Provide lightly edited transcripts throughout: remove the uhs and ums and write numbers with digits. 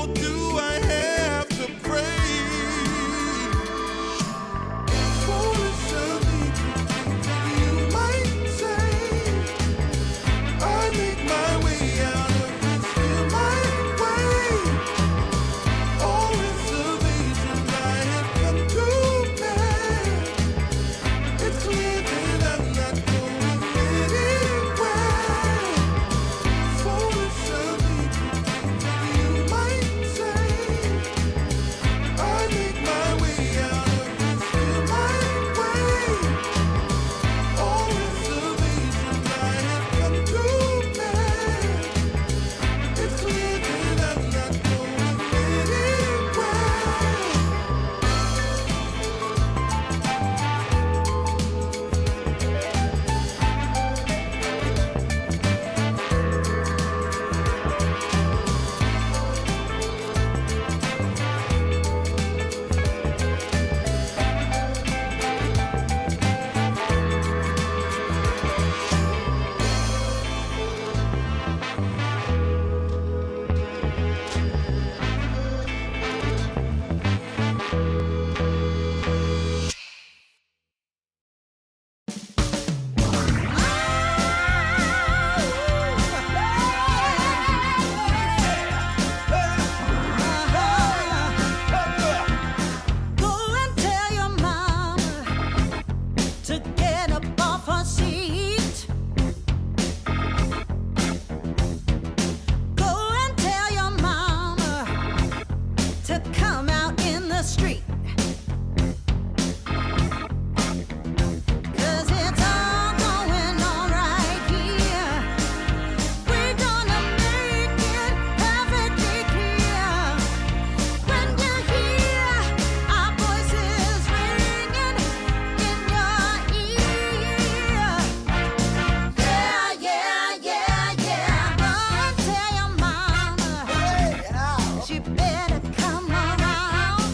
do I have to pray? Foolish of me to think that you might say I make my way out of this here my way. All reservations I have come to bear. It's clear that I'm not going anywhere. Foolish of me to think that you might say I make my way out of this here my way. All reservations I have come to bear. It's clear that I'm not going anywhere. Go and tell your mama to get up off her seat. Go and tell your mama to come out in the street. 'Cause it's all going on right here. We're gonna make it perfectly clear. When you hear our voices ringing in your ear. Yeah, yeah, yeah, yeah. Go and tell your mama she better come around.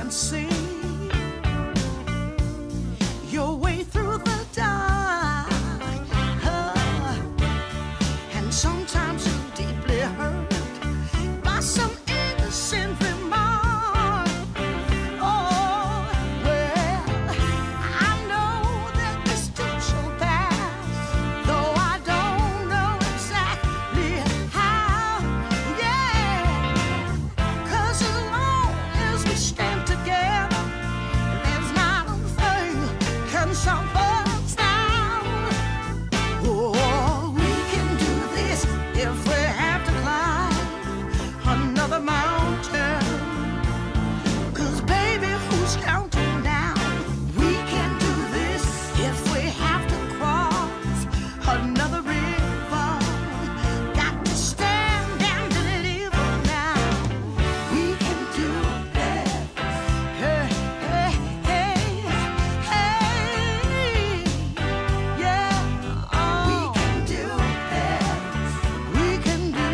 and see your way through the dark. And sometimes you're deeply hurt by some innocent remark. Oh, well, I know that this too shall pass, though I don't know exactly how. Yeah, 'cause as long as we stand together, there's not a thing can stop us now. Oh, we can do this if we have to climb another mountain. 'Cause baby, who's counting down? We can do this if we have to cross another river. Got to stand and deliver now. We can do this. Hey, hey, hey, hey. Yeah. We can do this. We can do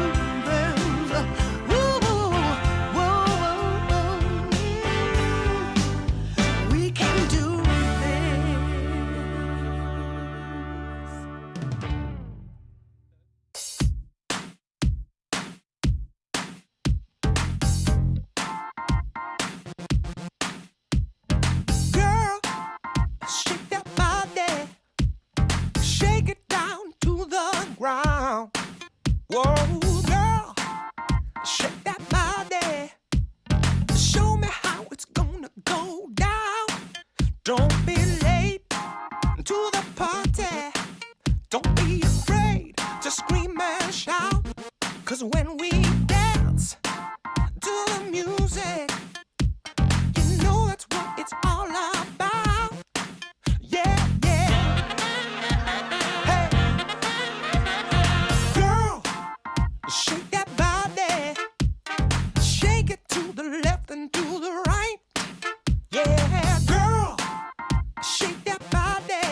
this. Woo, woo, woo, woo. We can do this. Girl, shake that body, shake it down to the ground. Whoa, girl, shake that body, show me how it's gonna go down. Don't be late to the party, don't be afraid to scream and shout. 'Cause when we dance to the music, you know that's what it's all about. Yeah, yeah. Hey, girl, shake that body, shake it to the left and to the right. Yeah, girl, shake that body.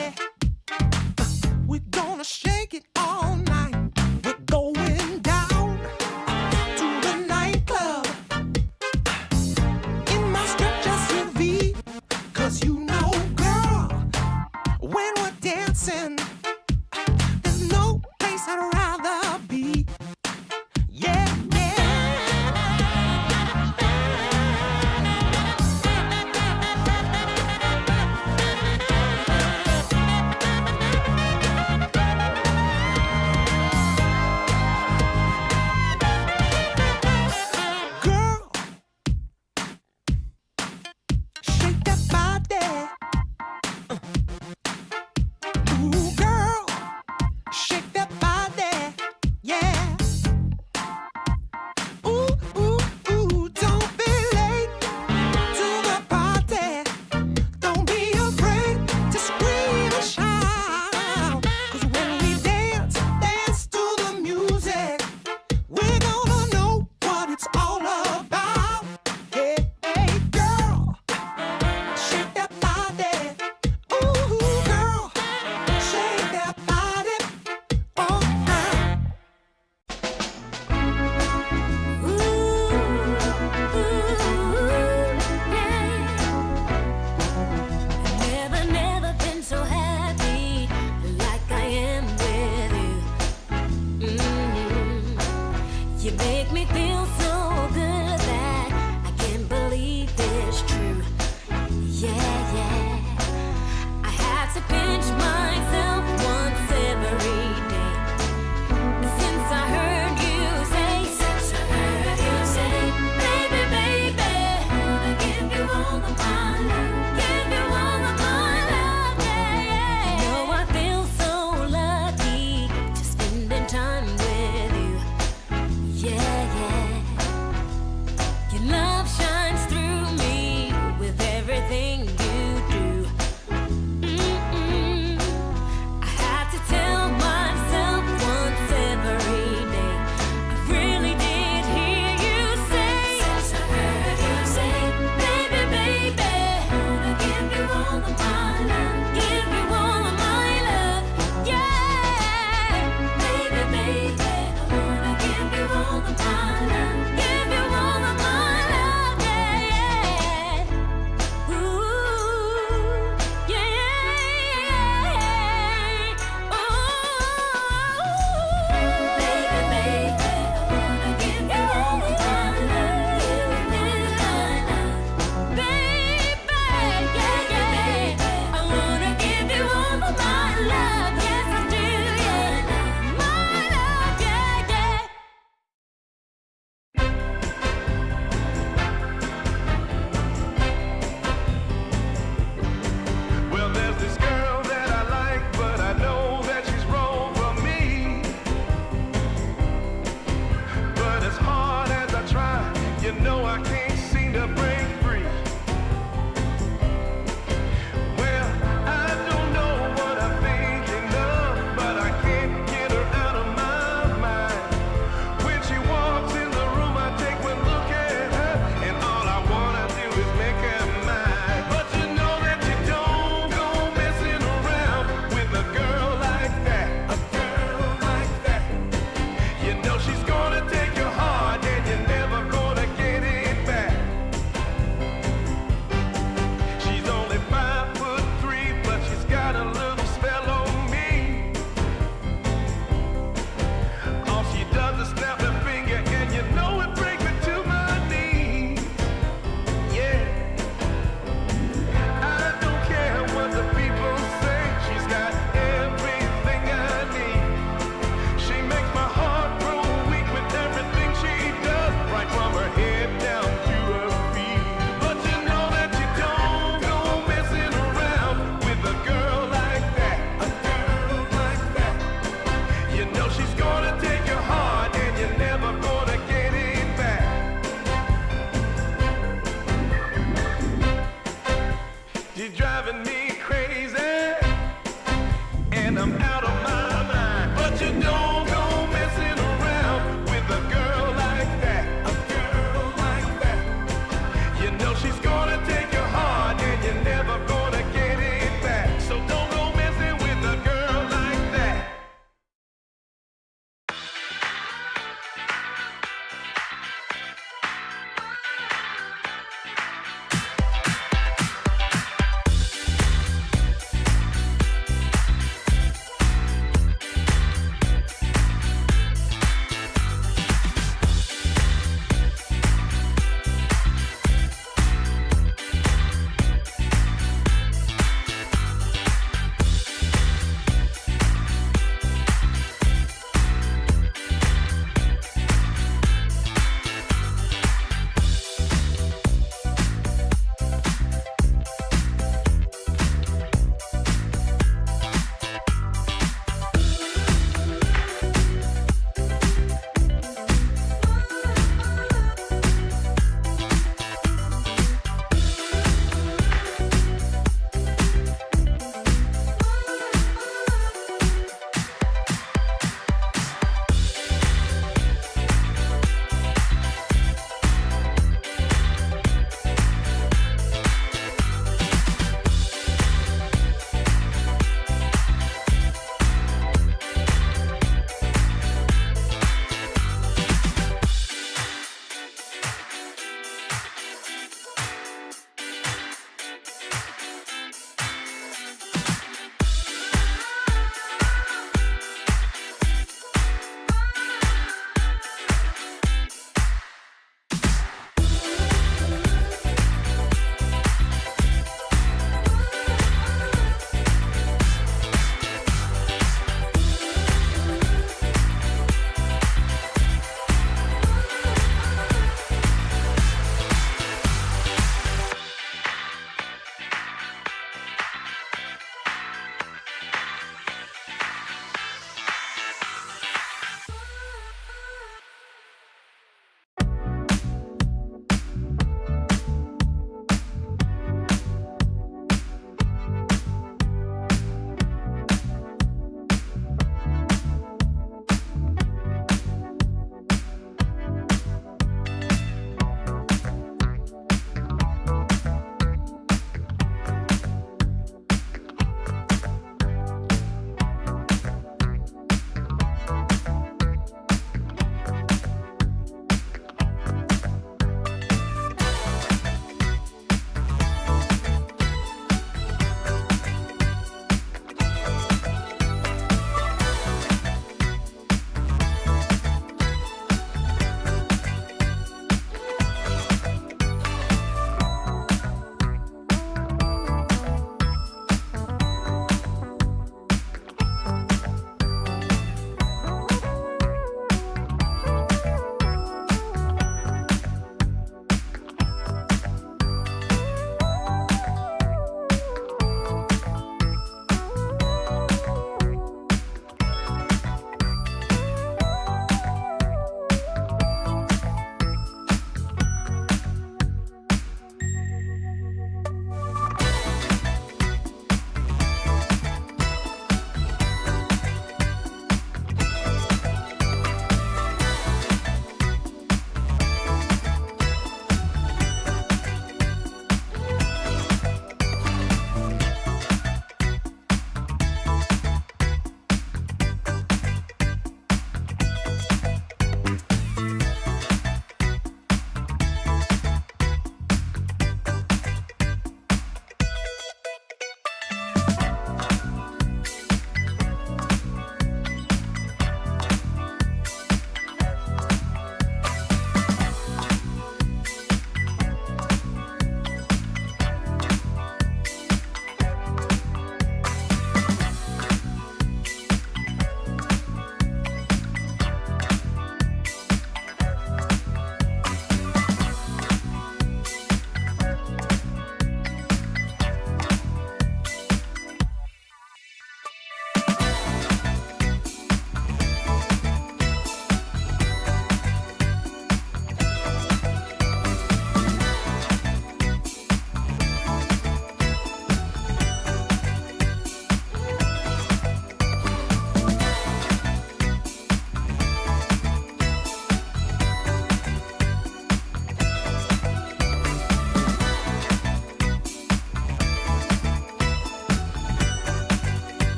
We're gonna shake it all night. We're going down. She's driving me crazy, and I'm out of my mind. But you don't go messing around with a girl like that, a girl like that. You know she's gonna take your heart, and you're never gonna get it back. So don't go messing with a girl like that.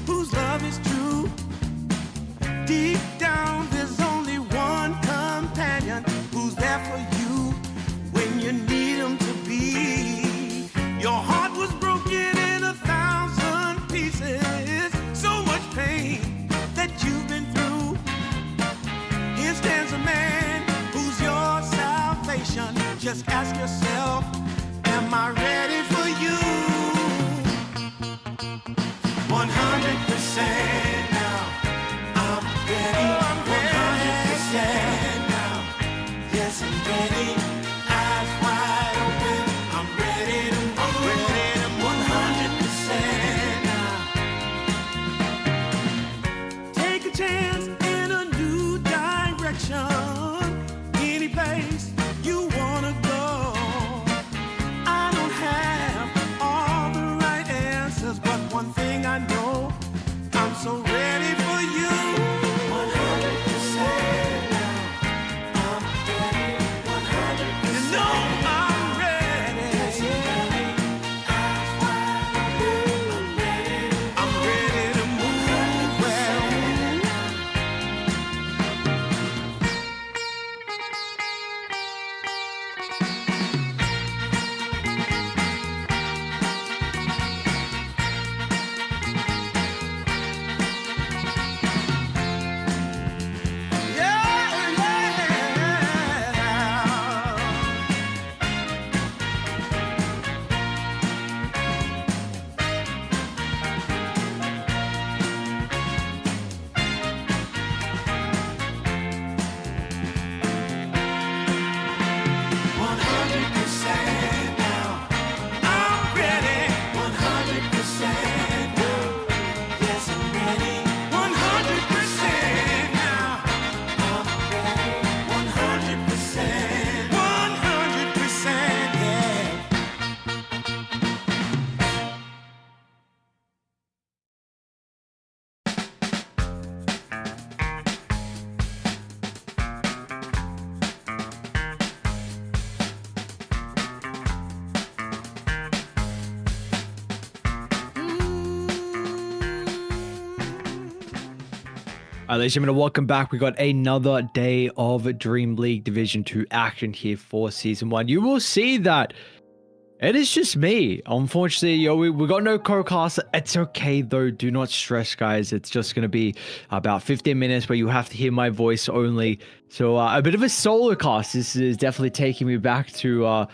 whose love is true. Deep down, there's only one companion who's there for you when you need him to be. Your heart was broken in 1,000 pieces. So much pain that you've been through. Here stands a man who's your salvation. Just ask yourself, am I ready for you? 100% now. I'm ready. 100% now. Yes, I'm ready. Eyes wide open. I'm ready to move. 100% now. Take a chance in a new direction. Any place you wanna go. I don't have all the right answers, but one thing I know, I'm so ready for you. 100% now. I'm ready. 100%. You know I'm ready. Yes, I'm ready. Eyes wide open. I'm ready to move. Well, All right, ladies and gentlemen, welcome back. We got another day of Dream League Division 2 action here for Season 1. You will see that it is just me. Unfortunately, we got no co-cast. It's okay, though. Do not stress, guys. It's just going to be about 15 minutes where you have to hear my voice only. So a bit of a solo cast. This is definitely taking me back to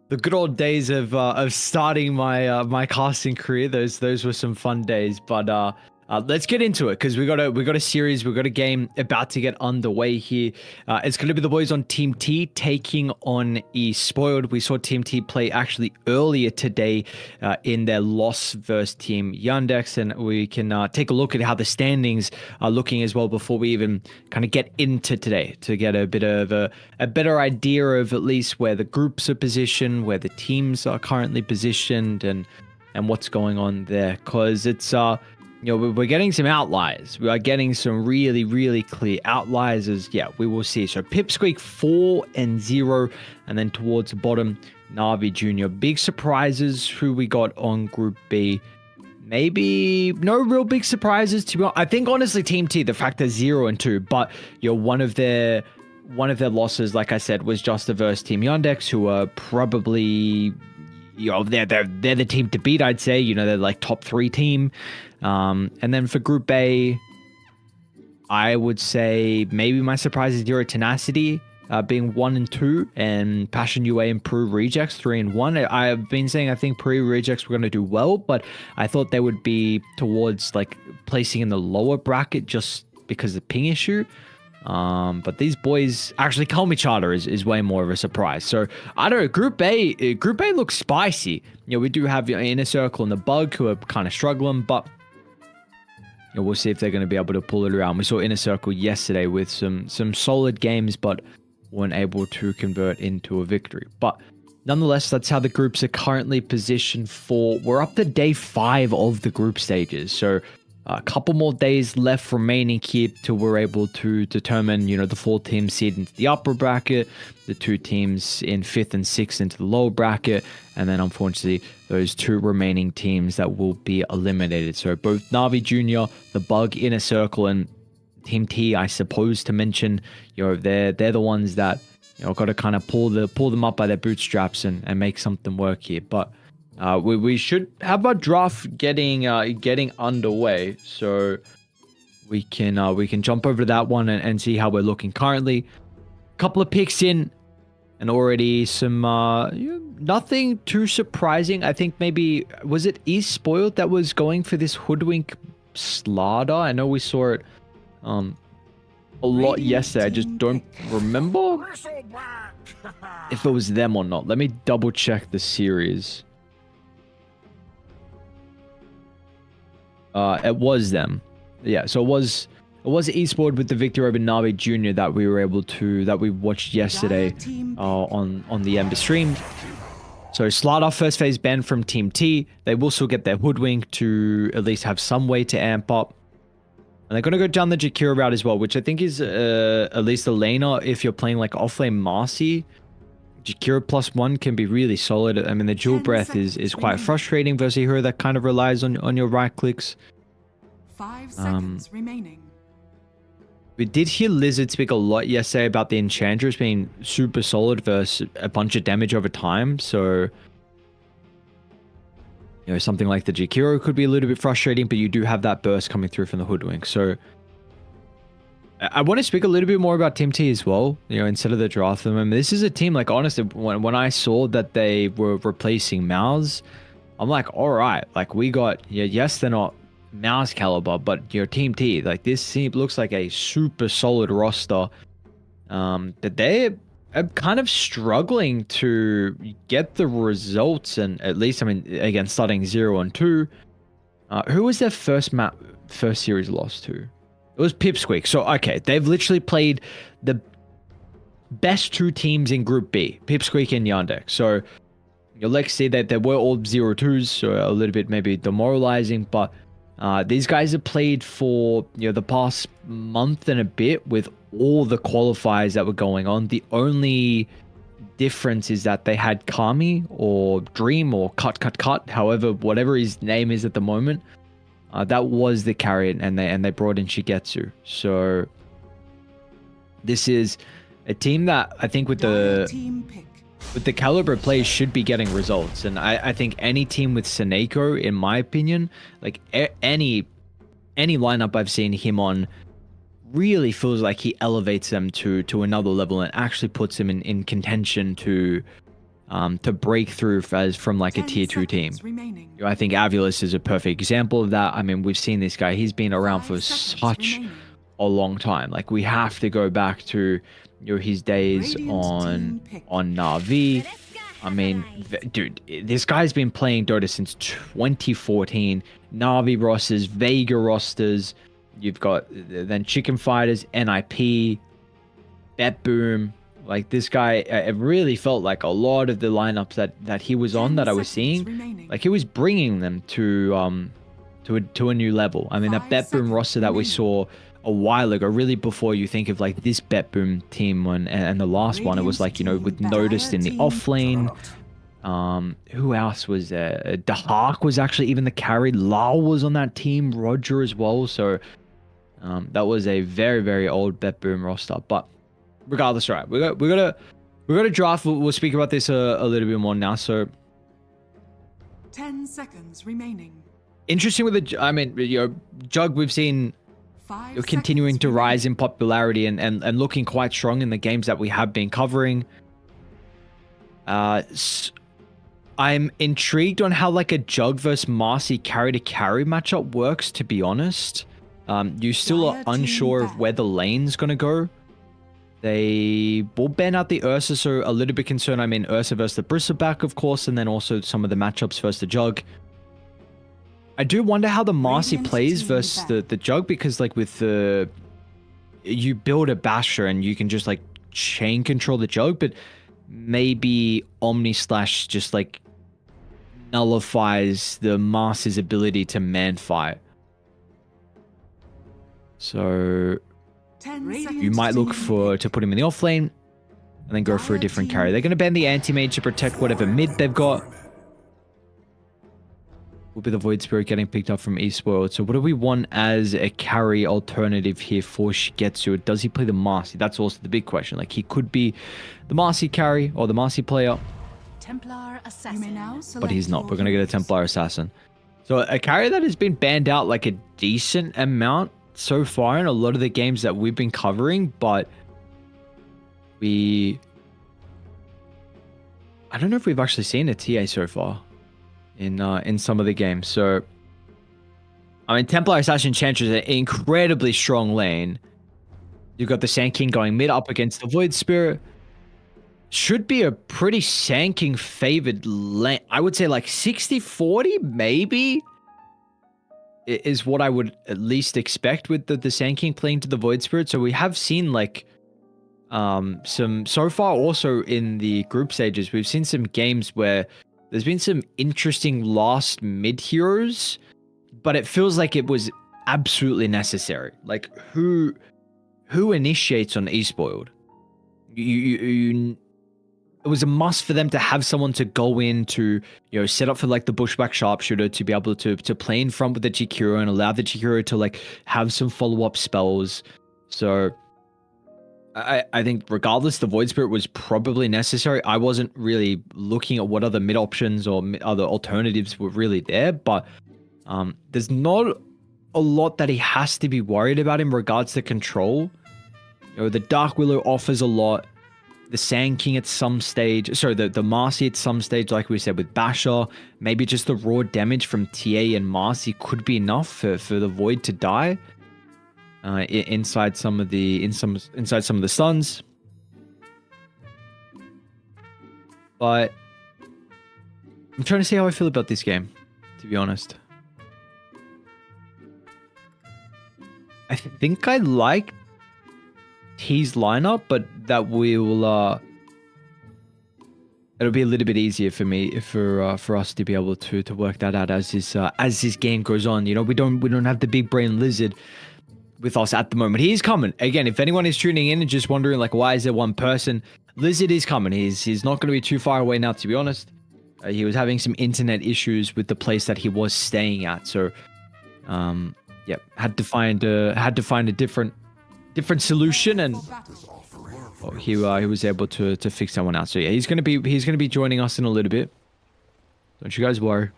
the good old days of starting my casting career. Those were some fun days, but let's get into it because we got a series, we got a game about to get underway here. It's going to be the boys on Team T taking on Spoiled. We saw Team T play actually earlier today in their loss versus Team Yandex, and we can take a look at how the standings are looking as well before we even kind of get into today to get a bit of a better idea of at least where the groups are positioned, where the teams are currently positioned, and what's going on there, because it's we're getting some outliers. We are getting some really, really clear outliers as, we will see. So Pipsqueak 4-0, and then towards the bottom, Navi Jr. Big surprises who we got on Group B. Maybe no real big surprises to be honest. I think honestly Team T, the fact they're 0-2, but one of their losses, like I said, was just versus Team Yandex, who are probably they're the team to beat, I'd say. They're like top 3 team. And then for Group A, I would say maybe my surprise is Tenacity being 1-2, and Passion UA and Peru Rejects 3-1. I've been saying I think Peru Rejects were going to do well, but I thought they would be towards like placing in the lower bracket just because of the ping issue. But these boys, actually Calmy Charter is way more of a surprise. So I don't know, Group A looks spicy. We do have Inner Circle and the Bug who are kind of struggling, but we'll see if they're going to be able to pull it around. We saw Inner Circle yesterday with some solid games, but weren't able to convert into a victory. But nonetheless, that's how the groups are currently positioned for. We're up to day 5 of the group stages. So a couple more days left remaining here till we're able to determine, the 4 teams seed into the upper bracket, the 2 teams in 5th and 6th into the lower bracket, and then unfortunately those 2 remaining teams that will be eliminated. So both Navi Jr., the Bug, Inner Circle, and Team T, I suppose to mention, they're the ones that got to kind of pull them up by their bootstraps and make something work here. But we should have our draft getting underway, so we can jump over to that one and see how we're looking currently. Couple of picks in, and already some nothing too surprising. I think maybe was it East Spoiled that was going for this Hoodwink Slaughter. I know we saw it a lot yesterday. I just don't remember if it was them or not. Let me double check the series. It was them. Yeah, so it was Eastboard with the victory over Navi Jr. that we watched yesterday on the Ember stream. So Slaughter first phase ban from Team T. They will still get their Hoodwink to at least have some way to amp up. And they're going to go down the Jakira route as well, which I think is at least a laner. If you're playing like offlane Marcy, Jakira +1 can be really solid. I mean, the dual breath is quite frustrating versus a hero that kind of relies on your right clicks. 5 seconds remaining. We did hear Lizard speak a lot yesterday about the Enchantress being super solid versus a bunch of damage over time. So, something like the Jakiro could be a little bit frustrating, but you do have that burst coming through from the Hoodwink. So, I want to speak a little bit more about Team T as well, instead of the draft. I mean, this is a team, like, honestly, when I saw that they were replacing Mouse, I'm like, all right, like, we got, yes, they're not Mouse caliber, but your Team T, like, this team looks like a super solid roster. But they are kind of struggling to get the results, and at least, I mean, again, starting 0-2. Who was their first series loss to? It was Pipsqueak. So, okay, they've literally played the best 2 teams in Group B, Pipsqueak and Yandex. So, let's see that they were all 0-2s, so a little bit maybe demoralizing, but these guys have played for the past month and a bit with all the qualifiers that were going on. The only difference is that they had Kami or Dream or Cut, however, whatever his name is at the moment. That was the carry, and they brought in Shigetsu. So this is a team that I think with the caliber of plays should be getting results. And I think any team with Seneko, in my opinion, like any lineup I've seen him on, really feels like he elevates them to another level and actually puts him in contention to break through from like a tier 2 team. I think Avulus is a perfect example of that. I mean, we've seen this guy. He's been around for such a long time. Like, we have to go back to his days on Na'Vi. I mean, dude, this guy's been playing Dota since 2014. Na'Vi rosters, Vega rosters. You've got then Chicken Fighters, NIP, Bet Boom. Like, this guy, it really felt like a lot of the lineups that he was on, that I was seeing, like, he was bringing them to a new level. I mean, that Bet Boom roster that we saw a while ago, really before you think of like this Bet Boom team and the last one, it was like, with Noticed in the offlane. Who else was there? Dahak was actually even the carry. Lal was on that team. Roger as well. So that was a very, very old Bet Boom roster. But regardless, right, we got a draft. We'll speak about this a little bit more now. So 10 seconds remaining. Interesting with the, I mean, Jug, we've seen continuing to rise in popularity and looking quite strong in the games that we have been covering. I'm intrigued on how like a Jug versus Marcy carry to carry matchup works, to be honest. You still are unsure of where the lane's gonna go. They will ban out the Ursa, so a little bit concerned. I mean, Ursa versus the Bristleback, of course, and then also some of the matchups versus the Jug. I do wonder how the Marcy plays versus the Jug, because like with the, you build a Basher and you can just like chain control the Jug, but maybe Omni Slash just like nullifies the Marcy's ability to man fight. So you might look to put him in the offlane and then go for a different carry. They're going to ban the anti-mage to protect whatever mid they've got. will be the Void Spirit getting picked up from Esports. So what do we want as a carry alternative here for Shigetsu? Does he play the Marcy? That's also the big question. Like, he could be the Marcy carry or the Marcy player, Templar Assassin. You may now select but he's not. your We're going to get a heroes. Templar Assassin. So a carry that has been banned out like a decent amount so far in a lot of the games that we've been covering, but I don't know if we've actually seen a TA so far in some of the games. So I mean, Templar Assassin Chantress is an incredibly strong lane. You've got the Sand King going mid up against the Void Spirit. Should be a pretty Sand King favored lane. I would say like 60-40 maybe is what I would at least expect with the Sand King playing to the Void Spirit. So we have seen like some so far also in the group stages, we've seen some games where there's been some interesting last mid heroes, but it feels like it was absolutely necessary. Like who initiates on Espoiled? It was a must for them to have someone to go in to, set up for like the Bushwhack Sharpshooter to be able to play in front with the Chikuro and allow the Chikuro to like have some follow-up spells. So I think regardless, the Void Spirit was probably necessary. I wasn't really looking at what other mid options or other alternatives were really there, but there's not a lot that he has to be worried about in regards to control. The Dark Willow offers a lot. The Sand King at some stage, sorry, the Marcy at some stage, like we said with Basher, maybe just the raw damage from TA and Marcy could be enough for the Void to die inside some of the stuns. But I'm trying to see how I feel about this game, to be honest. I think I like T's lineup, but that will it'll be a little bit easier for me for us to be able to work that out as this game goes on. We don't have the big brain lizard with us at the moment. He's coming again. If anyone is tuning in and just wondering like why is there one person, Lizard is coming. He's not going to be too far away now, to be honest. He was having some internet issues with the place that he was staying at, so had to find a different solution, and he was able to fix someone out. So yeah, he's gonna be joining us in a little bit. Don't you guys worry.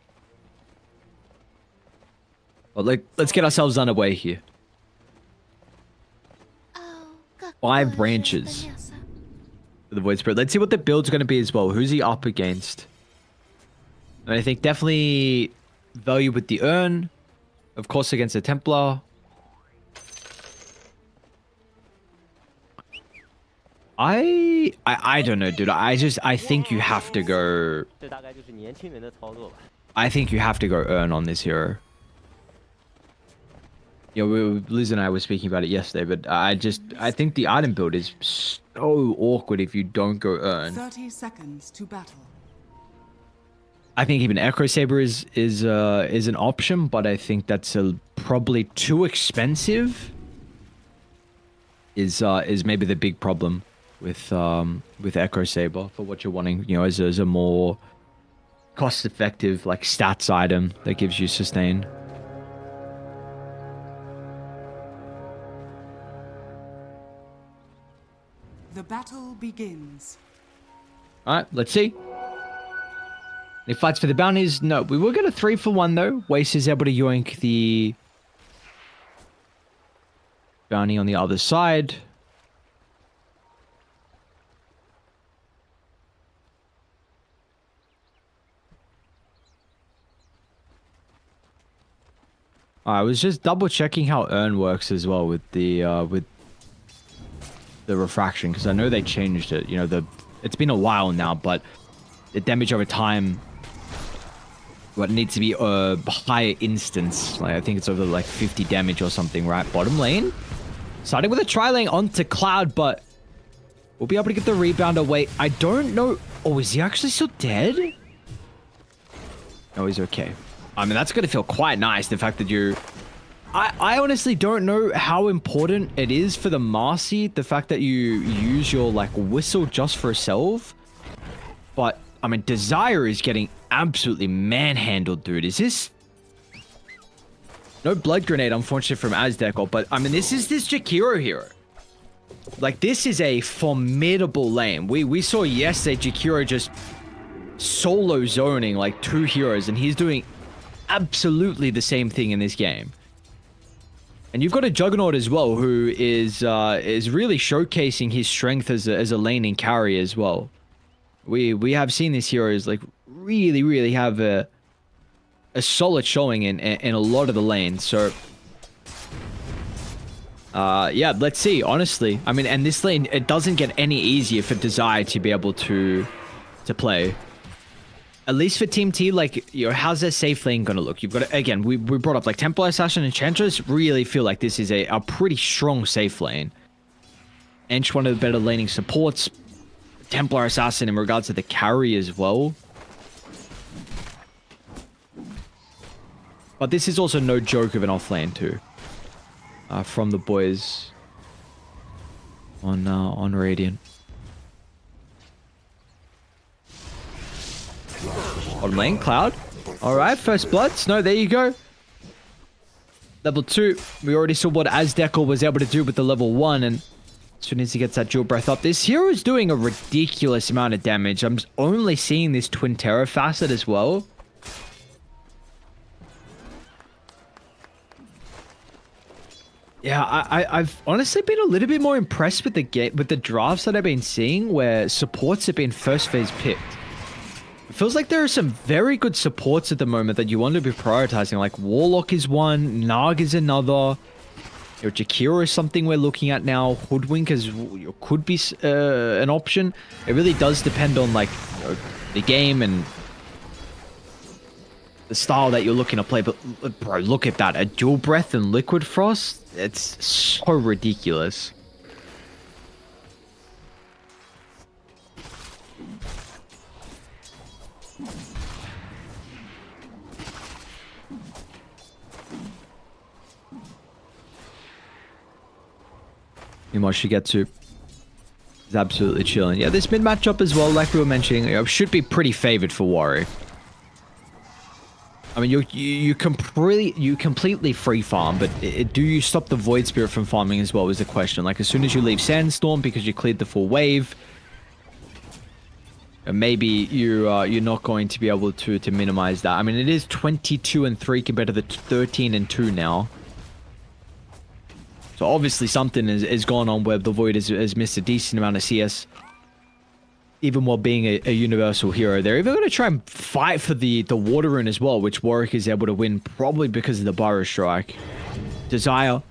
But let's get ourselves underway here. 5 branches for the Void Spirit. Let's see what the build's gonna be as well. Who's he up against? And I think definitely value with the Urn, of course, against the Templar. I don't know, dude. I think you have to go. I think you have to go Urn on this hero. Liz and I were speaking about it yesterday, but I think the item build is so awkward if you don't go Urn. 30 seconds to battle. I think even Echo Saber is an option, but I think that's probably too expensive. Is maybe the big problem with Echo Saber for what you're wanting, as a more cost-effective like stats item that gives you sustain. The battle begins. All right, let's see. Any fights for the bounties? No, we will get a 3-for-1 though. Waste is able to yoink the bounty on the other side. I was just double checking how Urn works as well with the refraction, because I know they changed it. It's been a while now, but the damage over time, what needs to be a higher instance. Like I think it's over like 50 damage or something, right? Bottom lane, starting with a tri-lane onto Cloud, but we'll be able to get the rebound away. I don't know. Oh, is he actually still dead? No, he's okay. I mean, that's going to feel quite nice, the fact that you... I honestly don't know how important it is for the Marcy, the fact that you use your, like, whistle just for herself. But, I mean, Desire is getting absolutely manhandled, dude. Is this No blood grenade, unfortunately, from Aztekor. But, I mean, this Jakiro hero. Like, this is a formidable lane. We saw yesterday Jakiro just solo zoning, like, 2 heroes. And he's doing absolutely the same thing in this game. And you've got a Juggernaut as well, who is really showcasing his strength as a laning carry as well. We have seen these heroes, like, really have a solid showing in a lot of the lanes. So yeah, let's see. Honestly, I mean, and this lane, it doesn't get any easier for Desire to be able to play. At least for Team T, like, you know, how's their safe lane gonna look? You've got to, again, we brought up like Templar Assassin and Enchantress. Really feel like this is a pretty strong safe lane. Ench, one of the better laning supports. Templar Assassin in regards to the carry as well. But this is also no joke of an offlane too. From the boys on Radiant. Bottom lane, Cloud. Alright, first blood. Snow, there you go. Level 2. We already saw what Aztekor was able to do with the level 1, and as soon as he gets that dual breath up, this hero is doing a ridiculous amount of damage. I'm only seeing this Twin Terror facet as well. Yeah, I've honestly been a little bit more impressed with the drafts that I've been seeing where supports have been first phase picked. It feels like there are some very good supports at the moment that you want to be prioritizing. Like Warlock is one, Nag is another. You know, Jakiro is something we're looking at now. Hoodwink could be an option. It really does depend on, like, you know, the game and the style that you're looking to play. But bro, look at that. A dual breath and liquid frost. It's so ridiculous. Shigetsu is absolutely chilling. Yeah, this mid matchup as well, like we were mentioning, you know, should be pretty favored for Warrior. I mean, you completely free farm, but do you stop the Void Spirit from farming as well is the question. Like, as soon as you leave Sandstorm because you cleared the full wave, maybe you're not going to be able to minimize that. I mean, it is 22-3 compared to the 13-2 now. So obviously something is going on where the Void has missed a decent amount of CS. Even while being a universal hero. They're even going to try and fight for the Water Rune as well, which Warwick is able to win probably because of the Burrow Strike. Desire.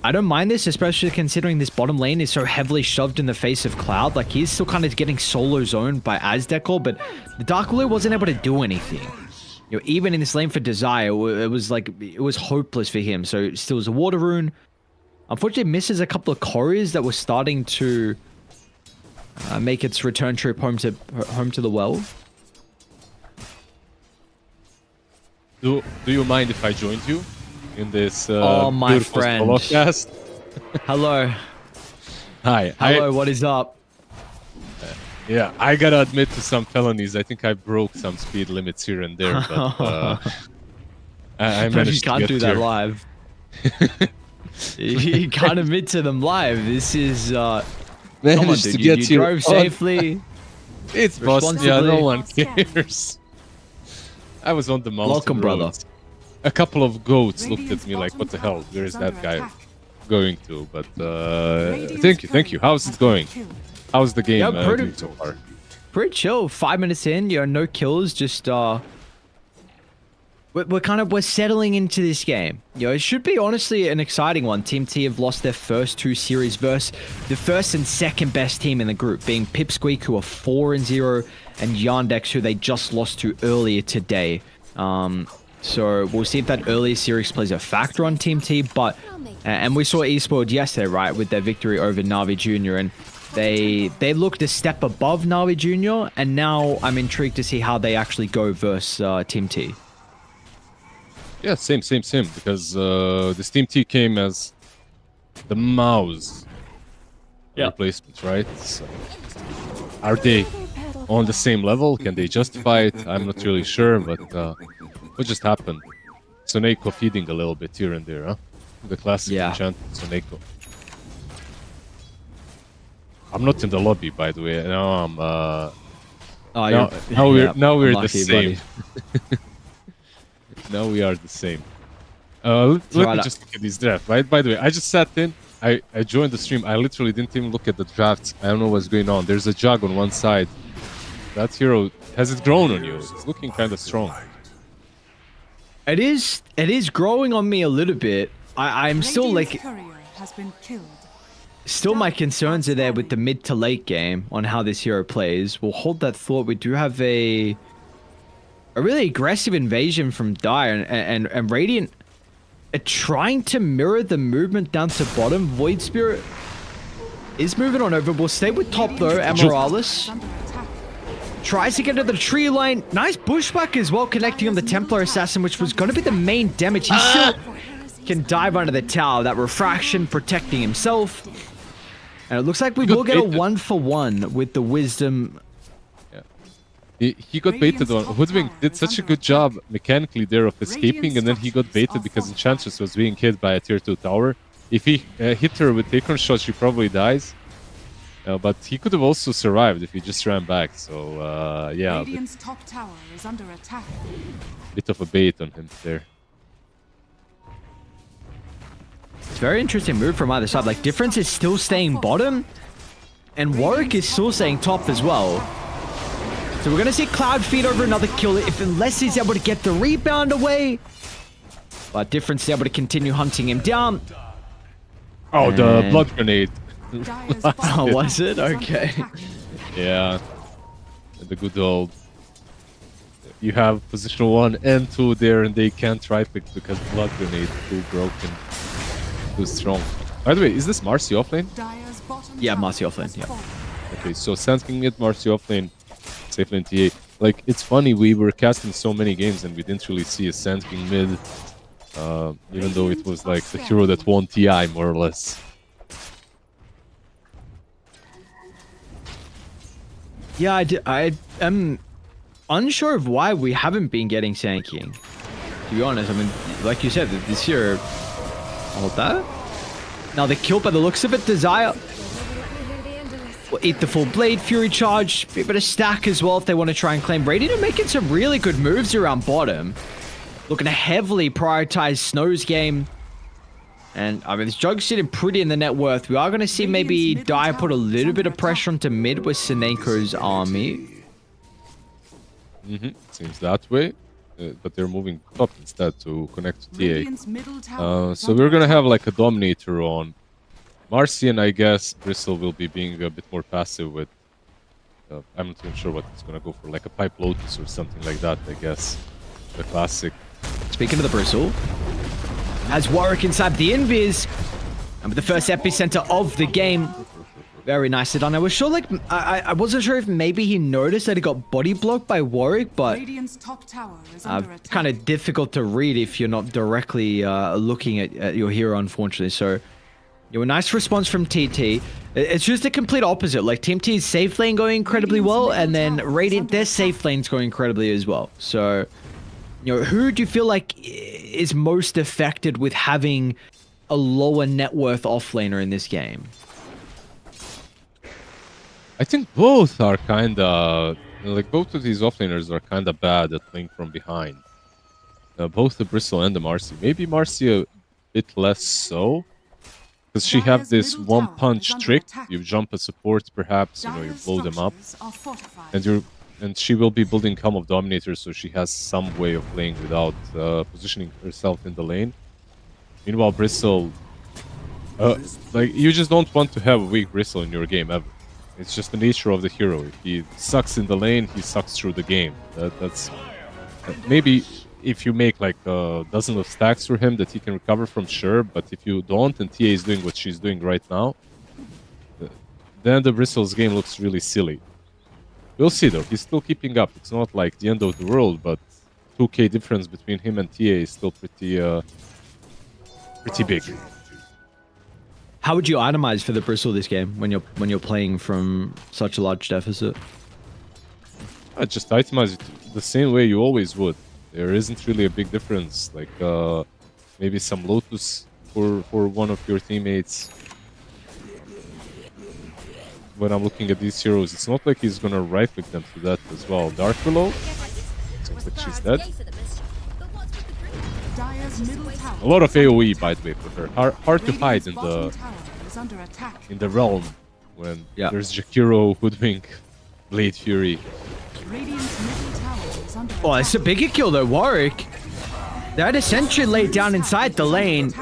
I don't mind this, especially considering this bottom lane is so heavily shoved in the face of Cloud. Like, he's still kind of getting solo zoned by Aztekor, but the Dark Blue wasn't able to do anything. You know, even in this lane for Desire, it was hopeless for him. So still was a Water Rune. Unfortunately, misses a couple of couriers that were starting to make its return trip home to the well. Do you mind if I joined you in this oh, my friend. Podcast? Hello. Hi. Hello, what is up? Yeah, I gotta admit to some felonies. I think I broke some speed limits here and there, but I managed you can't to get do that live. You can't admit to them live. This is come on, dude. You drove safely. It's Bosnia. No one cares. I was on the mountain. Welcome, brother. A couple of goats looked at me like, "What the hell? Where is that guy going to?" But thank you. How's it going? How's the game doing so far? Pretty chill. 5 minutes in, you know, no kills. Just we're settling into this game. You know, it should be honestly an exciting one. Team T have lost their first 2 series versus the first and second best team in the group, being Pipsqueak, who are 4-0, and Yandex, who they just lost to earlier today. So we'll see if that earlier series plays a factor on Team T. But and we saw Esport yesterday, right, with their victory over Navi Jr. and they looked a step above Navi Jr. And now I'm intrigued to see how they actually go versus Team T. Yeah, same. Because this Team T came as the mouse replacement, right? So, are they on the same level? Can they justify it? I'm not really sure, but what just happened? Soneko feeding a little bit here and there, huh? The classic Yeah. enchant Soneko. I'm not in the lobby, by the way. Now I'm. Oh, Now we're the unlucky, same. buddy. Now we are the same. Let me right, just look at this draft. Right. By the way, I just sat in. I joined the stream. I literally didn't even look at the drafts. I don't know what's going on. There's a jug on one side. That hero, has it grown on you? It's looking kind of strong. It is growing on me a little bit. I'm still Radiant's like, courier has been killed. still my concerns are there with the mid to late game on how this hero plays. We'll hold that thought. We do have a really aggressive invasion from Dire and Radiant are trying to mirror the movement down to bottom. Void Spirit is moving on over. We'll stay with top though. Amorales Under attack. tries to get to the tree line. Nice bushwhack as well, connecting on the Templar Assassin, which was going to be the main damage. He still can dive under the tower. That refraction protecting himself. And it looks like we Good will get a baited. 1-for-1 with the wisdom. He got baited on. Hoodwink did such a good job mechanically there of escaping, and then he got baited because Enchantress was being hit by a tier 2 tower. If he hit her with Acorn shot, she probably dies. But he could have also survived if he just ran back. So yeah, Radiant's top tower is under attack. bit of a bait on him there. It's a very interesting move from either side. Like, Difference is still staying bottom, and Warwick is still staying top as well. So we're going to see Cloud feed over another kill, unless he's able to get the rebound away. But Difference is able to continue hunting him down. Oh, the And- blood grenade. Dire's Oh, bottom was it? tower is under Okay. attack. Yeah, the good old. You have position 1 and 2 there, and they can't try pick because blood grenade too broken, too strong. By the way, is this Marcy offlane? Dire's bottom Yeah, tower Marcy offlane, has yeah. fallen. Okay, so Sand King mid, Marcy offlane, safe lane TA. Like, it's funny, we were casting so many games and we didn't really see a Sand King mid, even though it was like the hero that won TI more or less. Yeah, I am unsure of why we haven't been getting Sand King. To be honest, I mean, like you said, this year... Hold that. Now the kill by the looks of it, Desire will eat the full blade, Fury Charge, a bit of stack as well if they want to try and claim. Radiant are making some really good moves around bottom. Looking to heavily prioritize Snow's game. And, I mean, this Jug's sitting pretty in the net worth. We are going to see maybe Dire put a little bit of pressure onto mid with Sineko's army. Seems that way. But they're moving top instead to connect to TA. Radiant's middle tower is So under we're gonna attack. have like a Dominator on Marcy, and I guess Bristle will be being a bit more passive with... I'm not even sure what it's gonna go for, like a Pipe Lotus or something like that, I guess. The classic. Speaking of the Bristle, as Warwick inside the Invis, and with the first epicenter of the game. Very nicely done. I was sure, like, I wasn't sure if maybe he noticed that he got body blocked by Warwick, but Radiant's top tower is under attack. kind of difficult to read if you're not directly looking at your hero, unfortunately. So, a nice response from TT. It's just a complete opposite. Like, Team T's safe lane going incredibly well, and then Radiant, their safe lane's going incredibly as well. So, who do you feel like is most affected with having a lower net worth offlaner in this game? I think both are kinda... Like, both of these offlaners are kinda bad at playing from behind. Both the Bristle and the Marcy. Maybe Marcy a bit less so. Because she have Dire's this middle tower one-punch is under trick. attack. You jump a support, perhaps, you Dire's blow them up. structures are fortified. And she will be building Helm of Dominator, so she has some way of playing without positioning herself in the lane. Meanwhile, Bristle... like, you just don't want to have a weak Bristle in your game ever. It's just the nature of the hero. If he sucks in the lane, he sucks through the game. That's... maybe if you make like a dozen of stacks for him that he can recover from, sure, but if you don't and TA is doing what she's doing right now, then the Bristle's game looks really silly. We'll see though, he's still keeping up. It's not like the end of the world, but 2k difference between him and TA is still pretty big. How would you itemize for the Bristle this game when you're playing from such a large deficit? I just itemize it the same way you always would. There isn't really a big difference. Like maybe some Lotus for one of your teammates. When I'm looking at these heroes, it's not like he's gonna right-click them to that as well. Dark Willow, sounds like she's dead. Dire's middle tower A lot of AOE, by the way, for her. Hard to hide in bottom the tower is under attack. realm when Yeah. there's Jakiro, Hoodwink, Blade Fury. Radiant's middle tower is under Oh, it's a bigger kill though, Warwick. That Ascension laid down inside the lane.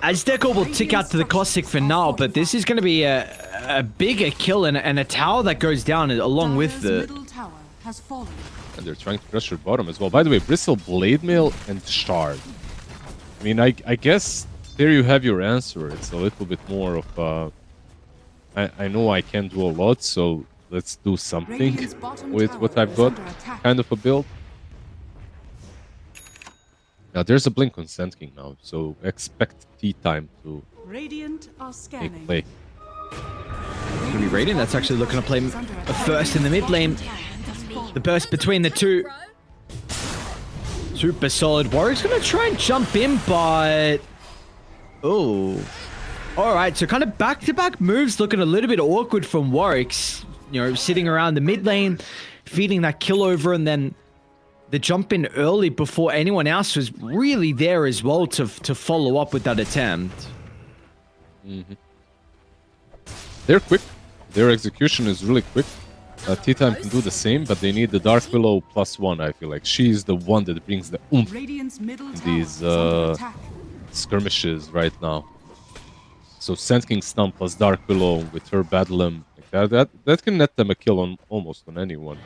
Azteco will tick out to the Cossack for now, but this is going to be a bigger kill and a tower that goes down along with Dire's the... middle tower has fallen. And they're trying to pressure bottom as well. By the way, Bristle, Blade Mail, and Shard. I mean, I guess there you have your answer. It's a little bit more of... I know I can't do a lot, so let's do something Radiant's bottom with tower what I've is got. under attack. Kind of a build. Now, there's a blink on Sand King now, so expect tea time to Radiant are make scanning. play. Going to be Radiant. That's actually looking to play a first in the mid lane. The burst between the two. Super solid. Warwick's going to try and jump in, but... Oh. Alright, so kind of back-to-back moves looking a little bit awkward from Warwick's. You know, sitting around the mid lane, feeding that kill over, and then the jump in early before anyone else was really there as well to follow up with that attempt. They're quick. Their execution is really quick. Tea-Time can do the same, but they need the Dark Willow +1, I feel like. She's the one that brings the oomph Radiant's middle to tower these is under attack. skirmishes right now. So Sand King Stun plus Dark Willow with her Battle like that can net them a kill on almost on anyone.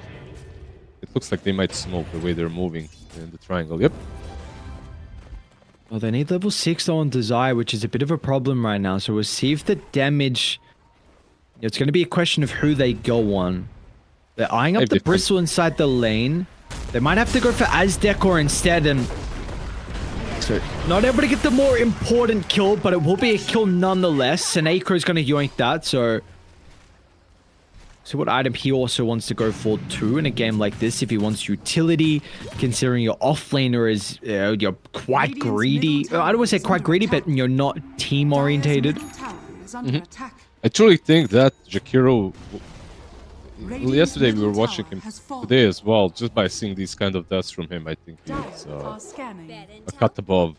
It looks like they might smoke the way they're moving in the triangle. Yep. Well, they need level 6 on Desire, which is a bit of a problem right now. So we'll see if the damage... It's going to be a question of who they go on. They're eyeing up Maybe the Bristle inside the lane. They might have to go for Aztecor instead, and... So, not able to get the more important kill, but it will be a kill nonetheless. And Acro is going to yoink that, so... So what item he also wants to go for too in a game like this, if he wants utility, considering your offlaner is you're quite greedy. I don't want to say quite greedy, but you're not team orientated. Dire's middle tower is under attack. I truly think that Jakiro... Radiant's Yesterday we middle were watching tower him has fallen. today as well. Just by seeing these kind of deaths from him, I think Dire he's are scanning. a cut above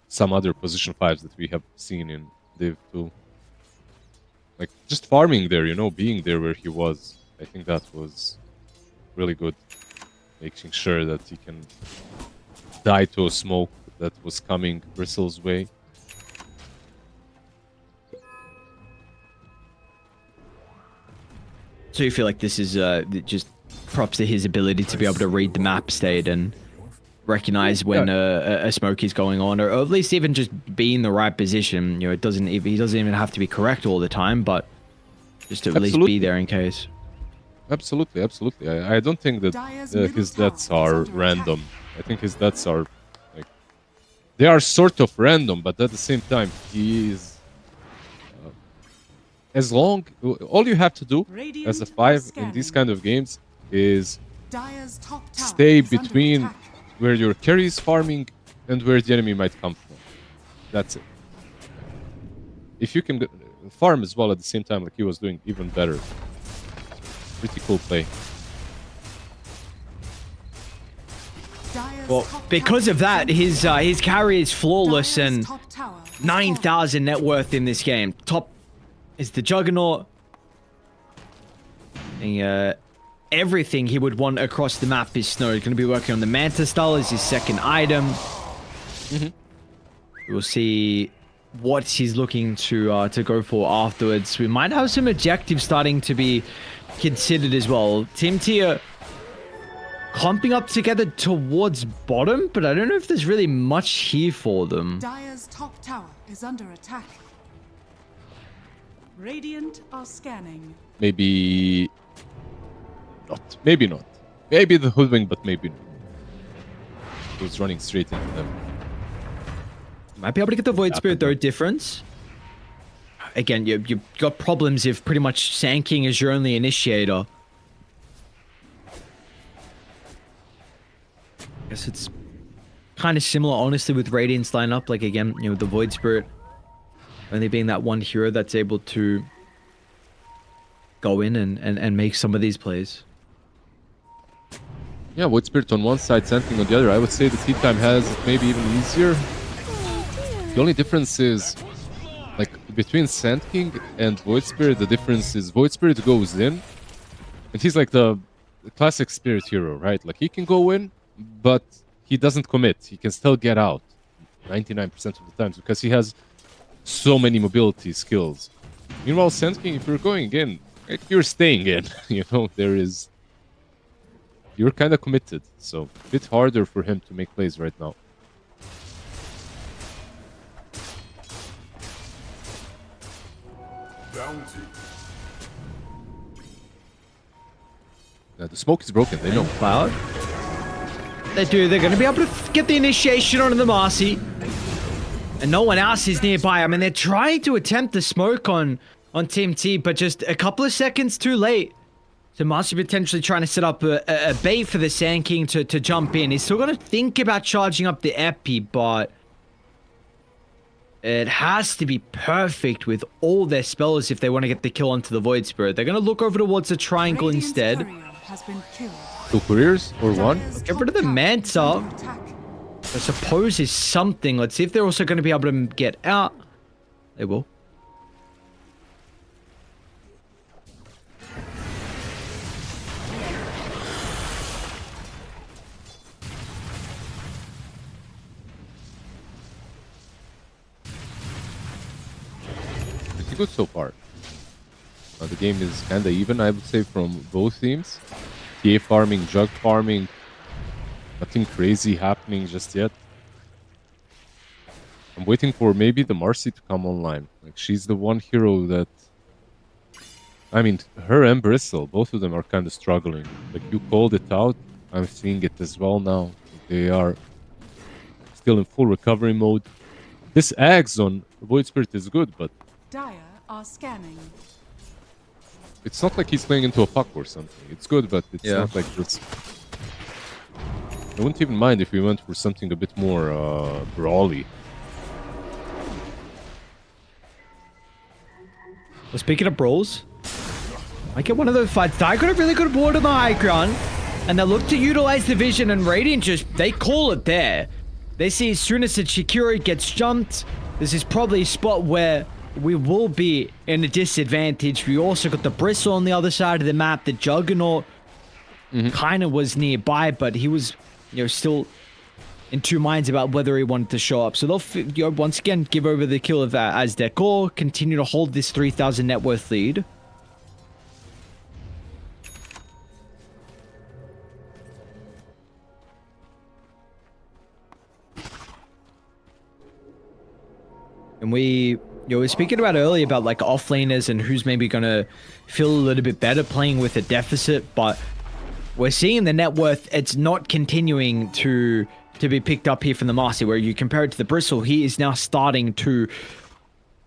some other position 5s that we have seen in Div 2. Like, just farming there, you know, being there where he was. I think that was really good. Making sure that he can die to a smoke that was coming Bristle's way. So you feel like this is just props to his ability to be able to read the map state and recognize when a smoke is going on, or at least even just be in the right position. You know, he doesn't even have to be correct all the time, but just to at least be there in case. Absolutely, absolutely. I don't think that Dire's middle his tower deaths is are under random. I think his deaths are like they are sort of random, but at the same time, he is. As long, all you have to do as a 5 in these kind of games is Dire's top tower stay is under between attack. where your carry is farming and where the enemy might come from. That's it. If you can farm as well at the same time, like he was doing, even better. Pretty cool play. Dire's Well, top because tower of that, is under his carry is flawless Dire's and top tower has 9,000 net worth in this game. Top is the Juggernaut. And, everything he would want across the map is Snow. He's going to be working on the Manta Style as his second item. We'll see what he's looking to go for afterwards. We might have some objectives starting to be considered as well. Team Tier clumping up together towards bottom, but I don't know if there's really much here for them. Dire's top tower is under attack. Radiant are scanning. Maybe not. Maybe not. Maybe the Hoodwink, but maybe not. He was running straight into them. Might be able to get the Void Spirit though. Difference. Again, you've got problems if pretty much Sand King is your only initiator. guess it's kind of similar, honestly, with Radiant's lineup. Like, again, you know, the Void Spirit only being that one hero that's able to go in and make some of these plays. Yeah, Void Spirit on one side, Sandking on the other. I would say the seed time has it maybe even easier. The only difference is, like, between Sand King and Void Spirit, the difference is Void Spirit goes in, and he's like the classic Spirit hero, right? Like, he can go in, but he doesn't commit. He can still get out 99% of the times because he has so many mobility skills. Meanwhile, Sand King, if you're going in, like, you're staying in. You know, you're kind of committed, so a bit harder for him to make plays right now. Bounty. Yeah, the smoke is broken, they know. Cloud. They do. They're going to be able to get the initiation onto the Marcy. And no one else is nearby. I mean, they're trying to attempt the smoke on Team T, but just a couple of seconds too late. So Marcy potentially trying to set up a bait for the Sand King to jump in. He's still going to think about charging up the Epi, but it has to be perfect with all their spells if they want to get the kill onto the Void Spirit. They're going to look over towards the triangle Radiant's instead. courier has been killed. 2 couriers or 1? Dire's Get rid of top the tower Manta. is under attack. I suppose is something. Let's see if they're also going to be able to get out. They will. Pretty good so far. The game is kinda even, I would say, from both teams. TA farming, Jug farming. Nothing crazy happening just yet. I'm waiting for maybe the Marcy to come online. Like, she's the one hero that... I mean, her and Bristle, both of them are kind of struggling. Like, you called it out. I'm seeing it as well now. They are still in full recovery mode. This Axe on Void Spirit is good, but Dire are scanning. it's not like he's playing into a puck or something. It's good, but it's Yeah. not like this. I wouldn't even mind if we went for something a bit more brawly. Well, speaking of brawls, I get one of those fights. I got a really good board on the high ground, and they look to utilize the vision, and Radiant just, they call it there. They see as soon as the Shikiri gets jumped, this is probably a spot where we will be in a disadvantage. We also got the Bristle on the other side of the map. The Juggernaut kind of was nearby, but he was, you know, still in two minds about whether he wanted to show up. So they'll, you know, once again give over the kill of as their core, continue to hold this 3,000 net worth lead. And we were speaking about earlier about like offlaners and who's maybe going to feel a little bit better playing with a deficit, but we're seeing the net worth, it's not continuing to be picked up here from the Marcy, where you compare it to the Bristle, he is now starting to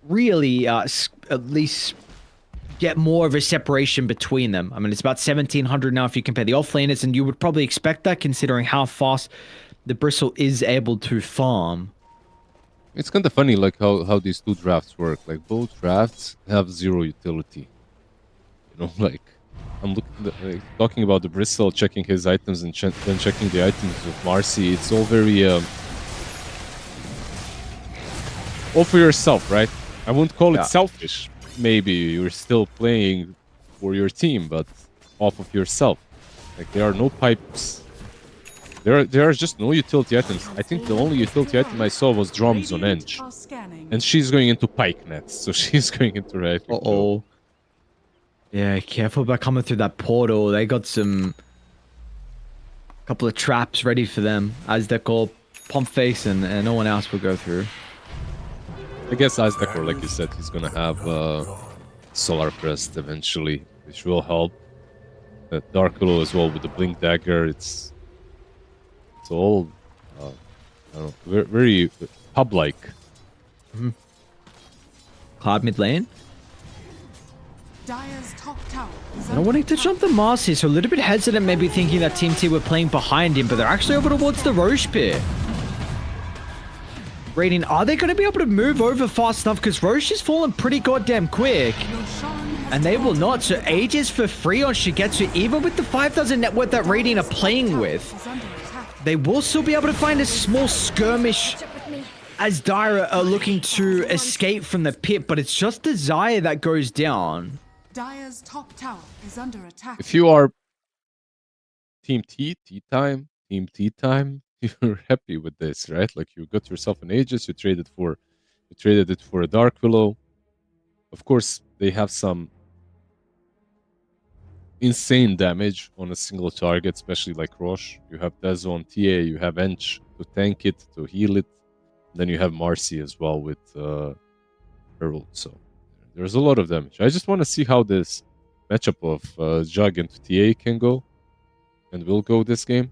really at least get more of a separation between them. I mean, it's about 1,700 now if you compare the offlaners, and you would probably expect that considering how fast the Bristle is able to farm. It's kind of funny, like how these two drafts work. Like, both drafts have zero utility. You know, like, I'm talking about the Bristle, checking his items, and then checking the items of Marcy. It's all very all for yourself, right? I wouldn't call it selfish. Maybe you're still playing for your team, but off of yourself. Like, there are no pipes. There are just no utility items. I think the only utility item I saw was drums on Edge. Are scanning. And she's going into pike nets, so she's going into right. Uh-oh. Yeah, careful about coming through that portal. They got some... couple of traps ready for them. As they call Pump Face, and no one else will go through. I guess Aztekor, like you said, he's gonna have Solar Crest eventually, which will help. Dark Willow as well with the Blink Dagger. It's all, I don't know, very pub-like. Cloud mid lane. Dire's top tower is Not wanting to jump the Marcy, so a little bit hesitant, maybe thinking that Team T were playing behind him, but they're actually over towards the Roche pit. Radiant, are they going to be able to move over fast enough? Because Roche is falling pretty goddamn quick. And they will not. So Aegis for free on Shigetsu, even with the 5,000 net worth that Radiant are playing with. They will still be able to find a small skirmish as Dire are looking to escape from the pit, but it's just Desire that goes down. Dire's top tower is under attack. If you are Team T, Team T time, you're happy with this, right? Like you got yourself an Aegis, you traded it for a Dark Willow. Of course, they have some insane damage on a single target, especially like Roche. You have Dezo on TA, you have Ench to tank it, to heal it. Then you have Marcy as well with Herald. So there's a lot of damage. I just want to see how this matchup of Jug into TA can go, and will go this game.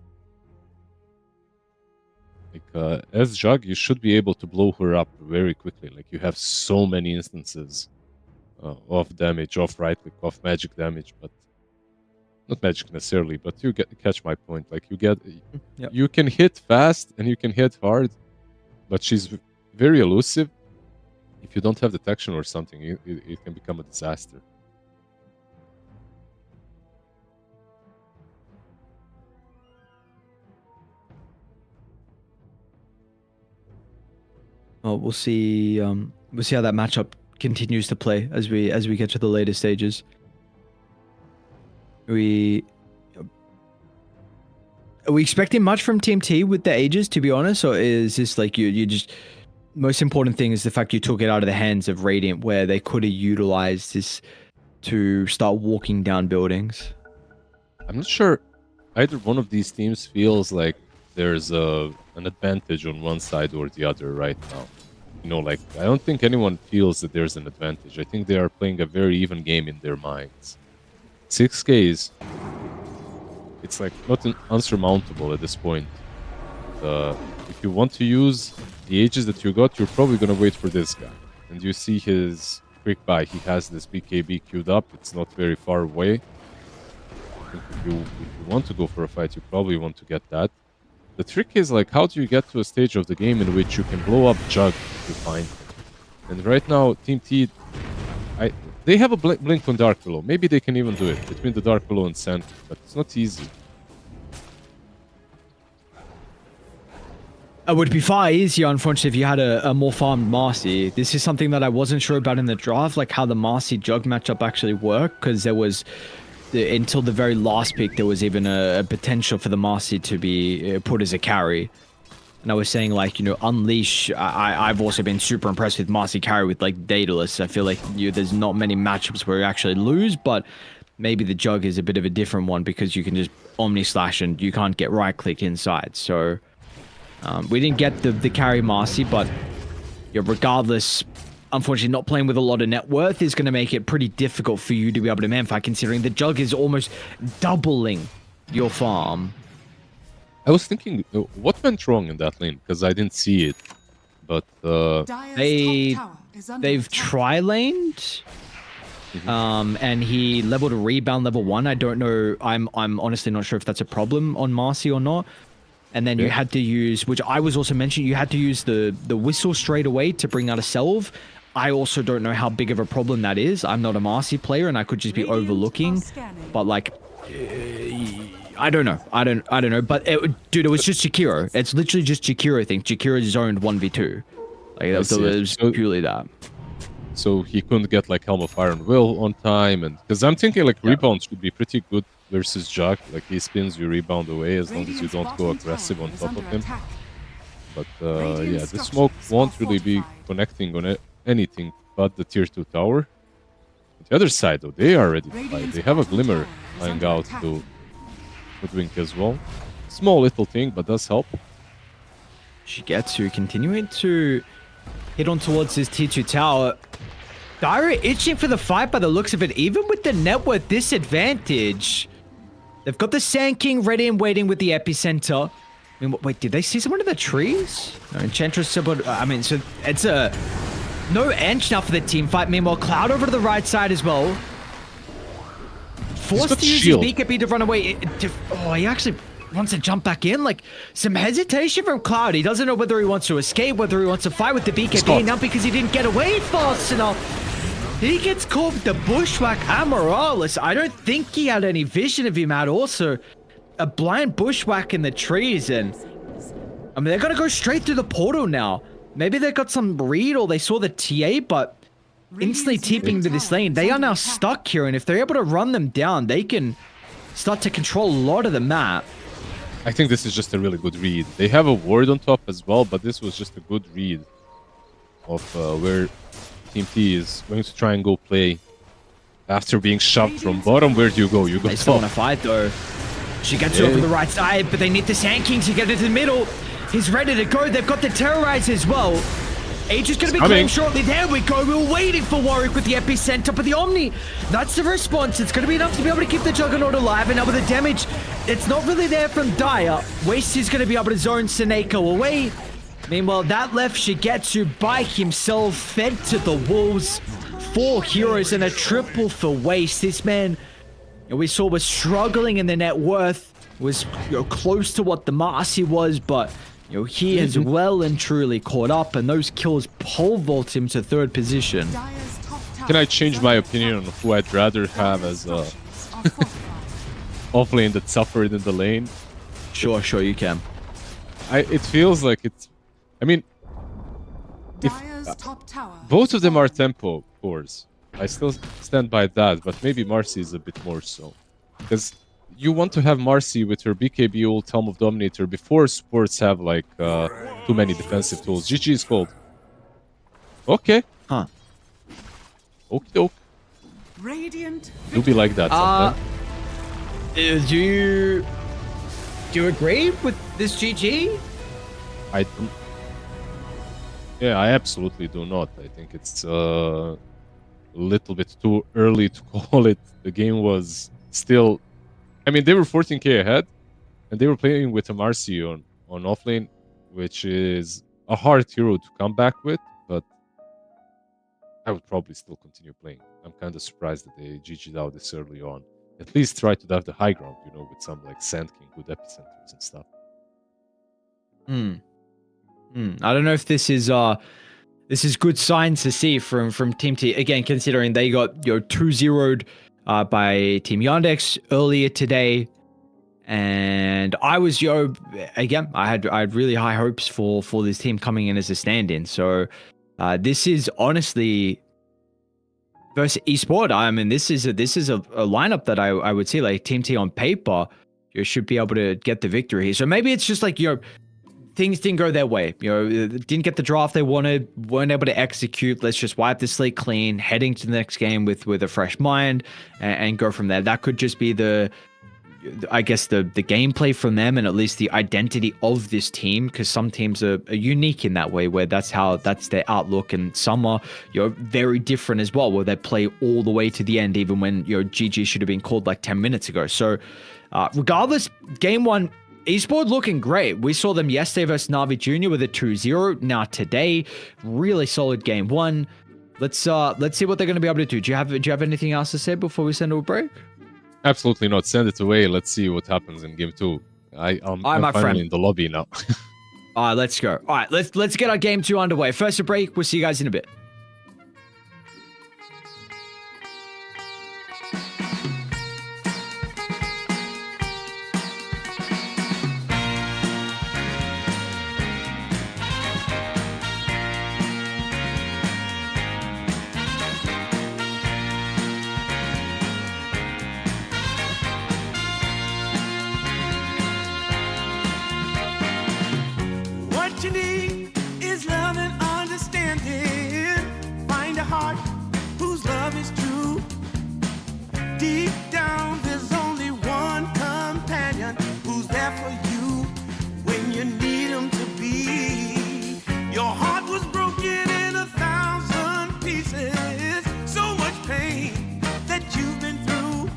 Like as Jug, you should be able to blow her up very quickly. Like you have so many instances of damage, of right click, of magic damage, but not magic necessarily. But you catch my point. Like you can hit fast and you can hit hard, but she's very elusive. If you don't have detection or something, it can become a disaster. Well, we'll see. We'll see how that matchup continues to play as we get to the later stages. Are we expecting much from Team T with the Aegis, to be honest, or is this like you just most important thing is the fact you took it out of the hands of Radiant, where they could have utilized this to start walking down buildings? I'm not sure either one of these teams feels like there's an advantage on one side or the other right now. You know, like I don't think anyone feels that there's an advantage. I think they are playing a very even game in their minds. 6Ks, it's like not unsurmountable at this point. If you want to use the Aegis that you got, you're probably gonna wait for this guy. And you see his quick buy. He has this BKB queued up. It's not very far away. I think if you want to go for a fight, you probably want to get that. The trick is like, how do you get to a stage of the game in which you can blow up Jug if you find him? And right now, Team T, they have a blink on Dark Willow. Maybe they can even do it between the Dark Willow and Sand, but it's not easy. It would be far easier, unfortunately, if you had a more farmed Marcy. This is something that I wasn't sure about in the draft, like how the Marcy Jug matchup actually worked, because there was, until the very last pick, there was even a potential for the Marcy to be put as a carry. And I was saying, like, you know, Unleash, I've also been super impressed with Marcy carry with, like, Daedalus. I feel like there's not many matchups where you actually lose, but maybe the Jug is a bit of a different one because you can just Omni Slash and you can't get right-click inside. So we didn't get the carry Marcy, but yeah, regardless, unfortunately, not playing with a lot of net worth is going to make it pretty difficult for you to be able to manfight, considering the Jug is almost doubling your farm. I was thinking, what went wrong in that lane? Because I didn't see it, but they've tri-laned, and he leveled a rebound level 1. I don't know. I'm honestly not sure if that's a problem on Marcy or not. And then you had to use, which I was also mentioning, you had to use the whistle straight away to bring out a Salve. I also don't know how big of a problem that is. I'm not a Marcy player, and I could just be overlooking. But like, I don't know. I don't know. But dude, it was just Jakiro. It's literally just Jakiro thing. Jakiro zoned 1v2. Like it was purely that. So he couldn't get like Helm of Iron Will on time, and because I'm thinking like rebound should be pretty good versus Jug. Like he spins your rebound away as long as you don't go aggressive on top of him. But yeah, the smoke won't really be connecting on anything but the tier 2 tower. On the other side though, they are ready to fight. They have a Glimmer flying out to Hoodwink as well. Small little thing, but does help. Shigetsu continuing to hit on towards his T2 tower. Dire itching for the fight by the looks of it, even with the net worth disadvantage. They've got the Sand King ready and waiting with the epicenter. I mean, wait, did they see someone in the trees? No, Enchantress, I mean, so it's a no Ench now for the team fight. Meanwhile, Cloud over to the right side as well. Forced got to use his shield. BKB to run away. He actually wants to jump back in. Like, some hesitation from Cloud. He doesn't know whether he wants to escape, whether he wants to fight with the BKB. Now because he didn't get away fast enough, he gets caught with the bushwhack and Morales. I don't think he had any vision of him at all. So a blind bushwhack in the trees, and I mean, they're gonna go straight through the portal now. Maybe they got some read or they saw the TA, but instantly TPing to this lane. They are now stuck here, and if they're able to run them down, they can start to control a lot of the map. I think this is just a really good read. They have a ward on top as well, but this was just a good read of where Team T is going to try and go play. After being shoved from bottom, where do you go? You go They still top. want to fight though. She gets over the right side, but they need the Sand King to get into the middle. He's ready to go. They've got the Terrorize as well. Age is going to be coming clean shortly. There we go. We were waiting for Warwick with the epicenter, but the Omni, that's the response. It's going to be enough to be able to keep the Juggernaut alive, and now with the damage, it's not really there from Dire. Waste is going to be able to zone Seneko away. Meanwhile, that left Shigetsu by himself, fed to the wolves. 4 heroes and a triple for Waste. This man, we saw, was struggling in the net worth, was close to what the Marcy was, but he has well and truly caught up, and those kills pole vault him to 3rd position. Dire's top tower Can I change is my under opinion on attack. who I'd rather have as a Structures are fortified. offlane that suffered in the lane? Sure, you can. It feels like it's... I mean, Dire's top tower both of is them are falling. tempo cores. I still stand by that, but maybe Marcy is a bit more so. Because you want to have Marcy with her BKB ult, Helm of Dominator, before supports have like too many defensive tools. GG is called. Okay. Huh. Okie doke. Radiant Do be like that sometimes. Do you agree with this GG? I don't... Yeah, I absolutely do not. I think it's a little bit too early to call it. The game was still... I mean, they were 14k ahead, and they were playing with a Marcy on offlane, which is a hard hero to come back with, but I would probably still continue playing. I'm kind of surprised that they GG'd out this early on. At least try to have the high ground, with some like Sand King, good epicenters and stuff. I don't know if this is good signs to see from Team T. Again, considering they got 2-0'd by Team Yandex earlier today, and I was again, I had really high hopes for this team coming in as a stand-in. So this is honestly versus Esport. I mean, this is a lineup that I would see like Team T on paper should be able to get the victory here. So maybe it's just like things didn't go their way. Didn't get the draft they wanted, weren't able to execute. Let's just wipe the slate clean, heading to the next game with a fresh mind, and go from there. That could just be the gameplay from them, and at least the identity of this team, because some teams are unique in that way, where that's their outlook, and some are very different as well, where they play all the way to the end, even when GG should have been called like 10 minutes ago. So regardless, game 1, Esport looking great. We saw them yesterday versus Navi Jr. with a 2-0. Now today, really solid game 1. Let's see what they're going to be able to do. Do you have anything else to say before we send to a break? Absolutely not. Send it away. Let's see what happens in game 2. I'm my finally friend. in the lobby now. All right, let's go. All right, let's get our game 2 underway. First a break. We'll see you guys in a bit. What you need is love and understanding. Find a heart whose love is true. Deep down, there's only one companion who's there for you when you need him to be. Your heart was broken in 1,000 pieces. So much pain that you've been through.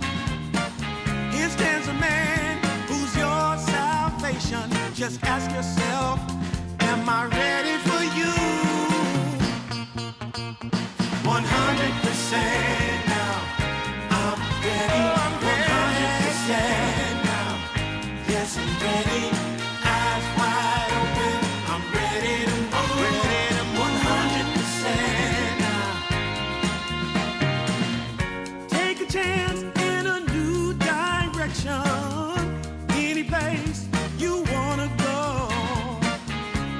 Here stands a man who's your salvation. Just ask yourself, am I ready for you? 100% now. I'm ready. chance in a new direction. Any place you wanna go.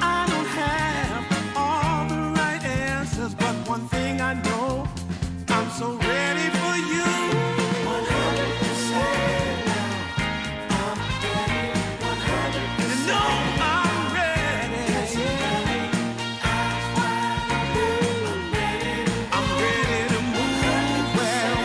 I don't have all the right answers, but one thing I know, I'm so ready for you. 100% now. I'm ready. 100%. You know I'm ready. I'm ready to move well.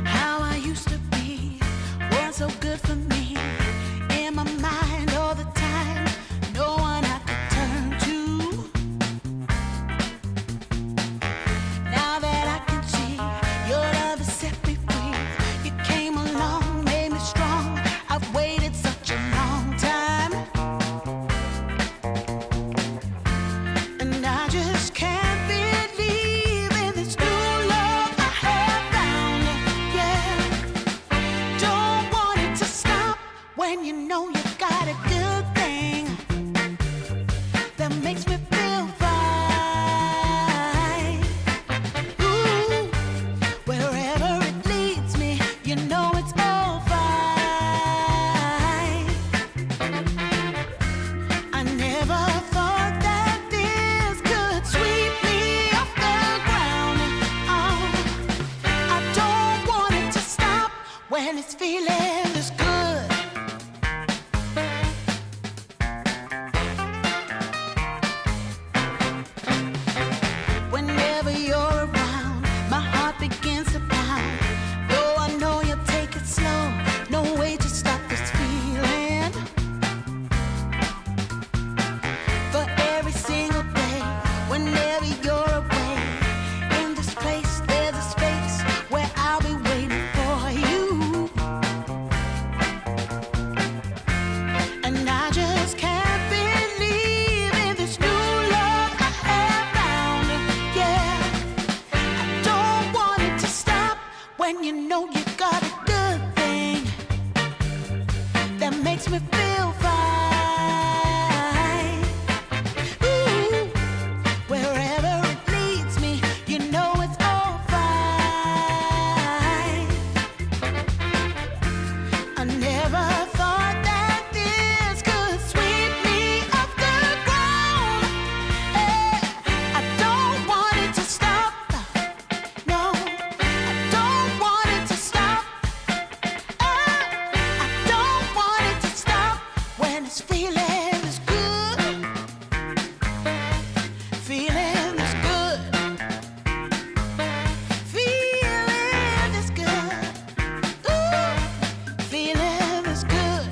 How I used to be was so good for me. In my mind all the time, no one I could turn to. Now that I can see your love has set me free. You came along, made me strong. I've waited such a long time, and I just can't believe in this new love I have found. Yeah, don't want it to stop when you know you got a good thing that makes me feel fine. Ooh, wherever it leads me, you know it's all fine. I never thought that this could sweep me off the ground. Oh, I don't want it to stop when it's feeling this good. Whenever you're around, my heart begins to pound. Though I know you'll take it slow, no way to stop this feeling. For every single day, whenever you're away, in this place there's a space where I'll be waiting for you. And I just can't believe in this new love I have found. Yeah, I don't want it to stop when you know you got a good thing that makes me feel fine. Ooh, wherever it leads me, you know it's all fine. I never thought that this could sweep me off the ground. I don't want it to stop. No, I don't want it to stop. I don't want it to stop when it's feeling this good. Feeling this good. Feeling this good. Ooh, feeling this good.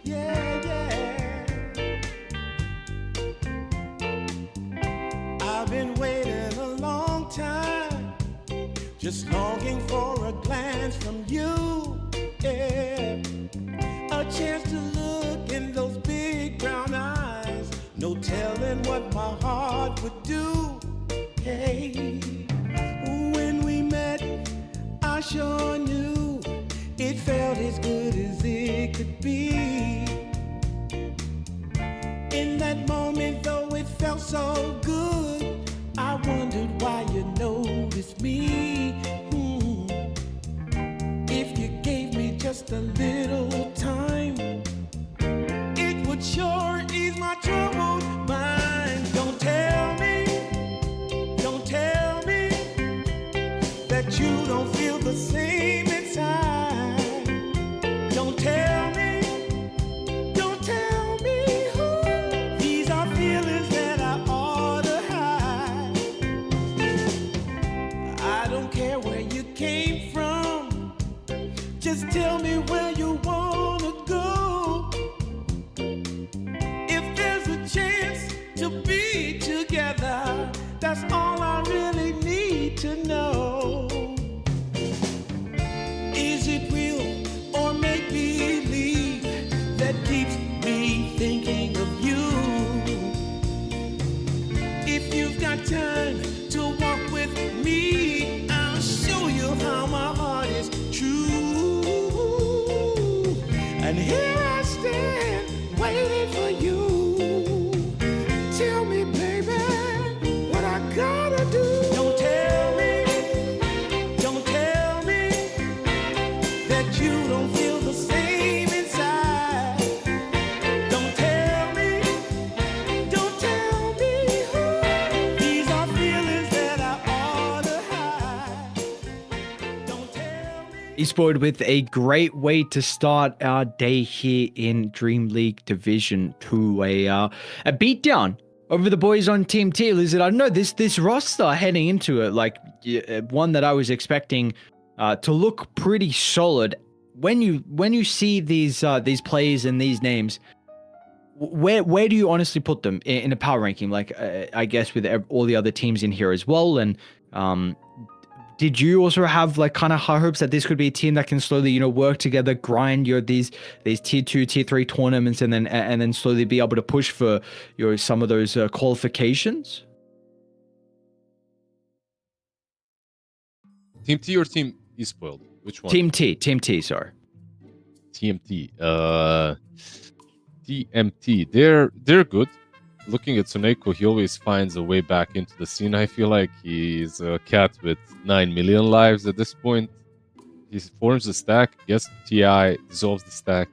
Yeah, yeah. I've been waiting a long time, just longing for a glance from you. Yeah, a chance to look in those big brown eyes. No telling overdue. Hey, when we met, I sure knew it felt as good as it could be. In that moment, though it felt so good, I wondered why you noticed me. If you gave me just a little time, it would sure ease my troubled mind. Don't tell me that you don't feel the same inside. Don't tell me who. These are feelings that I ought to hide. I don't care where you came from, just tell me where you wanna go. If there's a chance to be together, that's all I really need to know. Is it real or make believe that keeps me thinking of you? If you've got time to walk with me, I'll show you how my heart is true. And here I stand waiting for you. Tell me, baby, what I gotta do. Don't tell me that you don't feel the same inside. Don't tell me who. These are feelings that I ought to hide. Don't tell me. Esports with a great way to start our day here in Dream League Division 2. A beatdown over the boys on Team T. Lizard, I don't know, this roster heading into it, like one that I was expecting to look pretty solid. When you see these players and these names, where do you honestly put them in a power ranking? Like I guess with all the other teams in here as well. And did you also have like kind of high hopes that this could be a team that can slowly, work together, grind these tier 2, tier 3 tournaments, and then slowly be able to push for some of those qualifications? Team T or Team Espoiled? Which one? Team T, sorry. TMT. TMT. They're good. Looking at Soneko, he always finds a way back into the scene. I feel like he's a cat with 9 million lives at this point. He forms a stack, gets TI, dissolves the stack.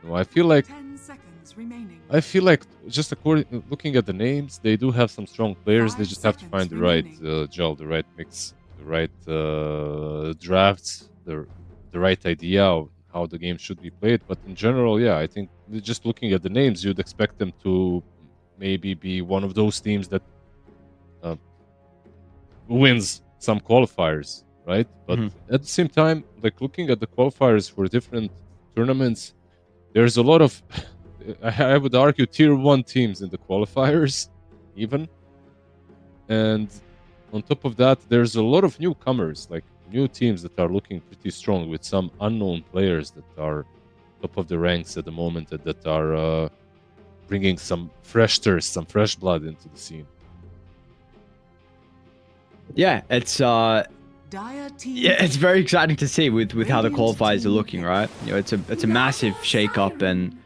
I feel like 10 seconds remaining. just looking at the names, they do have some strong players. They 5 just have to find the right gel, the right mix, the right drafts, the right idea of how the game should be played. But in general, yeah, I think just looking at the names, you'd expect them to maybe be one of those teams that wins some qualifiers, right? But at the same time, like looking at the qualifiers for different tournaments, there's a lot of, I would argue, tier 1 teams in the qualifiers, even. And on top of that, there's a lot of newcomers, like new teams that are looking pretty strong with some unknown players that are top of the ranks at the moment and that are bringing some fresh thirst, some fresh blood into the scene. Yeah, it's it's very exciting to see with how the qualifiers are looking, right? It's a massive shake-up, and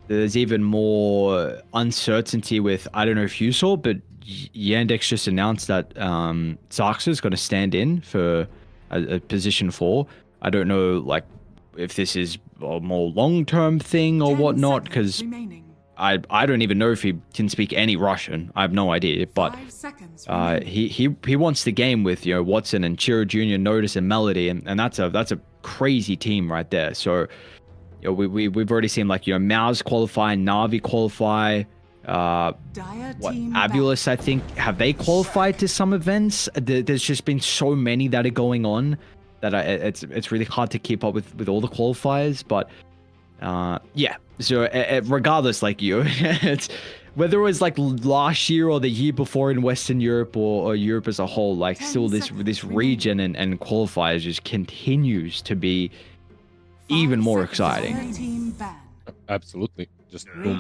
there's even more uncertainty with, I don't know if you saw, but Yandex just announced that Saxa is going to stand in for a position 4. I don't know, like, if this is a more long-term thing or whatnot, because I don't even know if he can speak any Russian. I have no idea, but he wants the game with Watson and Chiro Jr., Notice and Melody, and that's a crazy team right there. So we've already seen like Maus qualify, Navi qualify. Abulus, I think, have they qualified to some events? There's just been so many that are going on that it's really hard to keep up with all the qualifiers. But yeah, so regardless, like it's whether it was like last year or the year before in Western Europe or Europe as a whole, like still this region and qualifiers just continues to be even more exciting. Absolutely. Just too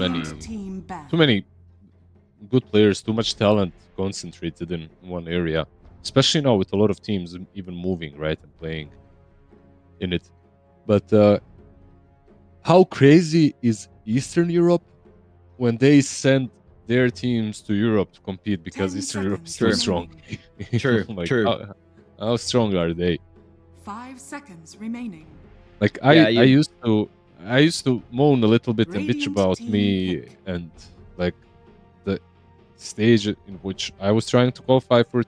many good players, too much talent concentrated in one area. Especially now with a lot of teams even moving, right, and playing in it. But how crazy is Eastern Europe when they send their teams to Europe to compete because 10 Eastern Europe is seconds too strong? remaining. True, Like, true. how strong are they? 5 seconds remaining. Like Yeah, I used to moan a little bit and bitch Radiant about team me pick. and like the stage in which I was trying to qualify for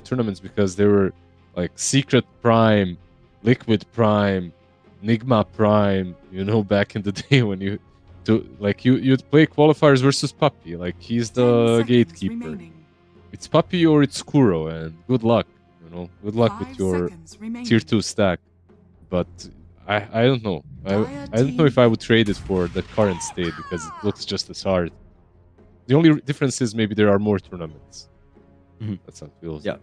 tournaments because they were like Secret Prime, Liquid Prime, Nigma Prime. You know, back in the day when you'd play qualifiers versus Puppy. Like he's 10 the seconds gatekeeper. remaining. It's Puppy or it's Kuro, and good luck. You know, good luck 5 with your seconds remaining. tier 2 stack. But I don't know. I don't know if I would trade it for the current state because it looks just as hard. The only difference is maybe there are more tournaments. Mhm. That's how it feels. Yeah.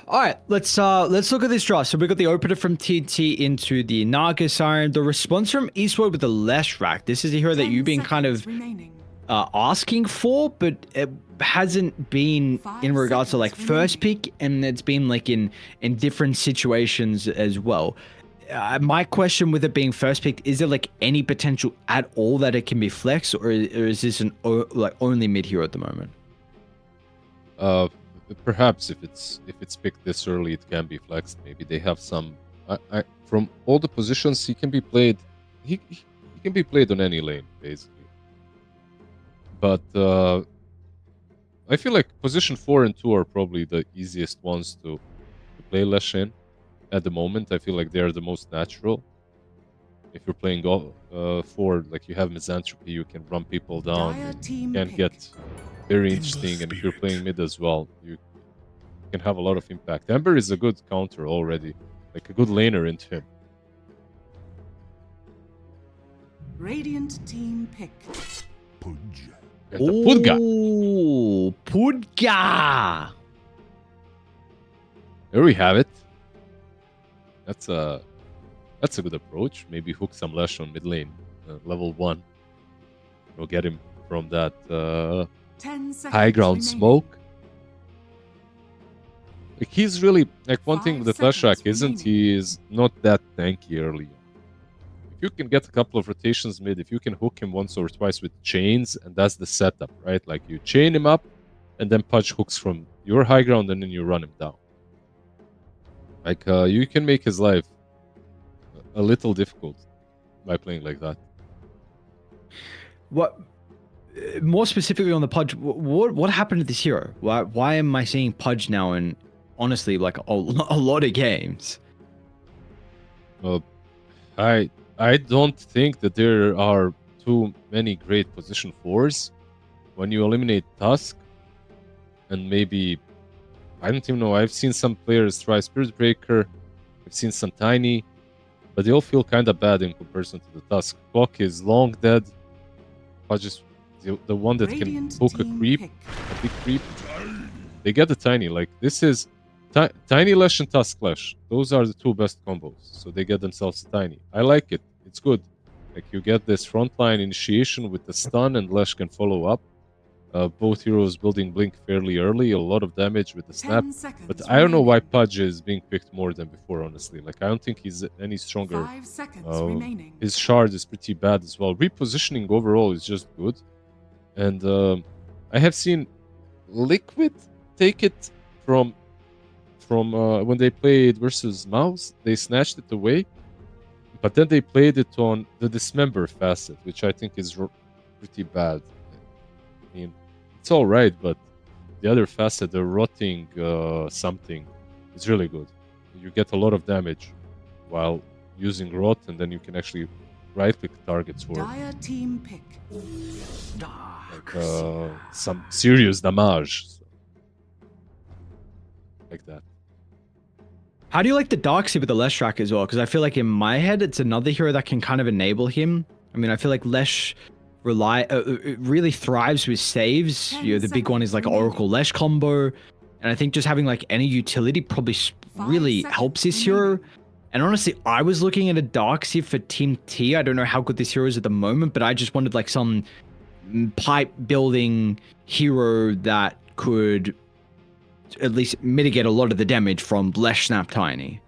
All right, let's look at this draw. So we got the opener from TT into the Naga Siren. The response from Eastwood with the Leshrac. This is a hero that 10 you've been kind of seconds remaining. asking for, but it hasn't been 5 in regards to like seconds first remaining. pick, and it's been like in different situations as well. My question with it being first pick, is there like any potential at all that it can be flexed, or is this like only mid hero at the moment? Perhaps if it's picked this early, it can be flexed. Maybe they have some. From all the positions, he can be played. He can be played on any lane basically. But I feel like position 4 and 2 are probably the easiest ones to play Lesh in at the moment. I feel like they are the most natural. If you're playing forward, like you have Misanthropy, you can run people down. Dire You team can pick. get very In the interesting, and if you're spirit. playing mid as well, you can have a lot of impact. Ember is a good counter already, like a good laner into him. Radiant team pick. Pudge. And the Pudga, Ooh, Pudga. there we have it. That's a good approach. Maybe hook some Lash on mid lane, level 1. We'll get him from that 10 seconds high ground remaining. smoke. Like he's really like one 5 thing that seconds Leshrac isn't. remaining. He is not that tanky early on. If you can get a couple of rotations mid, if you can hook him once or twice with chains, and that's the setup, right? Like you chain him up, and then Pudge hooks from your high ground, and then you run him down. Like you can make his life a little difficult by playing like that. What? More specifically on the Pudge, what happened to this hero? Why am I seeing Pudge now in honestly like a lot of games? I don't think that there are too many great position 4s. When you eliminate Tusk, and maybe I don't even know. I've seen some players try Spirit Breaker. I've seen some Tiny, but they all feel kind of bad in comparison to the Tusk. Clock is long dead. Pudge is the one that Radiant can hook a team creep, pick. a big creep. They get the Tiny. Like this is Tiny Lash and Tusk Lash. Those are the two best combos. So they get themselves a Tiny. I like it. It's good. Like you get this frontline initiation with the stun, and Lash can follow up. Both heroes building Blink fairly early, a lot of damage with the snap. 10 seconds But I don't know why remaining. Pudge is being picked more than before, honestly. Like I don't think he's any stronger. 5 seconds Uh, remaining. His shard is pretty bad as well. Repositioning overall is just good. And I have seen Liquid take it from when they played versus Mouse. They snatched it away, but then they played it on the Dismember facet, which I think is pretty bad. I mean, it's all right, but the other facet, the rotting something, is really good. You get a lot of damage while using rot, and then you can actually right-click targets for Dire team pick. like, some serious damage, like that. How do you like the Darkseid with the Leshrac as well? Because I feel like in my head, it's another hero that can kind of enable him. I mean, I feel like Lesh it really thrives with saves. 10 You know, the big one is like seconds Oracle Lesh combo, and I think just having like any utility probably 5 really seconds helps this hero. remaining. And honestly, I was looking at a Darkseid for Team T. I don't know how good this hero is at the moment, but I just wanted like some pipe building hero that could at least mitigate a lot of the damage from Lesh Snap Tiny.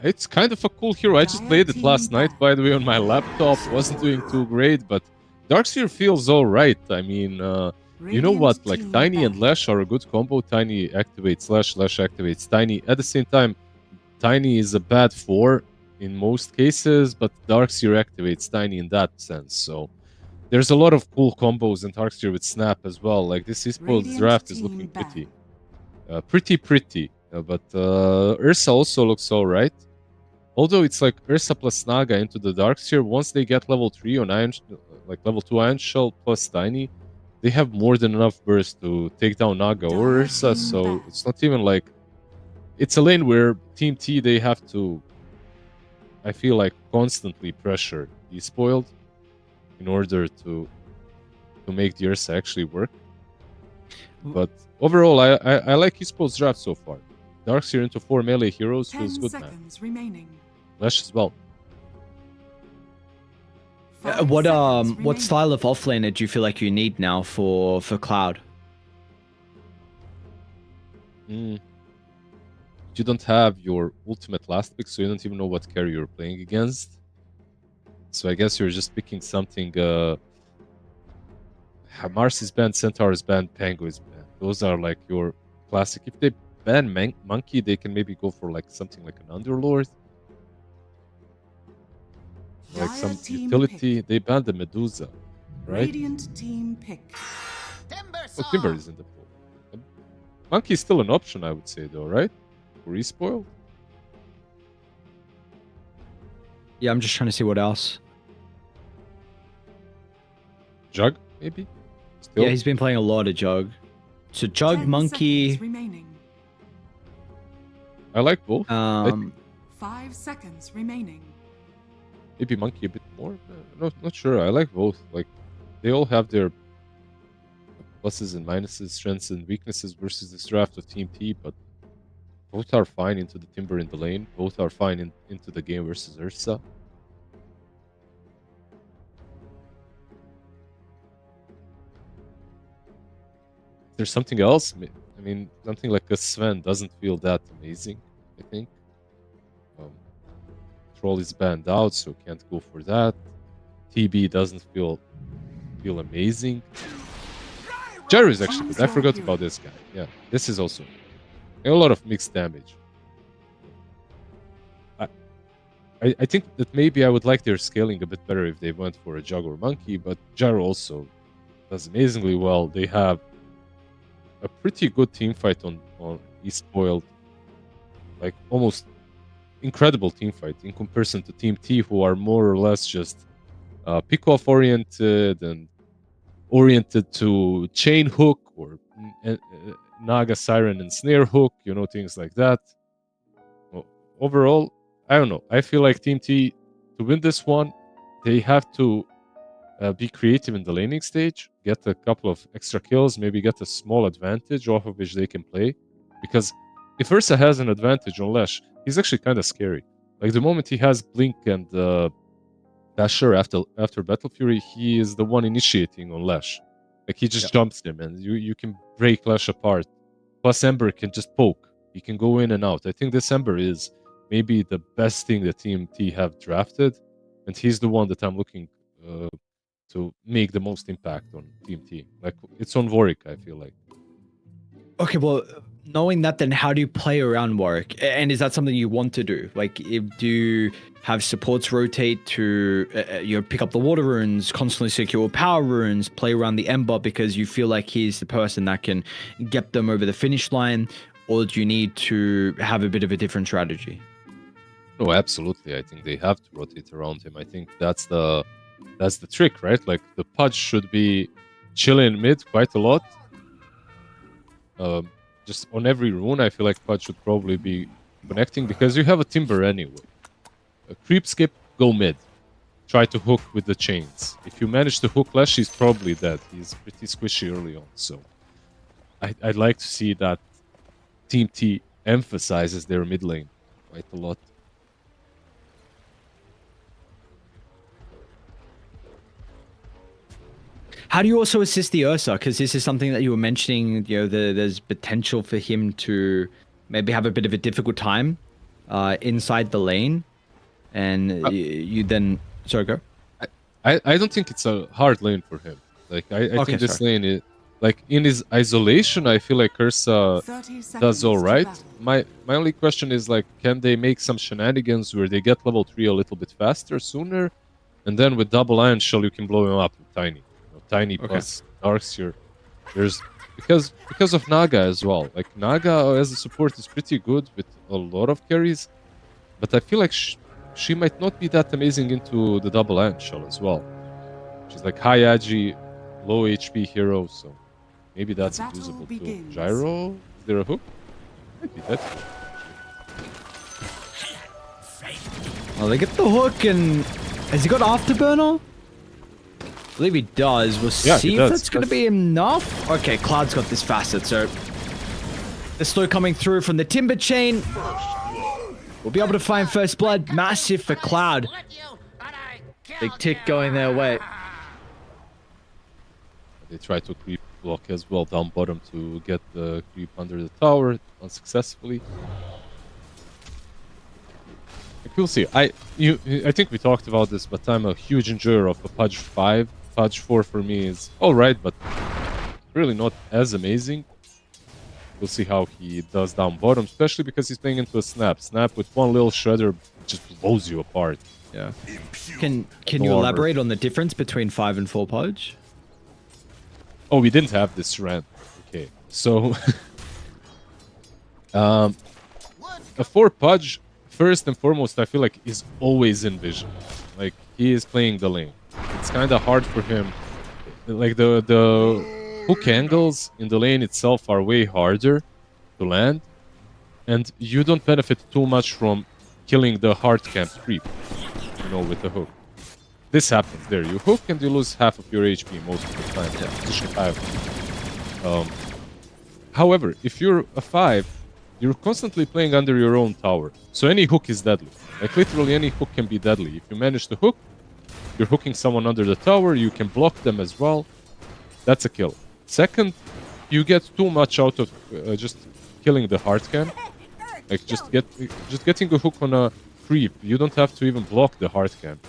It's kind of a cool hero. I just played it last night, by the way, on my laptop. Wasn't doing too great, but Darkseer feels alright. I mean, you know what? Like, Tiny and Lash are a good combo. Tiny activates Lash, Lash activates Tiny. At the same time, Tiny is a bad 4 in most cases, but Darkseer activates Tiny in that sense. So there's a lot of cool combos in Darkseer with Snap as well. Like, this esports draft is looking pretty. Pretty. But Ursa also looks alright. Although it's like Ursa plus Naga into the Darkseer, once they get level 3 on Iron, like level 2 Iron Shell plus Tiny, they have more than enough burst to take down Naga or Ursa, so it's not even like... It's a lane where Team T, they have to, I feel like, constantly pressure Despoiled in order to make the Ursa actually work. But overall, I like Esports draft so far. Darkseer into 4 melee heroes 10 feels good, man. seconds remaining. Lash as well. 5 What seconds what remaining. style of offlaner do you feel like you need now for Cloud? You don't have your ultimate last pick, so you don't even know what carry you're playing against. So I guess you're just picking something. Mars is banned, Centaur is banned, Pango is banned. Those are like your classic. If they ban Monkey, they can maybe go for like something like an Underlord. Like some Dire team utility. pick. They banned the Medusa, right? Radiant team pick. Oh, Timber is in the pool. Monkey is still an option, I would say, though, right? For Respoiled? Yeah, I'm just trying to see what else. Jug, maybe? Still? Yeah, he's been playing a lot of Jug. So Jug, 10 Monkey. seconds remaining. I like both. 5 seconds remaining. Maybe Monkey a bit more. No, not sure. I like both. Like, they all have their pluses and minuses, strengths and weaknesses versus this draft of Team T, but both are fine into the Timber in the lane. Both are fine into the game versus Ursa. There's something else. I mean, something like a Sven doesn't feel that amazing, I think. Troll is banned out, so can't go for that. TB doesn't feel amazing. Jerry is actually good. I forgot about this guy. Yeah, this is also a lot of mixed damage. I think that maybe I would like their scaling a bit better if they went for a Jug or Monkey, but Jar also does amazingly well. They have a pretty good team fight on Espoiled, like almost incredible team fight in comparison to Team T, who are more or less just pick-off oriented and oriented to chain hook or Naga, Siren, and Snare hook, you know, things like that. Well, overall, I don't know. I feel like Team T, to win this one, they have to be creative in the laning stage, get a couple of extra kills, maybe get a small advantage off of which they can play. Because if Ursa has an advantage on Lash, he's actually kind of scary. Like, the moment he has Blink and Dasher after Battle Fury, he is the one initiating on Lash. Like, he just jumps him, and you can break Lash apart. Plus, Ember can just poke. He can go in and out. I think this Ember is maybe the best thing that Team T have drafted, and he's the one that I'm looking to make the most impact on Team T. Like, it's on Warwick, I feel like. Okay, well, knowing that, then how do you play around Warwick? And is that something you want to do? Like, do you have supports rotate to pick up the water runes, constantly secure power runes, play around the Ember because you feel like he's the person that can get them over the finish line, or do you need to have a bit of a different strategy? No, absolutely. I think they have to rotate around him. I think that's the trick, right? Like, the Pudge should be chilling mid quite a lot. Just on every rune, I feel like Pudge should probably be connecting because you have a Timber anyway. A creep skip, go mid. Try to hook with the chains. If you manage to hook Lash, he's probably dead. He's pretty squishy early on, so I'd like to see that Team T emphasizes their mid lane quite a lot. How do you also assist the Ursa? Because this is something that you were mentioning. You know, there's potential for him to maybe have a bit of a difficult time inside the lane, and you then. Sorry, go. I don't think it's a hard lane for him. Like I Okay, think this sorry. lane is like in his isolation. I feel like Ursa 30 seconds does all to right. battle. My only question is like, can they make some shenanigans where they get level 3 a little bit faster sooner, and then with double Iron Shell you can blow him up with Tiny. You know, Tiny plus Darkseer. There's because of Naga as well. Like Naga as a support is pretty good with a lot of carries, but I feel like she might not be that amazing into the double Iron Shell as well. She's like high agi, low HP hero, so maybe that's The battle usable too. begins. Gyro? Is there a hook? Might be that. Well, they get the hook, and has he got Afterburner? I believe he does. We'll Yeah, see he if does. that's going to be enough. Okay, Cloud's got this facet, so the slow coming through from the Timber Chain. We'll be able to find first blood. Massive for Cloud. Big tick going their way. They try to creep block as well down bottom to get the creep under the tower unsuccessfully. Like, we'll see. I think we talked about this, but I'm a huge enjoyer of a Pudge 5. Pudge 4 for me is alright, but really not as amazing. We'll see how he does down bottom, especially because he's playing into a Snap. Snap with one little shredder just blows you apart. Yeah. Can you Armor. elaborate on the difference between 5 and 4 Pudge? Oh, we didn't have this rant. Okay, so a 4 Pudge, first and foremost, I feel like is always in vision. Like he is playing the lane. It's kind of hard for him. Like the hook angles in the lane itself are way harder to land, and you don't benefit too much from killing the hard camp creep. You know, with the hook. This happens there. You hook and you lose half of your HP most of the time. Yeah. Position 5. However, if you're a 5, you're constantly playing under your own tower. So any hook is deadly. Like literally any hook can be deadly. If you manage to hook, you're hooking someone under the tower, you can block them as well. That's a kill. Second, you get too much out of just killing the hard camp. Like just getting a hook on a creep. You don't have to even block the hard camp.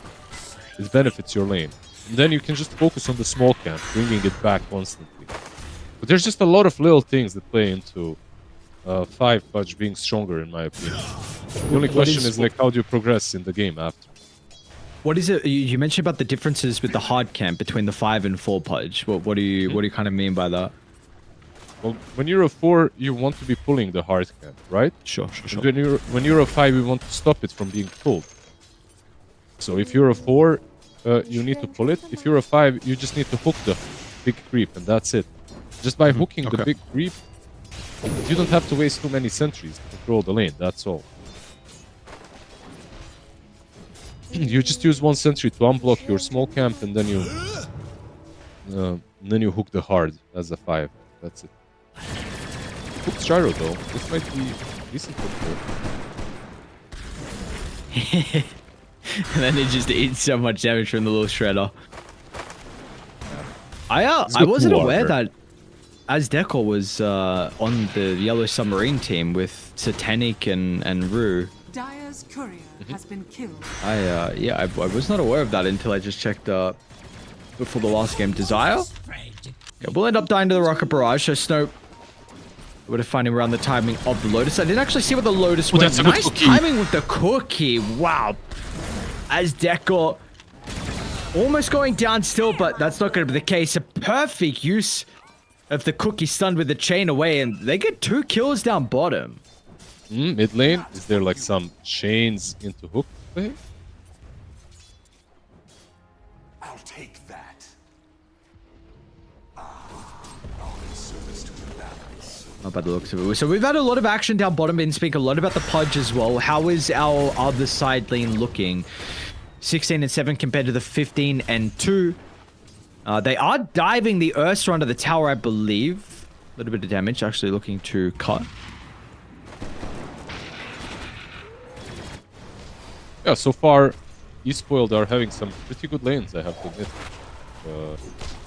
It benefits your lane. And then you can just focus on the small camp, bringing it back constantly. But there's just a lot of little things that play into 5 Pudge being stronger, in my opinion. The only question is like, how do you progress in the game after? What is it? You mentioned about the differences with the hard camp between the 5 and 4 Pudge. What do you kind of mean by that? Well, when you're a 4, you want to be pulling the hard camp, right? Sure. And when you're a 5, you want to stop it from being pulled. So if you're a 4, you need to pull it. If you're a 5, you just need to hook the big creep, and that's it. Just by hooking the big creep, you don't have to waste too many sentries to control the lane, that's all. You just use one sentry to unblock your small camp, and then you hook the hard as a 5. That's it. Hooked gyro though. This might be decent for And then it just eats so much damage from the little shredder. I got wasn't cool aware armor. that Aztekor was on the Yellow Submarine team with Satanic and Rue. Dire's courier has been killed. I was not aware of that until I just checked before the last game. Desire? Yeah, we'll end up dying to the Rocket Barrage, so Snow would have found him around the timing of the Lotus. I didn't actually see what the Lotus went. that's a good Nice cookie. timing with the cookie. Wow. Aztekor almost going down still, but that's not going to be the case. A perfect use of the cookie stunned with the chain away, and they get 2 kills down bottom. mid lane? Is there like some chains into hook play? I'll take that. Not by the looks of it. So we've had a lot of action down bottom. Been speaking a lot about the Pudge as well. How is our other side lane looking? 16 and 7 compared to the 15 and 2. They are diving the Ursa under the tower, I believe. A little bit of damage, actually looking to cut. Yeah, so far, Espoiled are having some pretty good lanes, I have to admit.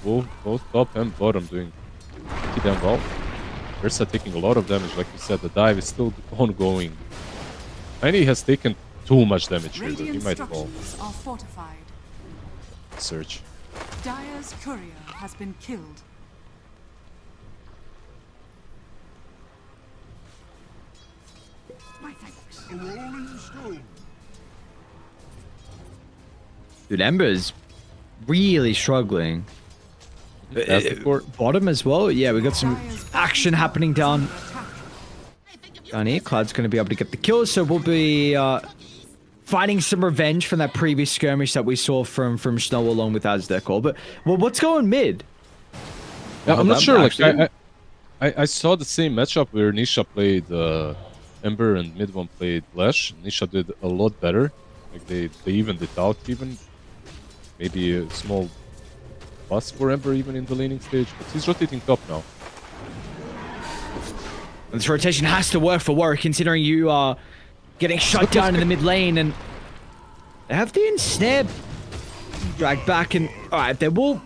both top and bottom doing pretty damn well. Ursa taking a lot of damage, like you said. The dive is still ongoing. Tiny has taken too much damage here, but he Radiant might fall. structures are fortified. Search. Dire's courier has been killed. Dude, Ember's really struggling. That's the court. Bottom as well. Yeah, we got some Dire's action happening down here. Cloud's going to be able to get the kill, so we'll be fighting some revenge from that previous skirmish that we saw from Snow along with Azdecor. But well, what's going mid? Yeah, I'm not sure. Like actually. I saw the same matchup where Nisha played Ember and mid one played Lash. Nisha did a lot better. Like they evened it out even. Maybe a small plus for Ember even in the laning stage, but he's rotating top now. This rotation has to work for Warwick, considering you are getting shut down in the mid lane, and they have the ensnare dragged back, and alright, they will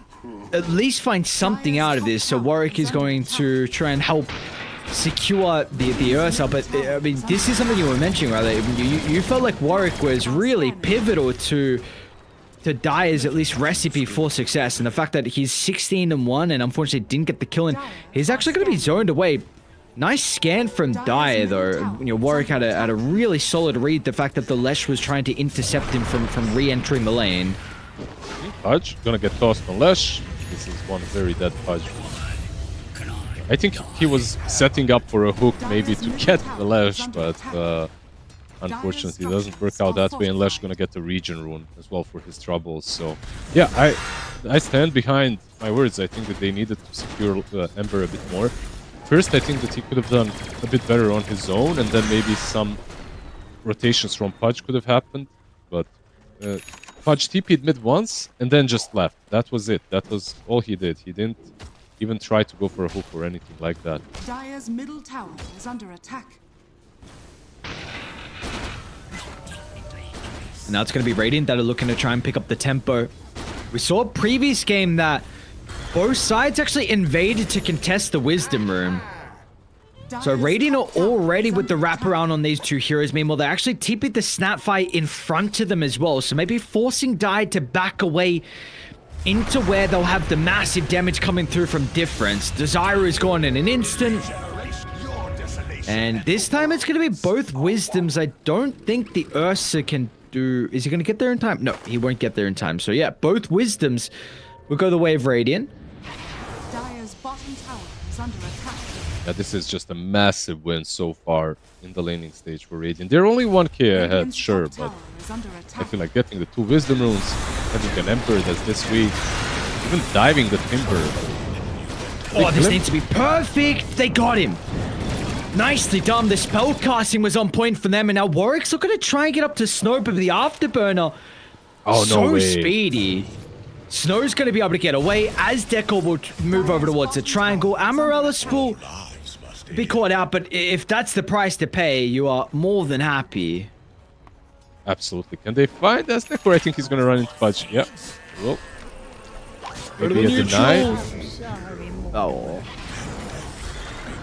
at least find something out of this. So Warwick is going to try and help secure the Ursa, but I mean, this is something you were mentioning, right? You felt like Warwick was really pivotal to Dire's at least recipe for success, and the fact that he's 16-1 and unfortunately didn't get the kill, and he's actually going to be zoned away. Nice scan from Dire though. You know, Warwick had a really solid read. The fact that the Lesh was trying to intercept him from re-entering the lane. Pudge gonna get tossed on Lash. This is one very dead Pudge. I think he was setting up for a hook maybe to get the Lash, but unfortunately it doesn't work out that way, and Lash gonna get the region rune as well for his troubles. So yeah, I stand behind my words. I think that they needed to secure Ember a bit more. First, I think that he could have done a bit better on his own, and then maybe some rotations from Pudge could have happened. But Pudge TP'd mid once and then just left. That was it. That was all he did. He didn't even try to go for a hook or anything like that. Dire's middle tower is under attack. And now it's going to be Radiant that are looking to try and pick up the tempo. We saw a previous game that both sides actually invaded to contest the Wisdom Room. So Radiant are already with the wraparound on these two heroes. Meanwhile, they actually TP'd the Snapfire in front of them as well. So maybe forcing Dire to back away into where they'll have the massive damage coming through from Difference. Desire is gone in an instant. And this time it's going to be both Wisdoms. I don't think the Ursa can do... Is he going to get there in time? No, he won't get there in time. So yeah, both Wisdoms will go the way of Radiant. Dire's bottom tower is under attack. Yeah, this is just a massive win so far in the laning stage for Radiant. They're only 1k ahead, Radiant's sure, top but tower is under I attack. feel like getting the 2 Wisdom Runes, having an Emperor that's this weak, even diving the Timber. Oh, this needs to be perfect. They got him. Nicely done. The spell casting was on point for them, and now Warwick's looking to try and get up to Snow, but the Afterburner, Oh, no so way. speedy. Snow's going to be able to get away as Deco will move over towards the triangle. Amaryllis will be caught out, but if that's the price to pay, you are more than happy. Absolutely. Can they find Aztec, or I think he's gonna run into Pudge? Yeah. Well, maybe a deny. Oh.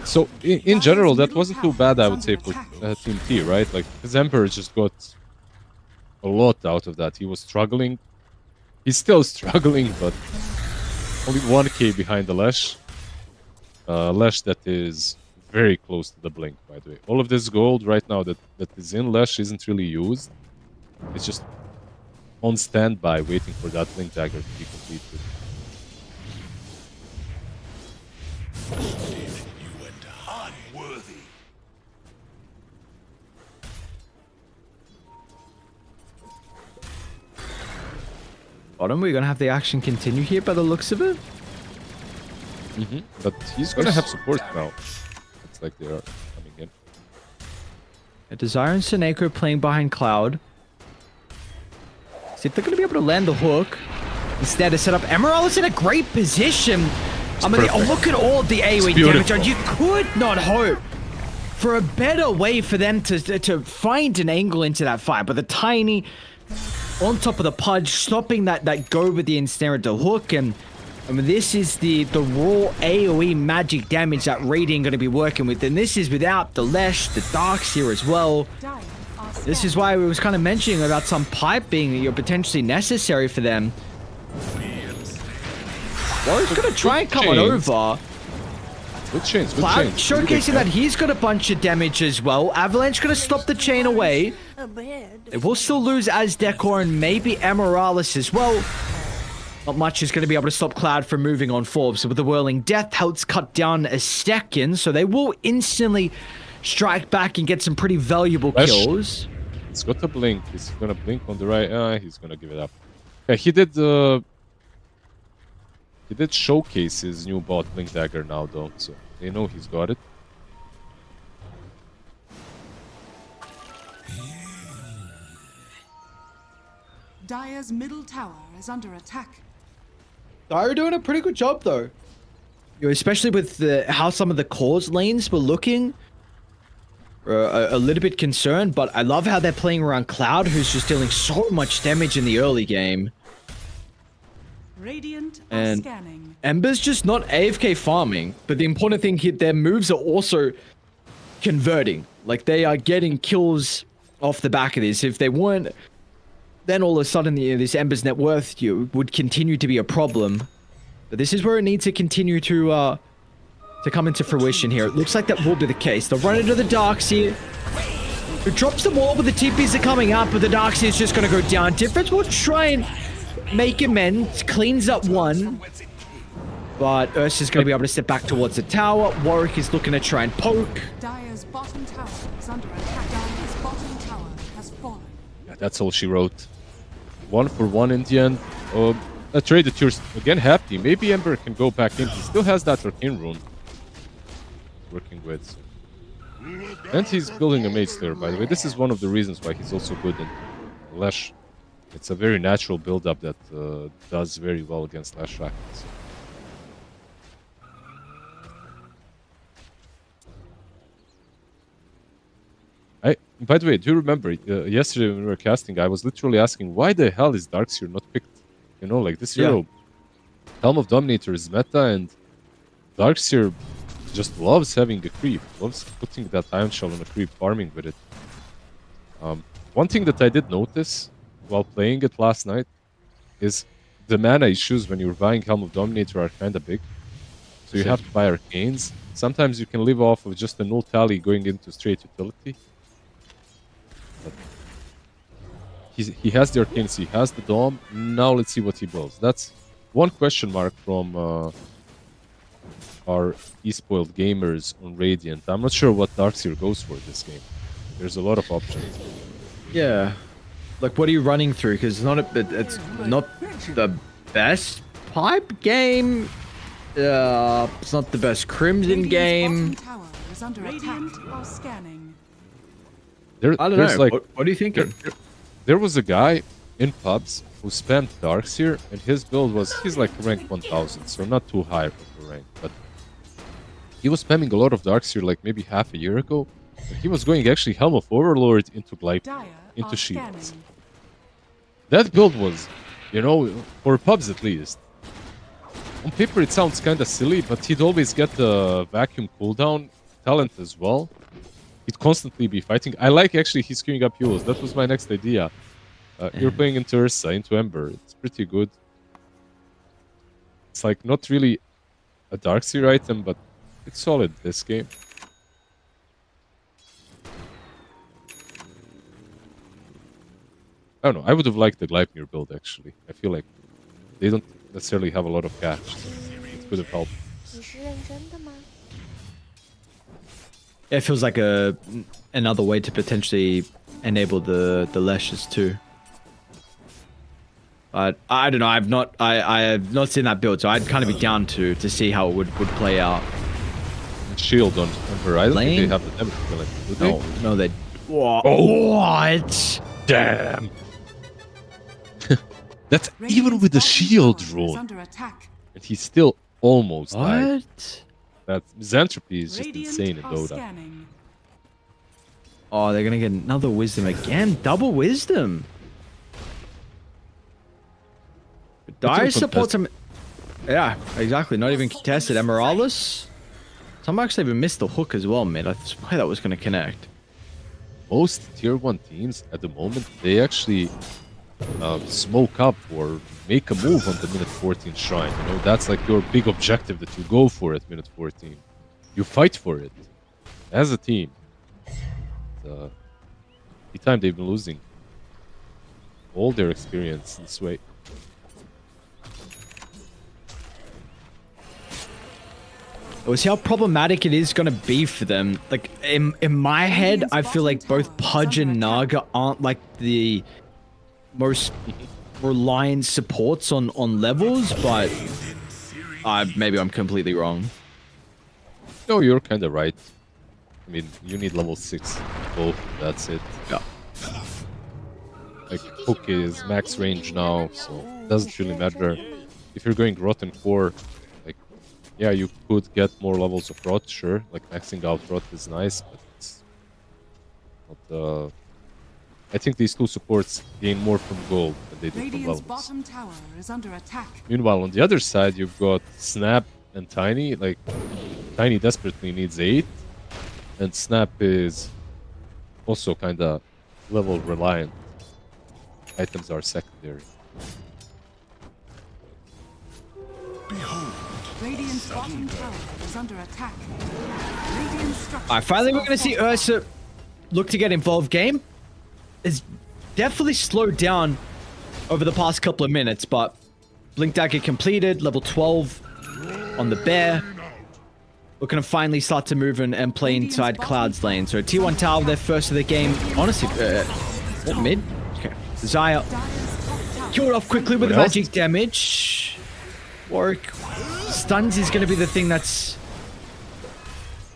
So in general, that wasn't too bad, I would say, for Team T, right? Like his Emperor just got a lot out of that. He was struggling. He's still struggling, but only 1k behind the Lash. Lash that is very close to the Blink, by the way. All of this gold right now that is in Lash isn't really used. It's just on standby, waiting for that Blink dagger to be completed. Bottom, we're going to have the action continue here by the looks of it. But he's gonna have support now. It's like they are coming in. A Desire and Seneko playing behind Cloud. See if they're going to be able to land the hook. Instead of set up Emerald is in a great position. I mean, perfect. look at all the AoE damage. And you could not hope for a better way for them to find an angle into that fight. But the Tiny on top of the Pudge, stopping that go with the ensnare to hook, and I mean, this is the raw AoE magic damage that Radiant going to be working with, and this is without the Lesh, the Darks here as well. Dire are This is scanning. why we was kind of mentioning about some pipe being potentially necessary for them. Warrior's going to try and come on Chains. over. Good chains, good Cloud chains. showcasing that he's got a bunch of damage as well. Avalanche going to stop the chain away. They will still lose Azdecor and maybe Amorales as well. Not much is going to be able to stop Cloud from moving on forward. So with the Whirling Death, helps cut down a second. So they will instantly strike back and get some pretty valuable Lesh. kills. He's got a blink. He's gonna blink on the right eye. He's gonna give it up. Yeah, he did showcase his new bot Blink Dagger now though, so they know he's got it. Dire's middle tower is under attack. Dire doing a pretty good job though. Especially with how some of the cores lanes were looking. A little bit concerned, but I love how they're playing around Cloud, who's just dealing so much damage in the early game. Radiant are And scanning. Ember's just not AFK farming, but the important thing here, their moves are also converting. Like, they are getting kills off the back of this. If they weren't, then all of a sudden, this Ember's net worth would continue to be a problem. But this is where it needs to continue to come into fruition here. It looks like that will be the case. They'll run into the Darks here. Who drops them all, but the TPs are coming up, but the Darkseer is just going to go down. Difference will try and make amends. Cleans up one. But Ursa's going to be able to step back towards the tower. Warwick is looking to try and poke. Dire's bottom tower is under attack. Dire's bottom tower has fallen. Yeah, that's all she wrote. 1 for 1 in the end. A trade that you're again happy. Maybe Ember can go back in. He still has that Arcane Rune working with. And he's building a Mage Slayer, by the way. This is one of the reasons why he's also good in Lash. It's a very natural build-up that does very well against Lash Rackets. By the way, do you remember yesterday when we were casting, I was literally asking, why the hell is Darkseer not picked? You know, like this hero, Helm of Dominator is meta, and Darkseer just loves having a creep, loves putting that Iron Shell on a creep, farming with it. One thing that I did notice while playing it last night is the mana issues when you're buying Helm of Dominator are kind of big. So you have to buy Arcanes. Sometimes you can live off of just a null tally going into straight utility. But he has the Arcanes, he has the Dome. Now let's see what he builds. That's one question mark from our Espoiled gamers on Radiant. I'm not sure what Darkseer goes for this game. There's a lot of options. Yeah. Like, what are you running through? Because it's not the best pipe game. It's not the best Crimson Radiant's game. bottom tower is under attack. Are scanning. I don't know. What are you thinking? There was a guy in pubs who spent Darkseer, and his build was, he's like rank 1000, so not too high for the rank, but he was spamming a lot of Darkseer like maybe half a year ago, and he was going actually Helm of Overlord into Glide, Dire into are Shields. scanning. That build was, you know, for pubs at least. On paper it sounds kind of silly, but he'd always get the vacuum cooldown talent as well. He'd constantly be fighting. I like actually he's queuing up heals. That was my next idea. You're playing into Ursa, into Ember. It's pretty good. It's like not really a Darkseer item, but it's solid this game. I don't know. I would have liked the Gleipnir build actually. I feel like they don't necessarily have a lot of cash. So it could have helped. 你是认真的吗？ It feels like another way to potentially enable the lashes too. But I don't know. I have not seen that build, so I'd kind of be down to see how it would play out. Shield on Ember. I don't think Lane? they have the damage killing. Do they? No, they. What? What? Damn! That's even Radiant's with the bottom shield tower is rune, under attack. and he still almost died. What? That Xanthropy is just Radiant insane in are Dota. scanning. Oh, they're gonna get another wisdom again. Double wisdom. Dire supports him. Yeah, exactly. Not even contested. Emeraldus. Some actually even missed the hook as well, man. I swear that was going to connect. Most tier 1 teams at the moment, they actually smoke up or make a move on the minute 14 shrine. You know, that's like your big objective that you go for at minute 14. You fight for it as a team. The time they've been losing all their experience this way. We'll see how problematic it is going to be for them. Like, in my head, I feel like both Pudge and Naga aren't like the most reliant supports on levels, but maybe I'm completely wrong. No, you're kind of right. I mean, you need level 6 both, that's it. Yeah. Like, Hook is max range now, so it doesn't really matter. If you're going Rot and Core, like, yeah, you could get more levels of Rot, sure. Like, maxing out Rot is nice, but it's not, I think these two supports gain more from gold than they do from Radiant's levels. bottom tower is under attack. Meanwhile, on the other side, you've got Snap and Tiny. Like, Tiny desperately needs 8, and Snap is also kind of level reliant. Items are secondary. Radiant's bottom tower is under attack. Radiant structures. Alright, finally we're going to see Ursa look to get involved. Game is definitely slowed down over the past couple of minutes, but Blink Dagger completed, level 12 on the Bear. We're going to finally start to move and play inside Cloud's lane. So T1 Tower, their first of the game. Honestly, what mid? Okay. Desire killed off quickly with the magic damage. Warwick stuns is going to be the thing that's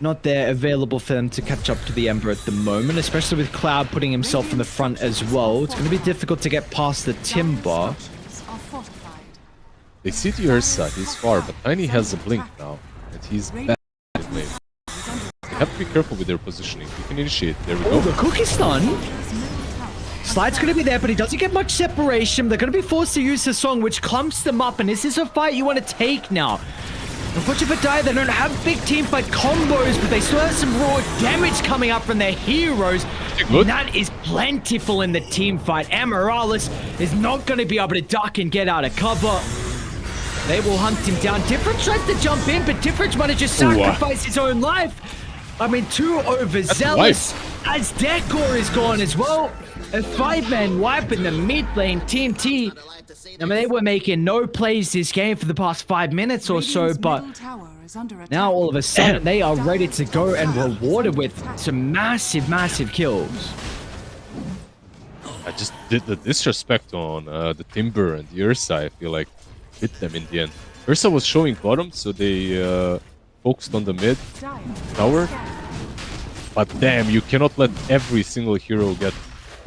not there available for them to catch up to the Ember at the moment, especially with Cloud putting himself in the front as well. It's going to be difficult to get past the Timber. They see the Ursa, he's far, but Tiny has a blink now, and he's bad in lane. You have to be careful with their positioning. You can initiate. There we Oh, go. the Cook is stunned. Slide's going to be there, but he doesn't get much separation. They're going to be forced to use the song, which clumps them up, and this is a fight you want to take now. Unfortunately for Dire, they don't have big team fight combos, but they still have some raw damage coming up from their heroes. And that is plentiful in the team fight. Amorales is not going to be able to duck and get out of cover. They will hunt him down. Difference tries to jump in, but Difference might have just sacrificed his own life. I mean, too overzealous. As Decor is gone as well. A 5-man wipe in the mid lane. TNT. I mean, they were making no plays this game for the past 5 minutes or so, but now all of a sudden they are ready to go and rewarded with some massive, massive kills. I just did the disrespect on the Timber and the Ursa, I feel like hit them in the end. Ursa was showing bottom, so they focused on the mid tower. But damn, you cannot let every single hero get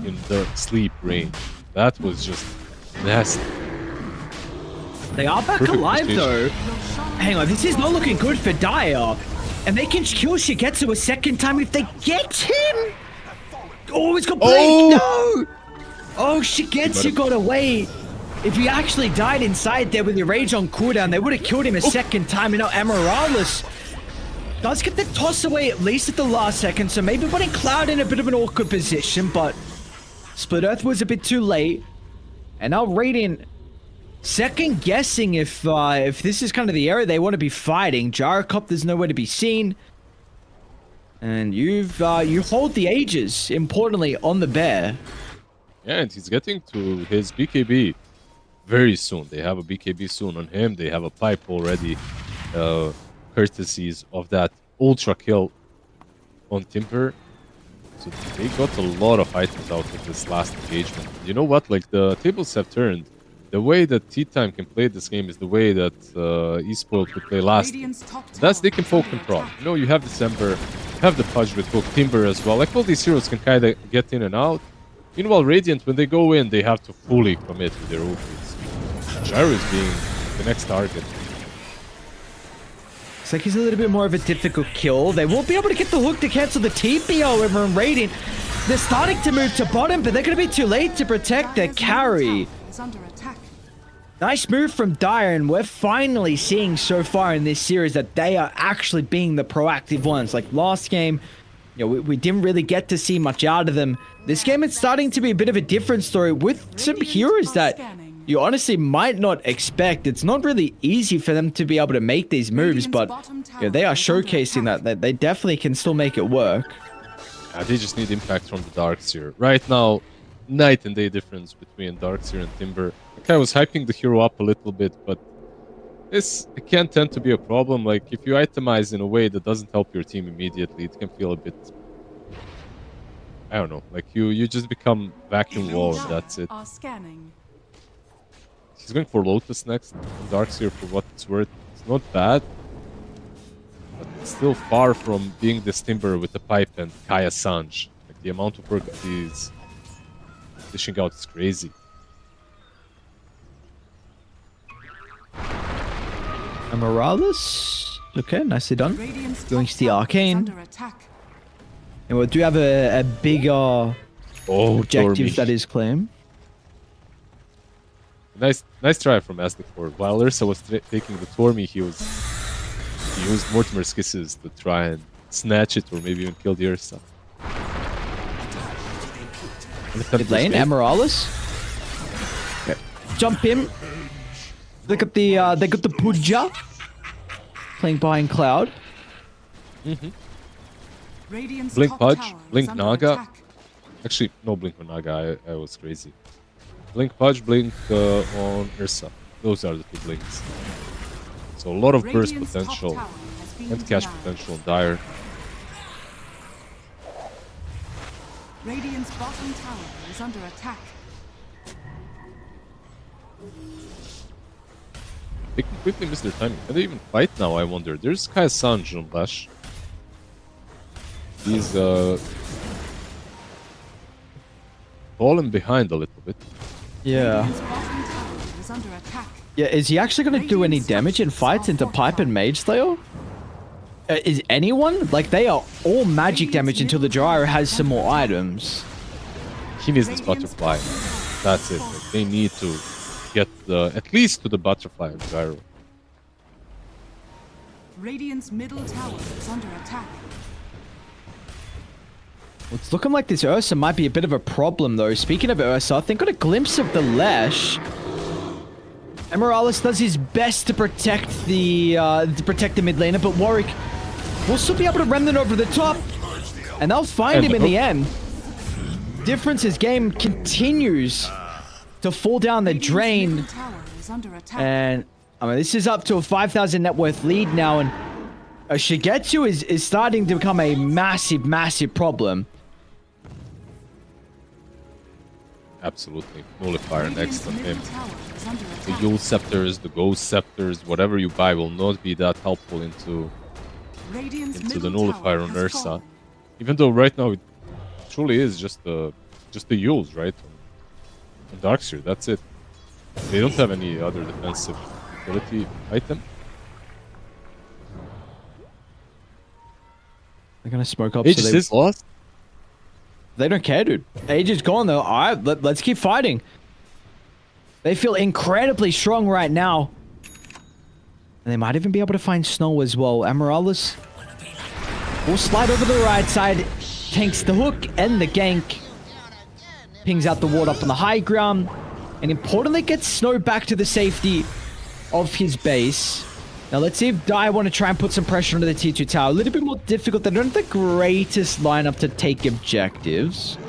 in the sleep range. That was just nasty. They are back alive though. Hang on, this is not looking good for Dire. And they can kill Shigetsu a second time if they get him. Oh, he's got Blink. No! Oh, Shigetsu got away. If he actually died inside there with the rage on cooldown, they would have killed him a second time. And now Amorales does get the toss away at least at the last second. So maybe putting Cloud in a bit of an awkward position, but Split Earth was a bit too late. And now Radiant second guessing if this is kind of the area they want to be fighting. Gyrocopter's nowhere to be seen. And you hold the Aegis, importantly, on the Bear. Yeah, and he's getting to his BKB very soon. They have a BKB soon on him. They have a pipe already. Courtesies of that ultra kill on Timber. So they got a lot of items out of this last engagement. You know what? Like, the tables have turned. The way that T-Time can play this game is the way that eSpoiled could play last game. That's they can poke and prod. You know, you have December, you have the Pudge with Hook, Timber as well. Like, all these heroes can kind of get in and out. Meanwhile, Radiant, when they go in, they have to fully commit to their ultis. Gyro is being the next target. Looks like he's a little bit more of a difficult kill. They won't be able to get the hook to cancel the TP, however, in Radiant. They're starting to move to bottom, but they're going to be too late to protect their carry. Nice move from Dire, and we're finally seeing so far in this series that they are actually being the proactive ones. Like last game, you know, we didn't really get to see much out of them. This game, it's starting to be a bit of a different story with some heroes that you honestly might not expect. It's not really easy for them to be able to make these moves, but you know, they are showcasing that they definitely can still make it work. They just need impact from the Darkseer. Right now, night and day difference between Darkseer and Timber. Like, I was hyping the hero up a little bit, but it can tend to be a problem. Like, if you itemize in a way that doesn't help your team immediately, it can feel a bit... I don't know. Like, you just become vacuum wall and that's it. Are scanning. He's going for Lotus next. Darkseer, for what it's worth, it's not bad. But it's still far from being this Timber with the pipe and Kaya Sanj. Like, the amount of work that he's dishing out is crazy. Morales. Okay, nicely done. Radiant's Going top to the tower is arcane. under attack. And we do have a bigger objective that is claimed. Nice try from Asdiford. While Ursa was taking the Tormy, he used Mortimer's Kisses to try and snatch it or maybe even kill the Ursa. Mid lane, Morales. Okay. Jump him. They got the Puja playing behind Cloud. Radiant's Blink top Pudge, tower is Blink under Naga. attack. Actually, no Blink on Naga, I was crazy. Blink Pudge, Blink on Ursa. Those are the two Blinks. So a lot of burst Radiant's top potential tower has been and catch denied. potential on Dire. Radiant's bottom tower is under attack. They completely missed their timing. Can they even fight now, I wonder? There's Kaya Sanj on Bash. He's fallen behind a little bit. Yeah. Radiant's bottom tower is under attack. Yeah, is he actually going to do any damage in fights into Pipe and Mage Slayer? Is anyone? Like, they are all magic damage until the Gyro has some more items. He needs this butterfly. That's it. Like, they need to get at least to the butterfly of Gyro. Radiant's middle tower is under attack. It's looking like this Ursa might be a bit of a problem, though. Speaking of Ursa, I think got a glimpse of the Lash. Morales does his best to protect the mid laner, but Warwick will still be able to remnant over the top, and they'll find him in the end. Difference is game continues to fall down the drain, Middle tower is under attack. and I mean this is up to a 5,000 net worth lead now, and Shigetsu is starting to become a massive problem. Absolutely. Nullifier next on him. Middle tower is under The attack. Yule Scepters, the Ghost Scepters, whatever you buy will not be that helpful into Radiant's the middle Nullifier tower on has Ursa. fallen. Even though right now it truly is just the Yules, right? On Darkseer, that's it. They don't have any other defensive ability item. They're gonna smoke up. Aegis is lost. They don't care, dude. Age is gone, though. All right, let's keep fighting. They feel incredibly strong right now. And they might even be able to find Snow as well. Morales will slide over the right side, tanks the hook and the gank. Pings out the ward up on the high ground. And importantly, gets Snow back to the safety of his base. Now let's see if Dire want to try and put some pressure onto the T2 tower. A little bit more difficult. They don't have the greatest lineup to take objectives.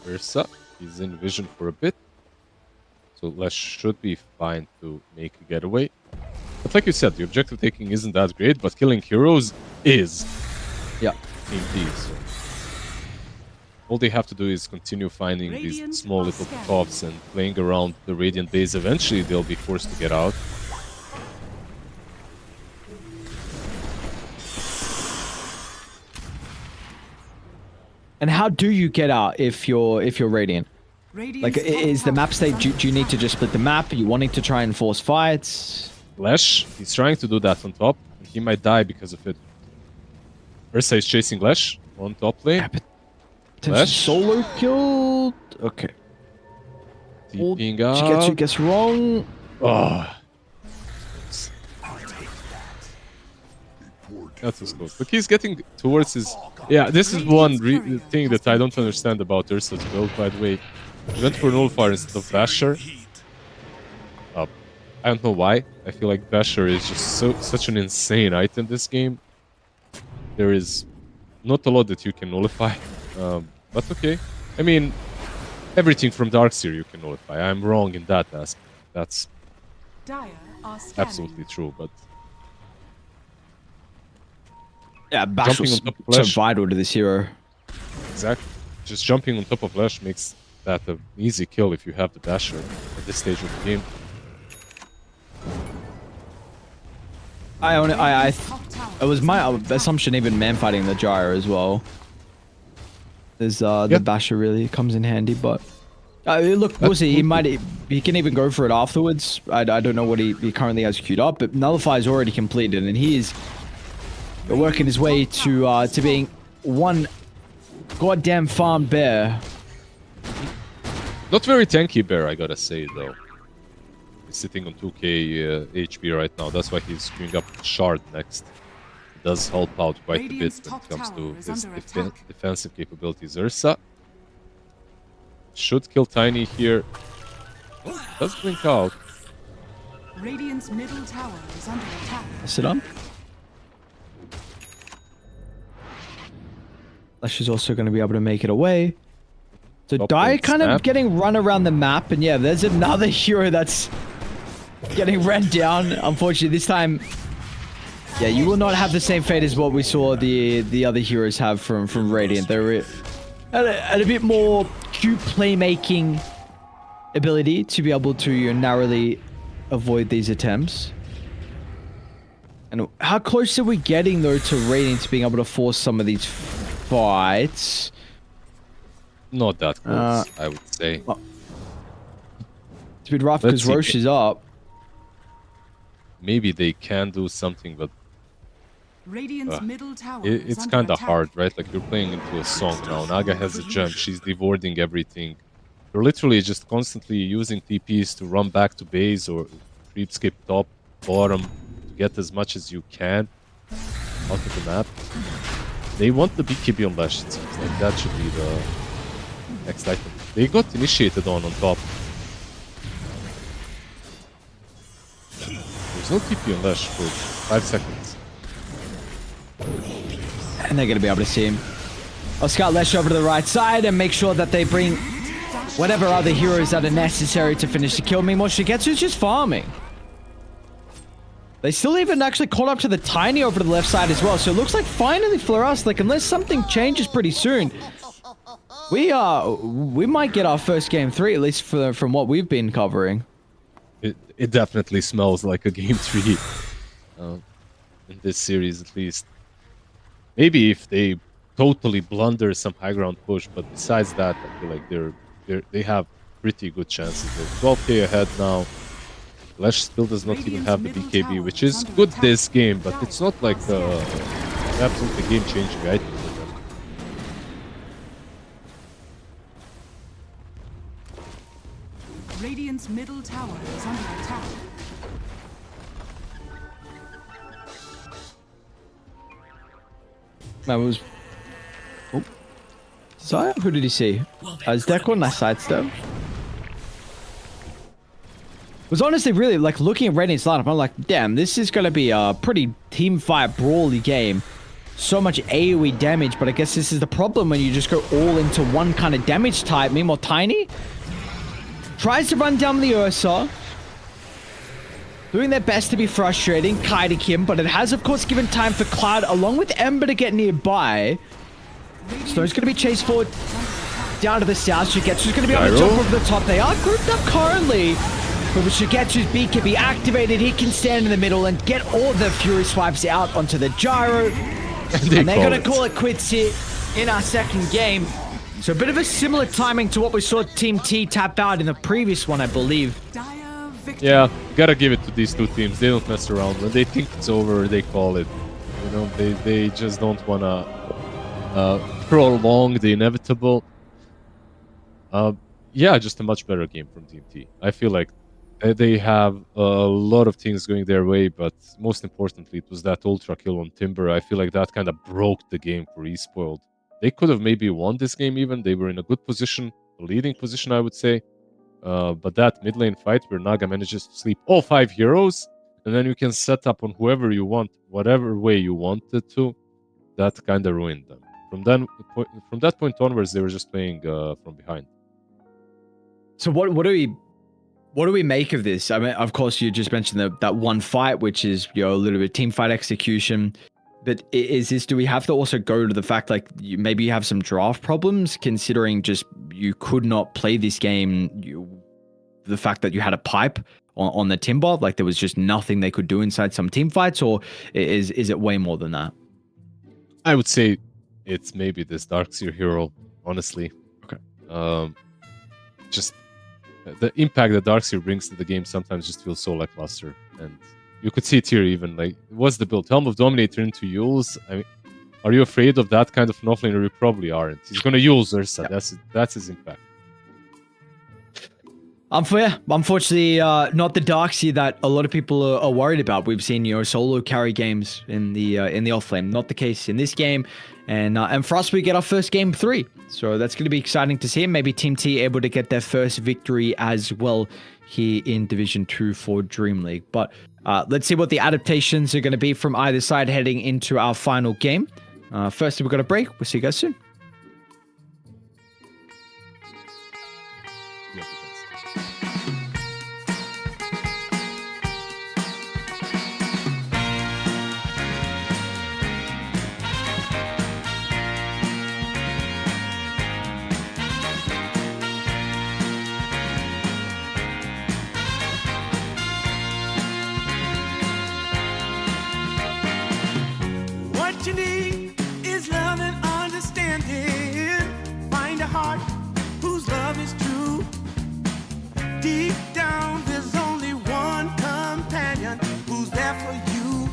Ursa, he's in vision for a bit. So Lesh should be fine to make a getaway. But like you said, the objective taking isn't that great, but killing heroes is. Yeah. Indeed. So all they have to do is continue finding these Radiant small are little scattered. pops and playing around the Radiant base. Eventually, they'll be forced to get out. And how do you get out if you're Radiant? Radiant's Like, top is the tower map state? under Do you need to just split the map? Are you wanting to try and force fights? Lesh, he's trying to do that on top. And he might die because of it. Ursa is chasing Lesh on top lane. Potentially Lash? solo killed. Okay. TPing Shigetsu out. gets wrong. Oh. That was close. Look, he's getting towards his... Yeah, this is one thing that I don't understand about Ursa's build, by the way. He went for Nullifier instead of Basher. I don't know why. I feel like Basher is just such an insane item this game. There is not a lot that you can nullify. But okay. I mean, everything from Darkseer you can nullify. I'm wrong in that aspect. That's Dire are scanning. absolutely true, but... Yeah, Bash Jumping was on top of so Flash. vital to this hero. Exactly. Just jumping on top of Lash makes that an easy kill if you have the Basher at this stage of the game. It was my assumption even man fighting the gyro as well. There's the Basher really comes in handy, but look, we'll see. He can even go for it afterwards. I don't know what he currently has queued up, but Nullify is already completed, and he is working his way to being one goddamn farm bear. Not very tanky bear, I gotta say, though. He's sitting on 2k HP right now. That's why he's queuing up Shard next. It does help out quite a bit when it comes to his defensive capabilities. Ursa should kill Tiny here. Oh, does blink out. Radiant's middle tower is under attack. Sit on. Lash is also going to be able to make it away. So Top Dire lane kind of snap. getting run around the map, and yeah, there's another hero that's getting ran down. Unfortunately, this time, yeah, you will not have the same fate as what we saw the other heroes have from Radiant. They're at a bit more cute playmaking ability to be able to narrowly avoid these attempts. And how close are we getting though to Radiant to being able to force some of these fights? Not that close, I would say. It's a bit rough Let's because see. Roche is up. Maybe they can do something, but Radiant's middle tower is it's under kind of attack. hard, right? Like you're playing into a song now. Naga has a gem. She's devouring everything. You're literally just constantly using TPs to run back to base or creep skip top, bottom, to get as much as you can out of the map. They want the BKB on Lash, it seems like that should be the next item. They got initiated on top. There's no TP on Lash for 5 seconds. And they're going to be able to see him. I'll scout Lesh over to the right side and make sure that they bring whatever other heroes that are necessary to finish the kill. Meanwhile, Shigetsu's just farming. They still even actually caught up to the Tiny over to the left side as well. So it looks like finally for us, like unless something changes pretty soon, we might get our first game 3, at least from what we've been covering. It definitely smells like a game 3 in this series, at least. Maybe if they totally blunder some high ground push, but besides that, I feel like they have pretty good chances. They're 12k ahead now. Lash still does not even have the BKB, which is good this game, but it's not like absolutely game-changing item for them. Radiant's middle tower is under attack. That was... Oh. Zaya? Who did he see? Is Deco on that side step? Was honestly really like looking at Radiant's lineup, I'm like, damn, this is gonna be a pretty team fight brawly game. So much AoE damage, but I guess this is the problem when you just go all into one kind of damage type. Meanwhile, Tiny tries to run down the Ursa, doing their best to be frustrating, kiting him, but it has of course given time for Cloud along with Ember to get nearby. Stone's gonna be chased forward down to the south. Shigetsu's gonna be able to jump over the top. They are grouped up currently. But with Shigetsu's beat can be activated, he can stand in the middle and get all the Fury Swipes out onto the Gyro. And they're going to call it quits here in our second game. So a bit of a similar timing to what we saw Team T tap out in the previous one, I believe. Dire victory. Yeah, gotta give it to these two teams. They don't mess around. When they think it's over, they call it. You know, they just don't wanna prolong the inevitable. yeah, just a much better game from DMT. I feel like they have a lot of things going their way, but most importantly, it was that ultra kill on Timber. I feel like that kind of broke the game for Espoiled. They could have maybe won this game even. They were in a good position, a leading position, I would say. But that mid lane fight where Naga manages to sleep all 5 heroes, and then you can set up on whoever you want, whatever way you wanted to, that kind of ruined them. From that point onwards, they were just playing from behind. So what do we make of this? I mean, of course, you just mentioned that one fight, which is a little bit team fight execution. But do we have to also go to the fact like maybe you have some draft problems, considering just you could not play this game, the fact that you had a pipe on the Timber, like there was just nothing they could do inside some team fights, or is it way more than that? I would say it's maybe this Darkseer hero, honestly. Okay. Just the impact that Darkseer brings to the game sometimes just feels so lackluster. And you could see it here even. Like, what's the build? Helm of Dominator into Yules? I mean, are you afraid of that kind of offlaner? You probably aren't. He's going to use Ursa. Yeah. That's his impact. Unfortunately, not the Darkseer that a lot of people are worried about. We've seen solo carry games in the offlane. Not the case in this game, and for us, we get our first game 3. So that's going to be exciting to see. Maybe Team T able to get their first victory as well here in Division 2 for DreamLeague. But let's see what the adaptations are going to be from either side heading into our final game. First, we've got a break. We'll see you guys soon. What you need is love and understanding. Find a heart whose love is true. Deep down, there's only one companion who's there for you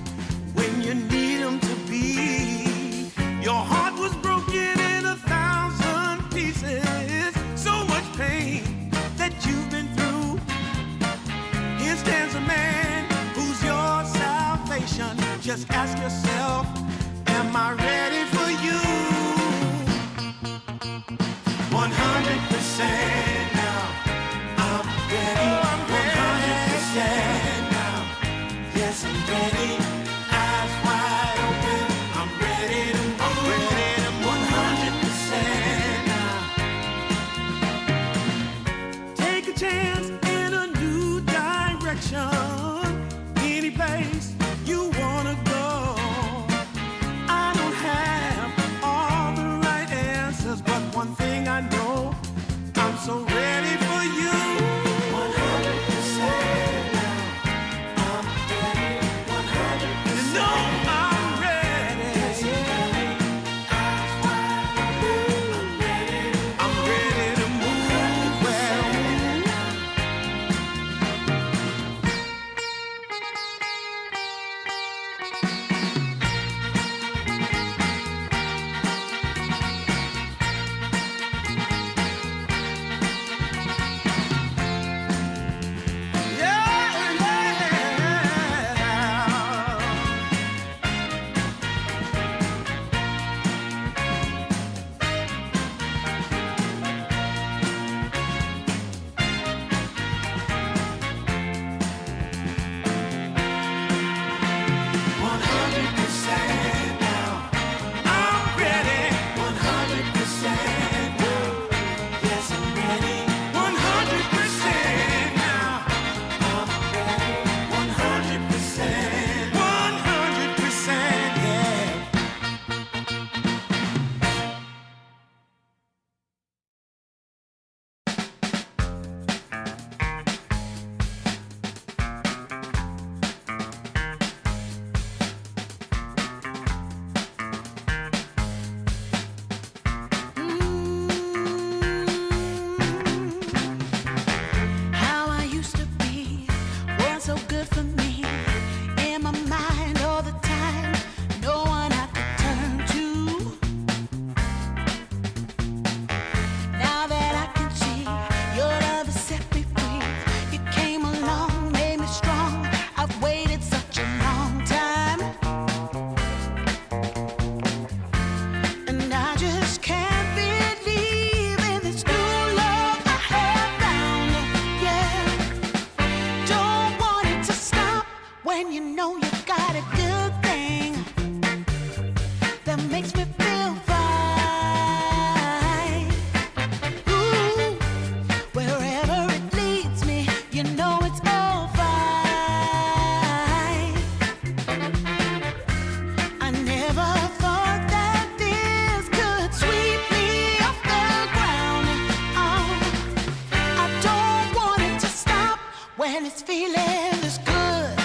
when you need him to be. Your heart was broken in 1,000 pieces. So much pain that you've been through. Here stands a man who's your salvation. Just ask yourself, am I ready for you? 100% now. I'm ready. 100% now. Yes, I'm ready. Eyes wide open. I'm ready to move. 100% now. Take a chance in a new direction. Any place you wanna go. I don't have all the right answers, but one thing I know, I'm so ready for you. 100% now. I'm ready. 100%. You know I'm ready. Yes, I'm ready. Eyes wide open. I'm ready to move. Well, when it's feeling this good.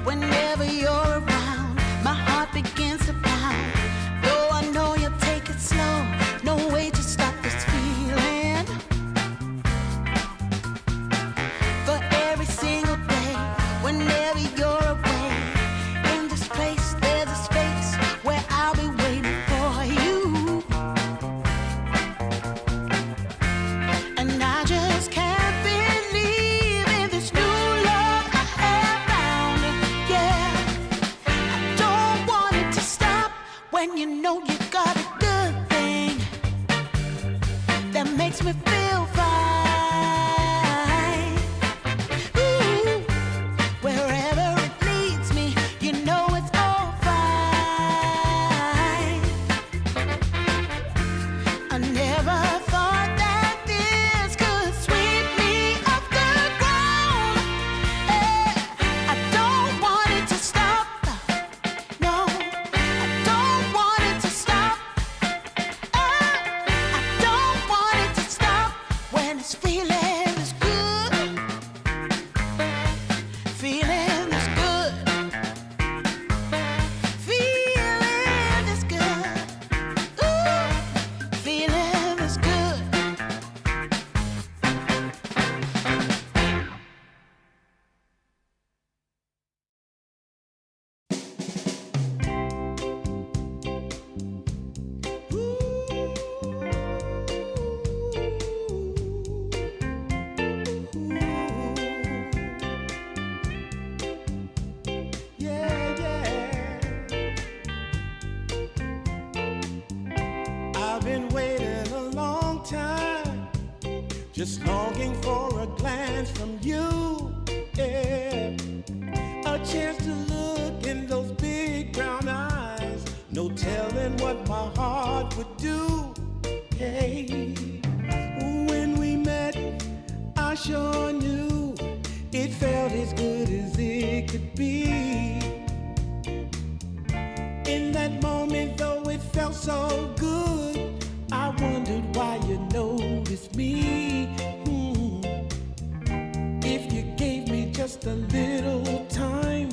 Whenever you're around, my heart begins to pound. Though I know you take it slow, no way to stop this feeling. For every single day, whenever you're away, in this place there's a space where I'll be waiting for you. And I just can't believe in this new love I have found. Yeah, I don't want it to stop when you know you got a good thing that makes me feel fine. Ooh, wherever it leads me, you know it's all fine. I never thought that this could sweep me off the ground. I don't want it to stop. No, I don't want it to stop. I don't want it to stop when it's feeling this good. Feeling this good. Feeling this good. Ooh, feeling this good. Yeah, yeah. I've been waiting a long time, just longing for a glance from you. Yeah, a chance to look in those big brown eyes. No telling what my heart would do. Hey, when we met, I sure knew it felt as good as it could be. In that moment, though it felt so good, I wondered why you noticed me. If you gave me just a little time,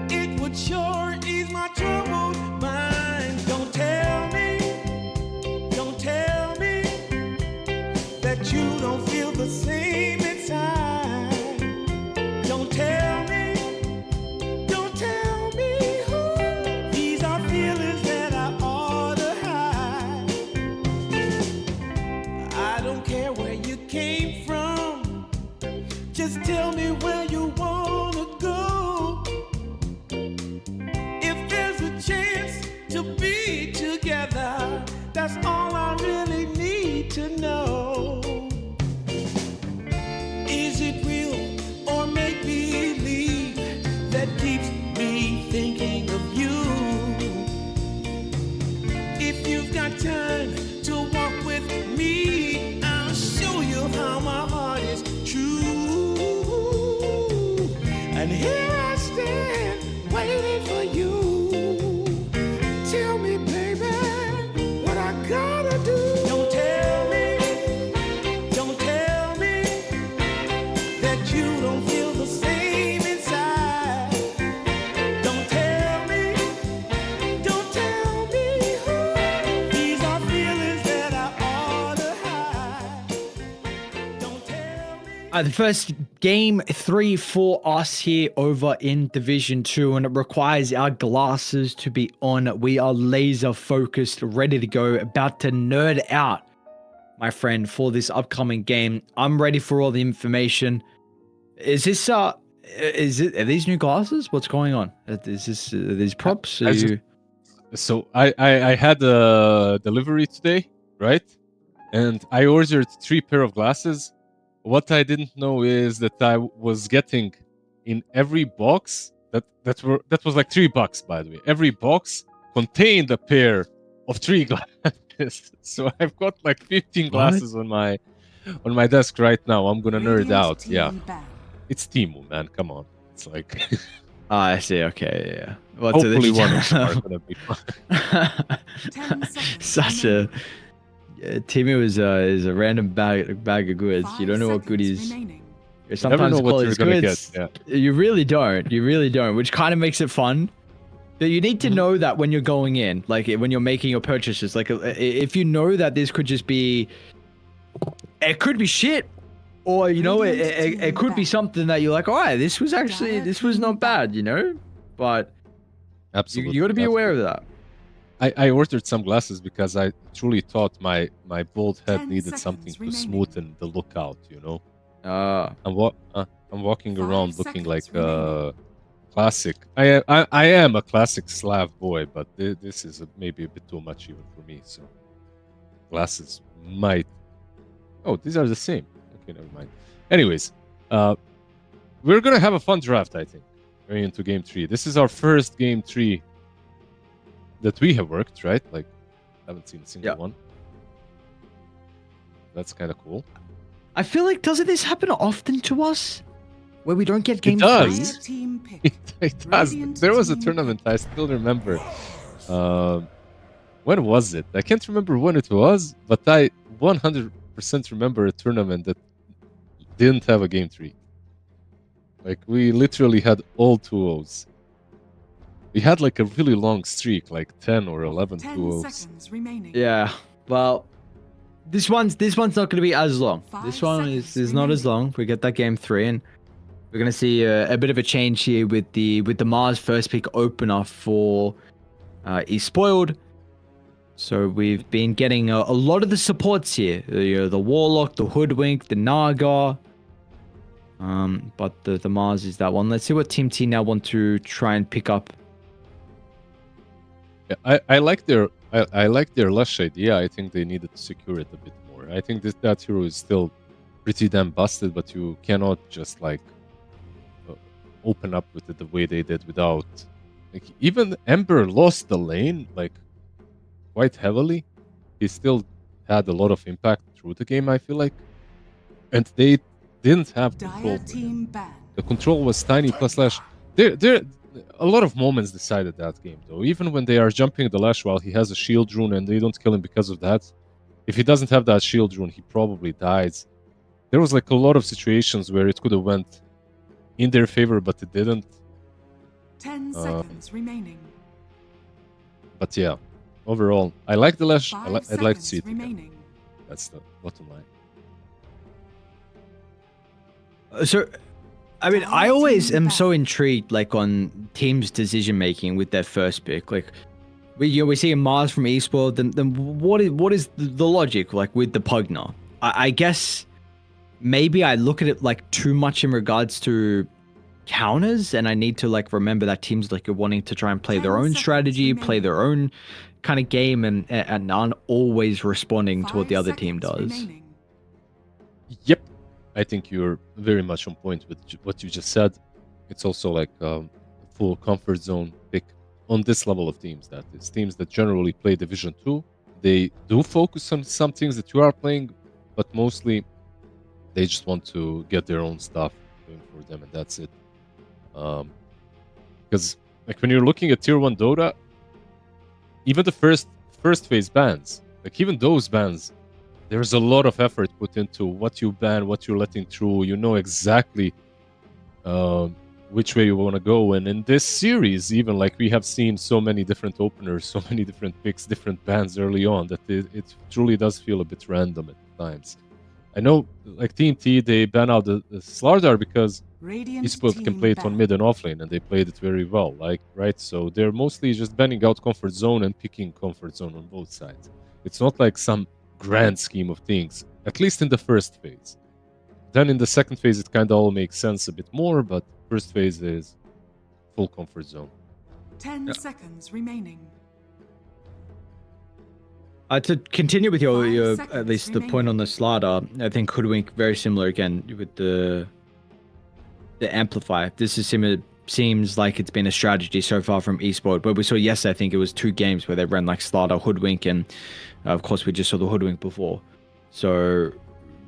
it would sure ease my troubled mind. Don't tell me that you don't feel the same inside. Don't tell me who. These are feelings that I ought to hide. I don't care where you came from, just tell me where you wanna go. If there's a chance to be together, that's all I really need to know. Is it real or make believe that keeps me thinking of you? If you've got time to walk with me, I'll show you how my heart is true. And here I stand waiting for you. Tell me, baby, what I gotta do. Don't tell me that you don't feel the same inside. Don't tell me who. These are feelings that I ought to hide. Don't tell me. The first game 3 for us here over in Division 2, and it requires our glasses to be on. We are laser focused, ready to go, about to nerd out, my friend, for this upcoming game. I'm ready for all the information. Is this are these new glasses? What's going on? Is this are these props? Are you... So I had a delivery today, right? And I ordered 3 pair of glasses. What I didn't know is that I was getting in every box that was like $3, by the way. Every box contained a pair of 3 glasses. So I've got like 15 glasses on my desk right now. I'm gonna nerd out. Yeah, it's Timu, man. Come on. It's like I see. Okay, yeah. Well, Hopefully one of them are gonna be fun. 10 seconds Such a Timmy is a random bag of goods. You don't know what goodies. remaining. Sometimes know what call you're it gonna goods. get, You really don't. You really don't. Which kind of makes it fun. But you need to Mm-hmm. know that when you're going in, like when you're making your purchases, like if you know that this could just be, it could be shit, or you know, it could be something that you're like, all right, this was not bad, you know. But Absolutely. you got to be aware of that. I ordered some glasses because I truly thought my bald head 10 needed seconds something to remaining. smoothen the look out, you know. I'm walking 5 around looking like seconds classic. I am a classic Slav boy, but this is maybe a bit too much even for me. So glasses might. Oh, these are the same. Okay, never mind. Anyways, we're gonna have a fun draft, I think, going into game 3. This is our first game 3 that we have worked, right? Like, haven't seen a single one. That's kind of cool. I feel like doesn't this happen often to us, where we don't get game does. three? Dire team pick. It does. Radiant There was a team tournament I still remember. When was it? I can't remember when it was, but I 100% remember a tournament that didn't have a game 3. Like, we literally had all 2-0s. We had like a really long streak, like 10 or 11 10 2-0s. seconds remaining. Yeah. Well, this one's not going to be as long. 5 This one seconds is not as long. We get that game 3, and we're going to see a bit of a change here with the Mars first pick opener for Spoiled. So we've been getting a lot of the supports here. The Warlock, the Hoodwink, the Naga. But the Mars is that one. Let's see what Team T now want to try and pick up. Yeah, I like their Lush idea. I think they needed to secure it a bit more. I think that hero is still pretty damn busted, but you cannot just like open up with it the way they did without. Like, even Ember lost the lane like quite heavily. He still had a lot of impact through the game, I feel like, and they didn't have control. Dire team ban. The control was tiny plus Lash. There a lot of moments decided that game, though. Even when they are jumping the Lash while he has a shield rune and they don't kill him because of that. If he doesn't have that shield rune, he probably dies. There was like a lot of situations where it could have went in their favor, but it didn't. 10 seconds remaining. But yeah, overall, I like the Lash. 5 I'd like to see it seconds again. remaining. That's the bottom line. So, I mean, I always am so intrigued, like, on teams' decision making with their first pick. Like, we see a Mars from Esports. Then what is the logic, like, with the Pugner? I guess maybe I look at it like too much in regards to counters, and I need to like remember that teams like are wanting to try and play their 10 own seconds strategy, play remaining. their own kind of game, and aren't always responding to what 5 the other team does. seconds remaining. Yep. I think you're very much on point with what you just said. It's also like a full comfort zone pick on this level of teams. That is, teams that generally play Division 2. They do focus on some things that you are playing, but mostly they just want to get their own stuff going for them, and that's it. Because like when you're looking at Tier 1 Dota, even the first phase bans, like even those bans, there's a lot of effort put into what you ban, what you're letting through. You know exactly which way you want to go. And in this series, even like we have seen so many different openers, so many different picks, different bans early on, that it truly does feel a bit random at times. I know, like Team T, they ban out the Slardar because Radiant Esports can team play it on ban. mid and off lane, and they played it very well. Like, right? So they're mostly just banning out comfort zone and picking comfort zone on both sides. It's not like some grand scheme of things, at least in the first phase. Then in the second phase, it kind of all makes sense a bit more, but first phase is full comfort zone. 10 seconds remaining. To continue with your 5 at seconds least the point remaining. on the Slardar, I think Hoodwink very similar again with the Amplify. This is similar. Seems like it's been a strategy so far from Esports, but we saw yesterday, I think it was 2 games where they ran like Slardar, Hoodwink, and of course we just saw the Hoodwink before. So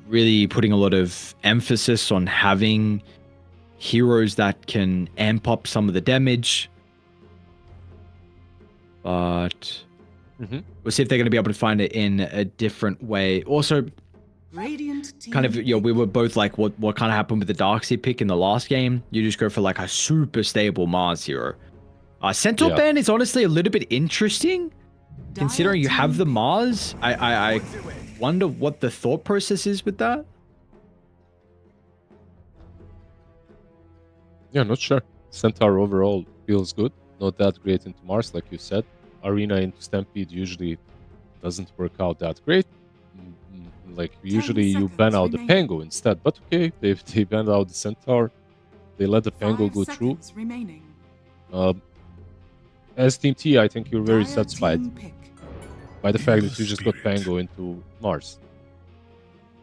really putting a lot of emphasis on having heroes that can amp up some of the damage. But we'll see if they're going to be able to find it in a different way. Also, Radiant team kind of, we were both like, what kind of happened with the Darkseid pick in the last game? You just go for like a super stable Mars hero. Centaur ban is honestly a little bit interesting, considering you have the Mars. I wonder what the thought process is with that. Yeah, not sure. Centaur overall feels good. Not that great into Mars, like you said. Arena into Stampede usually doesn't work out that great. Like, usually you ban out the Pango instead. But okay, they banned out the Centaur. They let the Pango go through. As Team T, I think you're very satisfied by the fact that you just got Pango into Mars.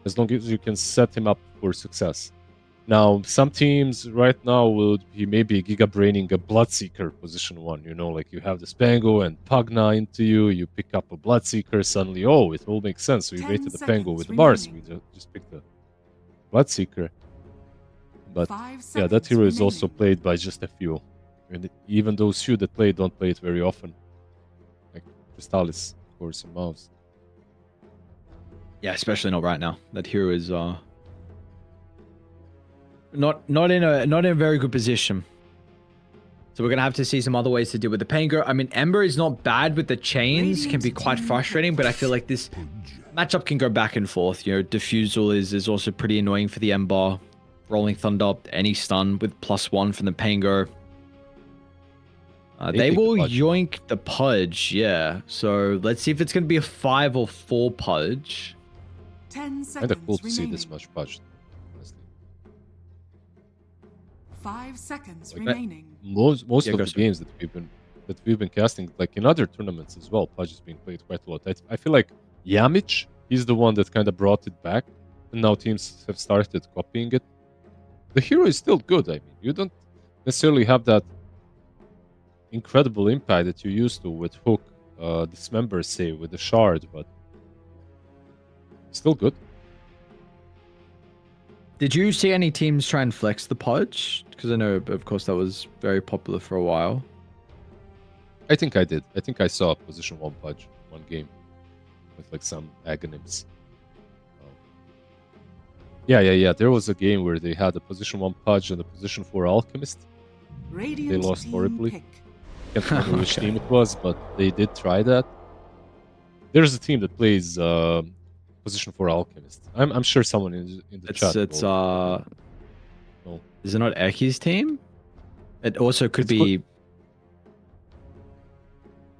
As long as you can set him up for success. Now, some teams right now would be maybe giga-braining a Bloodseeker position 1. You know, like you have the Pango and Pugna into you, you pick up a Bloodseeker, suddenly, oh, it all makes sense. So you rated the Pango with the Mars, we just picked the Bloodseeker. But yeah, that hero is also played by just a few. And even those few that play don't play it very often. Like Crystallis, of course, and Mouse. Yeah, especially not right now. That hero is not in a very good position. So we're gonna have to see some other ways to deal with the Pango. I mean, Ember is not bad with the chains, can be quite frustrating, but I feel like this matchup can go back and forth. You know, Diffusal is also pretty annoying for the Ember. Rolling Thunder, any stun with +1 from the Pango. They will yoink the Pudge, yeah. So let's see if it's going to be a 5 or 4 Pudge. 10 seconds Kind of cool to see remaining. this much Pudge, honestly. 5 seconds Like, remaining. Most Yeah, of go the for it. games that we've been casting, like in other tournaments as well, Pudge is being played quite a lot. I feel like Yamich, he's the one that kind of brought it back, and now teams have started copying it. The hero is still good. I mean, you don't necessarily have that incredible impact that you used to with Hook, Dismember, say, with the Shard, but still good. Did you see any teams try and flex the Pudge? Because I know, of course, that was very popular for a while. I think I did. I think I saw a position 1 Pudge one game with like some Aghanim's. Yeah. There was a game where they had a position 1 Pudge and a position 4 Alchemist. Radiant They lost team horribly. pick. Can't remember which team it was, but they did try that. There's a team that plays position 4 Alchemist. I'm sure someone in the chat. It's No. Is it not Eki's team? It also could It's be.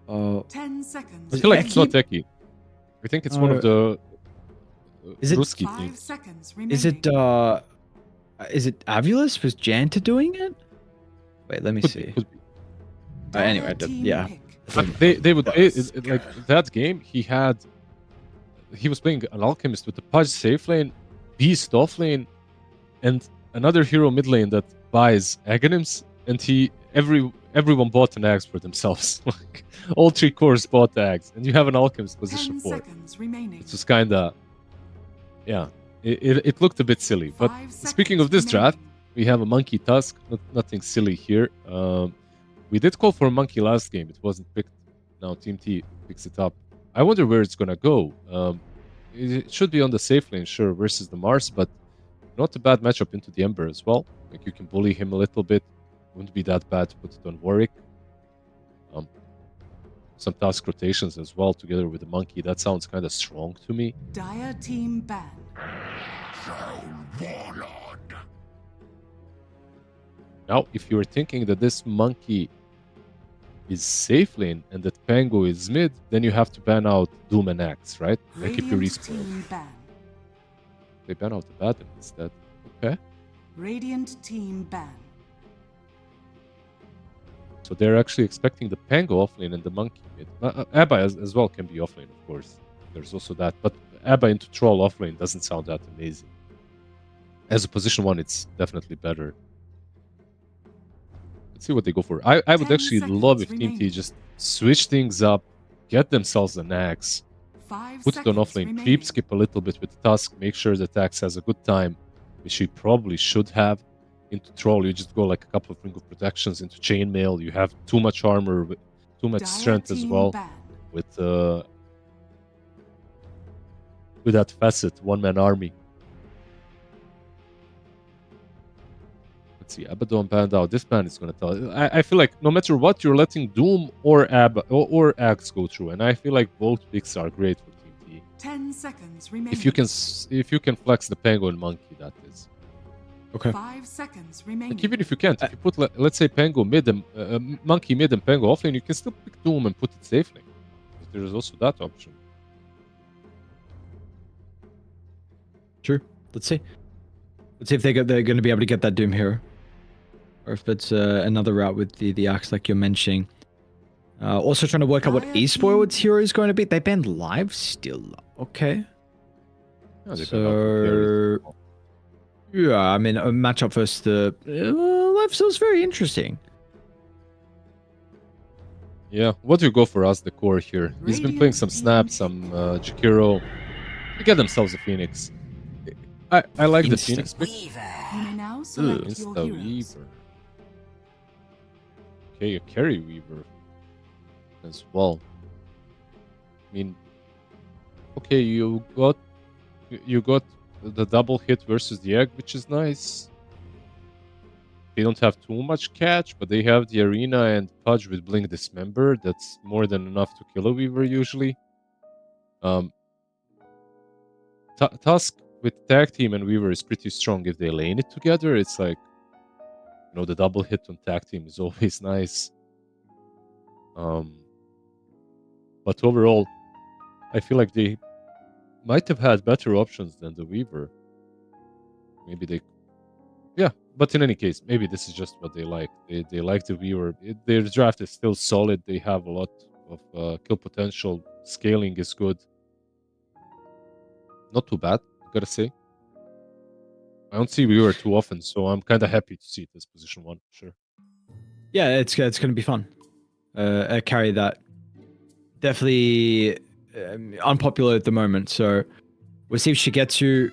10 seconds. I feel like it's not Eki? Eki. I think it's one of the Is it- Ruski 5 teams. seconds remaining. Is it Avulus? Was Janta doing it? Wait, let me see. Could be. Anyway, Team yeah. pick. They would like that game. He was playing an Alchemist with the Pudge safe lane, Beast off lane, and another hero mid lane that buys Aghanims, and everyone bought an Axe for themselves. Like all 3 cores bought the Axe, and you have an Alchemist 10 position 4. seconds remaining. It's just kinda, yeah. It looked a bit silly. But 5 speaking of seconds this draft, remaining. we have a Monkey Tusk. Nothing silly here. We did call for a Monkey last game. It wasn't picked. Now Team T picks it up. I wonder where it's gonna go. It should be on the safe lane, sure, versus the Mars, but not a bad matchup into the Ember as well. Like you can bully him a little bit. Wouldn't be that bad to put it on Warwick. Some task rotations as well together with the Monkey. That sounds kind of strong to me. Dire team ban. Now, if you're thinking that this Monkey is safe lane and that Pango is mid, then you have to ban out Doom and Axe, right? Like if you Radiant respawn. team ban. They ban out the Batten instead. Okay. Radiant team ban. So they're actually expecting the Pango offlane and the Monkey mid. Abba as well can be offlane, of course. There's also that. But Abba into Troll offlane doesn't sound that amazing. As a position 1, it's definitely better. Let's see what they go for. I would 10 actually love if Team T remaining. just switch things up, get themselves an Axe, 5 put it on seconds offlane, remaining. creep skip a little bit with Tusk, make sure that Axe has a good time, which he probably should have. into troll, you just go like a couple of ring of protections into chainmail. You have too much armor, too much Dire strength as team well ban. with that facet one-man army. Let's see, Abaddon banned out. This ban is gonna tell. I feel like no matter what, you're letting Doom or Axe go through, and I feel like both picks are great for Team T. 10 seconds remaining. If you can flex the Penguin Monkey, that is. Okay. 5 seconds remaining. Like even if you can't, if you put let's say Pengo mid and Monkey mid and Pengo offlane, you can still pick Doom and put it safely. There is also that option. True. Let's see. Let's see if they're going to be able to get that Doom hero, or if it's another route with the axe like you're mentioning. Also trying to work out what esports hero is going to be. They banned live still. Okay. Yeah, they So yeah, I mean a matchup versus the live still is very interesting. Yeah, what do you go for as the core here? He's been playing some Snap, some Jakiro. They get themselves a Phoenix. I like the Phoenix pick. You may now select your Insta heroes. Weaver. Okay, a carry Weaver as well. I mean, okay, you got the double hit versus the egg, which is nice. They don't have too much catch, but they have the arena and Pudge with Blink Dismember. That's more than enough to kill a Weaver usually. Tusk with tag team and Weaver is pretty strong if they lane it together. It's like, you know, the double hit on tag team is always nice. But overall, I feel like they might have had better options than the Weaver. Maybe they... Yeah, but in any case, maybe this is just what they like. They like the Weaver. Their draft is still solid. They have a lot of kill potential. Scaling is good. Not too bad, gotta say. I don't see Weaver too often, so I'm kind of happy to see it as position 1, sure. Yeah, it's going to be fun. A carry that definitely unpopular at the moment. So we'll see if Shigetsu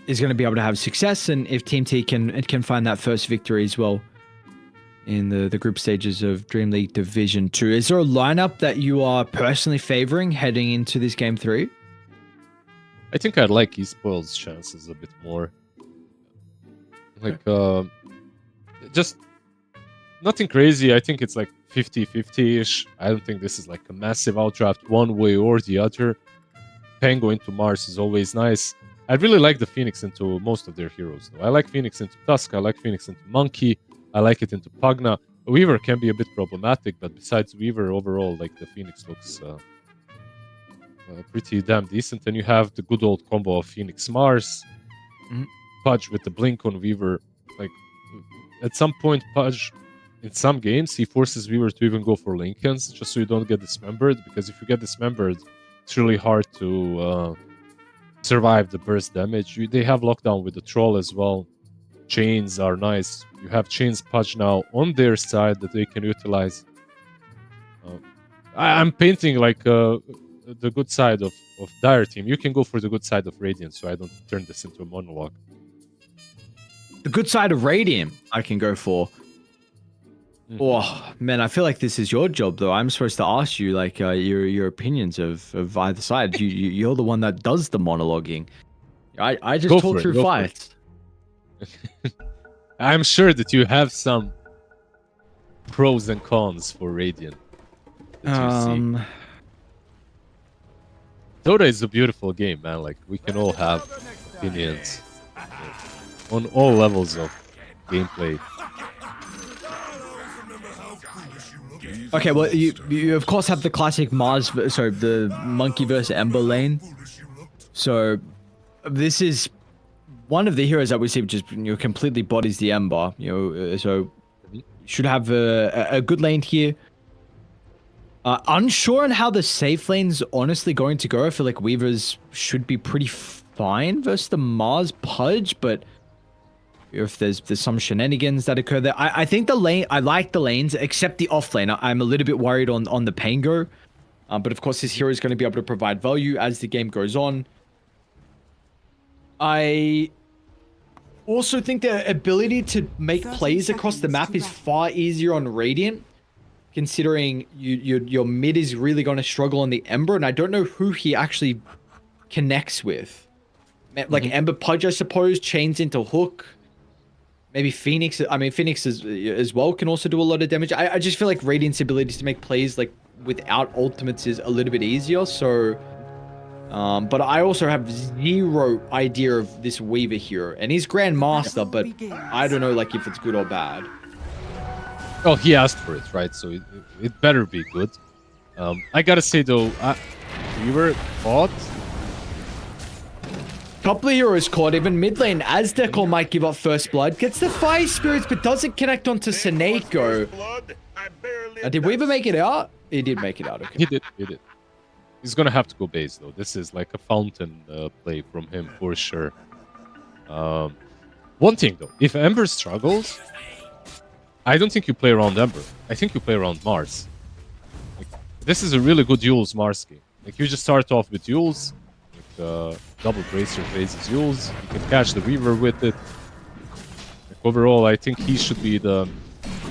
is going to be able to have success, and if Team T can find that first victory as well in the group stages of DreamLeague Division 2. Is there a lineup that you are personally favoring heading into this game 3? I think I'd like Espoil's chances a bit more. Like, just nothing crazy. I think it's like 50-50-ish. I don't think this is like a massive outdraft one way or the other. Pengo into Mars is always nice. I really like the Phoenix into most of their heroes, though. I like Phoenix into Tusk. I like Phoenix into Monkey. I like it into Pugna. Weaver can be a bit problematic, but besides Weaver, overall, like the Phoenix looks pretty damn decent. And you have the good old combo of Phoenix Mars, Pudge with the blink on Weaver. Like at some point, Pudge in some games he forces Weaver to even go for Lincolns just so you don't get dismembered. Because if you get dismembered, it's really hard to survive the burst damage. They have lockdown with the troll as well. Chains are nice. You have Chains Pudge now on their side that they can utilize. I'm painting like the good side of Dire Team. You can go for the good side of Radiant, so I don't turn this into a monologue. The good side of Radiant I can go for. Oh man, I feel like this is your job though. I'm supposed to ask you like your opinions of either side. You're the one that does the monologuing. I just talk through fights. I'm sure that you have some pros and cons for Radiant. Dota is a beautiful game, man. Like we can all have opinions on all levels of gameplay. Okay, well, you of course have the classic the Monkey versus Ember lane. So this is one of the heroes that we see just completely bodies the Ember. So should have a good lane here. Unsure on how the safe lane's honestly going to go. I feel like Weavers should be pretty fine versus the Mars Pudge, but if there's some shenanigans that occur there. I think the lane, I like the lanes, except the off lane. I'm a little bit worried on the Pango. But of course, this hero is going to be able to provide value as the game goes on. I also think the ability to make 30 plays across the seconds map to is wrap. far easier on Radiant, considering your mid is really going to struggle on the Ember, and I don't know who he actually connects with. Like Ember Pudge, I suppose, chains into Hook. Maybe Phoenix. I mean, Phoenix as well can also do a lot of damage. I just feel like Radiant's ability to make plays like without ultimates is a little bit easier. So, but I also have zero idea of this Weaver here, and he's Grandmaster, but I don't know like if it's good or bad. Oh, he asked for it, right? So it better be good. I gotta say though, we were caught. Couple of heroes caught, even mid lane. Aztekor might give up first blood. Gets the fire spirits, but doesn't connect onto Seneko. Did Weaver make it out? He did make it out, okay. He did. He's gonna have to go base though. This is like a fountain play from him for sure. One thing though, if Ember struggles, I don't think you play around Ember. I think you play around Mars. Like, this is a really good Yules Mars game. Like you just start off with Yules, like, double bracer phases Yules. You can catch the Weaver with it. Like, overall, I think he should be the.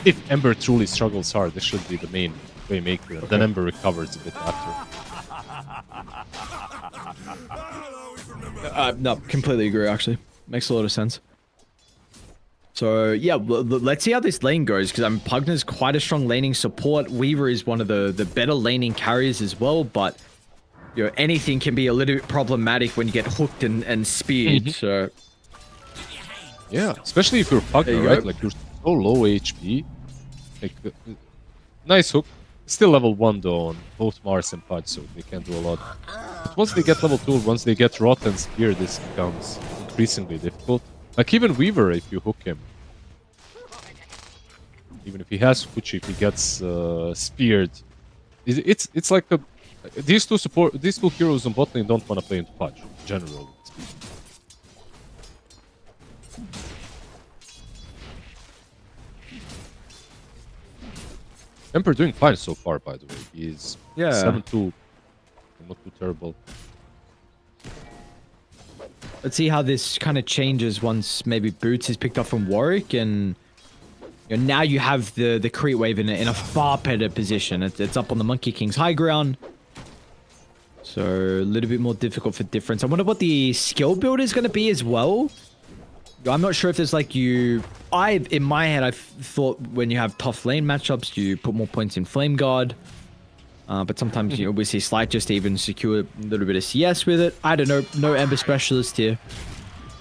If Ember truly struggles hard, this should be the main playmaker. And then Ember recovers a bit after. No, completely agree, actually. Makes a lot of sense. So, yeah, let's see how this lane goes, because Pugner's quite a strong laning support. Weaver is one of the better laning carriers as well, but you know, anything can be a little bit problematic when you get hooked and speared, so... Yeah, especially if you're Pugner, right? Like, you're so low HP. Like, nice hook. Still level 1 though on both Mars and Pudge, so they can't do a lot. But once they get level 2, once they get Rot and Spear, this becomes increasingly difficult. Like even Weaver, if you hook him, even if he has Fuchi, if he gets speared, it's like a these two heroes on bot lane don't want to play into Pudge, generally speaking. Emperor doing fine so far, by the way. He's 7-2. Not too terrible. Let's see how this kind of changes once maybe Boots is picked up from Warwick, and you know, now you have the creep wave in a far better position. It's up on the Monkey King's high ground, so a little bit more difficult for difference. I wonder what the skill build is going to be as well. I'm not sure if there's like in my head, I thought when you have tough lane matchups, you put more points in Flame Guard. But sometimes, you know, we see Slight just even secure a little bit of CS with it. I don't know. No Ember Specialist here.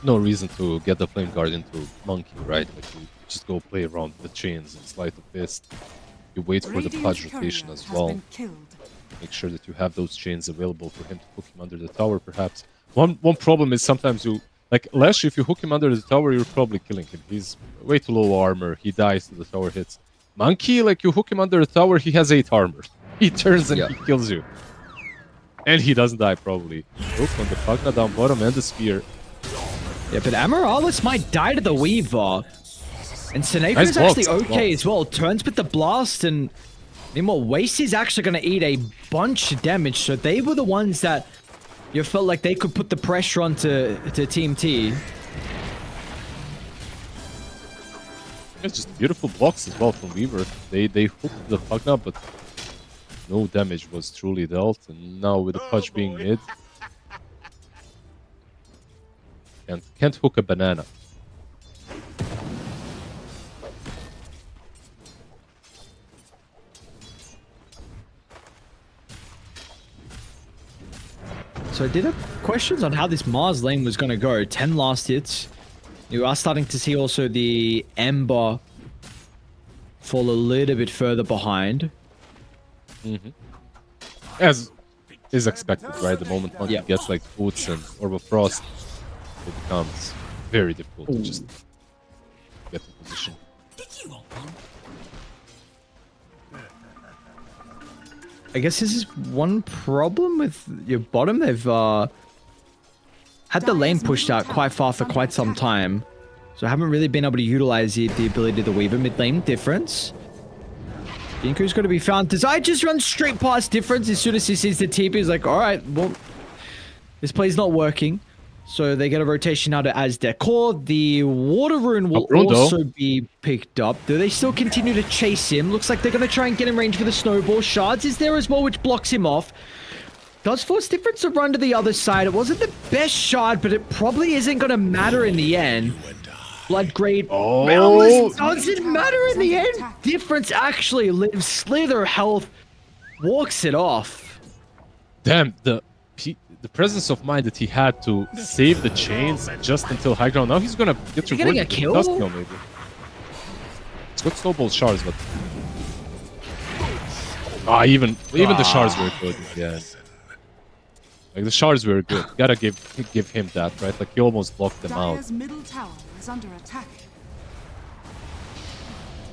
No reason to get the Flame Guard into Monkey, right? Like you just go play around the chains and Sleight of Fist. You wait for the Pudge rotation as well. Make sure that you have those chains available for him to hook him under the tower, perhaps. One problem is sometimes you... Like, Lash, if you hook him under the tower, you're probably killing him. He's way too low armor. He dies to the tower hits. Monkey, like, you hook him under the tower, he has 8 armor. He turns and he kills you. And he doesn't die, probably. Hook on the Pugna down bottom and the spear. Yeah, but Amaralis might die to the Weaver. And Seneko is actually okay as well. Turns with the blast, and meanwhile, Waste is actually going to eat a bunch of damage. So they were the ones that you felt like they could put the pressure on to Team T. It's just beautiful blocks as well from Weaver. They hooked the Pugna, but no damage was truly dealt. And now with the Pudge being mid, can't hook a banana. So I did have questions on how this Mars lane was going to go. 10 last hits. You are starting to see also the Ember fall a little bit further behind. As is expected, right? The moment Monkey gets like Boots and Orb of Frost, it becomes very difficult to just get the position. I guess this is one problem with your bottom. They've had the lane pushed out quite far for quite some time. So I haven't really been able to utilize the ability of the Weaver mid lane difference. Ginku's got to be found. Does I just run straight past difference as soon as he sees the TP? He's like, alright, well, this play's not working. So they get a rotation out as their core. The water rune will Bruno. also be picked up. Do they still continue to chase him? Looks like they're going to try and get in range for the snowball. Shards is there as well, which blocks him off. Does force difference to run to the other side. It wasn't the best shard, but it probably isn't going to matter in the end. Blood grade boundless doesn't matter in the end. Difference actually lives. Slither health walks it off. Damn, the presence of mind that he had to save the chains just until high ground. Now he's gonna get getting rewarded a with kill? dust kill maybe. It's got snowball shards, but even the shards were good. Yeah, like the shards were good. Gotta give him that, right? Like he almost blocked them out. Dire's middle tower is under attack.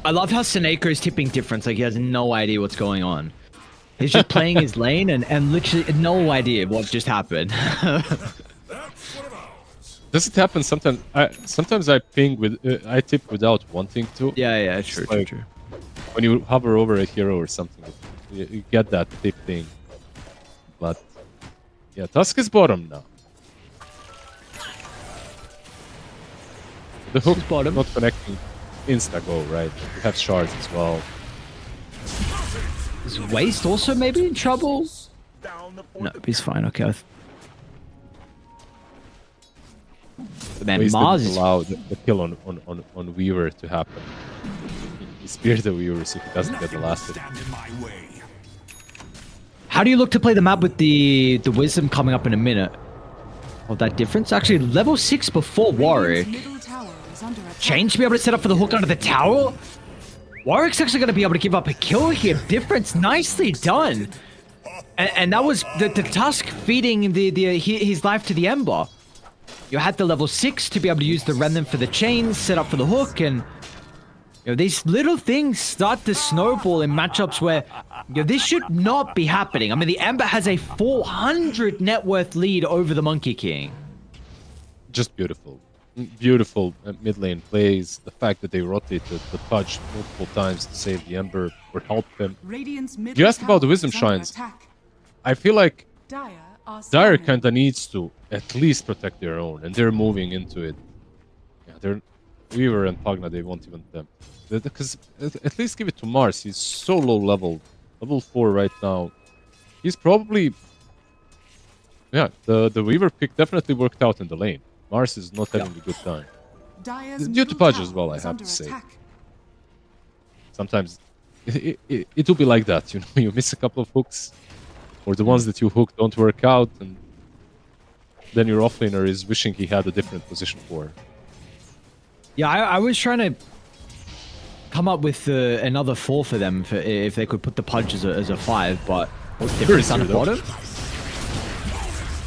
I love how Seneco's tipping difference. Like he has no idea what's going on. He's just playing his lane and literally no idea what just happened. Does it happen sometimes? Sometimes I ping with I tip without wanting to. Yeah, true. When you hover over a hero or something, you get that tip thing. But yeah, Tusk is bottom now. The hook bottom. not connecting insta go, right? You have shards as well. Is Waste also maybe in trouble? No, he's fine. Okay. But man, Waste Mars didn't is allow the kill on Weaver to happen. He speared the Weaver so he doesn't get the last hit. How do you look to play the map with the wisdom coming up in a minute? Oh, that difference? Actually, level 6 before Warwick. Radiant's middle tower is under attack. Change to be able to set up for the hook under the tower? Warwick's actually going to be able to give up a kill here. Difference nicely done. And that was the Tusk feeding his life to the Ember. You had the level 6 to be able to use the remnant for the chains, set up for the hook, and you know, these little things start to snowball in matchups where this should not be happening. I mean, the Ember has a 400 net worth lead over the Monkey King. Just beautiful. Beautiful mid lane plays. The fact that they rotated the Pudge multiple times to save the Ember or help him. Radiant's middle You asked about the tower Wisdom is under Shrines. attack. I feel like Dire are Dire scanning. kinda needs to at least protect their own, and they're moving into it. Yeah, they're Weaver and Pugna, they won't even them. Because at least give it to Mars. He's so low level. Level 4 right now. He's probably... Yeah, the Weaver pick definitely worked out in the lane. Mars is not having a good time. Dire's Due to middle Pudge tower as well, I is have under to say. attack. Sometimes it will be like that, you know, you miss a couple of hooks, or the ones that you hook don't work out, and then your offlaner is wishing he had a different position for. Yeah, I was trying to come up with another 4 for them if they could put the Pudge as a 5, but difference on the though. bottom.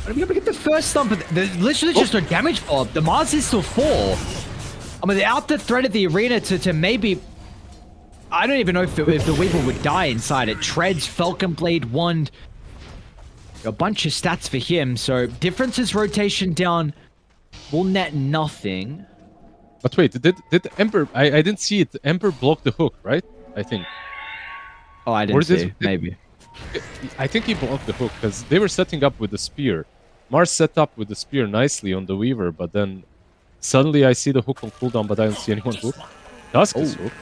Are we able to get the first stomp? But there's literally just no damage for the Mars is still 4. I mean, they're out the threat of the arena to maybe... I don't even know if the Weaver would die inside it. Treads, Falcon Blade, Wand. A bunch of stats for him. So differences rotation down will net nothing. But wait, did Ember... I didn't see it. Ember blocked the hook, right? I think. Oh, I Or didn't see. Maybe. I think he blocked the hook, because they were setting up with the spear. Mars set up with the spear nicely on the Weaver, but then suddenly I see the hook on cooldown, but I don't see anyone hook. Tusk is hook.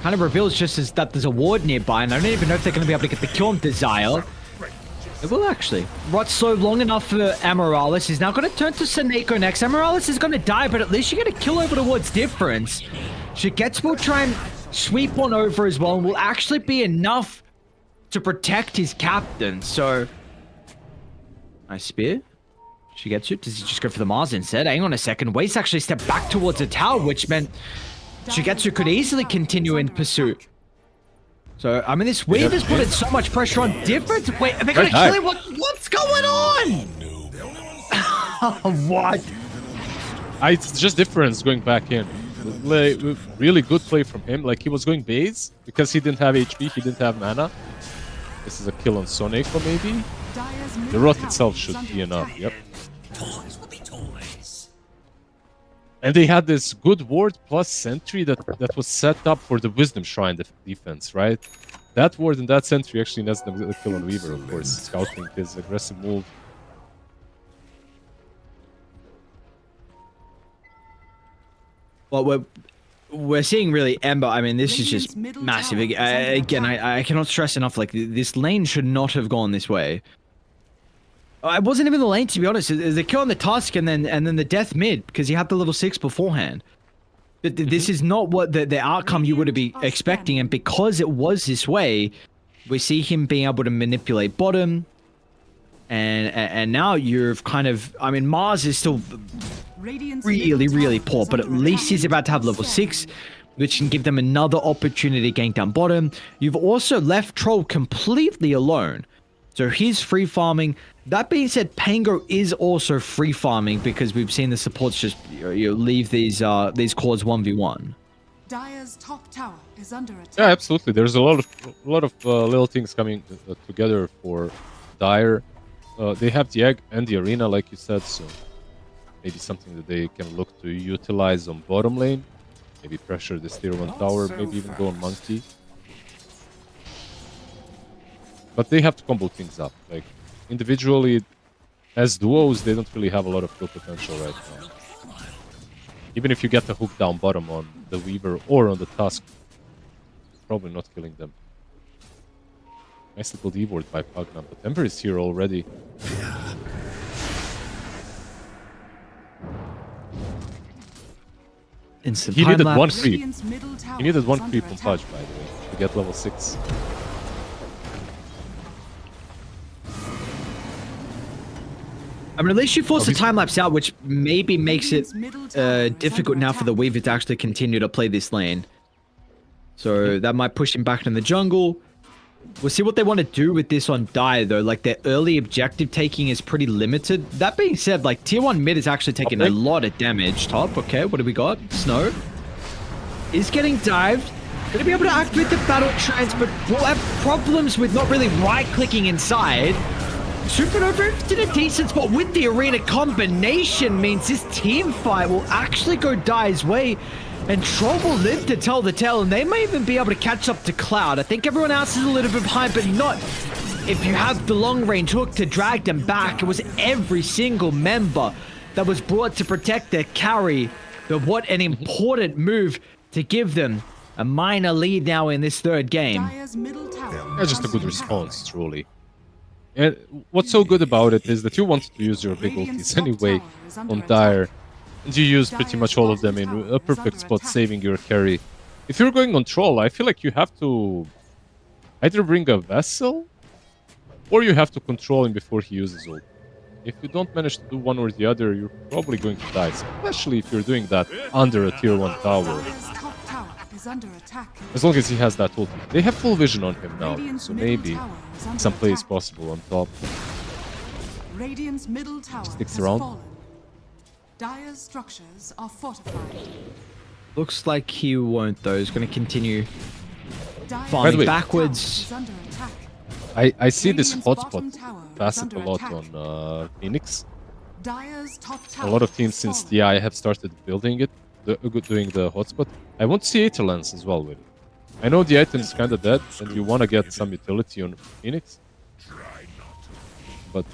Kind of reveals just as that there's a ward nearby, and I don't even know if they're going to be able to get the kill on Desire. It will actually. Rot slow long enough for Amaryllis. He's now going to turn to Seneco next. Amaryllis is going to die, but at least you get a kill over towards Difference. Shigetsu will try and sweep on over as well, and will actually be enough to protect his captain. So, nice spear. Shigetsu, does he just go for the Mars instead? Hang on a second. Waste actually stepped back towards the tower, which meant Shigetsu could easily continue in pursuit. So, I mean, this Weaver's putting so much pressure on Difference. Wait, are they going to kill him? What's going on? What? It's just Difference going back in. Like, really good play from him. Like, he was going base because he didn't have HP, he didn't have mana. This is a kill on Soneko, maybe? The rot itself should be enough, yep. And they had this good ward plus sentry that was set up for the Wisdom Shrine defense, right? That ward and that sentry actually nets them the kill on Weaver, of course, scouting his aggressive move. Well, we're seeing really Ember. I mean, this is just Radiant's middle massive. tower is under Again, attack. I cannot stress enough. Like this lane should not have gone this way. I wasn't even the lane, to be honest. The kill on the Tusk and then the death mid because he had the level 6 beforehand. This is not what the outcome you would be expecting, and because it was this way, we see him being able to manipulate bottom, and now you've kind of. I mean, Mars is still Radiant's really, middle really tower poor, is but at under least attack. he's about to have level 6, which can give them another opportunity to gank down bottom. You've also left Troll completely alone, so he's free farming. That being said, Pango is also free farming because we've seen the supports just leave these cores 1v1. Dire's top tower is under attack. Yeah, absolutely. There's a lot of little things coming together for Dire. They have the egg and the arena, like you said, so maybe something that they can look to utilize on bottom lane. Maybe pressure this tier 1 tower, maybe even go on monkey. But they have to combo things up. Like individually, as duos, they don't really have a lot of kill potential right now. Even if you get the hook down bottom on the Weaver or on the Tusk, probably not killing them. Nice little D-ward by Pugna, but Ember is here already. Instant He time needed lapse. one creep. Radiant's middle tower He needed one is under creep on attack. Pudge, by the way, to get level 6. I mean, at least you force the Obviously- time lapse out, which maybe makes it Radiant's middle tower is difficult under now for the attack. Weaver to actually continue to play this lane. So that might push him back in the jungle. We'll see what they want to do with this on Dire, though. Like, their early objective taking is pretty limited. That being said, like, tier 1 mid is actually taking a Okay. lot of damage. Top, okay, what do we got? Snow is getting dived. Gonna be able to activate the battle trance, but we'll have problems with not really right-clicking inside. Supernova did a decent spot with the arena combination, means this team fight will actually go Dire's way, and Troll will live to tell the tale, and they may even be able to catch up to Cloud. I think everyone else is a little bit behind, but not if you have the long-range hook to drag them back. It was every single member that was brought to protect their carry, but what an important move to give them a minor lead now in this third game. Dire's middle tower That's is just a good under attack. response, truly. And what's so good about it is that you wanted to use your big Radiant's ultis top anyway tower is under on attack. Dire, and you use pretty Dire's much all of them bottom in tower a is perfect under spot, attack. saving your carry. If you're going on Troll, I feel like you have to either bring a Vessel, or you have to control him before he uses ult. If you don't manage to do one or the other, you're probably going to die, especially if you're doing that under a tier 1 tower. Dire's top tower is under attack. As long as he has that ult. They have full vision on him now, Radiant's so middle maybe tower is under some play is attack. possible on top. Radiant's middle tower Sticks has around. fallen. Dire's structures are fortified. Looks like he won't, though. He's going to continue Dire's By the farming way- backwards. is under attack. I see this Radiant's bottom hotspot tower is facet under a lot attack. on Phoenix. Dire's top A tower lot of has teams since fallen. DI have started building it, doing the hotspot. I want to see Aetherlands as well with it. I know the item is kind of dead, and you want to get some utility on Phoenix. But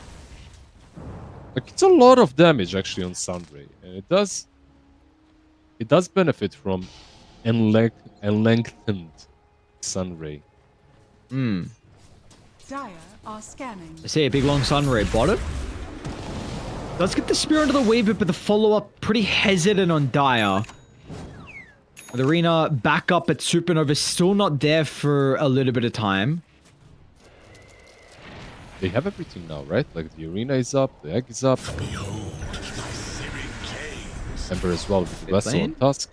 like, it's a lot of damage actually on Sunray, and it does benefit from lengthened Sunray. Dire are scanning. I see a big long sun ray bottom. Let's get the spear into the Weaver, but the follow-up pretty hesitant on Dire. The arena back up at Supernova, still not there for a little bit of time. They have everything now, right? Like the arena is up, the egg is up. Ember as well with the Good Vessel lane. and Tusk.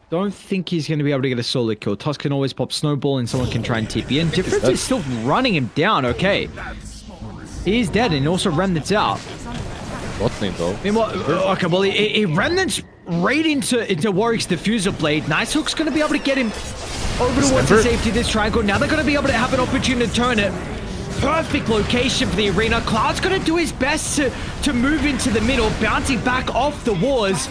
Don't think he's going to be able to get a solo kill. Tusk can always pop Snowball and someone can try and TP in. Difference that- is still running him down, okay. He's dead and also Remnant's out. Bot lane though. Meanwhile, okay, well, he Remnant's right into Warwick's Diffuser Blade. Nice Hook's going to be able to get him over towards the Ember- safety of this triangle. Now they're going to be able to have an opportunity to turn it. Perfect location for the arena. Cloud's going to do his best to move into the middle, bouncing back off the wars.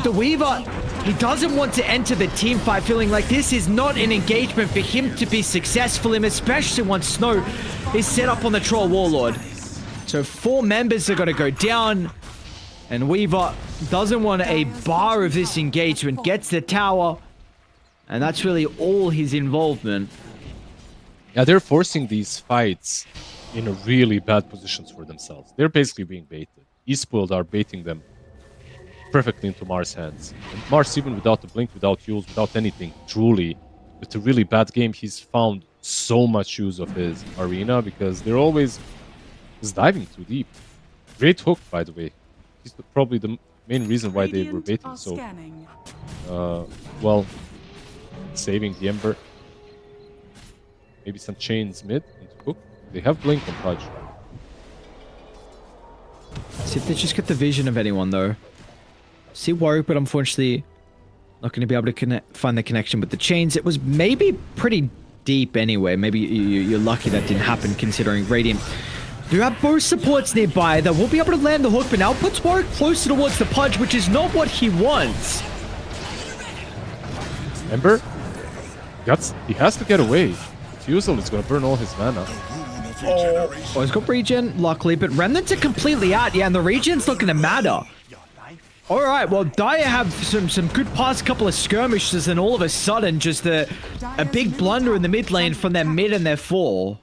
The Weaver, he doesn't want to enter the team fight, feeling like this is not an engagement for him to be successful in, especially once Snow is set up on the Troll Warlord. So 4 members are going to go down. And Weaver doesn't want a bar of this engagement. Gets the tower. And that's really all his involvement. Yeah, they're forcing these fights in a really bad positions for themselves. They're basically being baited. Esporld are baiting them perfectly into Mars' hands. And Mars, even without the blink, without use, without anything, truly, with a really bad game, he's found so much use of his arena because they're always just diving too deep. Great hook, by the way. He's probably the main reason why they were Radiant baiting are so scanning. well, saving the Ember. Maybe some chains mid into hook. They have blink on Pudge. See if they just get the vision of anyone, though. See Warwick, but unfortunately not going to be able to find the connection with the chains. It was maybe pretty deep anyway. Maybe you're lucky that didn't happen, considering Radiant do have both supports nearby that will be able to land the hook, but now puts Warwick closer towards the Pudge, which is not what he wants. Ember? He has to get away. Fusel is going to burn all his mana. Oh, he's got regen, luckily, but Remnants are completely out. Yeah, and the regen's not going to matter. All right, well, Dire have some good past couple of skirmishes, and all of a sudden, just a big blunder in the mid lane from their mid and their 4.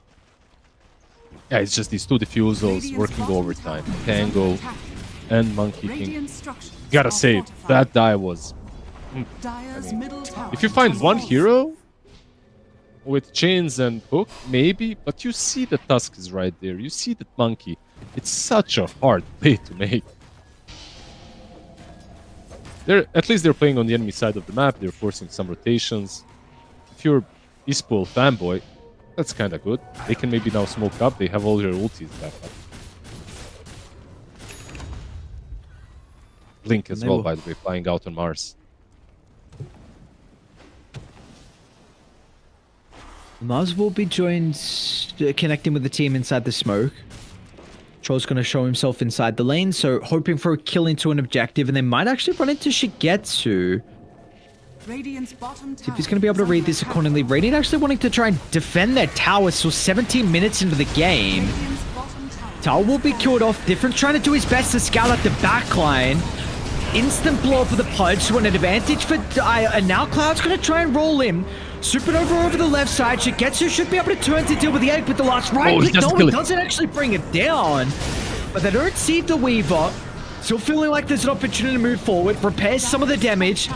Yeah, it's just these two diffusals working overtime. Tango and Monkey King. Radiant structures Gotta are say, fortified. that die was... Dire's middle tower If you find has one fallen. hero with chains and hook, maybe, but you see the Tusk is right there. You see that Monkey. It's such a hard play to make. At least they're playing on the enemy side of the map. They're forcing some rotations. If you're Esporld fanboy, that's kind of good. They can maybe now smoke up. They have all their ultis back up. Blink as well, by the way, flying out on Mars. Mars will be connecting with the team inside the smoke. Troll's going to show himself inside the lane, so hoping for a kill into an objective, and they might actually run into Shigetsu. Radiant's bottom See if tower he's going to be able to is read under this attack. accordingly. Radiant actually wanting to try and defend their tower, so 17 minutes into the game. Radiant's bottom tower Tower will be killed off. Different trying to do his best to scout out the backline. Instant blow for the Pudge, so an advantage for Dire, and now Cloud's going to try and roll in. Supernova over the left side. Shigetsu should be able to turn to deal with the egg with the last right Oh, he click. No, doesn't he kill it. doesn't actually bring it down. But they don't see the Weaver. Still feeling like there's an opportunity to move forward. Repairs some of the damage.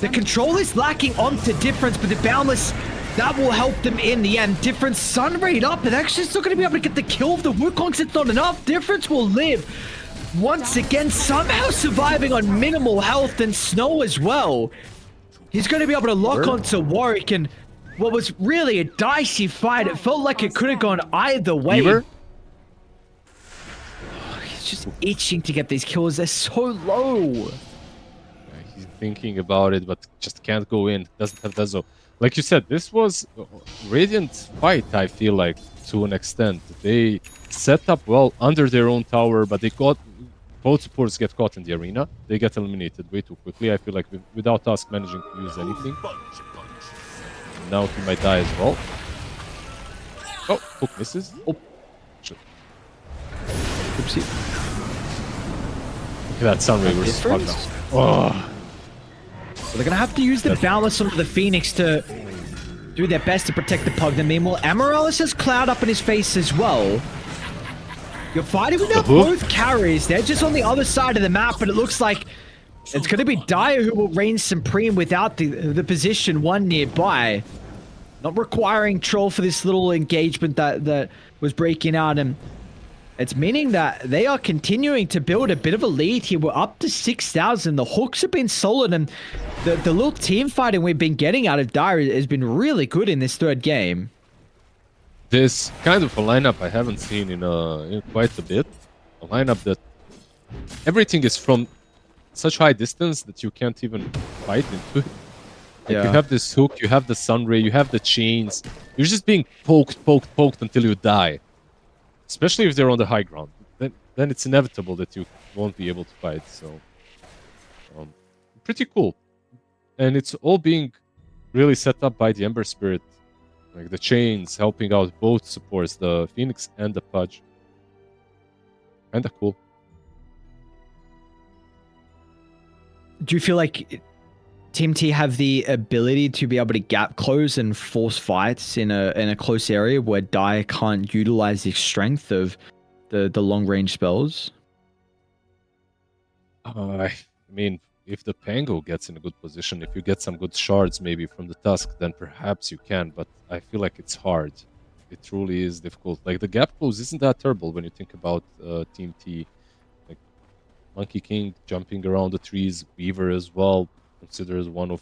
The control is lacking onto Difference, but the Boundless, that will help them in the end. Difference Sun Raid up, and actually still going to be able to get the kill of the Wukongs. It's not enough. Difference will live. Once again, somehow surviving on minimal health, and Snow as well. He's going to be able to lock onto Warwick, and what was really a dicey fight. It felt like it could have gone either way. Weaver? He's just itching to get these kills. They're so low. He's thinking about it, but just can't go in. Doesn't have Dezo. Like you said, this was a Radiant fight, I feel like, to an extent. They set up well under their own tower, but they got... Both supports get caught in the arena. They get eliminated way too quickly. I feel like without Tusk managing to use anything. Now he might die as well. Oh, hook misses. Oh, shit. Oopsie. Look at that Sunray versus Pug now. Oh, So they're going to have to use the Boundless onto the Phoenix to do their best to protect the Pug. And meanwhile, Amaryllis has Cloud up in his face as well. You're fighting without hook? both carries. They're just on the other side of the map, but it looks like it's going to be Dire who will reign supreme without the position one nearby. Not requiring Troll for this little engagement that was breaking out, and it's meaning that they are continuing to build a bit of a lead here. We're up to 6,000. The hooks have been solid, and the little team fighting we've been getting out of Dire has been really good in this third game. this kind of a lineup I haven't seen in quite a bit. A lineup that everything is from such high distance that you can't even fight into it. Like you have this hook, you have the sunray, you have the chains. You're just being poked until you die. Especially if they're on the high ground. Then it's inevitable that you won't be able to fight. So pretty cool. And it's all being really set up by the Ember Spirit. Like the chains helping out both supports, the Phoenix and the Pudge. Kinda cool. do you feel like Team T have the ability to be able to gap close and force fights in a close area where Dire can't utilize the strength of the long range spells? I mean, if the Pango gets in a good position, if you get some good shards maybe from the Tusk, then perhaps you can, but I feel like it's hard. It truly is difficult. Like, the gap close isn't that terrible when you think about Team T. Like, Monkey King jumping around the trees, Weaver as well, considered as one of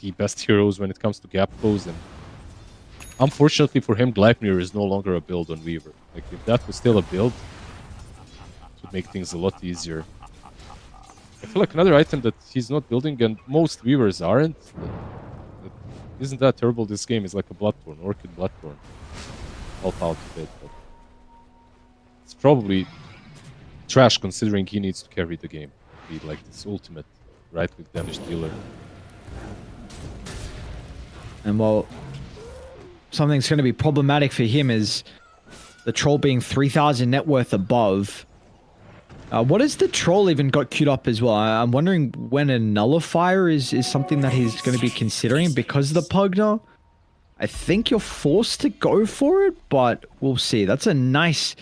the best heroes when it comes to gap close, and unfortunately for him, Gleipnir is no longer a build on Weaver. Like, if that was still a build, it would make things a lot easier. I feel like another item that he's not building, and most Weavers aren't, that isn't that terrible this game, is like a Bloodthorn, Orchid Bloodthorn. Help out a bit, but it's probably trash considering he needs to carry the game. Be like this ultimate right-click damage dealer. And well, something that's going to be problematic for him is the troll being 3,000 net worth above. What has the troll even got queued up as well? I'm wondering when a nullifier is something that he's going to be considering because of the Pugna. I think you're forced to go for it, but we'll see. That's a nice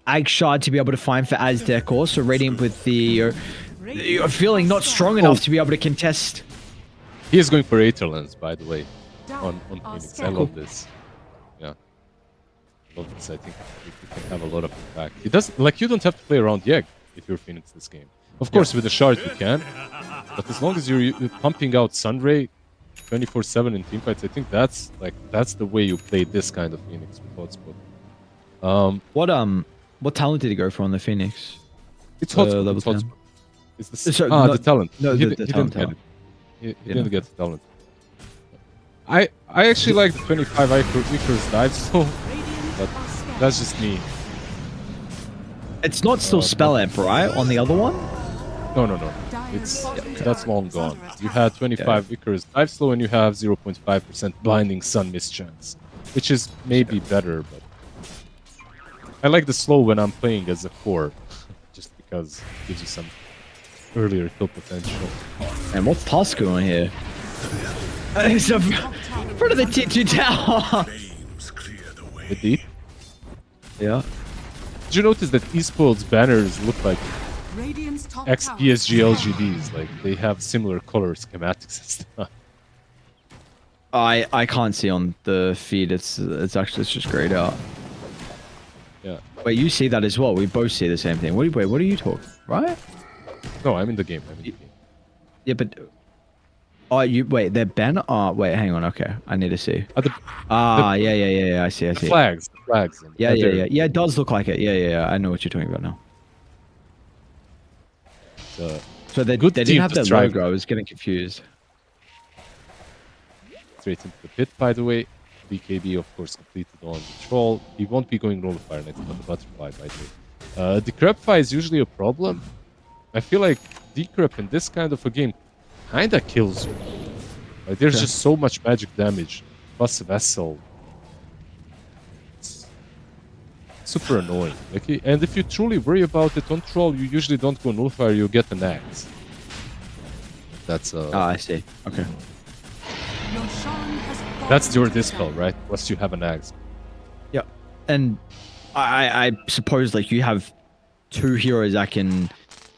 Ag Shard to be able to find for Aztec. Also, Radiant with the feeling not strong enough to be able to contest. He is going for Aetherlands, by the way, on Phoenix. I love this. Yeah. I love this. I think you can have a lot of impact. It doesn't, like, you don't have to play around Yegg if you're Phoenix this game. Of course, with the shard you can, but as long as you're pumping out Sunray 24/7 in teamfights, I think that's the way you play this kind of Phoenix with Hotspot. What talent did he go for on the Phoenix? It's Hotspot. Level It's 10. Hotspot. It's the the talent. No, he the didn't talent. get it. He didn't get the talent. I actually like the 25 Icarus dive so, but that's just me. It's not still Spell Amp, right? On the other one? No. That's long gone. You had 25 Icarus dive slow and you have 0.5% blinding sun miss chance, which is maybe better, but I like the slow when I'm playing as a core, just because it gives you some earlier kill potential. And what's Tusk on here? It's in front of the T2 tower. The deep. Yeah. Did you notice that eSpoil's banners look like Radiant's top XPSG LGDs? Like, they have similar color schematics and stuff. I can't see on the feed. It's just grayed out. Yeah. Wait, you see that as well? We both see the same thing. Wait, what are you talking? Right? No, I'm in the game. Yeah, but wait, they're banner. Oh, wait, hang on. Okay, I need to see. Yeah. I see. The flags. Yeah. It does look like it. Yeah. I know what you're talking about now. So they didn't have that logo. I was getting confused. Straight into the pit, by the way. BKB, of course, completed on the troll. He won't be going Nullifier next, but the butterfly, by the way. Decrepify is usually a problem. I feel like Decrep in this kind of a game kinda kills you. Like, there's just so much magic damage. Plus Vessel. It's super annoying. Like, and if you truly worry about it on troll, you usually don't go Nullifier, you get an axe. That's I see. Okay. That's your dispel, right? Once you have an axe. Yeah, and I suppose like you have two heroes that can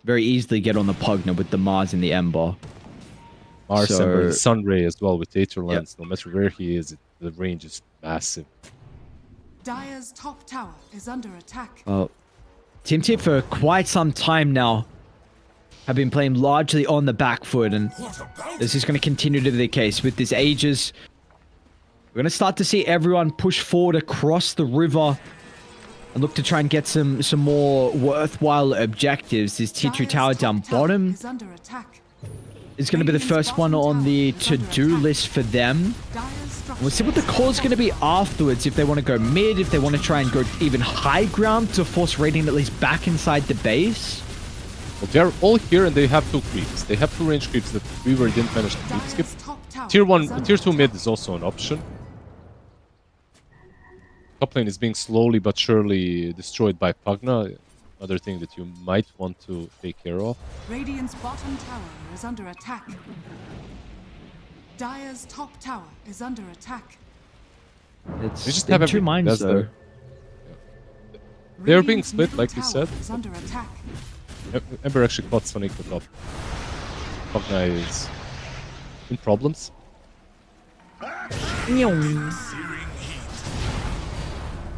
very easily get on the Pugna with the Mars and the Ember. Mars, Ember, and Sunray as well with Aetherlands. No matter where he is, the range is massive. Dire's top tower is under attack. Well, Team T for quite some time now have been playing largely on the back foot, and this is going to continue to be the case with this Aegis. We're going to start to see everyone push forward across the river and look to try and get some more worthwhile objectives. This T2 tower down bottom is going to be the first one on the to-do list for them. We'll see what the call is going to be afterwards, if they want to go mid, if they want to try and go even high ground to force Radiant at least back inside the base. Well, they're all here and they have two creeps. They have two range creeps that Weaver didn't manage to creep skip. Tier 2 mid is also an option. Top lane is being slowly but surely destroyed by Pugna. other thing that you might want to take care of. Radiant's bottom tower is under attack. Dire's top tower is under attack. It's We just they're have two everything. minds That's though. They're being Radiant's split, middle like you tower said. is under attack. Ember actually caught Sonic the top. Pogna is in problems.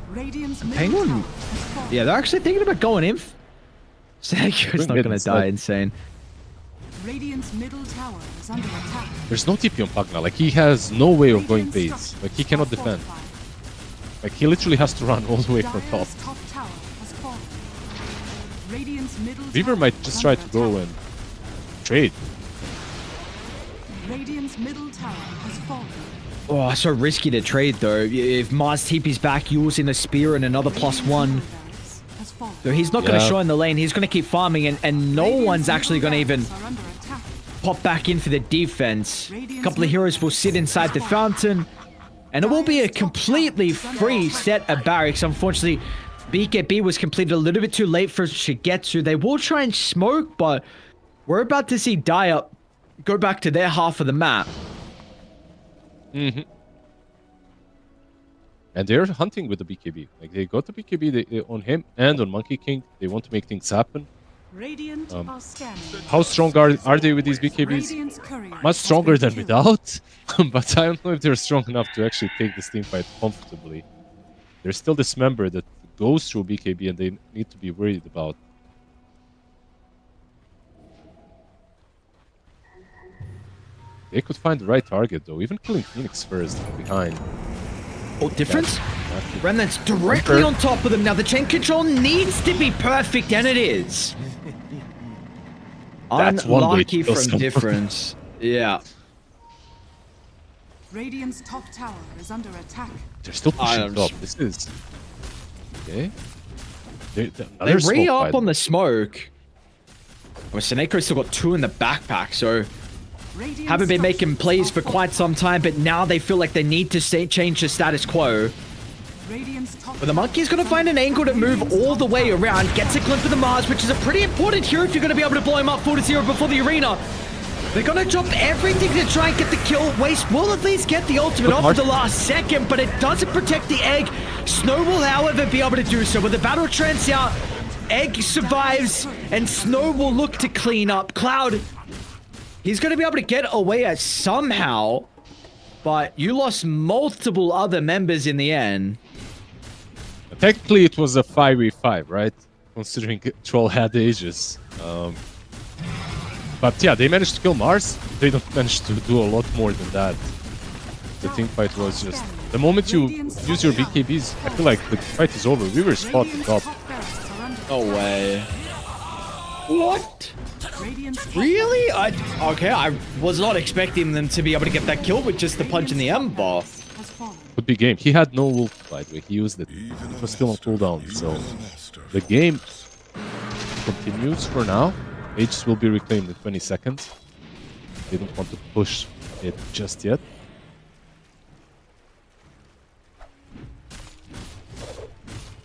Radiant's middle Penguin. tower has fallen. Yeah, they're actually thinking about going in. Seneca's Bring not it gonna inside. die insane. Radiant's middle tower is under attack. There's no TP on Pogna. Like, he has no way of going base. Like, he cannot defend. Like, he literally has to run all the way from top. Dire's top tower has fallen. Radiant's middle Reaver tower might is just try under to go attack. and trade. Radiant's middle tower has fallen. Oh, so risky to trade though. If Mars TP's back, using a spear and another +1. Barracks has fallen. So he's not going to Yeah. show in the lane. He's going to keep farming, and no Radiant's one's actually middle going to even barracks are under attack. pop back in for the defense. A couple of heroes will sit inside the fountain, and it will be a completely free set of barracks. Unfortunately, BKB was completed a little bit too late for Shigetsu. They will try and smoke, but we're about to see Dire go back to their half of the map. Mm-hmm. And they're hunting with the BKB. Like, they got the BKB on him and on Monkey King. They want to make things happen. Radiant are scanning. How strong are they with these BKBs? Radiant's courier Much has stronger been than killed. without. But I don't know if they're strong enough to actually take this team fight comfortably. There's still this member that goes through BKB and they need to be worried about. They could find the right target though, even killing Phoenix first from behind. Oh, difference? That's- Remnant's directly Hunter. on top of them. Now, the chain control needs to be perfect, and it is. That's one way to Unlucky kill from someone. difference. Yeah. Radiant's top tower is under attack. They're still pushing I'm top. s- This is okay. They Another re smoke up by on them. the smoke. Well, Seneca's still got 2 in the backpack, so Radiant's haven't been making structures plays are for quite some fortified. time, but now they feel like they need to change the status quo. Radiant's top But the Monkey's going to find an angle to move all the way around, gets a glimpse of the Mars, which is a pretty important hero if you're going to be able to blow him up 4-0 before the arena. They're going to drop everything to try and get the kill. Waste will at least get the ultimate off at the last second, but it doesn't protect the egg. Snow will, however, be able to do so. With the battle trends out, egg survives, and Snow will look to clean up. Cloud, he's going to be able to get away as somehow, but you lost multiple other members in the end. Technically, it was a 5v5, right? Considering Troll had Aegis. But yeah, they managed to kill Mars. They don't manage to do a lot more than that. The team fight was just... The moment you use your BKBs, I feel like the fight is over. We were spot on Radiant's top. top barracks are under No way. What? Radiant's top Really? I was not expecting them to be able to get that kill with just the punch in the ember. has fallen. Could be game. He had no ult, by the way. He used it. It was still on cooldown. So the game continues for now. Aegis will be reclaimed in 20 seconds. They don't want to push it just yet.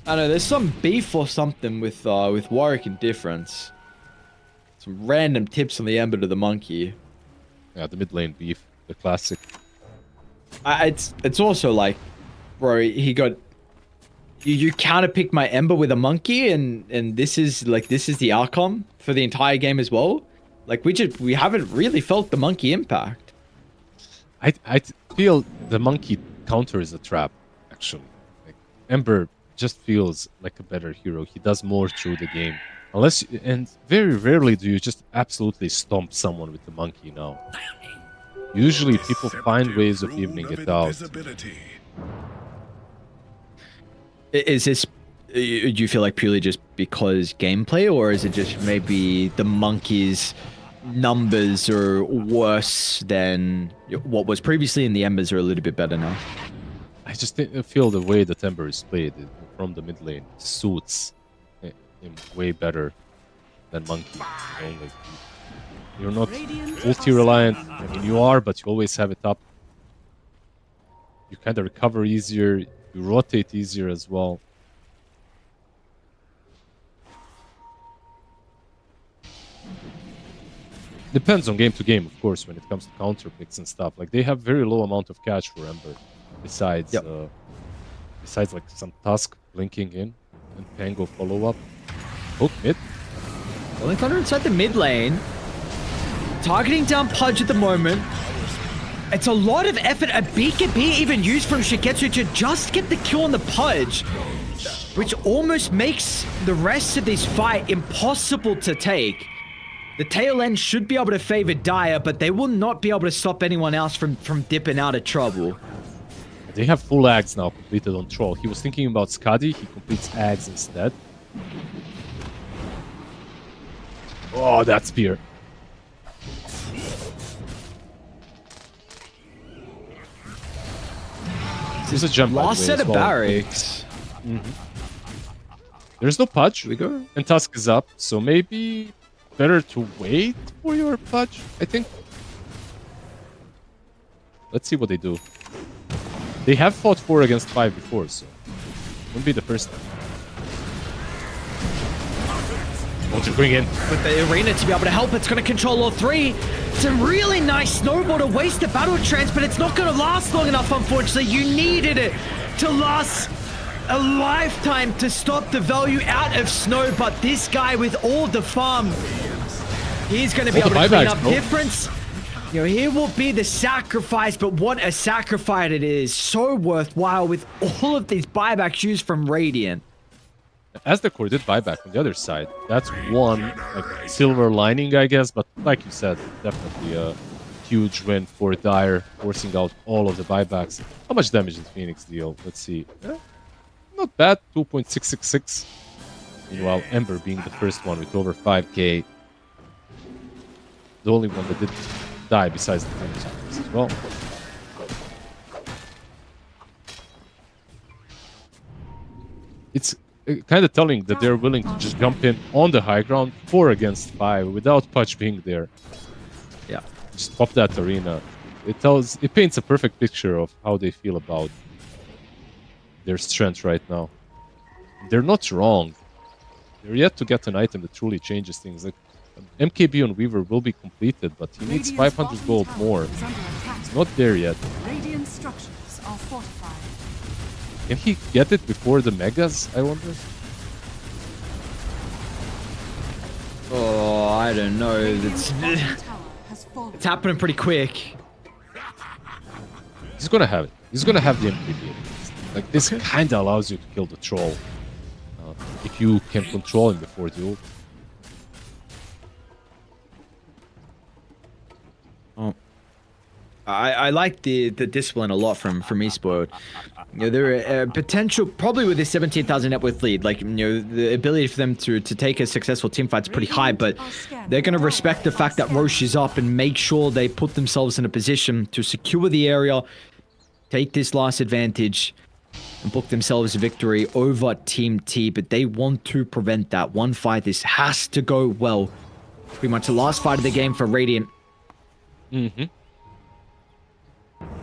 I know there's some beef or something with Warwick and Difference. Some random tips on the ember to the monkey. Yeah, the mid lane beef, the classic. It's also like, bro, he got you counterpicked my ember with a monkey, and this is the outcome for the entire game as well. Like we haven't really felt the monkey impact. I feel the monkey counter is a trap, actually. Like, Ember just feels like a better hero. He does more through the game. And very rarely do you just absolutely stomp someone with the monkey now. Usually people find ways of evening it out. Is this? Do you feel like purely just because gameplay, or is it just maybe the monkey's numbers are worse than what was previously, and the embers are a little bit better now? I just feel the way that Ember is played from the mid lane suits him way better than Monkey. Only. You're not ulti reliant. I mean, you are, but you always have it up. You kind of recover easier. You rotate easier as well. depends on game to game, of course, when it comes to counter picks and stuff. Like they have very low amount of catch for Ember, besides besides like some Tusk blinking in and Pango follow up. Hook mid. Rolling Thunder inside the mid lane. Targeting down Pudge at the moment. It's a lot of effort. A beacon being even used from Shigetsu to just get the kill on the Pudge, which almost makes the rest of this fight impossible to take. The tail end should be able to favor Dire, but they will not be able to stop anyone else from dipping out of trouble. They have full Ags now completed on Troll. He was thinking about Skadi, he completes Ags instead. Oh, that spear. This is a jump. Last set of barracks. There's no Pudge. Here we go. And Tusk is up, so maybe better to wait for your Pudge, I think. Let's see what they do. They have fought 4 against 5 before, so won't be the first time. Want to bring in With the arena to be able to help, it's going to control all 3. Some really nice snowball to waste the battle trance, but it's not going to last long enough, unfortunately. You needed it to last a lifetime to stop the value out of snow, but this guy with all the farm, he's going to be All able the to clean buybacks, up bro. difference. You know, here will be the sacrifice, but what a sacrifice it is. So worthwhile with all of these buybacks used from Radiant. as the core did buyback on the other side. That's one like silver lining, I guess, but like you said, definitely a huge win for Dire, forcing out all of the buybacks. How much damage did Phoenix deal? Let's see. Not bad, 2.666. Meanwhile, Ember being the first one with over 5k. The only one that did die besides the Phoenix as well. It's kind of telling that they're willing to just jump in on the high ground 4 against 5 without Pudge being there. Yeah. Just pop that arena. It paints a perfect picture of how they feel about their strength right now. They're not wrong. They're yet to get an item that truly changes things. Like MKB on Weaver will be completed, but he needs 500 gold more. It's not there yet. Radiant structures are fortified. Can he get it before the Megas, I wonder? Oh, I don't know. Radiant's bottom tower has fallen. It's happening pretty quick. He's gonna have it. He's gonna have the MKB. Like, this kind of allows you to kill the troll. If you can control him before the ult. Oh. I like the discipline a lot from eSport. You know, there are potential, probably with this 17,000 net worth lead, like, you know, the ability for them to take a successful team fight's pretty high, but they're going to respect the fact that Roche is up and make sure they put themselves in a position to secure the area, take this last advantage, and book themselves a victory over Team T, but they want to prevent that. One fight, this has to go well. Pretty much the last fight of the game for Radiant.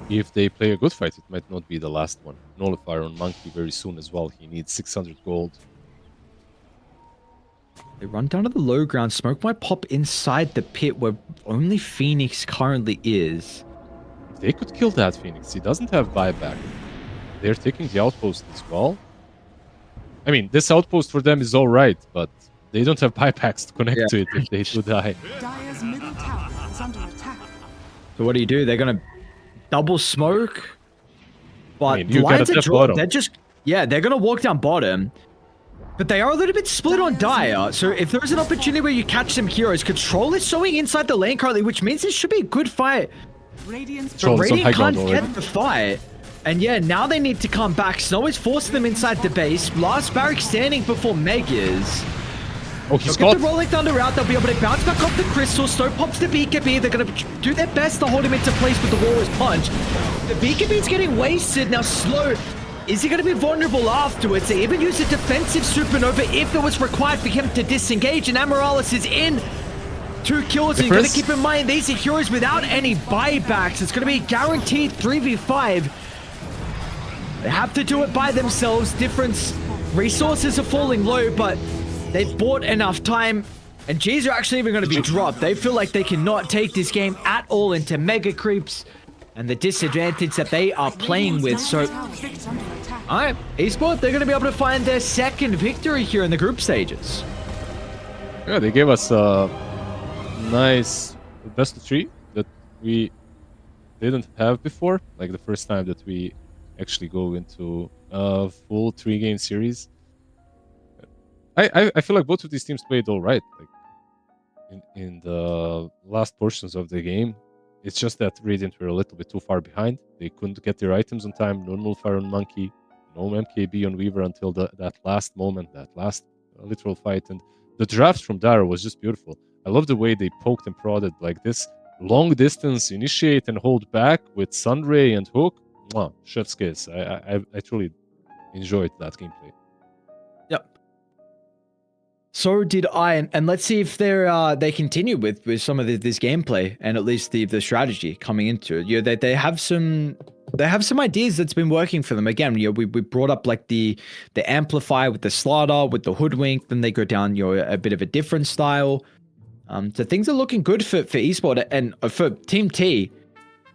If they play a good fight, it might not be the last one. Nullifier on Monkey very soon as well. He needs 600 gold. They run down to the low ground. Smoke might pop inside the pit where only Phoenix currently is. They could kill that Phoenix. He doesn't have buyback. They're taking the outpost as well. I mean, this outpost for them is alright, but they don't have buybacks to connect to it if they do die. Dire's middle tower is under attack. So what do? They're gonna double smoke, but I mean, you Lions gotta are tap bottom. they're just they're gonna walk down bottom, but they are a little bit split on Dire. So if there's an opportunity where you catch some heroes, Control is showing inside the lane currently, which means this should be a good fight. Radiant's Control But is on high Radiant ground can't already. get the fight. And yeah, now they need to come back. Snow is forcing them inside the base. Last barrack standing before Megas. Oh, he's They'll got... get the Rolling Thunder out. They'll be able to bounce back off the crystal. Snow pops the BKB. They're going to do their best to hold him into place with the Warrior's Punch. The BKB's getting wasted. Now Slow, is he going to be vulnerable afterwards? They even use a defensive supernova if it was required for him to disengage. And Amorales is in. 2 kills. And you got to keep in mind, these are heroes without any buybacks. It's going to be guaranteed 3v5. They have to do it by themselves. Resources are falling low, but they've bought enough time. And G's are actually even going to be dropped. They feel like they cannot take this game at all into mega creeps and the disadvantage that they are playing with. So, Tower is under attack. all right, Esport, they're going to be able to find their second victory here in the group stages. Yeah, they gave us a nice best of 3 that we didn't have before. Like the first time that we actually go into a full 3-game series. I feel like both of these teams played all right. Like in the last portions of the game, it's just that Radiant were a little bit too far behind. They couldn't get their items on time. No Nullfire on Monkey, no MKB on Weaver until that last moment, that last literal fight. And the draft from Dara was just beautiful. I love the way they poked and prodded like this long distance, initiate and hold back with Sunray and Hook. Mwah, chef's kiss. I truly enjoyed that gameplay. Yep. So did I, and let's see if they continue with some of this gameplay and at least the strategy coming into it. You know, they have some ideas that's been working for them. Again, you know, we brought up like the amplify with the slaughter, with the hoodwink. Then they go down, you know, a bit of a different style. So things are looking good for Esport and for Team T.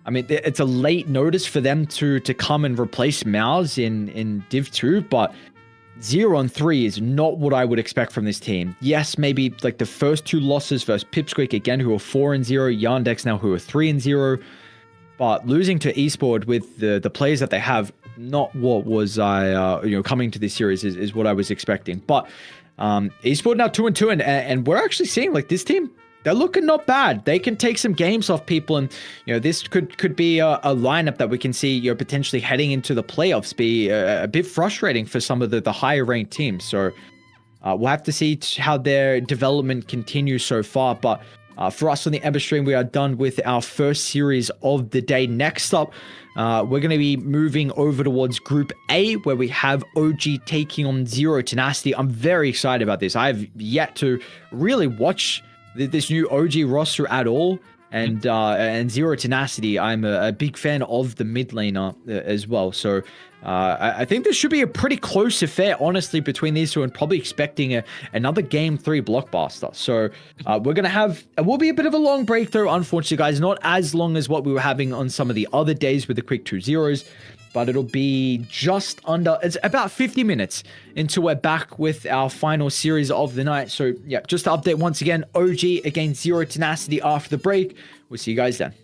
I mean, it's a late notice for them to come and replace Mouse in Div 2, but 0-3 is not what I would expect from this team. Yes, maybe like the first 2 losses versus Pipsqueak again, who are 4-0, Yandex now who are 3-0, but losing to Esport with the players that they have, not what was I coming to this series is what I was expecting. But Esport now 2-2, and we're actually seeing like this team. They're looking not bad. They can take some games off people, and you know this could be a lineup that we can see, you know, potentially heading into the playoffs be a bit frustrating for some of the higher ranked teams. So we'll have to see how their development continues so far. But for us on the Ember stream, we are done with our first series of the day. Next up, we're going to be moving over towards Group A, where we have OG taking on Zero Tenacity. I'm very excited about this. I've yet to really watch this new OG roster at all, and Zero Tenacity, I'm a big fan of the mid laner as well. So I think this should be a pretty close affair, honestly, between these two, and probably expecting another Game 3 blockbuster. So we're gonna have, it will be a bit of a long break though, unfortunately, guys. Not as long as what we were having on some of the other days with the quick 2-0s. But it'll be just under, it's about 50 minutes until we're back with our final series of the night. So yeah, just to update once again, OG against Zero Tenacity after the break. We'll see you guys then.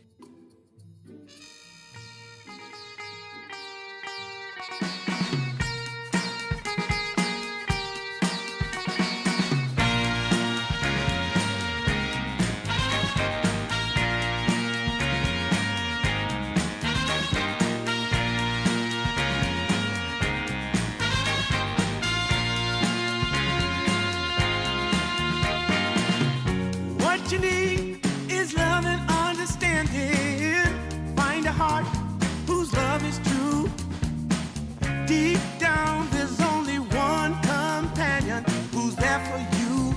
What you need is love and understanding. Find a heart whose love is true. Deep down, there's only one companion who's there for you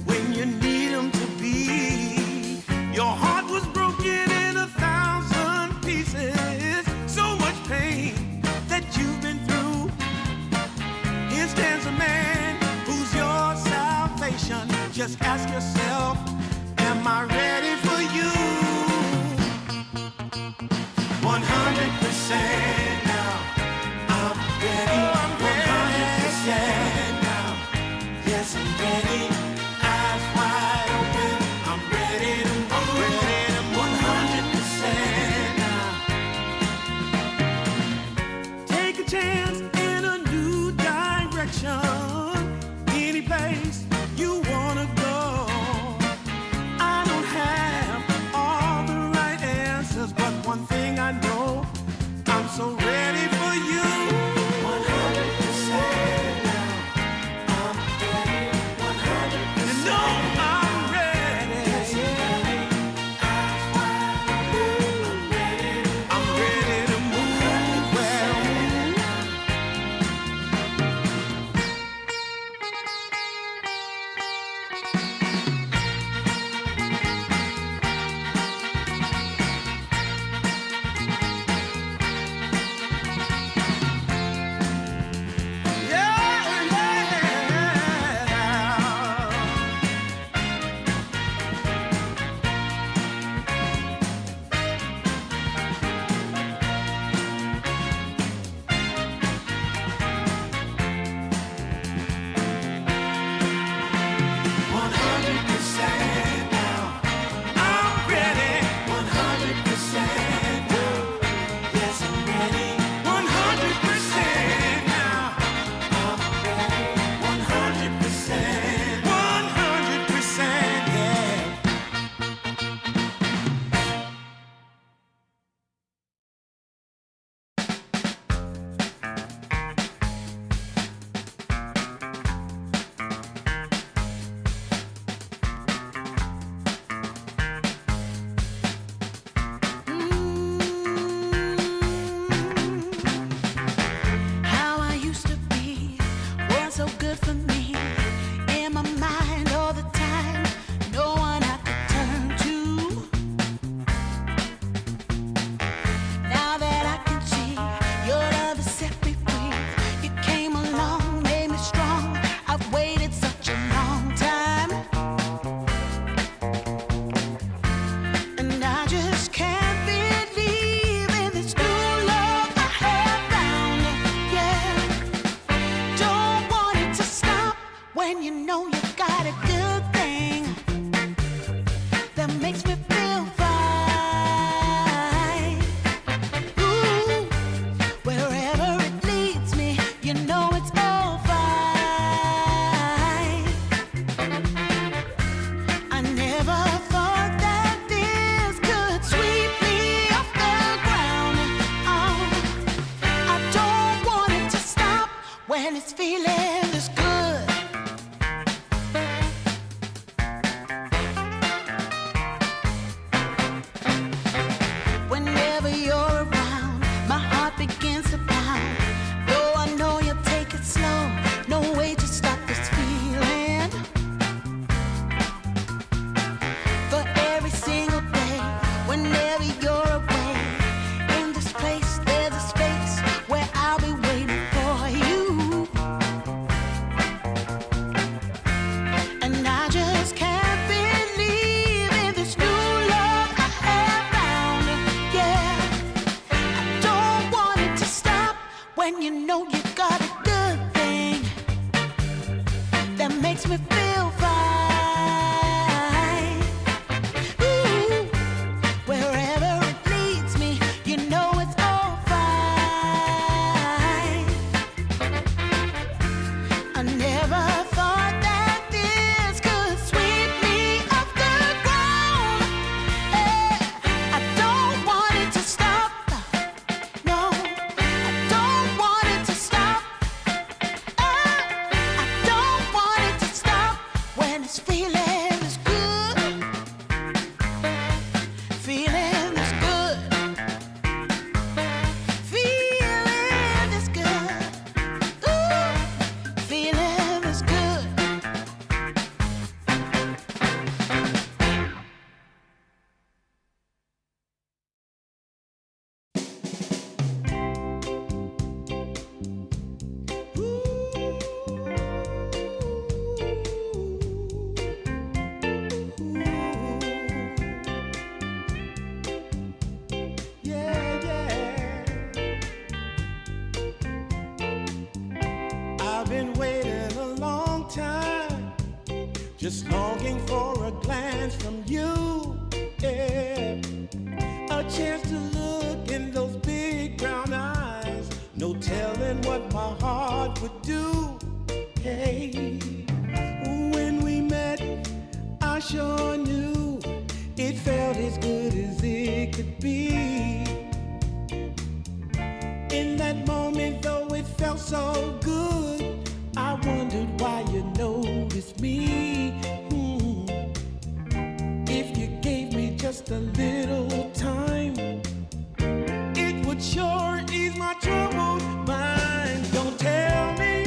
when you need him to be. Your heart was broken in 1,000 pieces. So much pain that you've been through. Here stands a man who's your salvation. Just ask yourself, am I ready for you? 100% now. I'm ready. 100% now. Yes, I'm ready. Eyes wide open. I'm ready to move. 100% now. Take a chance in a new direction. Any place you wanna go. I don't have all the right answers, but one thing I know, I'm so ready for you. 100%. so good for me. In my mind all the time, no one I could turn to. Now that I can see your love has set me free. You came along, made me strong. I've waited such a long time, and I just can't believe in this new love I have found. Yeah, don't want it to stop when you know you got a good thing that makes me feel fine. Ooh, wherever it leads me, you know it's all fine. I never thought that this could sweep me off the ground. Oh, I don't want it to stop when it's feeling this good. Whenever you're around, my heart begins to pound. Though I know you'll take it slow, no way to stop this feeling. For every single day, whenever you're away, in this place there's a space where I'll be waiting for you. And I just can't believe in this new love I have found. Yeah, I don't want it to stop when you know you got a good thing that makes me feel fine. Ooh, wherever it leads me, you know it's all fine. I never thought that this could sweep me off the ground. I don't want it to stop. No, I don't want it to stop. I don't want it to stop when it's feeling this good. Feeling this good. Feeling this good. Ooh, feeling this good. Yeah, yeah. I've been waiting a long time, just longing for a glance from you. Yeah, a chance to look in those big brown eyes. No telling what my heart would do. Hey, when we met, I sure knew it felt as good as it could be. In that moment, though it felt so good, I wondered why you noticed me. If you gave me just a little time, it would sure ease my troubled mind. Don't tell me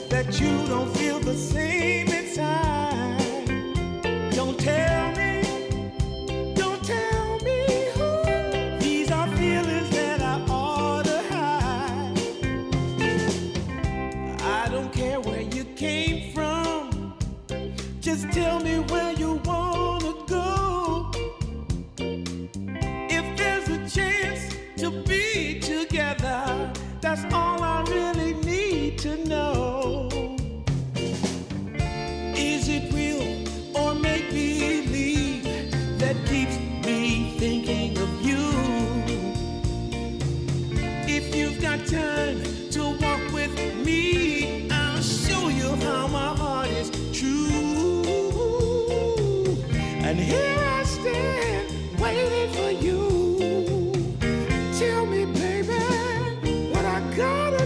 that you don't feel the same inside. Don't tell me. These are feelings that I ought to hide. I don't care where you came from, just tell me where you wanna go. If there's a chance to be together, that's all I really need to know. Is it real or make believe that keeps me thinking of you? If you've got time to walk with me, I'll show you how my heart is true. And here I stand waiting for you. Tell me, baby, what I gotta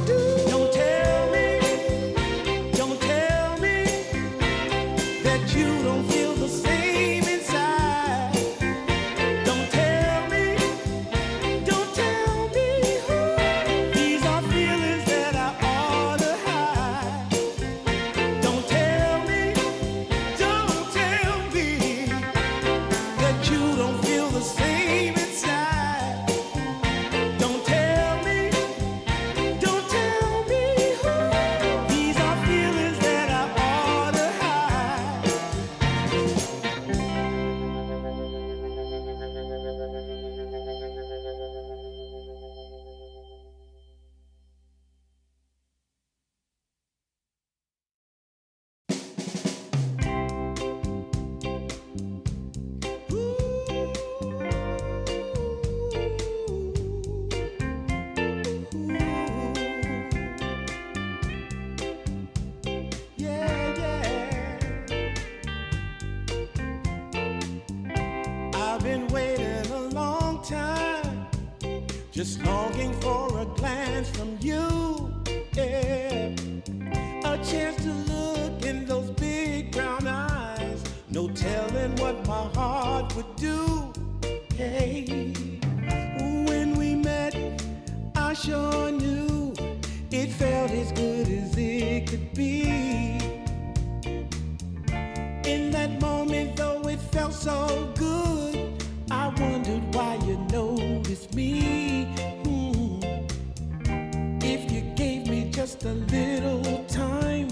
just longing for a glance from you. Yeah, a chance to look in those big brown eyes. No telling what my heart would do. Hey, when we met, I sure knew it felt as good as it could be. In that moment, though it felt so good, I wondered why you noticed me. If you gave me just a little time,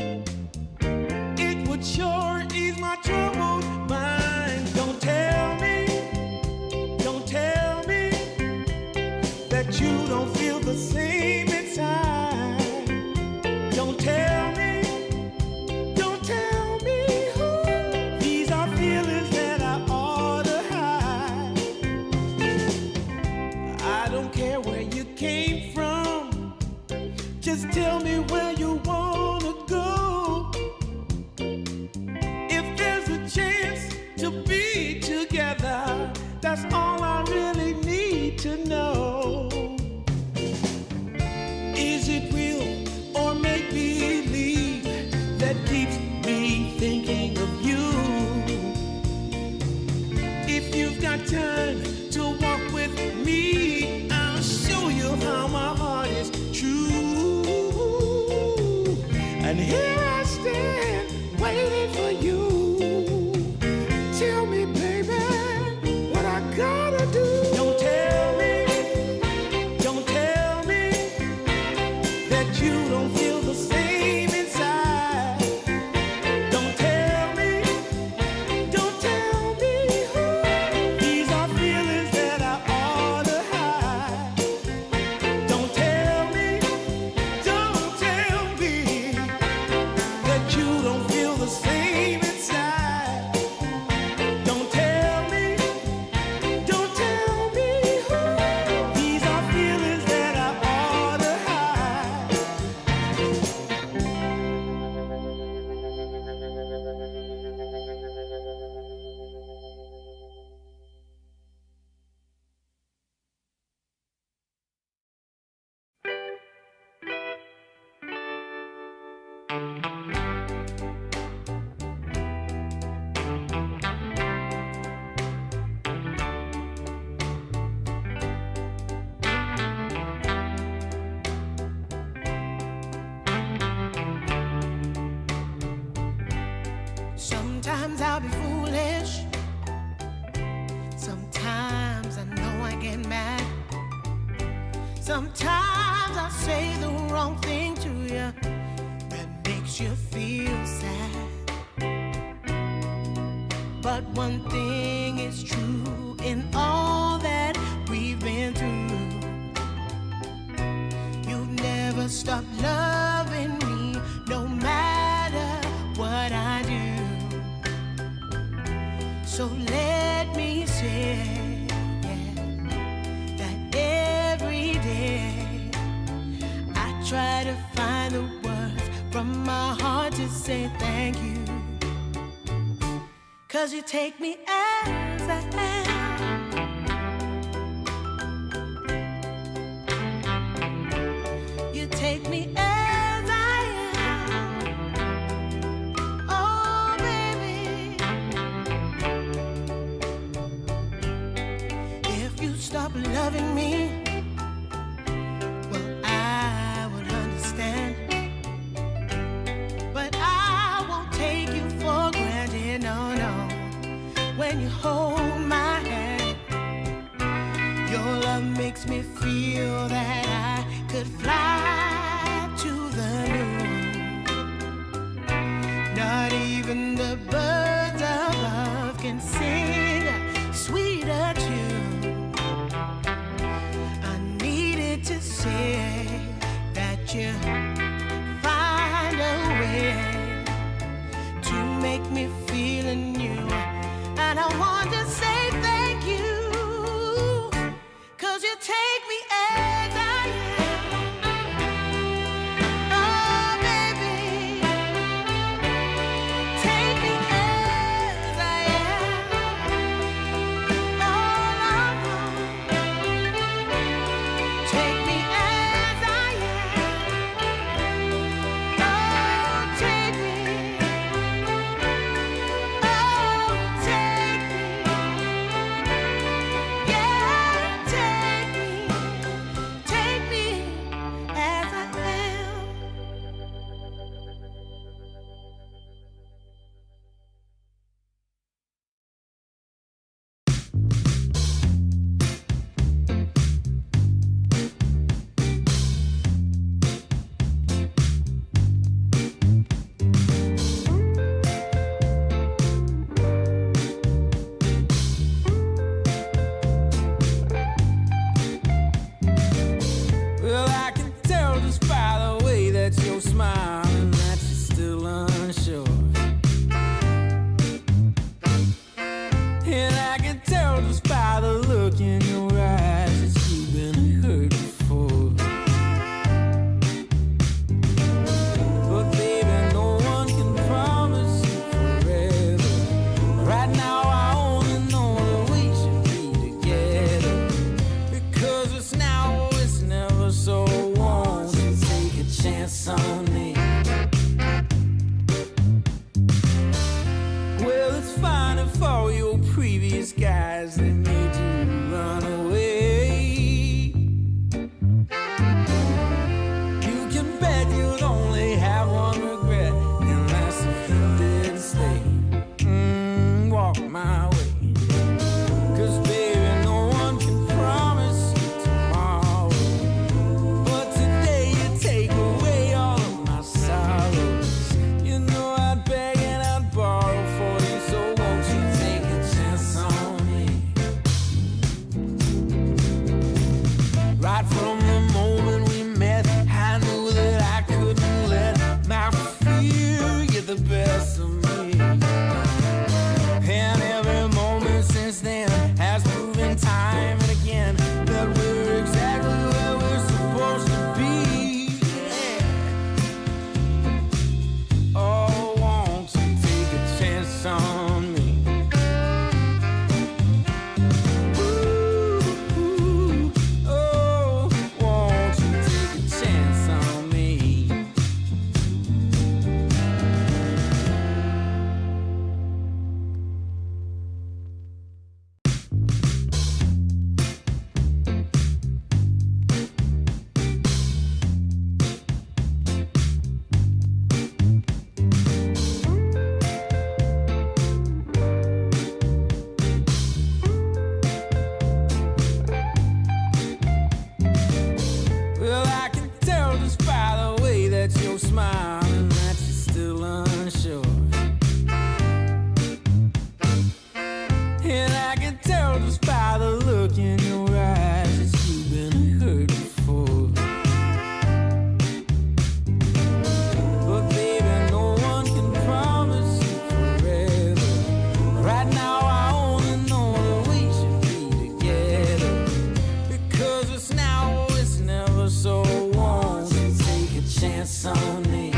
it would sure ease my troubled mind. Don't tell me that you don't feel the same inside. Don't tell me. These are feelings that I ought to hide. I don't care where you came from, just tell me where you wanna go. If there's a chance to be together, that's all I really need to know. Is it real or make believe that keeps me thinking of you? If you've got time to walk with me, I'll show you how my heart is true. And here I stand, waiting for you. Tell me, baby, what I gotta do. Don't tell me that you don't feel the same inside. Don't tell me. These are feelings that I ought to hide. Don't tell me that you don't feel the same inside. Don't tell me. These are feelings that I ought to hide. Sometimes I'll be foolish. Sometimes I know I get mad. Sometimes I say the wrong thing to you that makes you feel sad. But one thing is true in all that we've been through. You've never stopped loving me, no matter what I do. So let me say, yeah, that every day I try to find the words from my heart to say thank you. 'Cause you take me as I am. You take me as I am. Oh, baby. If you stop loving me, well, I would understand. But I won't take you for granted, no, no. When you hold my hand, your love makes me feel that I could fly to the moon. Not even the birds above can sing a sweeter tune. I needed to say that you find a way to make me feel anew. And I want to say thank you, 'cause you take me as I am. Oh, baby, take me as I am. Oh, Lord, on me. Well, it's fine if all your previous guys that made you run away. You can bet you'd only have one regret, and that's if you didn't stay. Walk my way. 'Cause baby, no one can promise you tomorrow, but today you take away all of my sorrows. You know I'd beg and I'd borrow for you, so won't you take a chance on me? Right from the moment we met, I knew that I couldn't let my fear get the best of me. And every moment since then has proven time and again that we're exactly where we're supposed to be. Yeah. Oh, won't you take a chance on me? Ooh, oh, won't you take a chance on me? Well, I can tell just by the way that you're smiling that you're still unsure. And I can tell just by the look in your eyes that you've been hurt before. But baby, no one can promise you forever. Right now I only know that we should be together, because it's now or it's never, so won't you take a chance on me?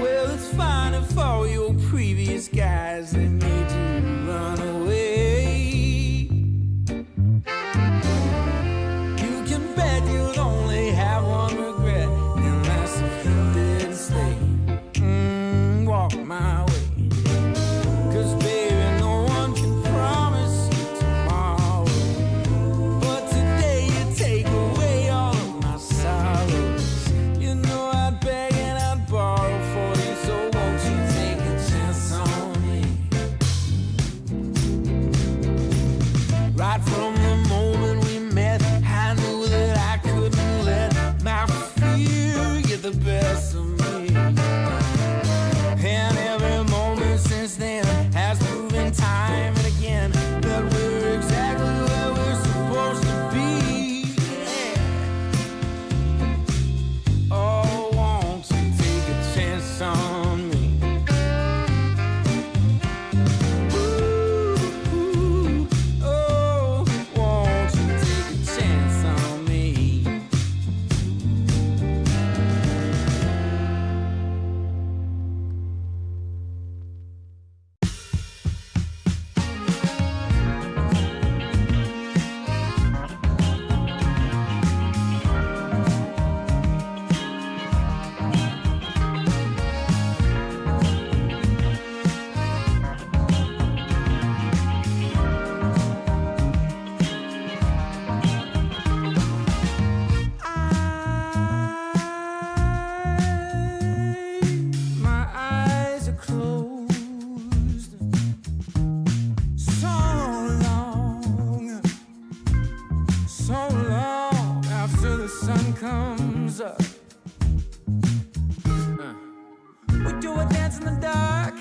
Well, it's fine if all your previous guys that made you run away. You can bet you'd only have one regret, and that's if you didn't stay. Walk my way. 'Cause baby, no one can promise you tomorrow, but today you take away all of my sorrows. You know I'd beg and I'd borrow for you, so won't you take a chance on me? Right from the moment we met, I knew that I couldn't let my fear get the best of me. And every moment since then has proven time and again that we're exactly where we're supposed to be. Yeah. Oh, won't you take a chance on me? Ooh, oh, won't you take a chance on me? My eyes are closed so long after the sun comes up. We do a dance in the dark,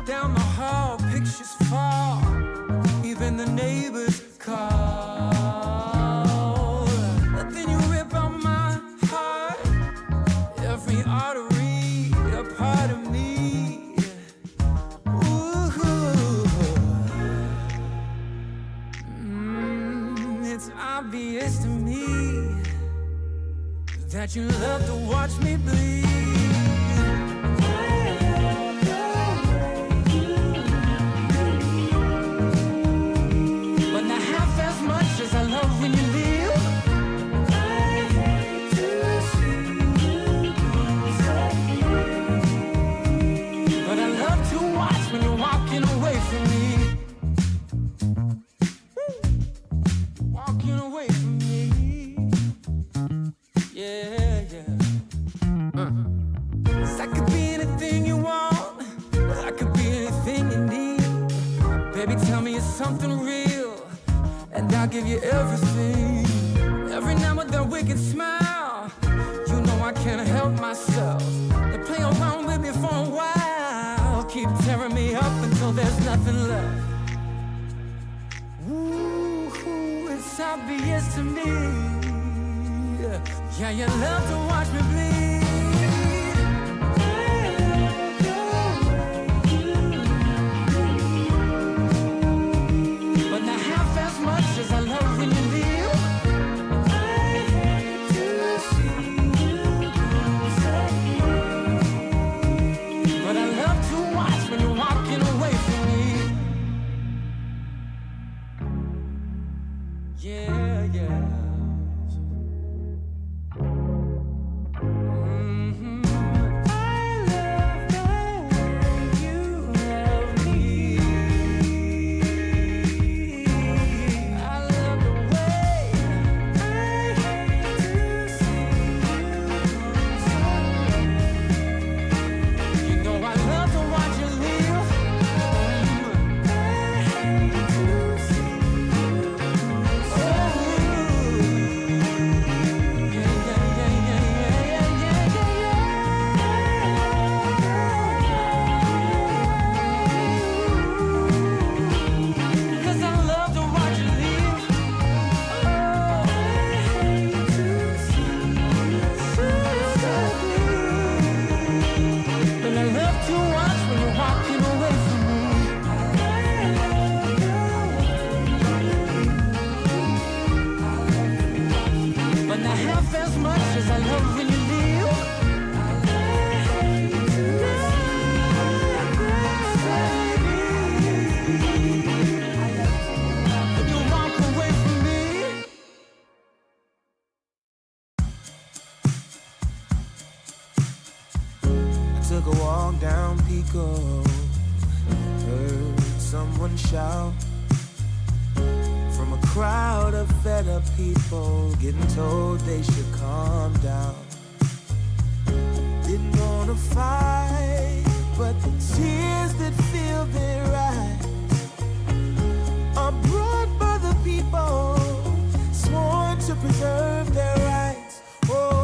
down the hall, pictures fall, even the neighbors call. But then you rip out my heart, every artery, a part of me. Ooh. It's obvious to me that you love to watch me bleed. But not half as much as I love when you leave. smile. You know I can't help myself. They play around with me for a while, keep tearing me up until there's nothing left. Ooh, it's obvious to me. Yeah, you love to watch me bleed. But not half as much as I love when you leave. I hate to see you go. But I love to watch when you're walking away from me. Yeah, yeah. Took a walk down Pico, heard someone shout from a crowd of fed up people, getting told they should calm down. Didn't wanna fight, but the tears that fill their eyes are brought by the people sworn to preserve their rights. Oh,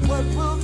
what will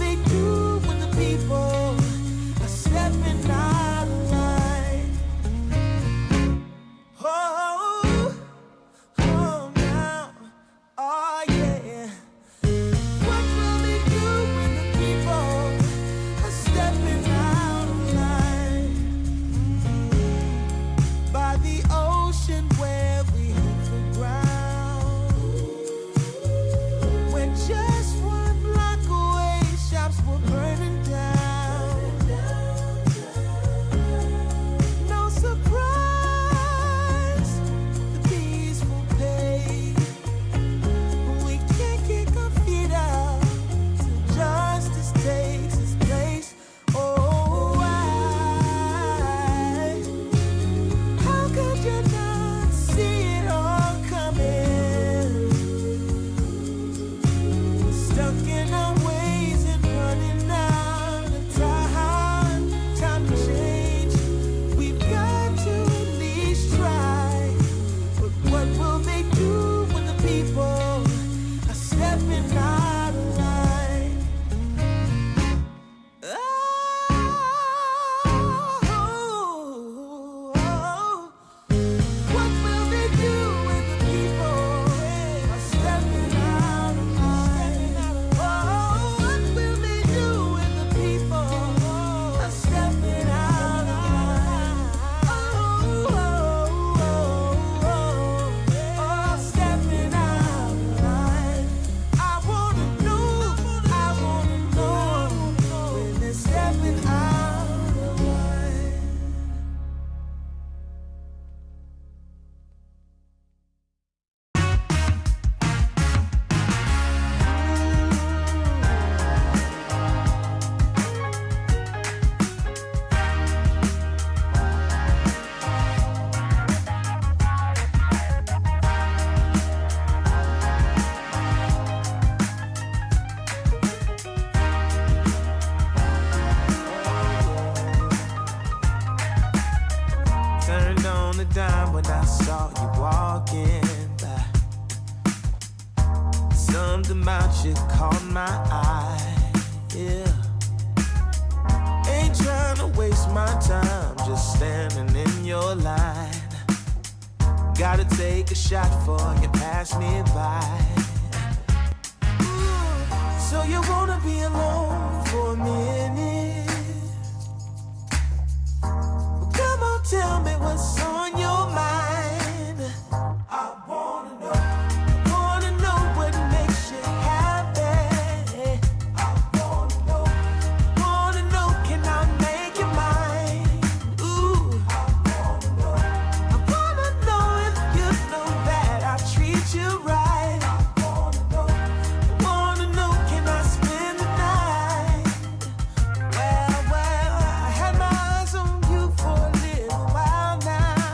Turned on the dime when I saw you walking by. Something about you caught my eye, yeah. Ain't trying to waste my time, just standing in your line. Gotta take a shot for you pass me by. Ooh, so you wanna be alone for a minute? Well, come on, tell me what's on your mind. I wanna know what makes you happy. I wanna know, can I make you mine? Ooh, I wanna know if you know that I treat you right. I wanna know, can I spend the night? Well, I had my eyes on you for a little while now.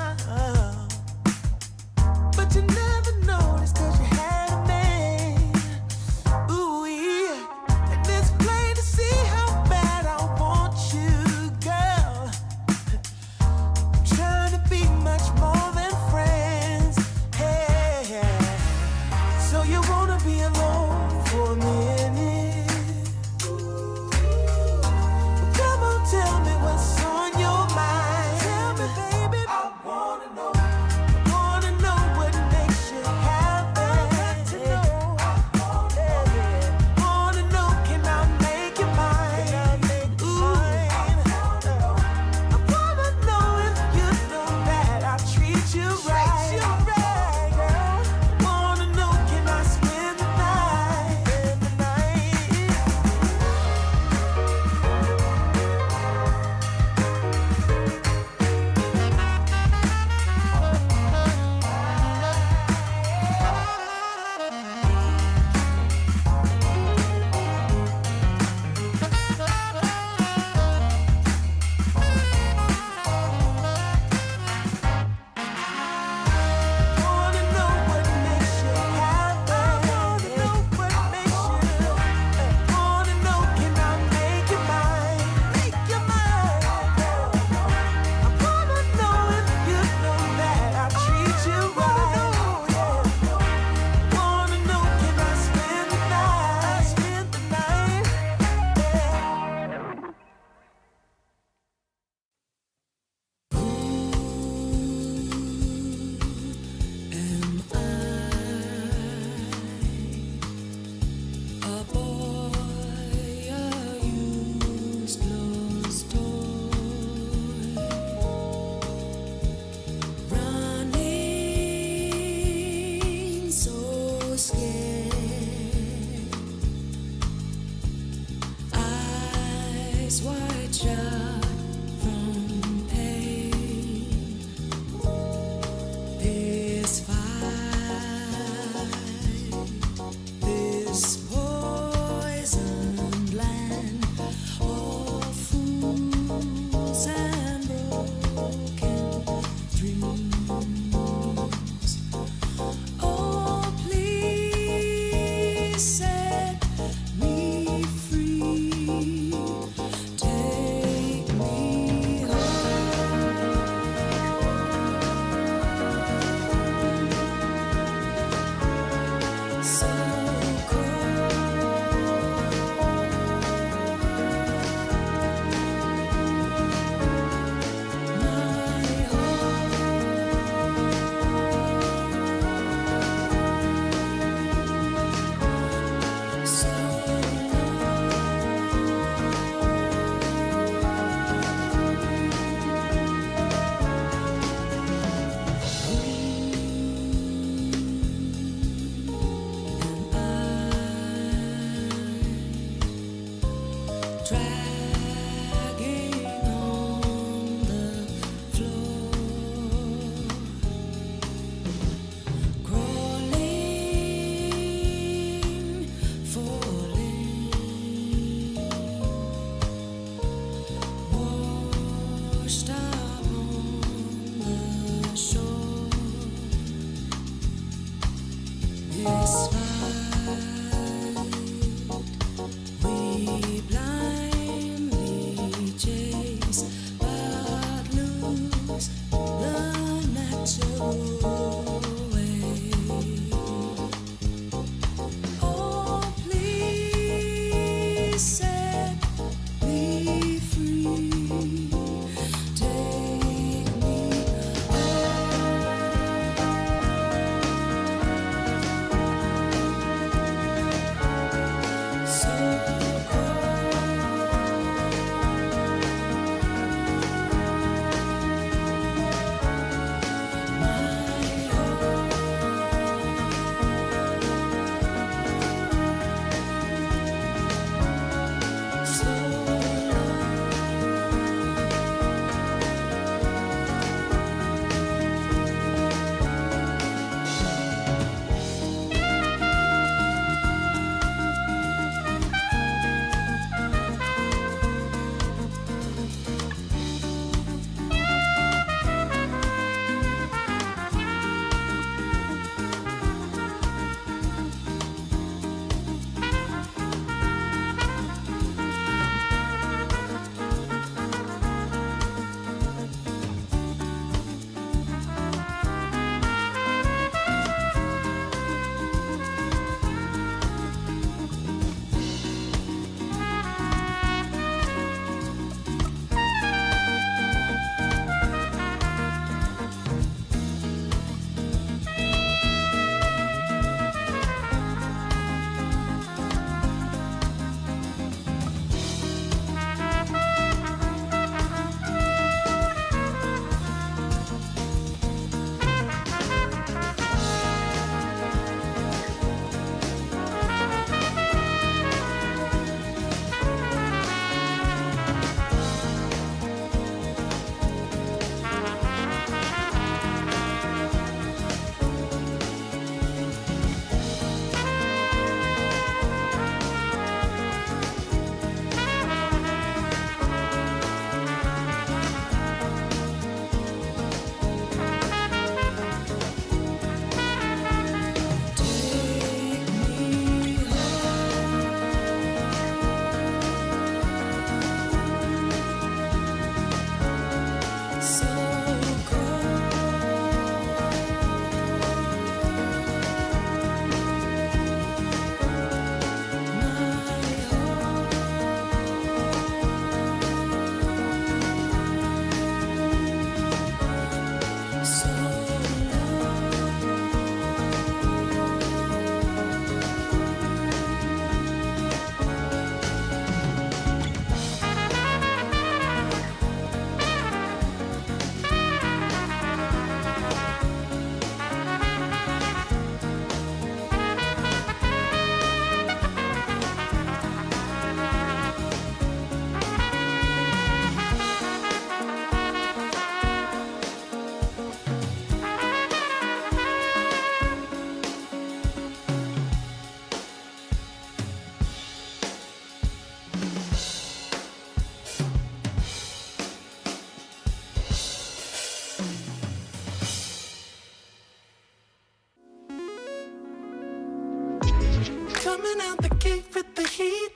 Coming out the gate with the heat.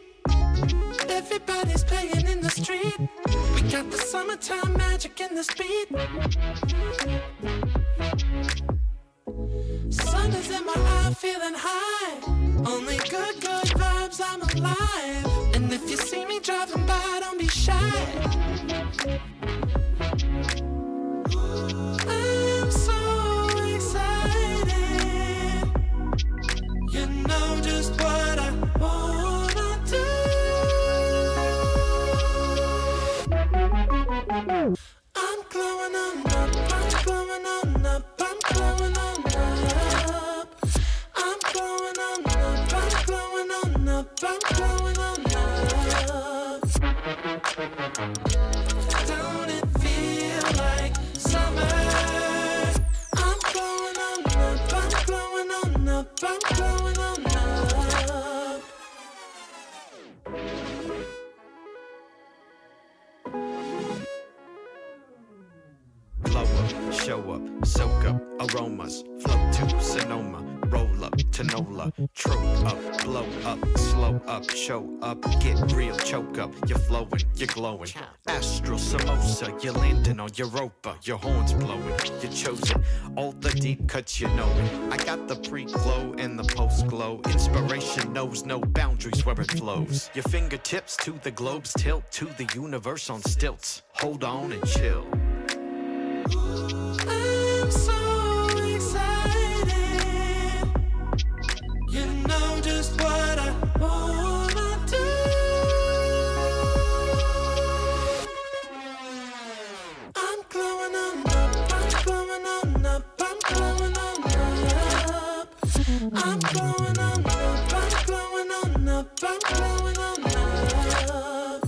Everybody's playing in the street. We got the summertime magic in this beat. Sun is in my eye, feeling high. Only good vibes, I'm alive. And if you see me driving by, don't be shy. I'm so excited. You know just what I wanna do. I'm glowing on up, I'm glowing on up, I'm glowing on up. I'm glowing on up, I'm glowing on up, I'm glowing on up. Don't it feel like summer? I'm glowing on up, I'm glowing on up, I'm glowing on up. Blow up, show up, soak up aromas, float to Sonoma, roll up to Nola, trope up, blow up, slow up, show up, get real, choke up, you're flowing, you're glowing. Astral samosa, you're landing on Europa, your horns blowing, you're chosen, all the deep cuts you know it. I got the pre-glow and the post-glow, inspiration knows no boundaries where it flows. Your fingertips to the globes tilt to the universe on stilts, hold on and chill. I'm so excited. You know just what I wanna do. I'm glowing on up, I'm glowing on up, I'm glowing on up. I'm glowing on up, I'm glowing on up, I'm glowing on up.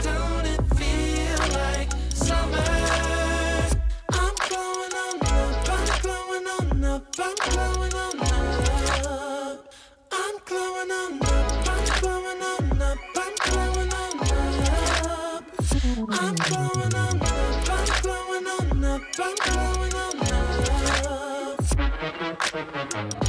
Don't it feel like summer? I'm glowing on up, I'm glowing on up, I'm glowing on up. I'm glowing on up, I'm glowing on up, I'm glowing on up. I'm glowing on up, I'm glowing on up, I'm glowing on up.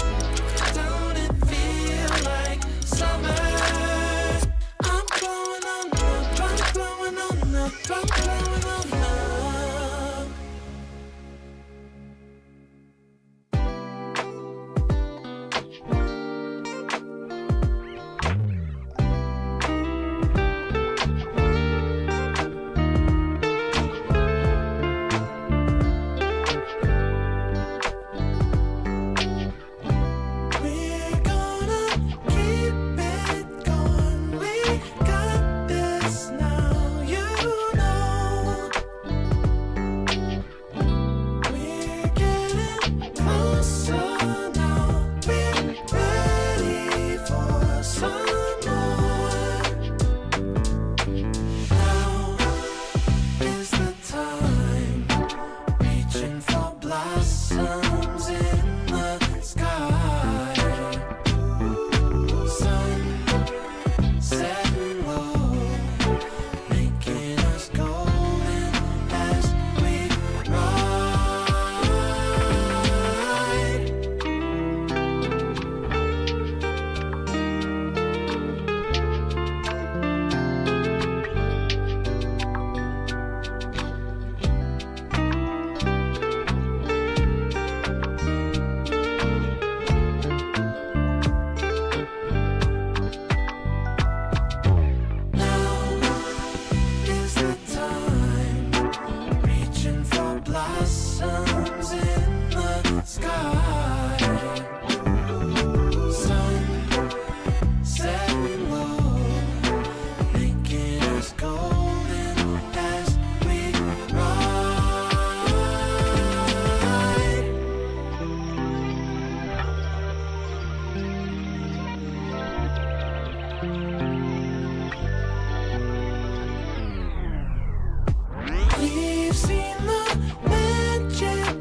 blossoms in the sky. Sunset glow, making us golden as we ride. We've seen the magic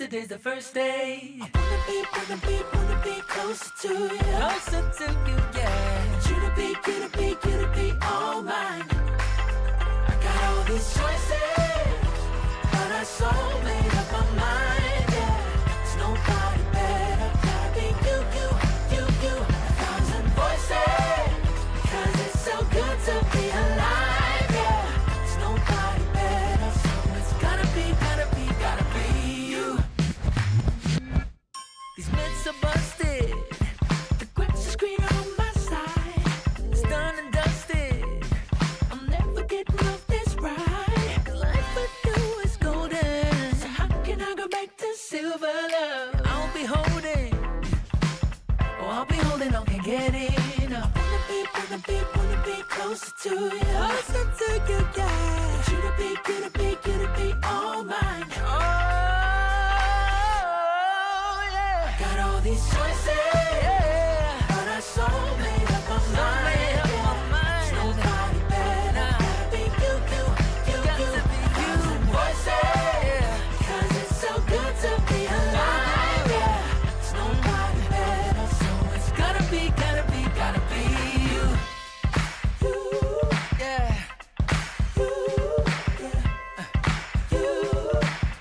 today's the first day. Wanna be closer to you. Closer to you, yeah. Want you to be all mine. I got all these choices, but I so made up my mind, yeah. There's nobody better, gotta be you. A thousand voices, because it's so good to be alive, yeah. There's nobody better, so it's gotta be you. These myths are busted, the grass is greener on my side. It's done and dusted, I'm never getting off this ride. Life with you is golden, so how can I go back to silver love? I'll be holding on, can't get enough. Wanna be closer to you. Closer to you, yeah. Want you to be all mine. Oh, yeah. Got all these choices, yeah. But I so made up my mind. There's nobody better, gotta be you. Got to be you. Voices, yeah. 'Cause it's so good to be alive, yeah. There's nobody better, so it's gotta be you. Yeah.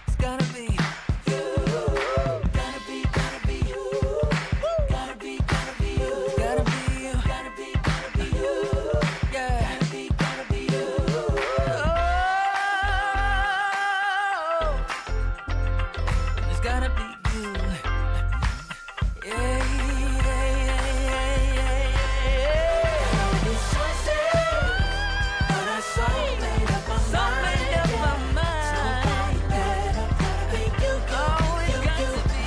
It's gotta be you. Gotta be you. Gotta be you. Gotta be you. Yeah. Gotta be you. Oh. It's gotta be you. Yeah. These choices, but I so made up my mind. Nobody better, gotta be you.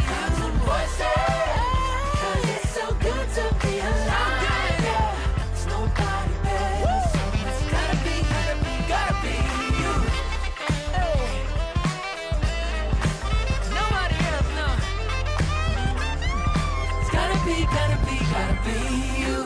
Thousand voices, 'cause it's so good to be alive, yeah. There's nobody better, so it's gotta be you. Hey. Nobody else, no. It's gotta be you.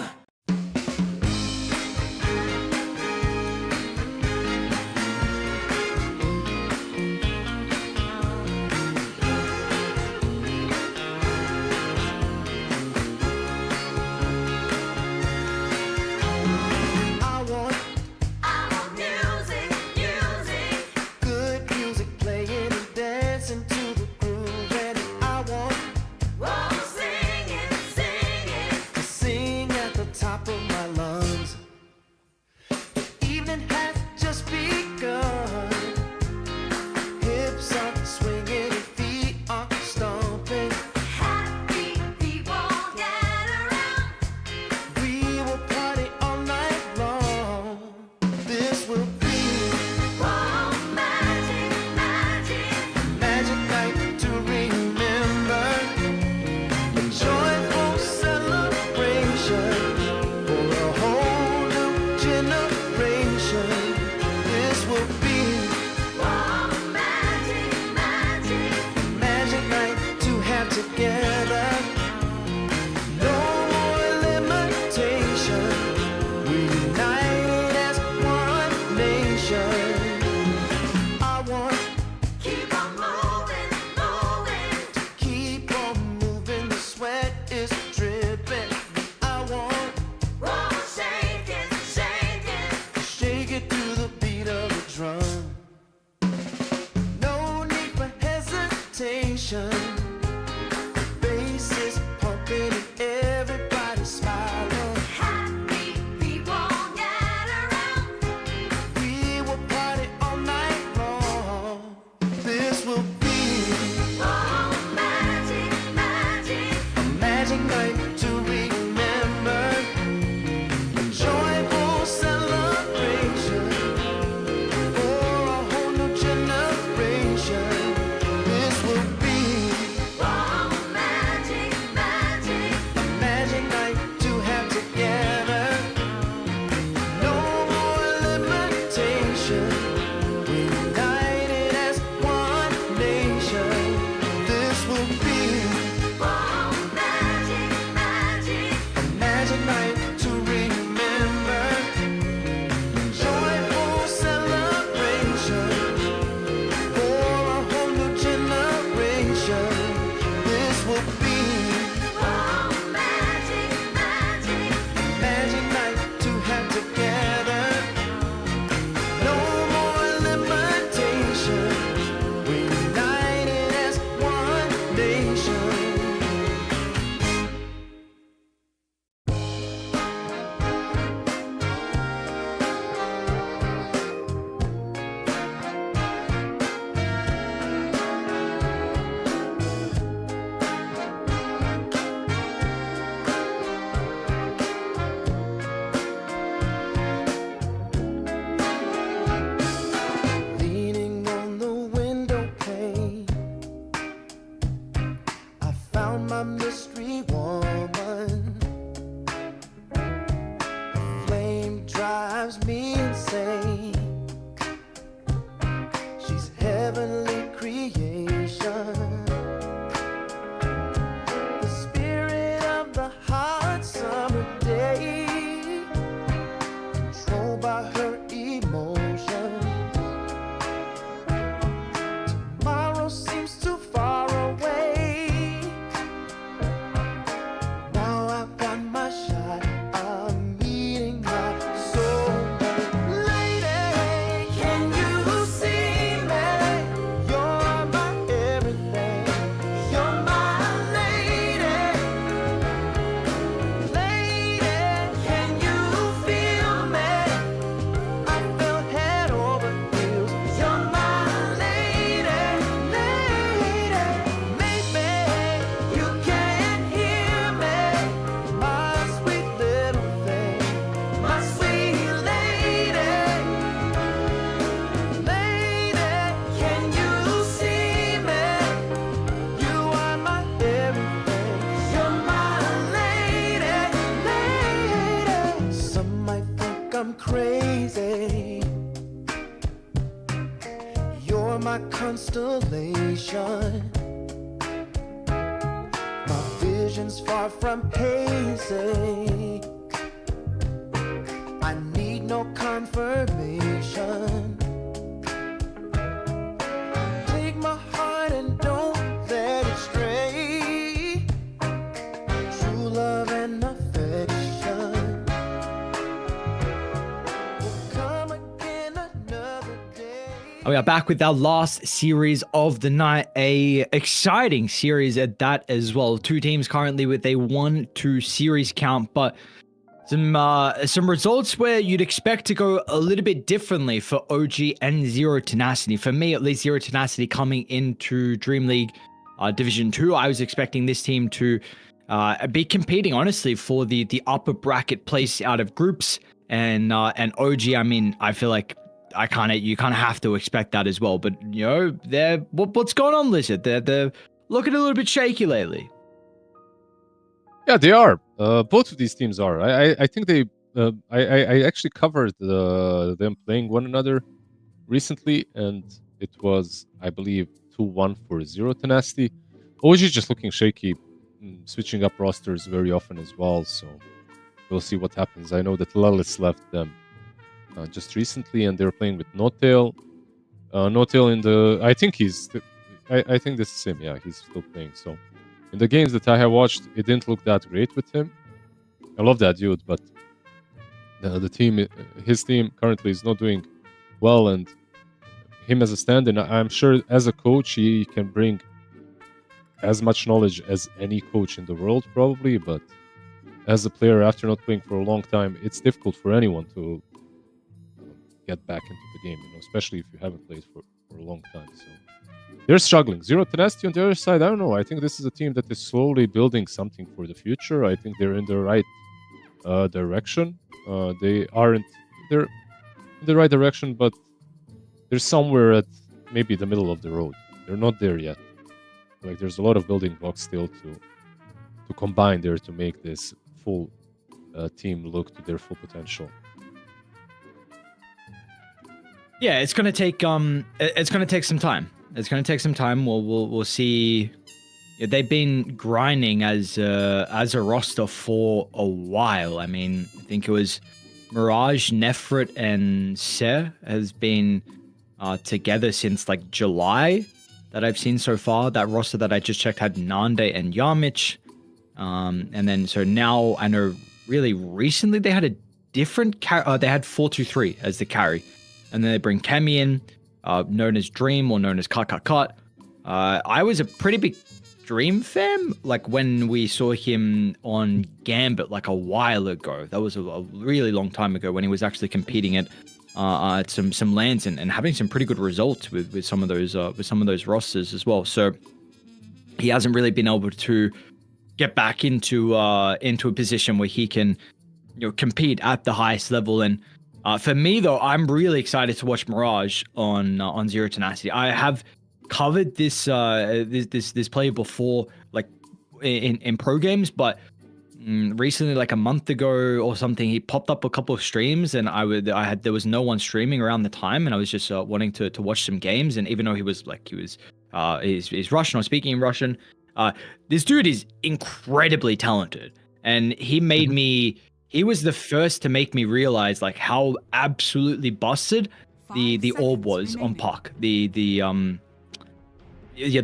I want music, good music playing and dancing to the groove, and I want to sing at the top of my lungs. The evening has just begun. Hips are swinging, and feet are stomping. Happy people gather round. We will party all night long. This will be Magic. magic night to remember. A joyful celebration for a whole new generation. This will be magic night to have together. No more limitation. We united as one nation. I want Keep on moving. keep on moving. The sweat is dripping. I want Roll, shake it. shake it to the beat of the drum. No need for hesitation. Bass is pumping and everybody smiling. Happy people gather round. We will party all night long. This will be Magic. a magic night to remember. A joyful celebration for a whole new generation. This will be Magic. a magic night to have together. No more limitation. We united as one nation. This will be Magic. will be magic night to have together. No more limitation. We united as one nation. Leaning on the window pane, I found my mystery woman. The flame drives me insane. She's heavenly creation. The spirit of the hot summer day, controlled by her emotion. Tomorrow seems too far away. Now I've got my shot. I'm meeting my soulmate. Lady, can you see me? You're my everything. You're my lady. Lady, can you feel me? I fell head over heels. You're my lady, lady. Maybe you can't hear me, my sweet little thing, my sweet lady. Lady, can you see me? You are my everything. You're my lady, lady. Some might think I'm crazy. You're my constellation. My vision's far from hazy. I need no confirmation. Take my heart and don't let it stray. True love and affection will come again another day. We are back with our last series of the night, a exciting series at that as well. Two teams currently with a 1-2 series count, but some results where you'd expect to go a little bit differently for OG and Zero Tenacity. For me, at least, Zero Tenacity coming into DreamLeague Division 2, I was expecting this team to be competing, honestly, for the upper bracket place out of groups. And OG, I mean, I feel like you kind of have to expect that as well. But, you know, what's going on, Lizard? They're looking a little bit shaky lately. Yeah, they are. Both of these teams are. I think they. I actually covered them playing one another recently, and it was, I believe, 2-1 for Zero Tenacity. OG just looking shaky, switching up rosters very often as well. So we'll see what happens. I know that Lilith left them just recently, and they're playing with No Tail. No Tail in the. I think he's. I think this is him. Yeah, he's still playing. So. In the games that I have watched, it didn't look that great with him. I love that dude, but his team currently is not doing well, and him as a stand-in, I'm sure as a coach he can bring as much knowledge as any coach in the world, probably. But as a player, after not playing for a long time, it's difficult for anyone to get back into the game, especially if you haven't played for a long time. So. They're struggling. Zero Tenacity on the other side, I don't know. I think this is a team that is slowly building something for the future. I think they're in the right direction. They're in the right direction, but they're somewhere at maybe the middle of the road. They're not there yet. Like, there's a lot of building blocks still to combine there to make this full team look to their full potential. Yeah, it's gonna take some time. It's going to take some time. We'll see. Yeah, they've been grinding as a roster for a while. I mean, I think it was Mirage, Nefrit, and Ser has been together since like July. that I've seen so far. That roster that I just checked had Nande and Yarmich. And then so now I know really recently they had a different they had 4-2-3 as the carry. And then they bring Kemi in, known as Dream or known as Cut. I was a pretty big Dream fan, like when we saw him on Gambit like a while ago. That was a really long time ago when he was actually competing at some lands and having some pretty good results with some of those rosters as well. So he hasn't really been able to get back into a position where he can, compete at the highest level. And for me though, I'm really excited to watch Mirage on Zero Tenacity. I have covered this player before, like in pro games, but recently, like a month ago or something, he popped up a couple of streams, and there was no one streaming around the time, and I was just wanting to watch some games. And even though he's Russian or speaking in Russian, this dude is incredibly talented, and he made me. He was the first to make me realize like how absolutely busted the orb was on Puck. The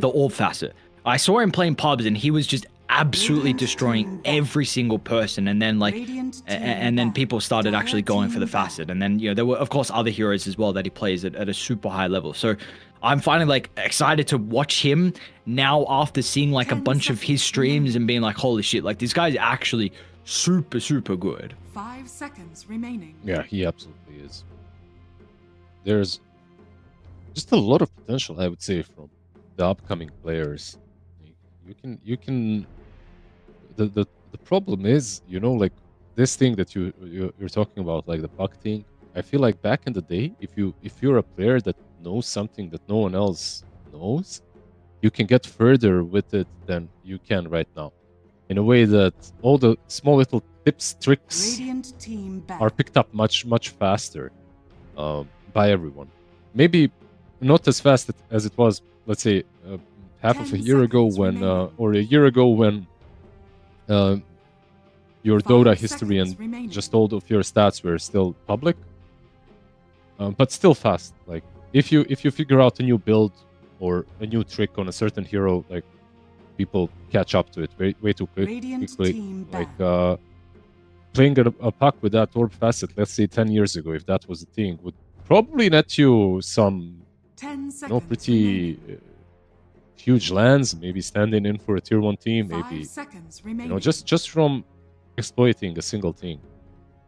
orb facet. I saw him playing pubs, and he was just absolutely destroying every single person. And then and then people started actually going for the facet. And then there were of course other heroes as well that he plays at a super high level. So I'm finally like excited to watch him now after seeing like a bunch of his streams and being like, holy shit, like this guy's actually super good. 5 seconds remaining. Yeah, he absolutely is. There's just a lot of potential, I would say, from the upcoming players. You can the problem is, like this thing that you're talking about, like the puck thing. I feel like back in the day, if you're a player that knows something that no one else knows, you can get further with it than you can right now. In a way that all the small little tips, tricks are picked up much faster by everyone. Maybe not as fast as it was, let's say, half of a year ago when, or a year ago when your Dota history and just all of your stats were still public, but still fast. Like if you figure out a new build or a new trick on a certain hero, like people catch up to it way too quickly. Like playing a puck with that orb facet, let's say 10 years ago, if that was a thing, would probably net you some pretty huge lands, maybe standing in for a tier 1 team, maybe just from exploiting a single thing.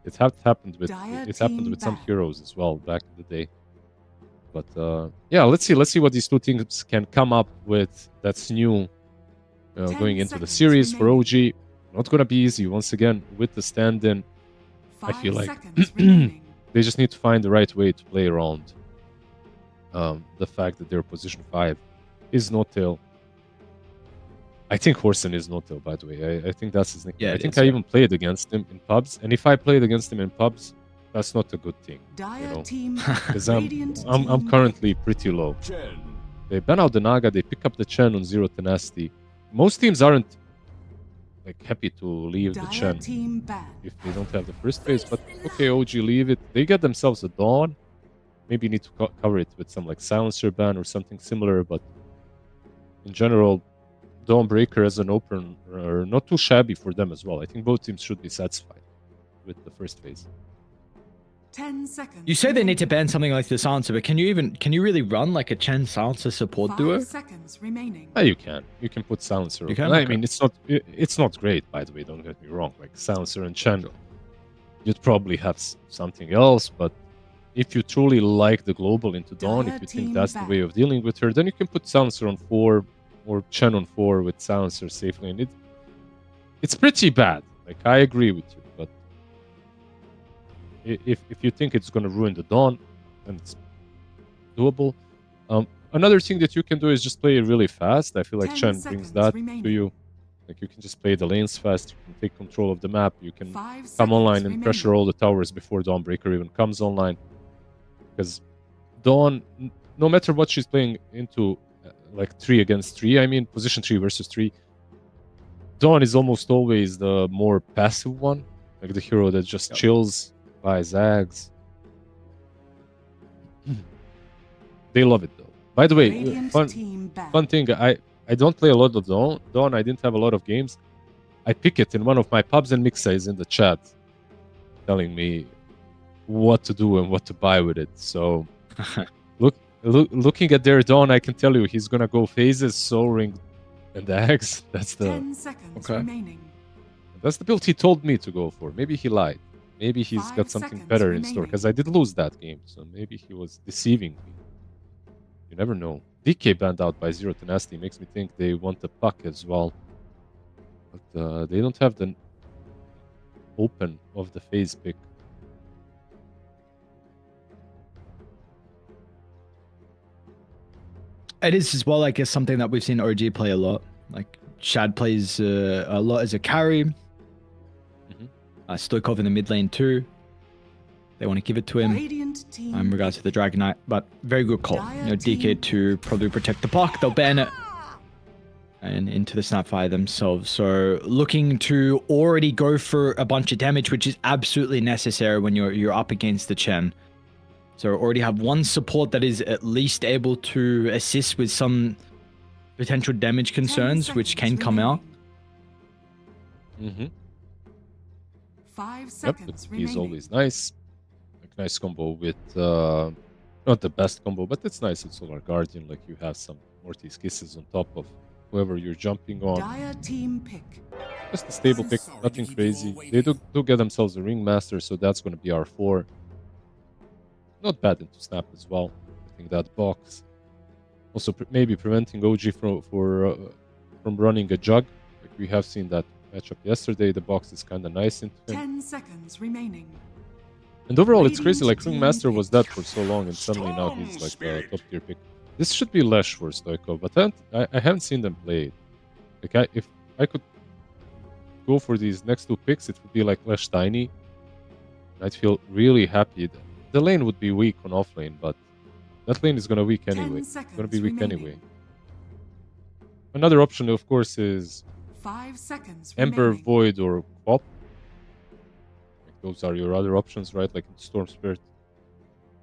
It happened with some heroes as well back in the day. But yeah, let's see what these two teams can come up with that's new going into the series for OG. Not gonna be easy once again with the stand-in. I feel like they just need to find the right way to play around the fact that their position 5 is no-tail. I think Horsen is no-tail, by the way. I think that's his nickname. Yeah, I think I even played against him in pubs, and if I played against him in pubs, that's not a good thing, because I'm currently pretty low. They ban out the Naga, they pick up the Chen on Zero Tenacity. Most teams aren't like happy to leave the Chen if they don't have the first phase, but okay, OG leave it. They get themselves a Dawn. Maybe you need to cover it with some like silencer ban or something similar, but in general, Dawnbreaker as an opener, not too shabby for them as well. I think both teams should be satisfied with the first phase. 10 seconds. You say they need to ban something like the silencer, but can you really run like a Chen silencer support duo? 5 seconds remaining. Yeah, you can. You can put silencer. You can? I Okay. mean, it's not great, by the way. Don't get me wrong. Like silencer and Chen, you'd probably have something else. But if you truly like the global into Dawn, if you think that's the way of dealing with her, then you can put silencer on 4 or Chen on 4 with silencer safely, and it's pretty bad. Like I agree with you, but if you think it's going to ruin the Dawn, then it's doable. Another thing that you can do is just play it really fast. I feel like 10 Chen brings that to you. Like you can just play the lanes fast, you can take control of the map, you can 5 come online and seconds pressure remaining. all the towers before Dawnbreaker even comes online. Because Dawn, no matter what she's playing into, like 3 against 3, I mean position 3 versus 3, Dawn is almost always the more passive one, like the hero that just chills, buys Zags. They love it though. By the way, Radiant fun team ban. fun thing, I don't play a lot of Dawn. I didn't have a lot of games. I pick it in one of my pubs, and Mixa is in the chat telling me what to do and what to buy with it. So looking at their Dawn, I can tell you he's gonna go phases, Soul Ring, and the Axe. 10 seconds Okay. remaining. That's the build he told me to go for. Maybe he lied. Maybe he's 5 got something seconds better in store, remaining. because I did lose that game, so maybe he was deceiving me. You never know. DK banned out by Zero Tenacity makes me think they want the puck as well. But they don't have the open of the phase pick. It is as well, I guess, something that we've seen OG play a lot. Like Shad plays a lot as a carry. Stoikov in the mid lane too. They want to give it to him Radiant team in regards to the Dragon Knight, but very good call. You know, DK Dire to probably protect the puck. They'll ban it and into the Snapfire themselves. So looking to already go for a bunch of damage, which is absolutely necessary when you're up against the Chen. So already have one support that is at least able to assist with some potential damage 10 concerns, which can seconds come out. Mm-hmm. 5 Yep, seconds but remaining. he's always nice. Like nice combo with not the best combo, but it's nice with Solar Guardian. Like you have some Morty's Kisses on top of whoever you're jumping on. Dire team pick. Just a stable pick, nothing crazy. They do get themselves a Ringmaster, so that's going to be R4. Not bad into Snap as well. I think that box. Also, maybe preventing OG from running a Jug. Like we have seen that matchup yesterday. The box is kind of nice into him. 10 seconds remaining. And overall, it's crazy. Like Radiant Ringmaster team was that for so long, and suddenly now he's like a top tier pick. This should be Lesh for Stoikov, but I haven't seen them play it. Like if I could go for these next two picks, it would be like Lesh Tiny. I'd feel really happy. The lane would be weak on offlane, but that lane is gonna weak anyway. 10 It's gonna seconds be weak remaining. anyway. Another option, of course, is 5 seconds Ember, remaining. Void, or Quap. Like those are your other options, right? Like in Storm Spirit.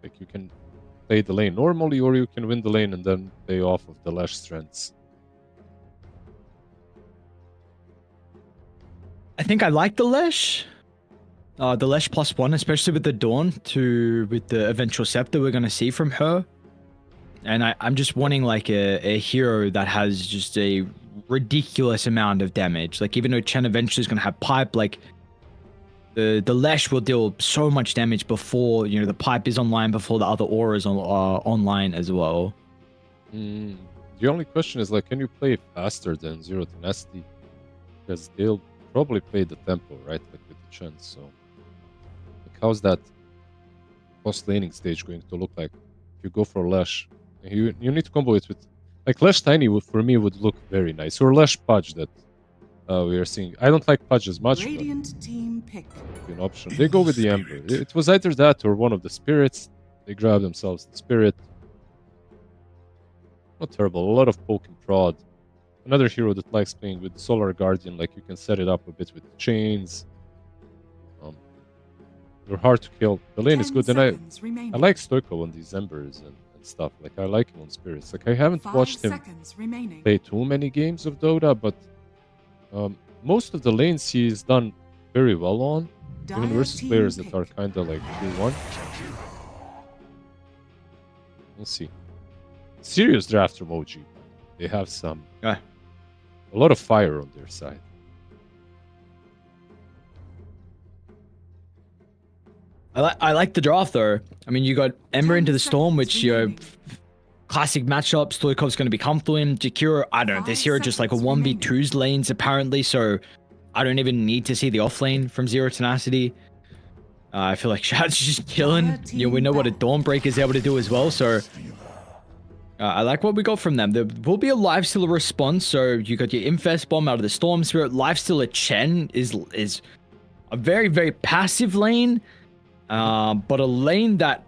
Like you can play the lane normally, or you can win the lane and then play off of the Lash strengths. I think I like the Lesh. The Lesh +1, especially with the Dawn with the eventual Scepter we're going to see from her. And I'm just wanting like a hero that has just a ridiculous amount of damage. Like even though Chen eventually is going to have Pipe, like the Lesh will deal so much damage before, you know, the Pipe is online, before the other auras are online as well. The only question is like, can you play faster than Zero Tenacity? Because they'll probably play the tempo, right? Like with the Chen, so... How's that post laning stage going to look like? If you go for Lash, you need to combo it with like Lash Tiny for me would look very nice, or Lash Pudge that we are seeing. I don't like Pudge as much, Radiant team pick. but an option. They go with the Ember. It was either that or one of the spirits. They grab themselves the spirit. Not terrible. A lot of poke and prod. Another hero that likes playing with Solar Guardian, like you can set it up a bit with chains. They're hard to kill. The lane is 10 good, and I seconds remaining. like Stoiko on these Embers and stuff. Like I like him on Spirits. Like I haven't 5 watched him seconds remaining. play too many games of Dota, but most of the lanes he's done very well on, even Dire versus team players that pick. are kind of like tier 1. We'll see. Serious draft from OG. They have some Yeah. a lot of fire on their side. I like the draft though. I mean, you got Ember 10 into the Storm, seconds which, you know, remaining. classic matchup. Stoikov's going to be comfortable in. Jakiro, I don't know. This 5 hero just like a seconds 1v2s lanes apparently, so I don't even need to see the offlane from Zero Tenacity. I feel like Shad's just killing. You know, we know what a Dawnbreaker is able to do as well, so I like what we got from them. There will be a lifestealer response, so you got your Infest Bomb out of the Storm Spirit. Lifestealer Chen is a very, very passive lane, but a lane that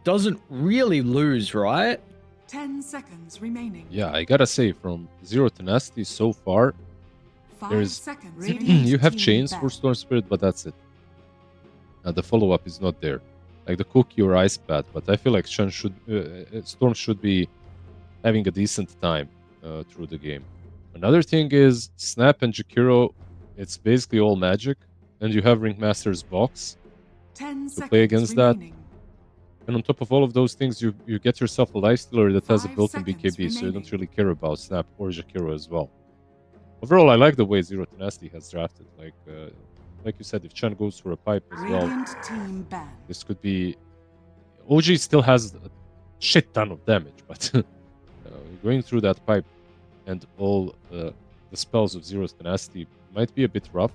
doesn't really lose, right? 10 seconds remaining. Yeah, I gotta say, from Zero Tenacity so far, 5 there's seconds. you have Team chains back. for Storm Spirit, but that's it. The follow-up is not there, like the Cookie or Ice Path. But I feel like Storm should be having a decent time through the game. Another thing is Snap and Jakiro, it's basically all magic, and you have Ringmaster's box 10 to seconds play against that. remaining. And on top of all of those things, you get yourself a lifestealer that has a 5 built-in seconds BKB, so you remaining. don't really care about Snap or Jakiro as well. Overall, I like the way Zero Tenacity has drafted. Like you said, if Chen goes for a pipe as well, Radiant team ban. this could be... OG still has a shit ton of damage, but going through that pipe and all the spells of Zero's Tenacity might be a bit rough.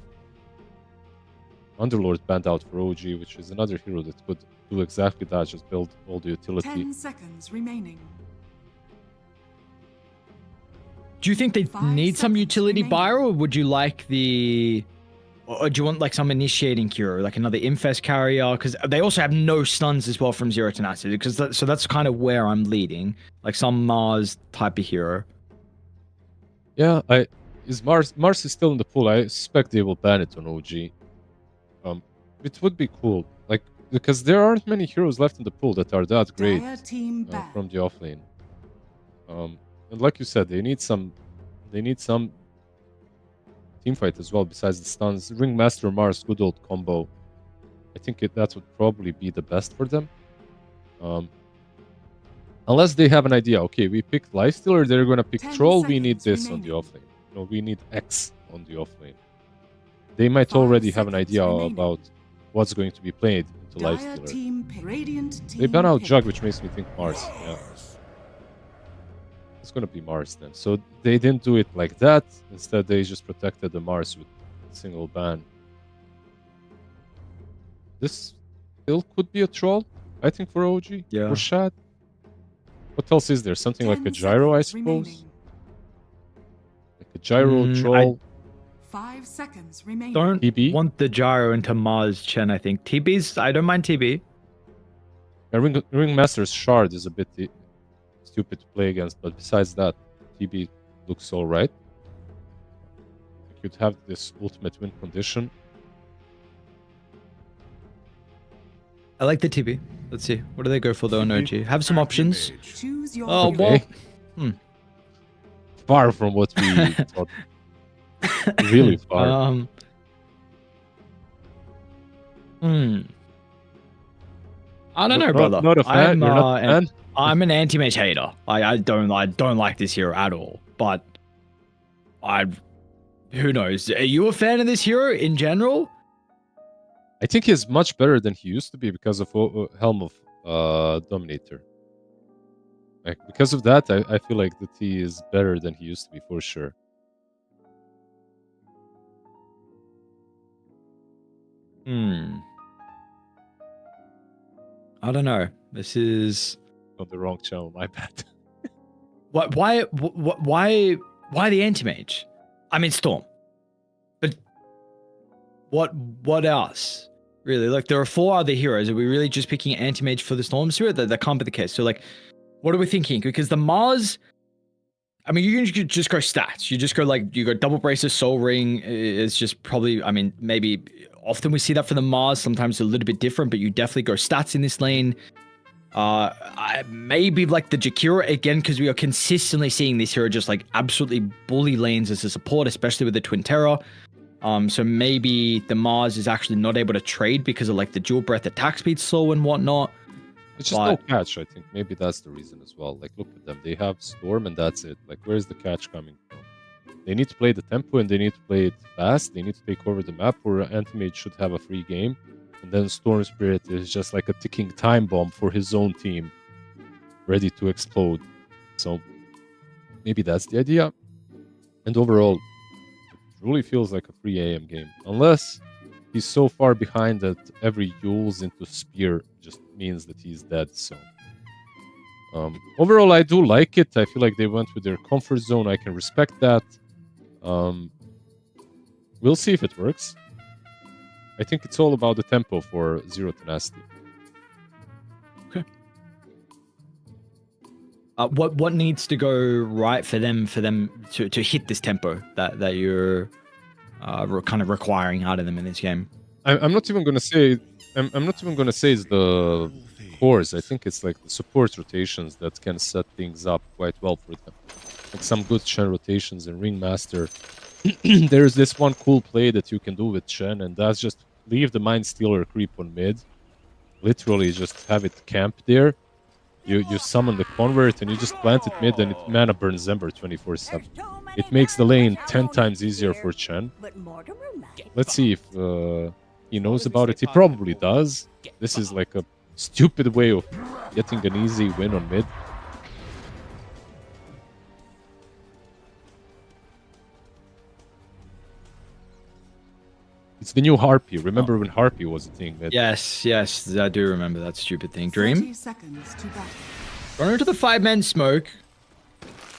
Underlord banned out for OG, which is another hero that could do exactly that, just build all the utility. 10 seconds remaining. Do you think they 5 need some seconds utility remaining. buyer, or would you like the... Or do you want like some initiating hero, like another Infest carrier? Because they also have no stuns as well from Zero Tenacity. So that's kind of where I'm leading, like some Mars type of hero. Yeah, Mars is still in the pool. I suspect they will ban it on OG. It would be cool, like, because there aren't many heroes left in the pool that are that great Dire team ban. from the offlane. And like you said, they need some team fight as well. Besides the stuns, Ringmaster Mars, good old combo. I think that would probably be the best for them. Unless they have an idea. Okay, we picked Lifestealer, they're gonna pick 10 Troll. We need seconds this on the remaining. offlane. No, we need X on the offlane. They might 5 already have an seconds idea remaining. about what's going to be played into Dire Lifestealer. team pick. Radiant team They ban out pick. Jug, which makes me think Mars. Yeah. It's gonna be Mars then. So they didn't do it like that. Instead, they just protected the Mars with a single ban. This still could be a troll, I think, for OG. Yeah. Or Shad. What else is there? Something like a 10 gyro, I seconds suppose? remaining. Like a gyro Mm, troll. 5 seconds remaining. Don't TB? want the gyro into Mars, Chen, I think. TB's, I don't mind TB. Ringmaster's Shard is a bit stupid to play against, but besides that, TB looks alright. You could have this ultimate win condition. I like the TB. Let's see. What do they go for though on OG? Have some options. Choose your Oh, hero. well. Far from what we thought. Really far. I don't know, brother. Not a fan. You're not a fan. I'm an anti-mage hater. I don't like this hero at all. But who knows? Are you a fan of this hero in general? I think he's much better than he used to be because of Helm of Dominator. Like, because of that, I feel like that he is better than he used to be for sure. I don't know. This is On the wrong channel, my bad. why the anti-mage? I mean Storm. But what else? Really? Like there are 4 other heroes. Are we really just picking anti-mage for the Storm hero? That can't be the case. So like what are we thinking? Because the Mars, I mean, you can just go stats. You just go like, you go double braces, soul ring. It's just probably, I mean, maybe often we see that for the Mars. Sometimes a little bit different, but you definitely go stats in this lane. Maybe like the Jakiro again, because we are consistently seeing this hero just like absolutely bully lanes as a support, especially with the Twin Terror. So maybe the Mars is actually not able to trade because of like the dual breath attack speed slow and whatnot. It's just no catch, I think. Maybe that's the reason as well. Like, look at them. They have Storm and that's it. Like, where's the catch coming from? They need to play the tempo and they need to play it fast. They need to take over the map, or Anti-Mage should have a free game. And then Storm Spirit is just like a ticking time bomb for his own team, ready to explode. So maybe that's the idea. And overall, it really feels like a free AM game. Unless he's so far behind that every Yules into Spear just means that he's dead. So overall, I do like it. I feel like they went with their comfort zone. I can respect that. We'll see if it works. I think it's all about the tempo for Zero Tenacity. Okay. What needs to go right for them to hit this tempo that you're kind of requiring out of them in this game? I'm not even gonna say. I'm not even gonna say it's the cores. I think it's like the support rotations that can set things up quite well for them. Like some good Shen rotations in Ringmaster. There's this one cool play that you can do with Shen, and that's just leave the Mind Stealer creep on mid. Literally just have it camp there. You summon the convert and you just plant it mid and it mana burns Ember 24/7. It makes the lane 10 times easier for Chen. Let's see if he knows about it. He probably does. This is like a stupid way of getting an easy win on mid. It's the new Harpy. Remember when Harpy was a thing? Mid? Yes, yes, I do remember that stupid thing. Dream. 30 seconds to battle. Run into the 5-man smoke.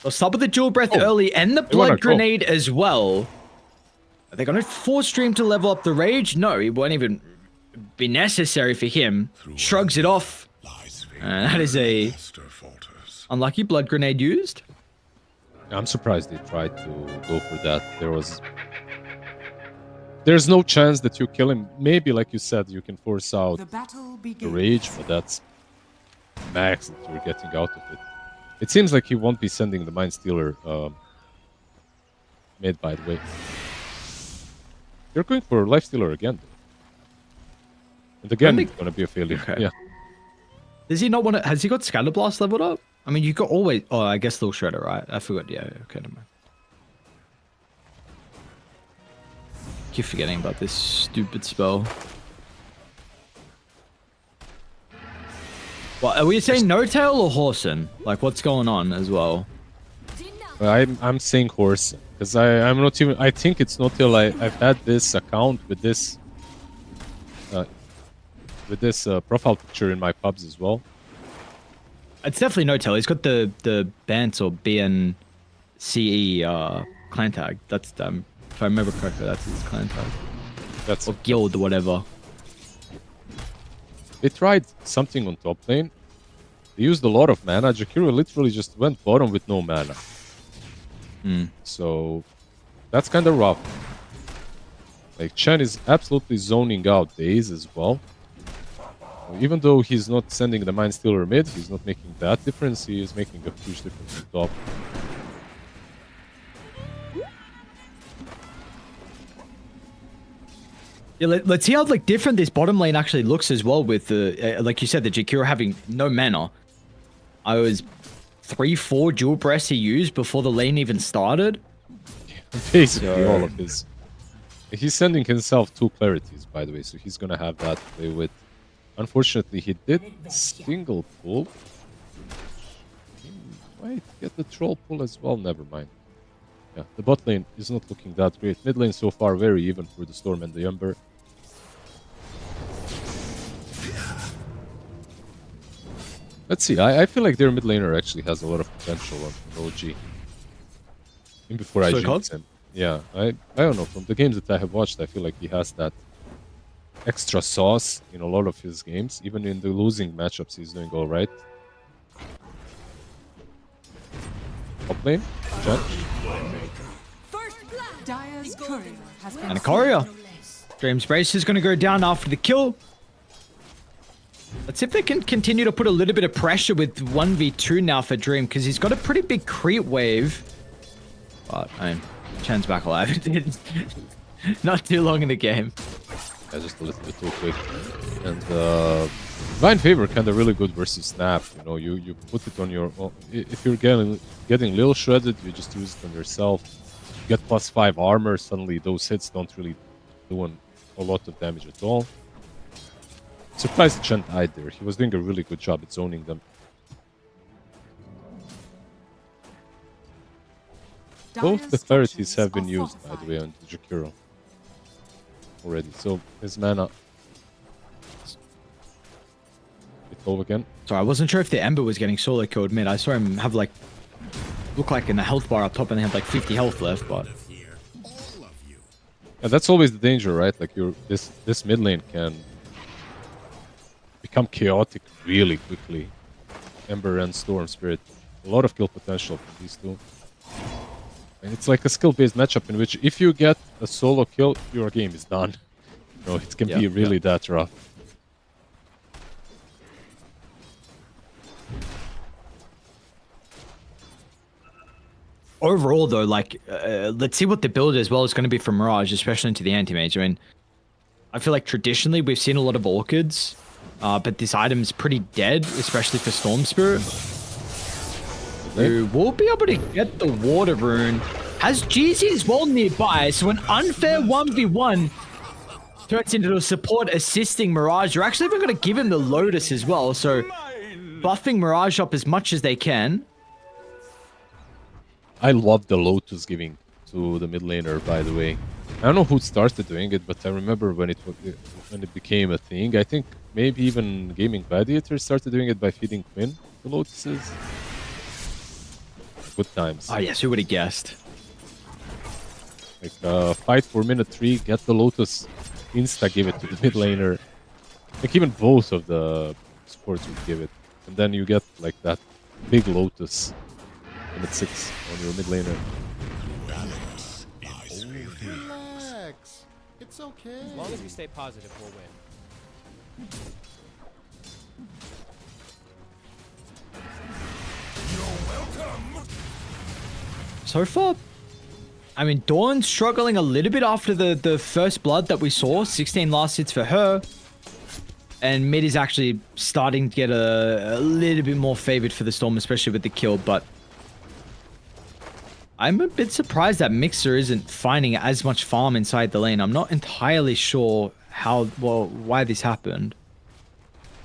They'll stop with the dual breath early and the wanna blood grenade as well. Are they going to force Dream to level up the rage? No, it won't even be necessary for him. Shrugs it off. That is a unlucky blood grenade used. I'm surprised they tried to go for that. There's no chance that you kill him. Maybe, like you said, you can force out The battle the begins. rage, but that's max that you're getting out of it. It seems like he won't be sending the Mind Stealer mid, by the way. You're going for Life Stealer again, though. And again, it's going to be a failure. Okay. Yeah. Does he not want to? Has he got Scatter Blast leveled up? I mean, you got always. Oh, I guess Little Shredder, right? I forgot. Yeah, okay, never mind. Keep forgetting about this stupid spell. Well, are we saying No Tail or Horson? Like, what's going on as well? I'm saying horse because I'm not even. I think it's not till I've had this account with this profile picture in my pubs as well. It's definitely No Tail. He's got the Bant or BNCE clan tag. That's if I remember correctly, that's his clan tag. That's Or guild or whatever. They tried something on top lane. They used a lot of mana. Jakiro literally just went bottom with no mana. So that's kind of rough. Like Chen is absolutely zoning out Daze as well. Even though he's not sending the Mind Stealer mid, he's not making that difference. He is making a huge difference on top. Yeah, let's see how like different this bottom lane actually looks as well with the like you said, the Jakiro having no mana. I was 3-4 dual breaths he used before the lane even started. Basically all of his. He's sending himself 2 clarities, by the way, so he's gonna have that to play with. Unfortunately, he did single pull. He might get the troll pull as well, never mind. Yeah, the bot lane is not looking that great. Mid lane so far very even for the Storm and the Ember. Let's see, I feel like their mid laner actually has a lot of potential on OG. Even before I jinx him. Yeah, I don't know, from the games that I have watched, I feel like he has that extra sauce in a lot of his games. Even in the losing matchups, he's doing alright. Top lane, Judge. Dire's courier has been And a courier. Dream's Brace is going to go down after the kill. Let's see if they can continue to put a little bit of pressure with 1v2 now for Dream, because he's got a pretty big creep wave. But, I mean, Chen's back alive. Not too long in the game. Yeah, just a little bit too quick. And Divine Favor kind of really good versus Snap. You know, you put it on your... If you're getting little shredded, you just use it on yourself. You get +5 armor, suddenly those hits don't really do a lot of damage at all. Surprised Chen died there. He was doing a really good job at zoning them. Both the clarities have been used, by the way, on Jakiro already. So his mana... It go again. So I wasn't sure if the Ember was getting solo killed mid. I saw him have like... Look like in the health bar up top and they had like 50 health left, but... And that's always the danger, right? Like this mid lane can become chaotic really quickly. Ember and Storm Spirit. A lot of kill potential from these two. And it's like a skill-based matchup in which if you get a solo kill, your game is done. You know, it can be really that rough. overall, though, like, let's see what the build as well is going to be for Mirage, especially into the anti-mage. I mean, I feel like traditionally we've seen a lot of Orchids, but this item's pretty dead, especially for Storm Spirit. Who will be able to get the Water Rune. Has GZ as well nearby, so an unfair 1v1 turns into a support assisting Mirage. You're actually even going to give him the Lotus as well, so buffing Mirage up as much as they can. I love the Lotus giving to the mid laner, by the way. I don't know who started doing it, but I remember when it became a thing. I think maybe even Gaming Gladiator started doing it by feeding Quinn the Lotuses. Good times. Oh yes, who would have guessed? Like, fight for minute 3, get the Lotus, insta give it to the mid laner. Like, even both of the supports would give it. And then you get, like, that big Lotus minute 6 on your mid laner. Relax. It's okay. As long as we stay positive, we'll win. So far, I mean, Dawn's struggling a little bit after the first blood that we saw. 16 last hits for her. And mid is actually starting to get a little bit more favored for the Storm, especially with the kill, but I'm a bit surprised that Mixer isn't finding as much farm inside the lane. I'm not entirely sure why this happened.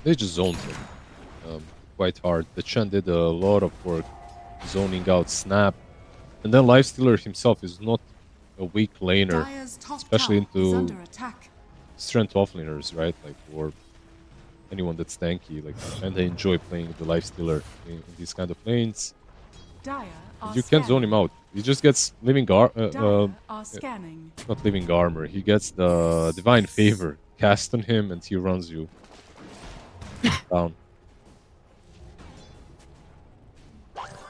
They just zoned him quite hard. The Chen did a lot of work zoning out Snap. And then Lifestealer himself is not a weak laner, Dire's top especially tower is into under attack. strength offlaners, right? Like, or anyone that's tanky. Like, and they enjoy playing the Lifestealer in these kind of lanes. Dire are You can't zone him out. He just gets living Dire are scanning. not living armor. He gets the divine favor cast on him, and he runs you down.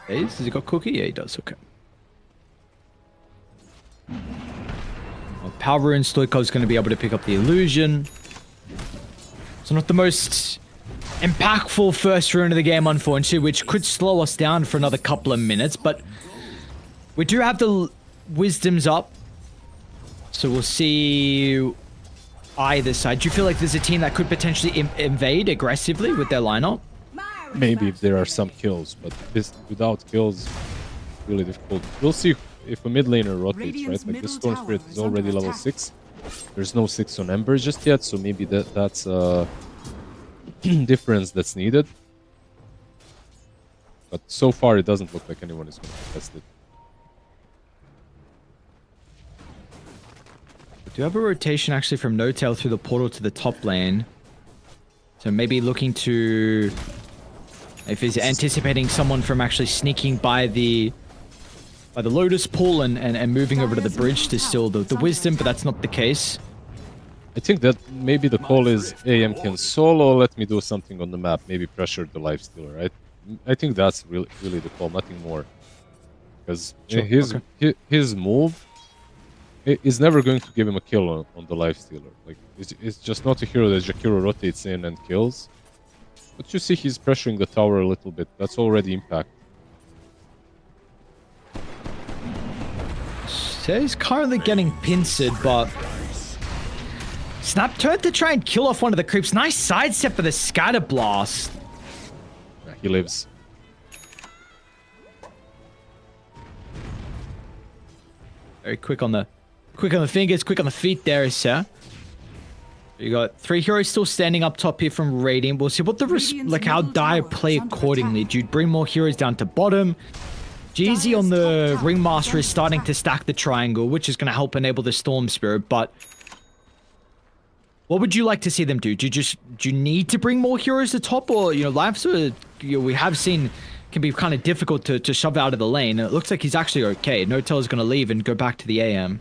Hey, has he got cookie? Yeah, he does. Okay. Well, Power Rune Stoikov's going to be able to pick up the illusion. So not the most impactful first rune of the game, unfortunately, which could slow us down for another couple of minutes, but we do have the wisdoms up. So we'll see either side. Do you feel like there's a team that could potentially invade aggressively with their lineup? Maybe if there are some kills, but this without kills, really difficult. We'll see if a mid laner rotates, Radiant's right? Like, the middle Storm tower Spirit is is already under level attack. 6. There's no 6 on Ember just yet, so maybe that's a difference that's needed. But so far, it doesn't look like anyone is going to contest it. We do have a rotation actually from No-Tail through the portal to the top lane. So maybe looking to... If he's anticipating someone from actually sneaking by the Lotus pool and moving over to the bridge to steal the wisdom, but that's not the case. I think that maybe the call is AM can solo, let me do something on the map, maybe pressure the Lifestealer, right? I think that's really the call, nothing more. Because his move is never going to give him a kill on the Lifestealer. Like, it's just not a hero that Jakiro rotates in and kills. But you see he's pressuring the tower a little bit, that's already impact. So he's currently getting pincered, but... Snap turned to try and kill off one of the creeps. Nice sidestep for the Scatter Blast. Yeah, he lives. Very quick on the fingers, quick on the feet there, sir. You got 3 heroes still standing up top here from Radiant. We'll see what like how Dire play accordingly. Do you bring more heroes down to bottom? GZ on the Ringmaster is starting to stack the triangle, which is going to help enable the Storm Spirit, but what would you like to see them do? Do you need to bring more heroes to top, or, you know, lives we have seen can be kind of difficult to shove out of the lane. It looks like he's actually okay. No-Tail is going to leave and go back to the AM.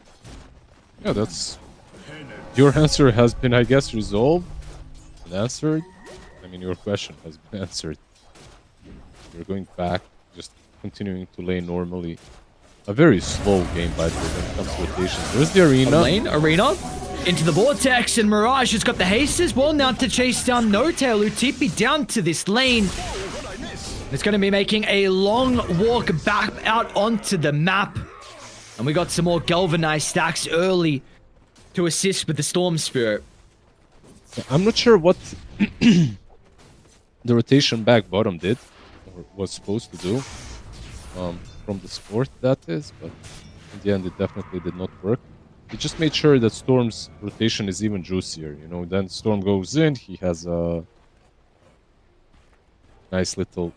Yeah, that's... Your answer has been, I guess, resolved and answered. I mean, your question has been answered. You're going back, just continuing to lane normally. A very slow game, by the way, when it comes to rotation. There's the arena. Arena into the vortex, and Mirage has got the haste as well now to chase down No-Tail, who TP down to this lane. It's going to be making a long walk back out onto the map. And we got some more galvanized stacks early to assist with the Storm Spirit. I'm not sure what the rotation back bottom did, or was supposed to do, from the sport that is, but in the end it definitely did not work. It just made sure that Storm's rotation is even juicier, you know, then Storm goes in, he has a nice little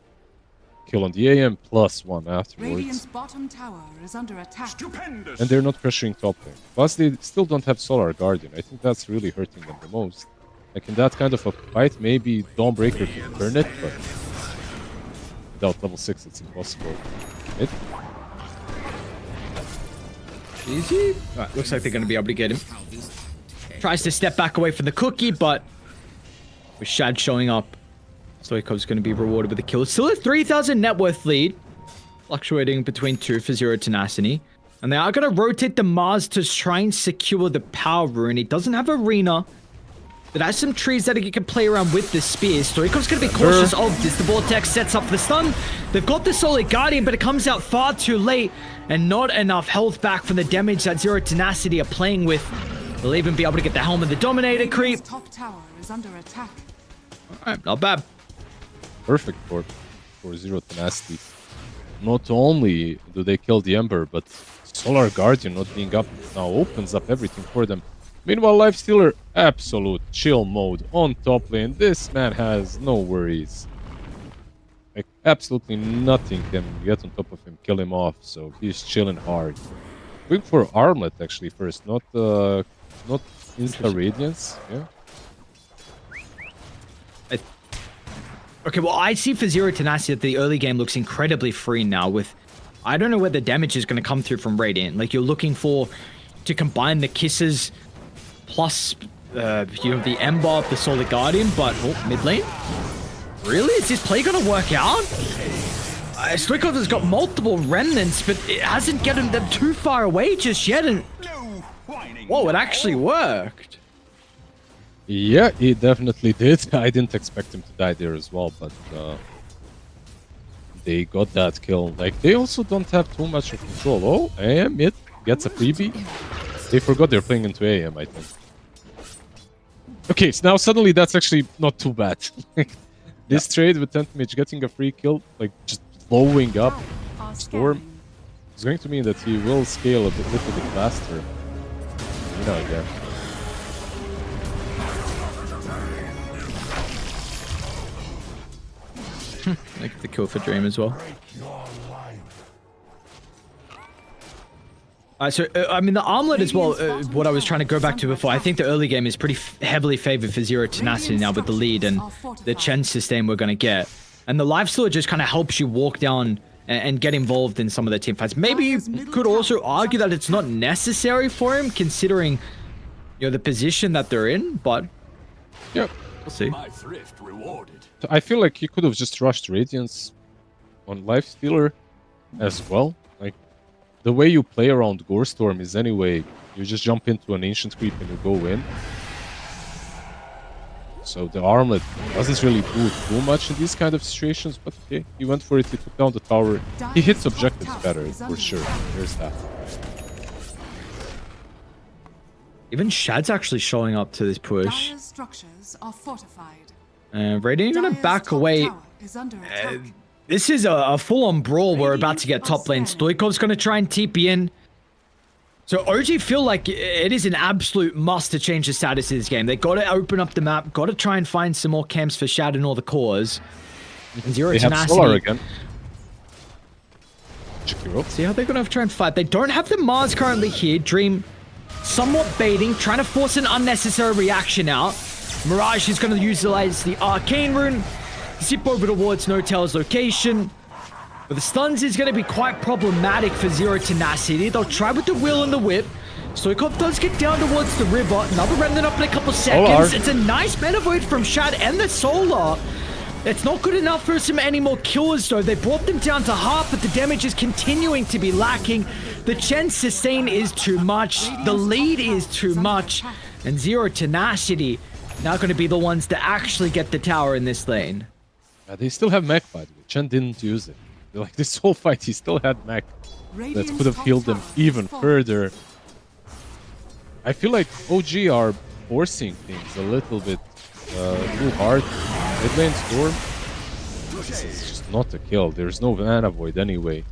kill on the AM, +1 afterwards. Radiant's bottom tower is under attack. And they're not pressuring top lane. Plus, they still don't have Solar Guardian. I think that's really hurting them the most. Like, in that kind of a fight, maybe Dawnbreaker could turn it, but without level 6, it's impossible. Right? Easy. Alright, looks like they're going to be able to get him. Tries to step back away from the cookie, but with Shad showing up, Stoikov's going to be rewarded with a kill. Still a 3,000 net worth lead, fluctuating between 2 for Zero Tenacity. And they are going to rotate the Mars to try and secure the power rune. It doesn't have Arena. It has some trees that he can play around with the spears. Stoikov's going to be cautious of this. The Vortex sets up the stun. They've got the Solid Guardian, but it comes out far too late. And not enough health back from the damage that Zero Tenacity are playing with. They'll even be able to get the Helm of the Dominator creep. Top tower is under attack. Alright, not bad. Perfect for Zero Tenacity. Not only do they kill the Ember, but Solar Guardian not being up now opens up everything for them. Meanwhile, Lifestealer, absolute chill mode on top lane. This man has no worries. Like, absolutely nothing can get on top of him, kill him off, so he's chilling hard. Going for Armlet actually first, not Insta Radiance, yeah. Okay, well, I see for Zero Tenacity that the early game looks incredibly free now with... I don't know where the damage is going to come through from Radiant. Like, you're looking for... to combine the Kisses plus, you know, the Ember, the Solid Guardian, but... Oh, mid lane? Really? Is this play going to work out? Stoikov has got multiple remnants, but it hasn't gotten them too far away just yet, and... Whoa, it actually worked. Yeah, he definitely did. I didn't expect him to die there as well, but they got that kill. Like, they also don't have too much of control. Oh, AM mid gets a freebie. They forgot they're playing into AM, I think. Okay, so now suddenly that's actually not too bad. This trade with Tentamage getting a free kill, like just blowing up Storm, is going to mean that he will scale a little bit faster. You know, again. Like the kill for Dream as well. So, I mean, the Armlet as well, what I was trying to go back to before, I think the early game is pretty heavily favored for Zero Tenacity now with the lead and the Chen sustain we're going to get. And the Lifestealer just kind of helps you walk down and get involved in some of the team fights. Maybe you could also argue that it's not necessary for him, considering, you know, the position that they're in, but... Yeah. We'll see. I feel like he could have just rushed Radiance on Lifestealer as well. Like, the way you play around Gorestorm is anyway, you just jump into an Ancient Creep and you go in. So the Armlet doesn't really do too much in these kind of situations, but okay, he went for it, he took down the tower. He hits objectives better, for sure. There's that. Even Shad's actually showing up to this push. Dire's structures are fortified. Radiant gonna Dire's back top away. tower is under attack. This is a full-on brawl. We're about to get top lane. Stoikov's going to try and TP in. So OG feel like it is an absolute must to change the status of this game. They got to open up the map. Got to try and find some more camps for Shad and all the cores. And Zero They have Tenacity. Solar again. See how they're going to try and fight. They don't have the Mars currently here. Dream somewhat baiting, trying to force an unnecessary reaction out. Mirage is going to utilize the Arcane Rune. Zip over towards No Tail's location. But the stuns is going to be quite problematic for Zero Tenacity. They'll try with the Will and the Whip. Stoikov does get down towards the river. Another remnant up in a couple seconds. It's a nice mana void from Shad and the Solar. It's not good enough for some any more kills though. They brought them down to half, but the damage is continuing to be lacking. The Chen sustain is too much. The lead is too much. And Zero Tenacity now going to be the ones to actually get the tower in this lane. They still have mech, by the way. Chen didn't use it. Like this whole fight, he still had mech that Radiant's could have top healed them tower even has fallen. further. I feel like OG are forcing things a little bit too hard. Mid lane Storm. This is just not a kill. There's no mana void anyway.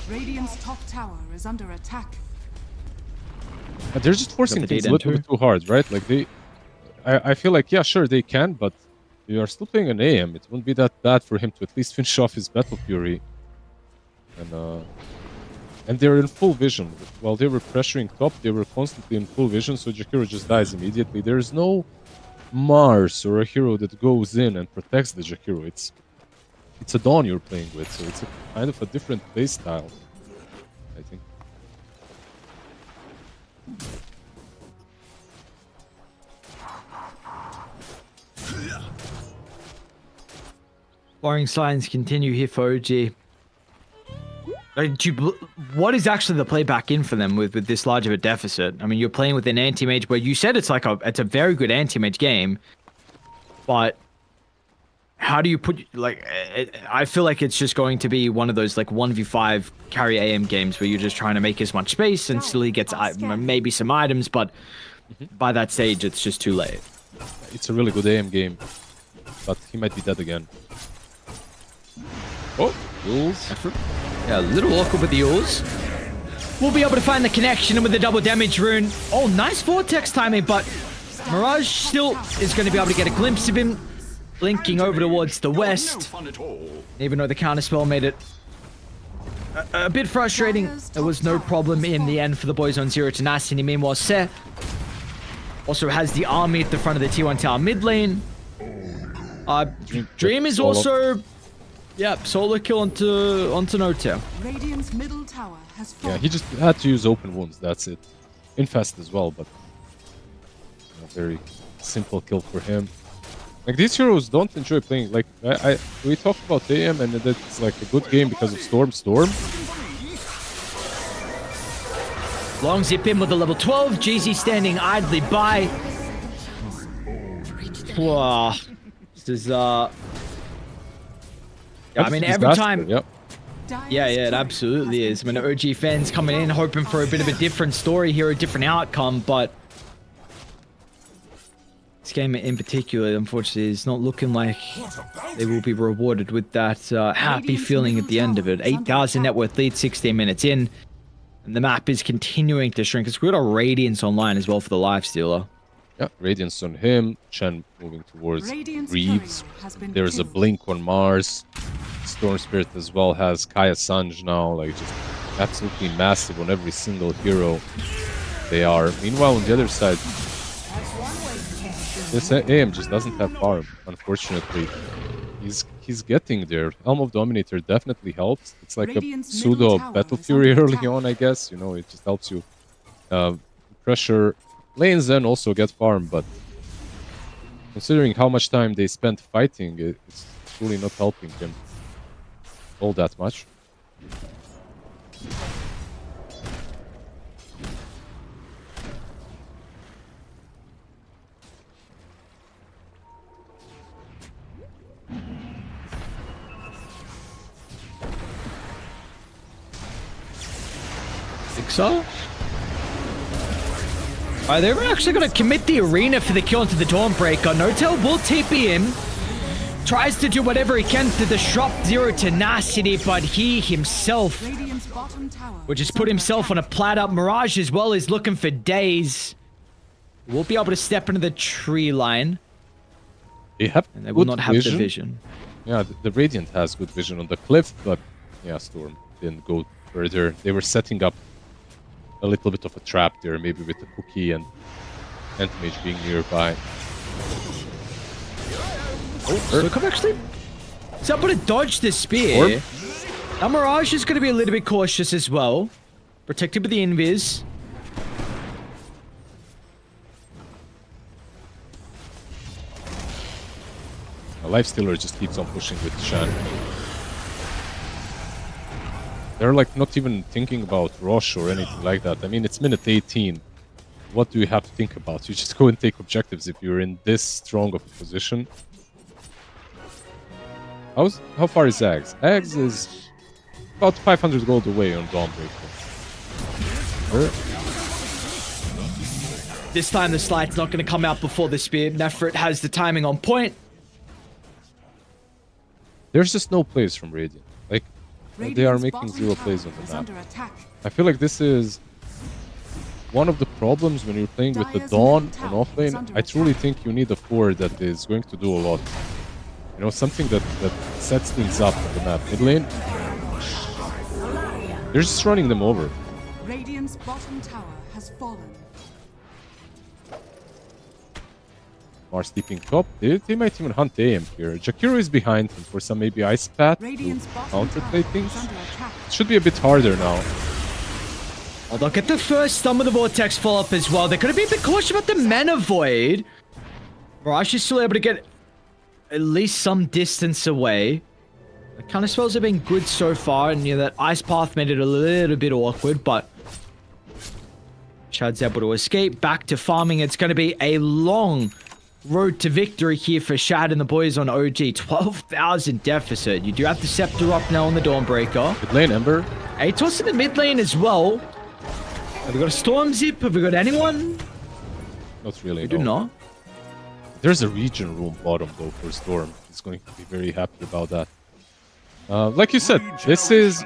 Radiant's top tower is under attack. But they're just forcing the things a data little enter? bit too hard, right? Like I feel like, yeah, sure, they can, but you are still playing an AM. It wouldn't be that bad for him to at least finish off his Battle Fury. And they're in full vision. While they were pressuring top, they were constantly in full vision, so Jakiro just dies immediately. There's no Mars or a hero that goes in and protects the Jakiro. It's a Dawn you're playing with, so it's a kind of a different playstyle, I think. Warring signs continue here for OG. What is actually the play back in for them with this large of a deficit? I mean, you're playing with an anti-mage where you said it's a very good anti-mage game, but how do you put, like, I feel like it's just going to be one of those like 1v5 carry AM games where you're just trying to make as much space and still he gets maybe some items, but by that stage it's just too late. It's a really good AM game, but he might be dead again. Oh, rules. Yeah, a little awkward with the ores. We'll be able to find the connection with the double damage rune. Oh, nice vortex timing, but Mirage still is going to be able to get a glimpse of him blinking over towards the west. Even though the counterspell made it a bit frustrating, there was no problem in the end for the boys on zero Tenacity. Meanwhile, Se also has the army at the front of the T1 tower mid lane. Dream is also... Yep, solo kill onto Notail. Radiant's middle tower has Yeah, fallen. he just had to use open wounds, that's it. Infest as well, but a very simple kill for him. Like, these heroes don't enjoy playing, like, we talked about AM and it's like a good game because of Storm. Long zip in with a level 12, GZ standing idly by. Wow. This is, I mean, every time... Yep. Yeah, it absolutely is. I mean, OG fans coming in hoping for a bit of a different story here, a different outcome, but this game in particular, unfortunately, is not looking like they will be rewarded with that happy feeling at the end of it. 8,000 net worth lead, 16 minutes in, and the map is continuing to shrink. It's got a Radiance online as well for the Lifestealer. Yeah, Radiance on him, Chen moving towards Radiant's Reeves. courier has been There's a killed. Blink on Mars. Storm Spirit as well has Kaya Sanj now, like just absolutely massive on every single hero they are. Meanwhile, on the other side, this AM just doesn't have farm, unfortunately. He's getting there. Helm of Dominator definitely helps. It's like Radiant's a pseudo middle tower Battle is Fury under early attack. on, I guess. You know, it just helps you pressure lanes and also get farm, but considering how much time they spent fighting, it's truly not helping him all that much. Think so? Alright, they're actually going to commit the arena for the kill into the Dawnbreaker. Notail will TP in. Tries to do whatever he can to disrupt Zero Tenacity, but he himself Radiant's bottom tower will just is put under himself on a attack. platter. Mirage as well is looking for days. We'll be able to step into the tree line, They have and they will good not have the vision. Yeah, the Radiant has good vision on the cliff, but yeah, Storm didn't go further. They were setting up a little bit of a trap there, maybe with the cookie and Anti-Mage being nearby. So come actually... So I'm going to dodge the spear. Now Mirage is going to be a little bit cautious as well. Protected with the invis. Lifestealer just keeps on pushing with Shan. They're like not even thinking about rush or anything like that. I mean, it's minute 18. What do you have to think about? You just go and take objectives if you're in this strong of a position. How far is Ags? Ags is about 500 gold away on Dawnbreaker. This time the slide's not going to come out before the spear. Nefrit has the timing on point. There's just no plays from Radiant. Like, they are making zero plays on the map. I feel like this is one of the problems when you're playing with the Dawn on offlane. I truly think you need a forward that is going to do a lot. You know, something that sets things up on the map. Mid lane, they're just running them over. Radiant's bottom tower has fallen. Mars deeping top. They might even hunt AM here. Jakiro is behind him for some maybe ice path to Radiant's bottom counterplay tower things. is under attack. It should be a bit harder now. Oh, they'll get the first Stun of the Vortex follow-up as well. They're going to be a bit cautious about the Mana Void. Mirage is still able to get at least some distance away. The counter spells have been good so far, and that ice path made it a little bit awkward, but Shad's able to escape back to farming. It's going to be a long road to victory here for Shad and the boys on OG. 12,000 deficit. You do have the Scepter up now on the Dawnbreaker. Mid lane, Ember. Atos in the mid lane as well. Have we got a Storm Zip? Have we got anyone? Not really. We do no. not. There's a region room bottom though for Storm. He's going to be very happy about that. Like you said, this is,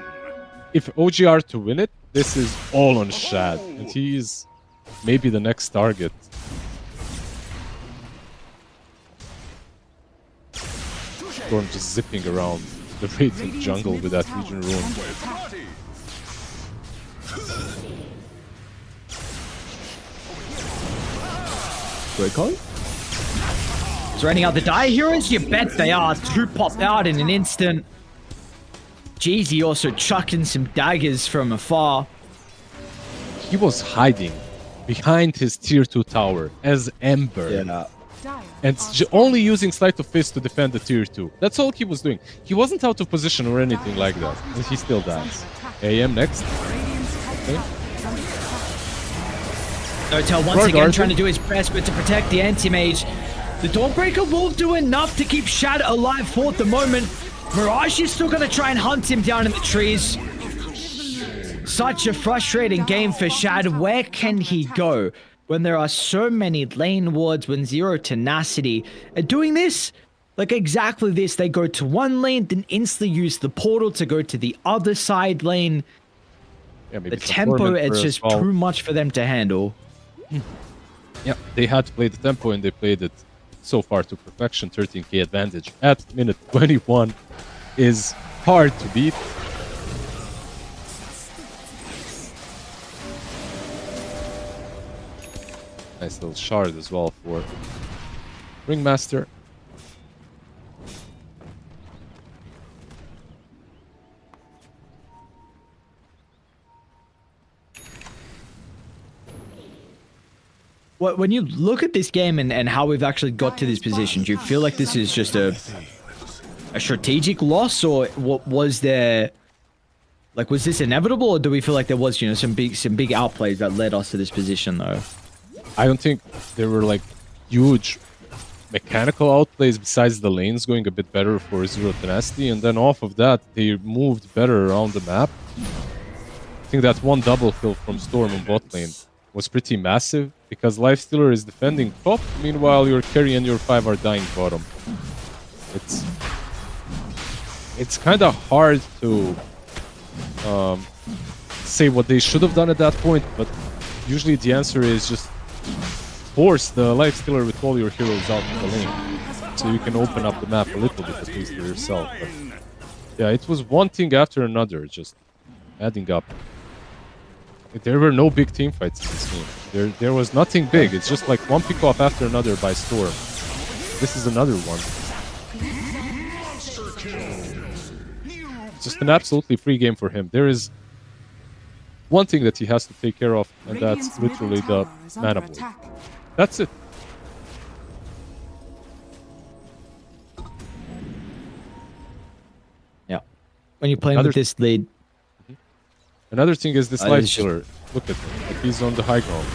if OG are to win it, this is all on Shad, and he is maybe the next target. Storm just zipping around the Radiant jungle with that region room. Great call. Is raining out the Dire Heroes? You bet they are. Two popped out in an instant. Jeezy also chucking some daggers from afar. He was hiding behind his tier 2 tower as Ember. Yeah. And only using Sleight of Fist to defend the tier 2. That's all he was doing. He wasn't out of position or anything like that. And he still dies. AM next. Okay. Notel once again trying to do his best, but to protect the anti-mage. The Dawnbreaker will do enough to keep Shad alive for the moment. Mirage is still going to try and hunt him down in the trees. Such a frustrating game for Shad. Where can he go when there are so many lane wards, when zero tenacity are doing this? Like exactly this, they go to one lane, then instantly use the portal to go to the other side lane. Yeah, The tempo, it's just too much for them to handle. Yeah, they had to play the tempo and they played it so far to perfection. 13k advantage at minute 21 is hard to beat. Nice little shard as well for Ringmaster. When you look at this game and how we've actually got to this position, do you feel like this is just a strategic loss, or what was there? Like, was this inevitable, or do we feel like there was, some big outplays that led us to this position, though? I don't think there were like huge mechanical outplays besides the lanes going a bit better for Zero Tenacity, and then off of that they moved better around the map. I think that one double kill from Storm on bot lane was pretty massive because Lifestealer is defending top, meanwhile your carry and your 5 are dying bottom. It's kind of hard to say what they should have done at that point, but usually the answer is just force the Lifestealer with all your heroes out in the lane so you can open up the map a little bit at least for yourself. But yeah, it was one thing after another, just adding up. There were no big team fights in this game. There was nothing big. It's just like one pick-off after another by Storm. This is another one. It's just an absolutely free game for him. There is one thing that he has to take care of, and that's literally the mana void. That's it. Yeah. When you're playing with this lead. Another thing is this Lifestealer. Look at him. Like he's on the high ground.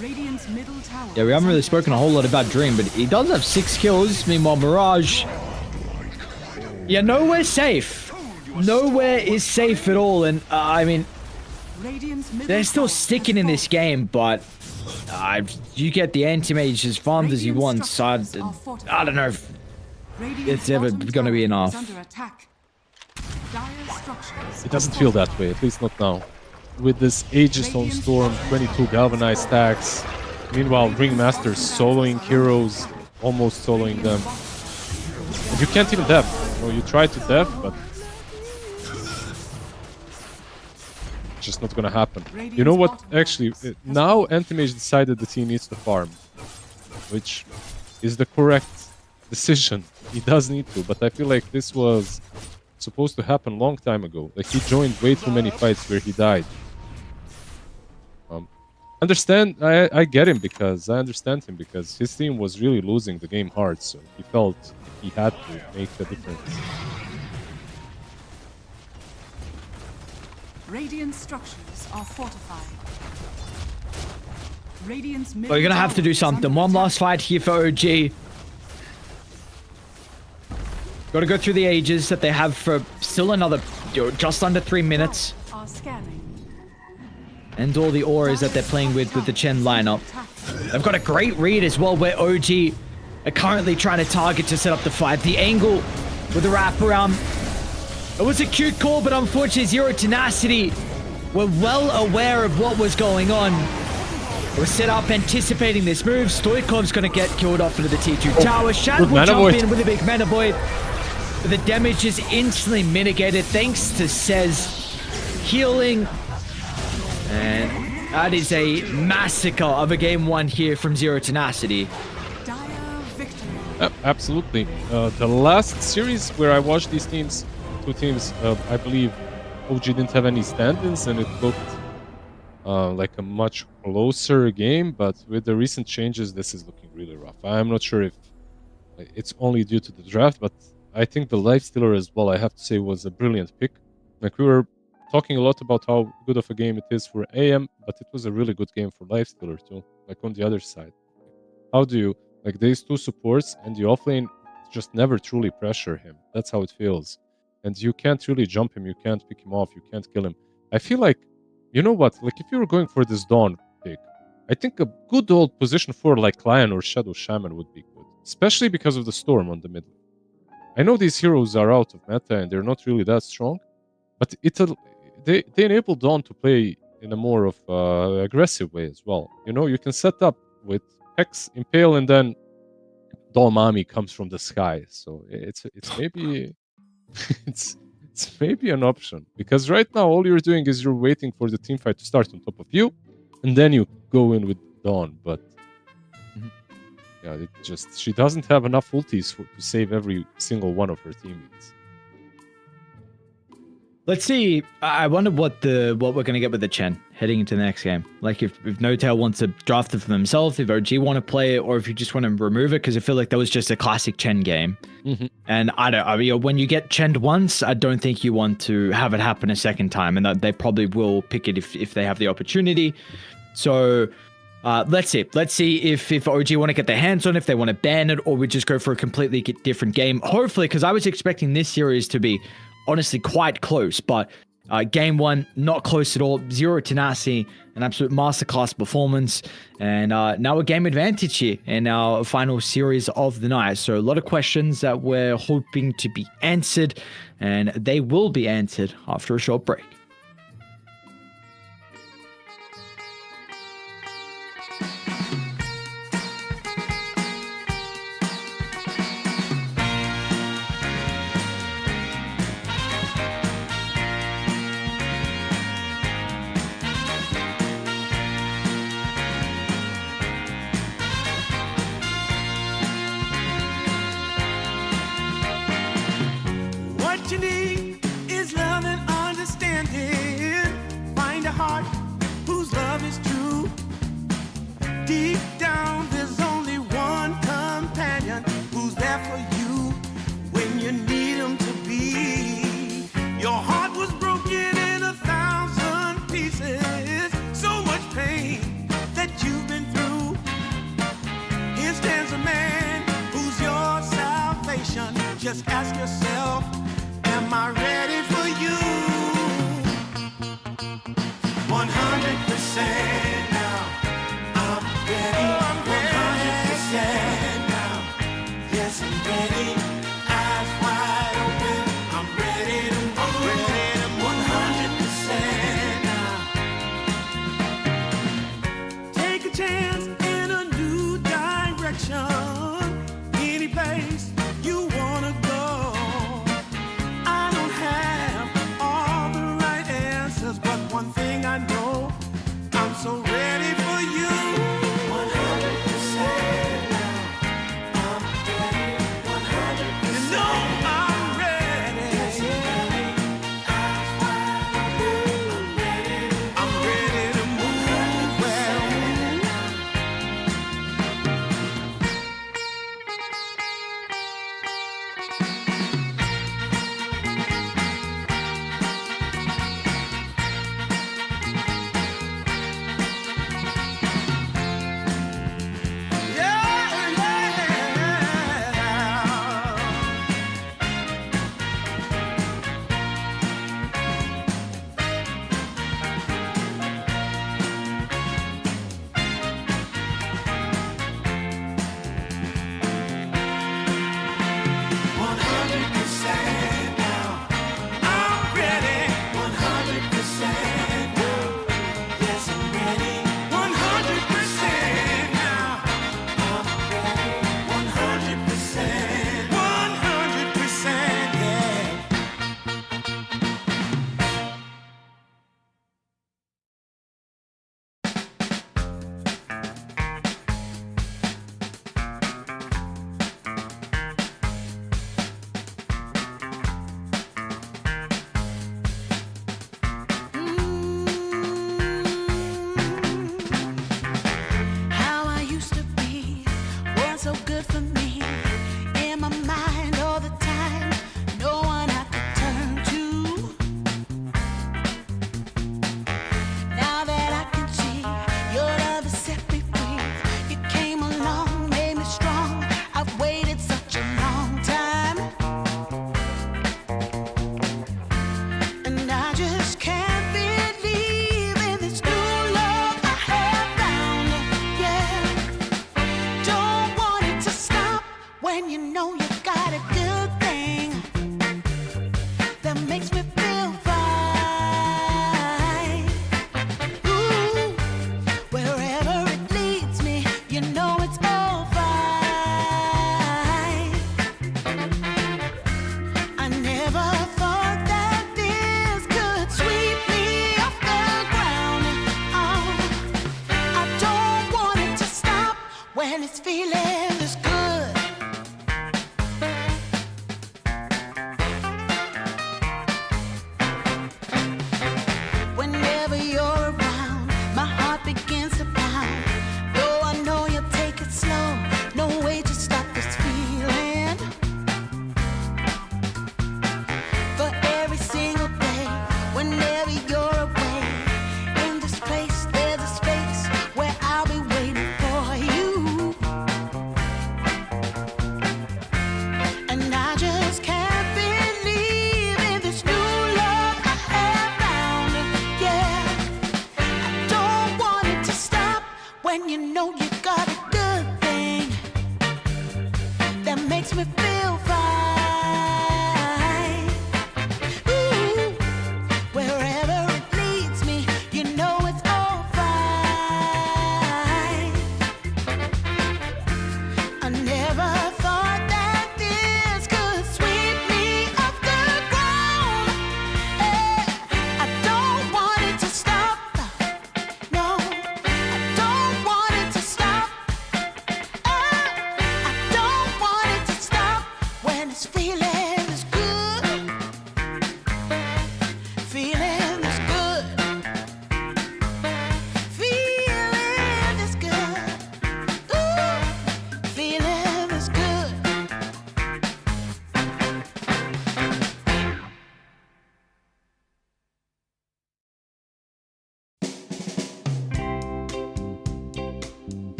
Radiant's middle tower. Yeah, we haven't really spoken a whole lot about Dream, but he does have 6 kills. Meanwhile, Mirage. Yeah, nowhere's safe. Nowhere is safe at all. And I mean, Radiant's middle they're still tower sticking has in this fallen. game, but you get the anti-mage as farmed as you Radiant want. So I don't know if Radiant's it's ever bottom gonna be tower enough. is under attack. Dire structures It are doesn't feel that fortified. way, at least not now. With this Aegis on Storm, 22 galvanized stacks. Meanwhile, Ringmasters soloing heroes, almost soloing them. And you can't even def. You know, you try to def, but it's just not gonna happen. You know what? Actually, now Anti-Mage decided that he needs to farm, which is the correct decision. He does need to, but I feel like this was supposed to happen long time ago. Like, he joined way too many fights where he died. Understand, I get him, because I understand him, because his team was really losing the game hard, so he felt he had to make a difference. Radiant structures are fortified. Radiant's middle Well, you're gonna have to tower do is something. under One attack. last fight here for OG. Gotta go through the ages that they have for still another, just under 3 minutes. Are scanning. And all the auras that they're playing with the Chen lineup. They've got a great read as well, where OG are currently trying to target to set up the fight. The angle with the wraparound. It was a cute call, but unfortunately, Zero Tenacity were well aware of what was going on. It was set up anticipating this move. Stoikov's going to get killed off into the T2 tower. Shad good will mana jump void. in with a big mana void. But the damage is instantly mitigated thanks to Cez healing. And that is a massacre of a game 1 here from Zero Tenacity. Dire victory. Absolutely. The last series where I watched these teams, two teams, I believe OG didn't have any stand-ins, and it looked like a much closer game, but with the recent changes, this is looking really rough. I'm not sure if it's only due to the draft, but I think the Lifestealer as well, I have to say, was a brilliant pick. Like, we were talking a lot about how good of a game it is for AM, but it was a really good game for Lifestealer too, like on the other side. How do you, like, these two supports and the offlane just never truly pressure him. That's how it feels. And you can't really jump him, you can't pick him off, you can't kill him. I feel like, you know what, like, if you were going for this Dawn pick, I think a good old position for like Lion or Shadow Shaman would be good, especially because of the Storm on the mid lane. I know these heroes are out of meta and they're not really that strong, but they enable Dawn to play in a more of aggressive way as well. You know, you can set up with Hex, Impale, and then Dawn Mami comes from the sky. So it's maybe it's maybe an option, because right now all you're doing is you're waiting for the team fight to start on top of you, and then you go in with Dawn. But yeah, it just, she doesn't have enough ultis to save every single one of her teammates. Let's see. I wonder what we're gonna get with the Chen heading into the next game. Like, if No-Tail wants to draft it for themselves, if OG want to play it, or if you just want to remove it, because I feel like that was just a classic Chen game. And I mean, when you get Chen'd once, I don't think you want to have it happen a second time, and that they probably will pick it if they have the opportunity. So let's see. Let's see if OG want to get their hands on it, if they want to ban it, or we just go for a completely different game. Hopefully, because I was expecting this series to be honestly quite close, but game 1 not close at all. Zero Tenacity, an absolute masterclass performance, and now a game advantage here in our final series of the night. So a lot of questions that we're hoping to be answered, and they will be answered after a short break. What you need is love and understanding. Find a heart whose love is true. Deep down, there's only one companion who's there for you when you need him to be. Your heart was broken in 1,000 pieces. So much pain that you've been Just ask yourself, am I ready for you? 100% now. I'm ready. 100% now. Yes, I'm ready. Eyes wide open. I'm ready to move. 100% now. Take a chance in a new direction. Any place you wanna go. I don't have all the right answers, but one thing I know, I'm so ready for you. 100% now. I'm ready. 100%. You know I'm ready. Yes, I'm ready. Eyes wide open. I'm ready to move. Well, How I used to be was so good for me. In my mind all the time, no one I could turn to. Now that I can see your love has set me free. You came along, made me strong. I've waited such a long time, and I just can't believe in this new love I have found. Yeah, don't want it to stop when you know you got a good thing that makes me feel fine. Ooh, wherever it leads me, you know it's all fine. I never thought that this could sweep me off the ground. Oh, I don't want it to stop when it's feeling this good. Whenever you're around, my heart begins to pound. Though I know you'll take it slow, no way to stop this feeling. For every single day, whenever you're away, in this place there's a space where I'll be waiting for you. And I just can't believe in this new love I have found. Yeah, I don't want it to stop when you know you got a good thing that makes me feel fine. Ooh, wherever it leads me, you know it's all fine. I never thought that this could sweep me off the ground. I don't want it to stop. No, I don't want it to stop. I don't want it to stop.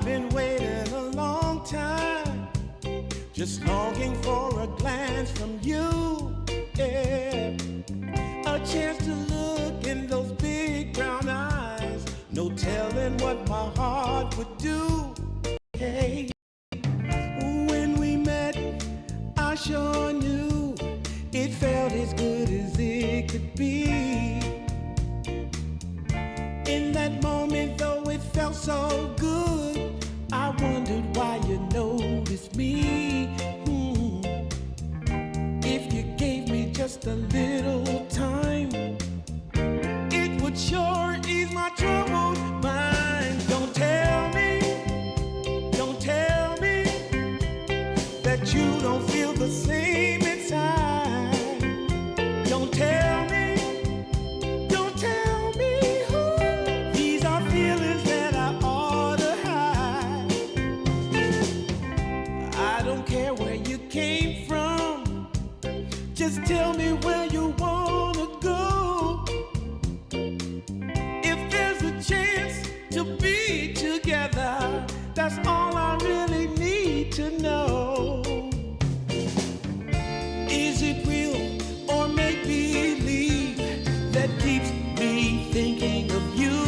I've been waiting a long time, just longing for a glance from you. Yeah. A chance to look in those big brown eyes. No telling what my heart would do. Hey. When we met, I sure knew it felt as good as it could be. In that moment, though it felt so good, I wondered why you noticed me. If you gave me just a little time, it would sure ease my troubled mind. Don't tell me that you don't feel the same inside. Don't tell me who. These are feelings that I ought to hide. I don't care where you came from, just tell me where you wanna go. If there's a chance to be together, that's all I really need to know. Is it real or make believe that keeps me thinking of you?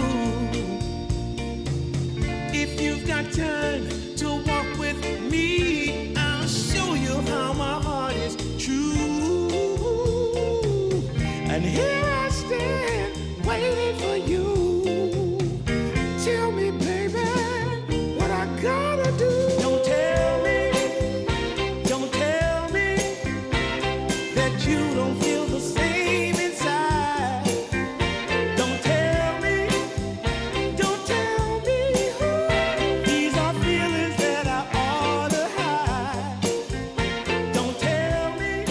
If you've got time to walk with me, I'll show you how my heart is true. And here I stand, waiting for you. Tell me, baby, what I gotta do. Don't tell me that you don't feel the same inside. Don't tell me who. These are feelings that I ought to hide. Don't tell me.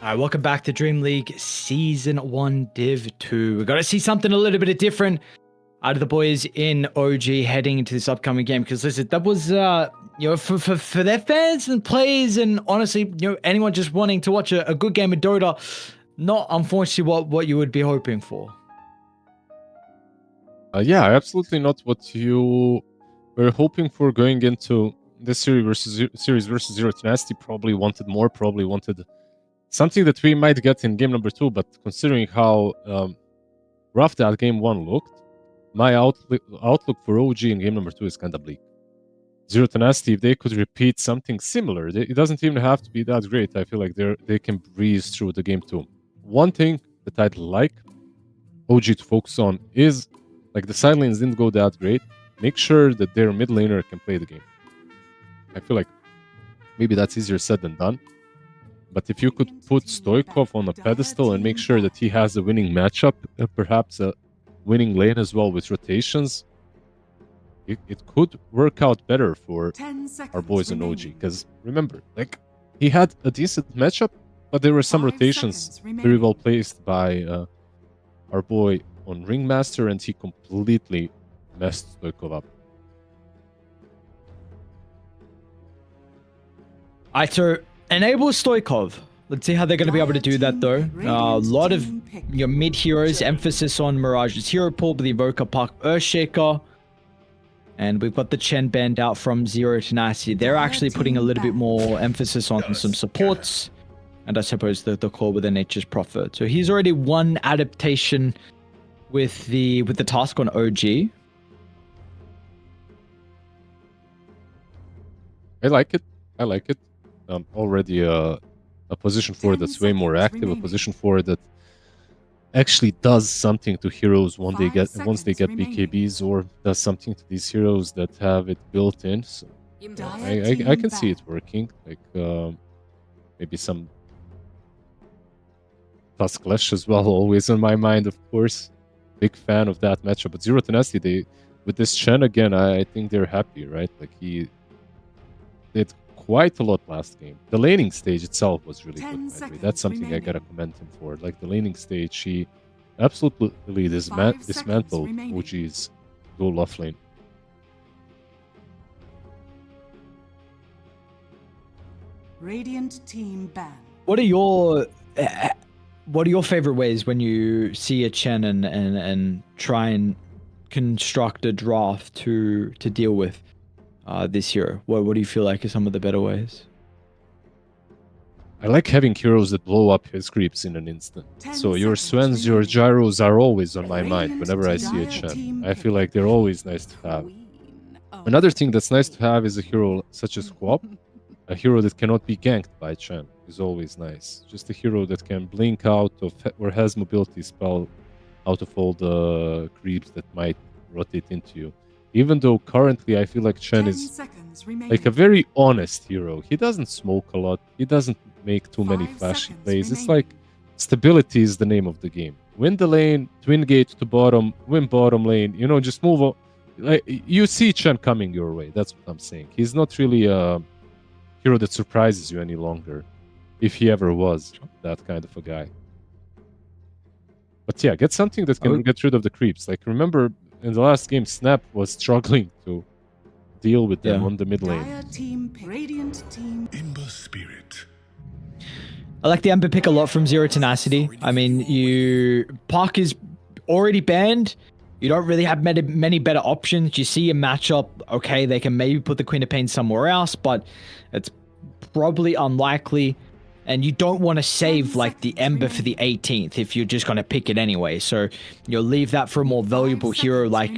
All right, welcome back to Dream League Season 1 Div 2. We're going to see something a little bit different out of the boys in OG heading into this upcoming game. Because listen, that was, for their fans and players and honestly, anyone just wanting to watch a good game of Dota, not unfortunately what you would be hoping for. Yeah, absolutely not what you were hoping for going into this series versus Zero Tenacity. Probably wanted more, probably wanted something that we might get in game number 2, but considering how rough that game 1 looked, my outlook for OG in game number 2 is kind of bleak. Zero Tenacity, if they could repeat something similar, it doesn't even have to be that great. I feel like they can breeze through the game 2. One thing that I'd like OG to focus on is, like, the side lanes didn't go that great. Make sure that their mid laner can play the game. I feel like maybe that's easier said than done. But if you could put Stoikov on a pedestal and make sure that he has a winning matchup, perhaps a winning lane as well with rotations, it could work out better for our boys in OG. Because remember, like, he had a decent matchup, but there were some rotations very well placed by our boy on Ringmaster, and he completely messed Stoikov up. Alright, so enable Stoikov. Let's see how they're going to be able to do that, though. A lot of your mid heroes, emphasis on Mirage's hero pool, the Evoker, Park, Earthshaker. And we've got the Chen band out from Zero Tenacity. They're actually putting a little bit more emphasis on some supports. And I suppose the core within Nature's Prophet. So he's already one adaptation with the task on OG. I like it. Already a position forward that's way more active, a position forward that actually does something to heroes once they get BKBs, or does something to these heroes that have it built in. So I can see it working. Like maybe some Tusk Clash as well, always in my mind, of course. Big fan of that matchup. But Zero Tenacity, with this Chen again, I think they're happy, right? Like, he did quite a lot last game. The laning stage itself was really good, by the way. That's something I gotta commend him for. Like, the laning stage, he absolutely dismantled OG's dual offlane. Radiant team ban. What are your favorite ways when you see a Chen and try and construct a draft to deal with this hero? What do you feel like are some of the better ways? I like having heroes that blow up his creeps in an instant. 10 So your seconds Swens, your remaining. Gyros are always on my mind Radiant whenever I see a Dire Chen. team I feel pick. like they're always nice to have. Queen of Another thing that's nice to have is a hero such as Quap. A hero that cannot be ganked by Chen is always nice. Just a hero that can blink out of or has mobility spell out of all the creeps that might rotate into you. Even though currently I feel like Chen 10 is seconds remaining. like a very honest hero. He doesn't smoke a lot. He doesn't make too many 5 flashy seconds plays. It's remaining. like stability is the name of the game. Win the lane, twin gate to bottom, win bottom lane. You know, just move. Like you see Chen coming your way. That's what I'm saying. He's not really a hero that surprises you any longer, if he ever was that kind of a guy. But yeah, get something that can get rid of the creeps. Like remember in the last game, Snap was struggling to deal with them Yeah. on the mid lane. Dire team pick. Radiant team. Ember Spirit. I like the Ember pick a lot from Zero Tenacity. I mean, Park is already banned. You don't really have many better options. You see a matchup, okay, they can maybe put the Queen of Pain somewhere else, but it's probably unlikely. And you don't want to save like the Ember for the 18th if you're just going to pick it anyway. So you'll leave that for a more valuable hero like,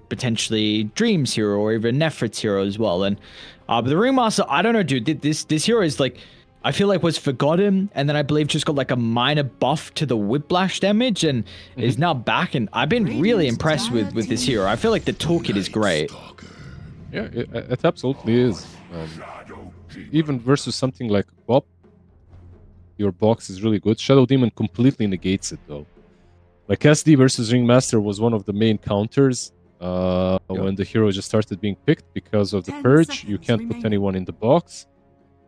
potentially Dream's hero or even Nephrit's hero as well. And but the Ringmaster, I don't know, dude. This hero is like, I feel like was forgotten, and then I believe just got like a minor buff to the whiplash damage, and is now back. And I've been really impressed with this hero. I feel like the toolkit is great. Yeah, it absolutely is. Even versus something like Pop, your box is really good. Shadow Demon completely negates it though. Like SD versus Ringmaster was one of the main counters when the hero just started being picked because of the 10 purge. You seconds can't put remaining. anyone in the box.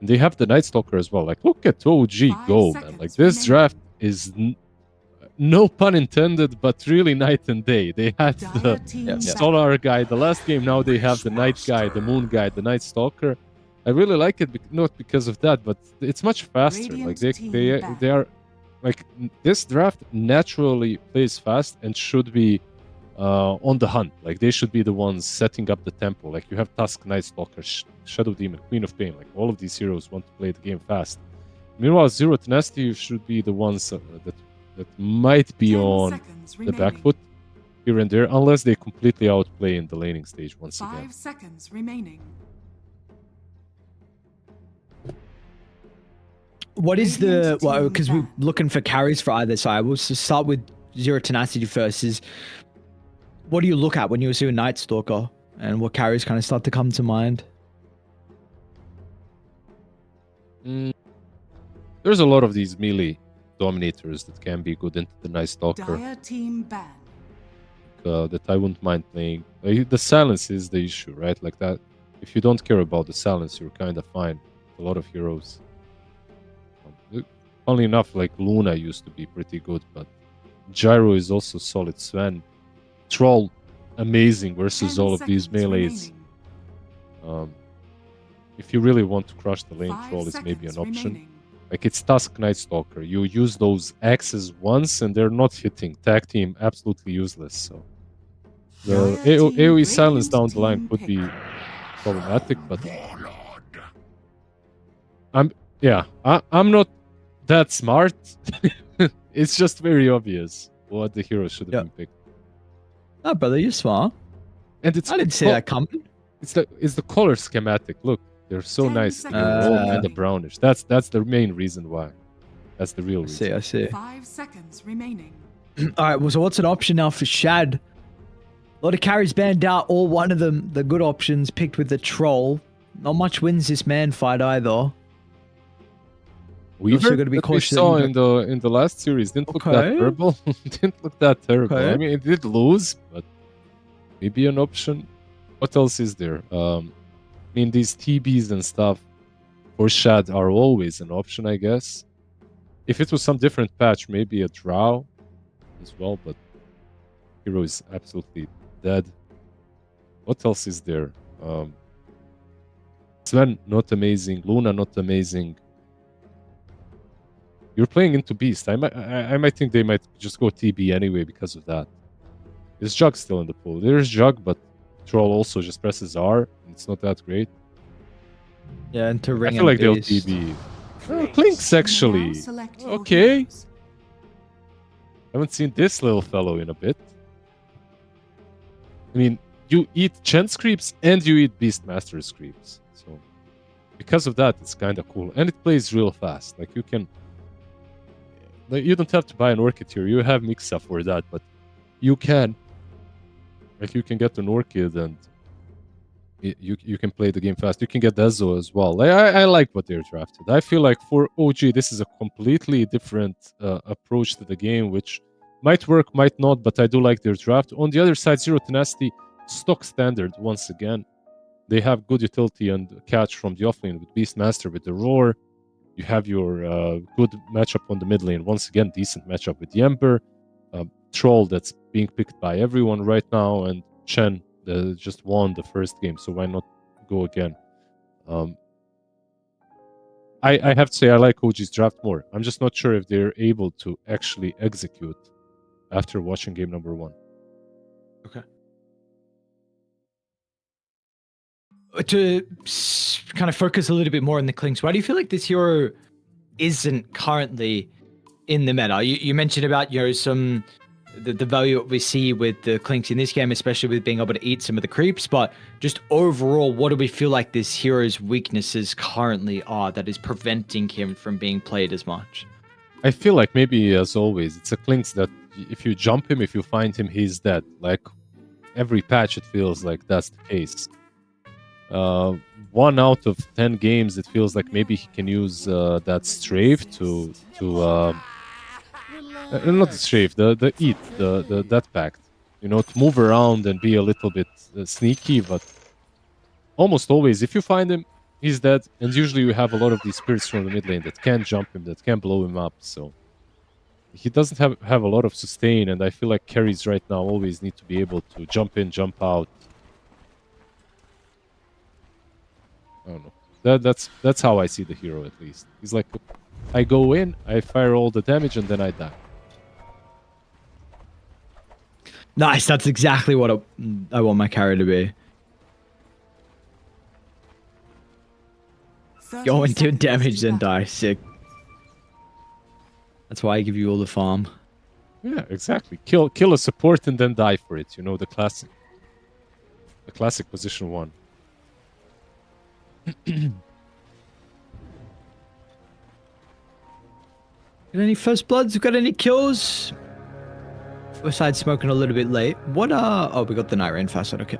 And they have the Night Stalker as well. Like look at OG 5 go, man. seconds Like this remaining. draft is no pun intended, but really night and day. They had Dire the team back. Solar guy the last game. Now they have the Night guy, the Moon guy, the Night Stalker. I really like it, not because of that, but it's much faster. Like Radiant they team they are like this draft naturally plays fast and should be on the hunt. Like they should be the ones setting up the tempo. Like you have Tusk, Night Stalker, Shadow Demon, Queen of Pain. Like all of these heroes want to play the game fast. Meanwhile, Zero Tenacity should be the ones that might be 10 on seconds the remaining. back foot here and there, unless they completely outplay in the laning stage once 5 again. seconds remaining. What is the Radiant team because we're back. looking for carries for either side? We'll just start with Zero Tenacity first. Is what do you look at when you see a Night Stalker, and what carries kind of start to come to mind? There's a lot of these melee dominators that can be good into the Night Stalker Dire team ban. that I wouldn't mind playing. The silence is the issue, right? Like that. If you don't care about the silence, you're kind of fine. A lot of heroes. Funnily enough, like Luna used to be pretty good, but Gyro is also solid. Sven, Troll, amazing versus 10 all of these seconds melees. remaining. If you really want to crush the lane, 5 Troll is maybe an seconds option. remaining. Like it's Tusk Night Stalker. You use those axes once and they're not hitting. Tag team absolutely useless. So the Dire team, AoE silence Radiant down the line team could pick. be problematic, but I'm not that smart. It's just very obvious what the hero should have been picked. Oh, brother, you're smart. And it's I didn't see that coming. It's the color schematic. Look, they're so 10 nice. They're seconds all remaining. kind of brownish. That's the main reason why. That's the real I reason. see, I see. 5 seconds remaining. All right, well, so what's an option now for Shad? A lot of carries banned out, or one of them, the good options, picked with the Troll. Not much wins this man fight either. Weaver also gotta be that we cautious that saw you in the last series didn't look that Okay. terrible. Didn't look that terrible. Okay. I mean, it did lose, but maybe an option. What else is there? I mean, these TBs and stuff for Shad are always an option, I guess. If it was some different patch, maybe a Drow as well, but hero is absolutely dead. What else is there? Sven, not amazing. Luna, not amazing. You're playing into Beast. I might think they might just go TB anyway because of that. Is Jug still in the pool? There's Jug, but Troll also just presses R. It's not that great. Yeah, and to I ring feel and like they'll beast. TB. Clink's Now actually select your okay. heroes. Haven't seen this little fellow in a bit. I mean, you eat Chen's creeps and you eat Beastmaster's creeps. So because of that, it's kind of cool. And it plays real fast. Like you can... Like, you don't have to buy an Orchid here. You have Mixa for that, but you can... Like you can get an Orchid and you can play the game fast. You can get Dezo as well. Like, I like what they're drafted. I feel like for OG, this is a completely different approach to the game, which might work, might not, but I do like their draft. On the other side, Zero Tenacity, stock standard once again. They have good utility and catch from the offlane with Beastmaster, with the Roar. You have your good matchup on the mid lane. Once again, decent matchup with the Ember. Troll that's being picked by everyone right now, and Chen just won the first game, so why not go again? I have to say I like OG's draft more. I'm just not sure if they're able to actually execute after watching game number 1. Okay. To kind of focus a little bit more on the Clinks, why do you feel like this hero isn't currently in the meta? You mentioned about, you know, some the value that we see with the Clinks in this game, especially with being able to eat some of the creeps, but just overall, what do we feel like this hero's weaknesses currently are that is preventing him from being played as much? I feel like maybe, as always, it's a Clinks that if you jump him, if you find him, he's dead. Like every patch, it feels like that's the case. 1 out of 10 games, it feels like maybe he can use that strafe to not the strafe, the eat, that pact, you know, to move around and be a little bit sneaky. But almost always, if you find him, he's dead. And usually you have a lot of these spirits from the mid lane that can jump him, that can blow him up. So he doesn't have a lot of sustain, and I feel like carries right now always need to be able to jump in, jump out. I don't know. That's how I see the hero, at least. He's like, I go in, I fire all the damage, and then I die. Nice, that's exactly what I want my carry to be. 30 Go into seconds damage, to then battle. die. Sick. That's why I give you all the farm. Yeah, exactly. Kill a support and then die for it. You know, the classic position 1. Got any first bloods? Got any kills? Besides smoking a little bit late. What oh, we got the Night Rain fast, okay.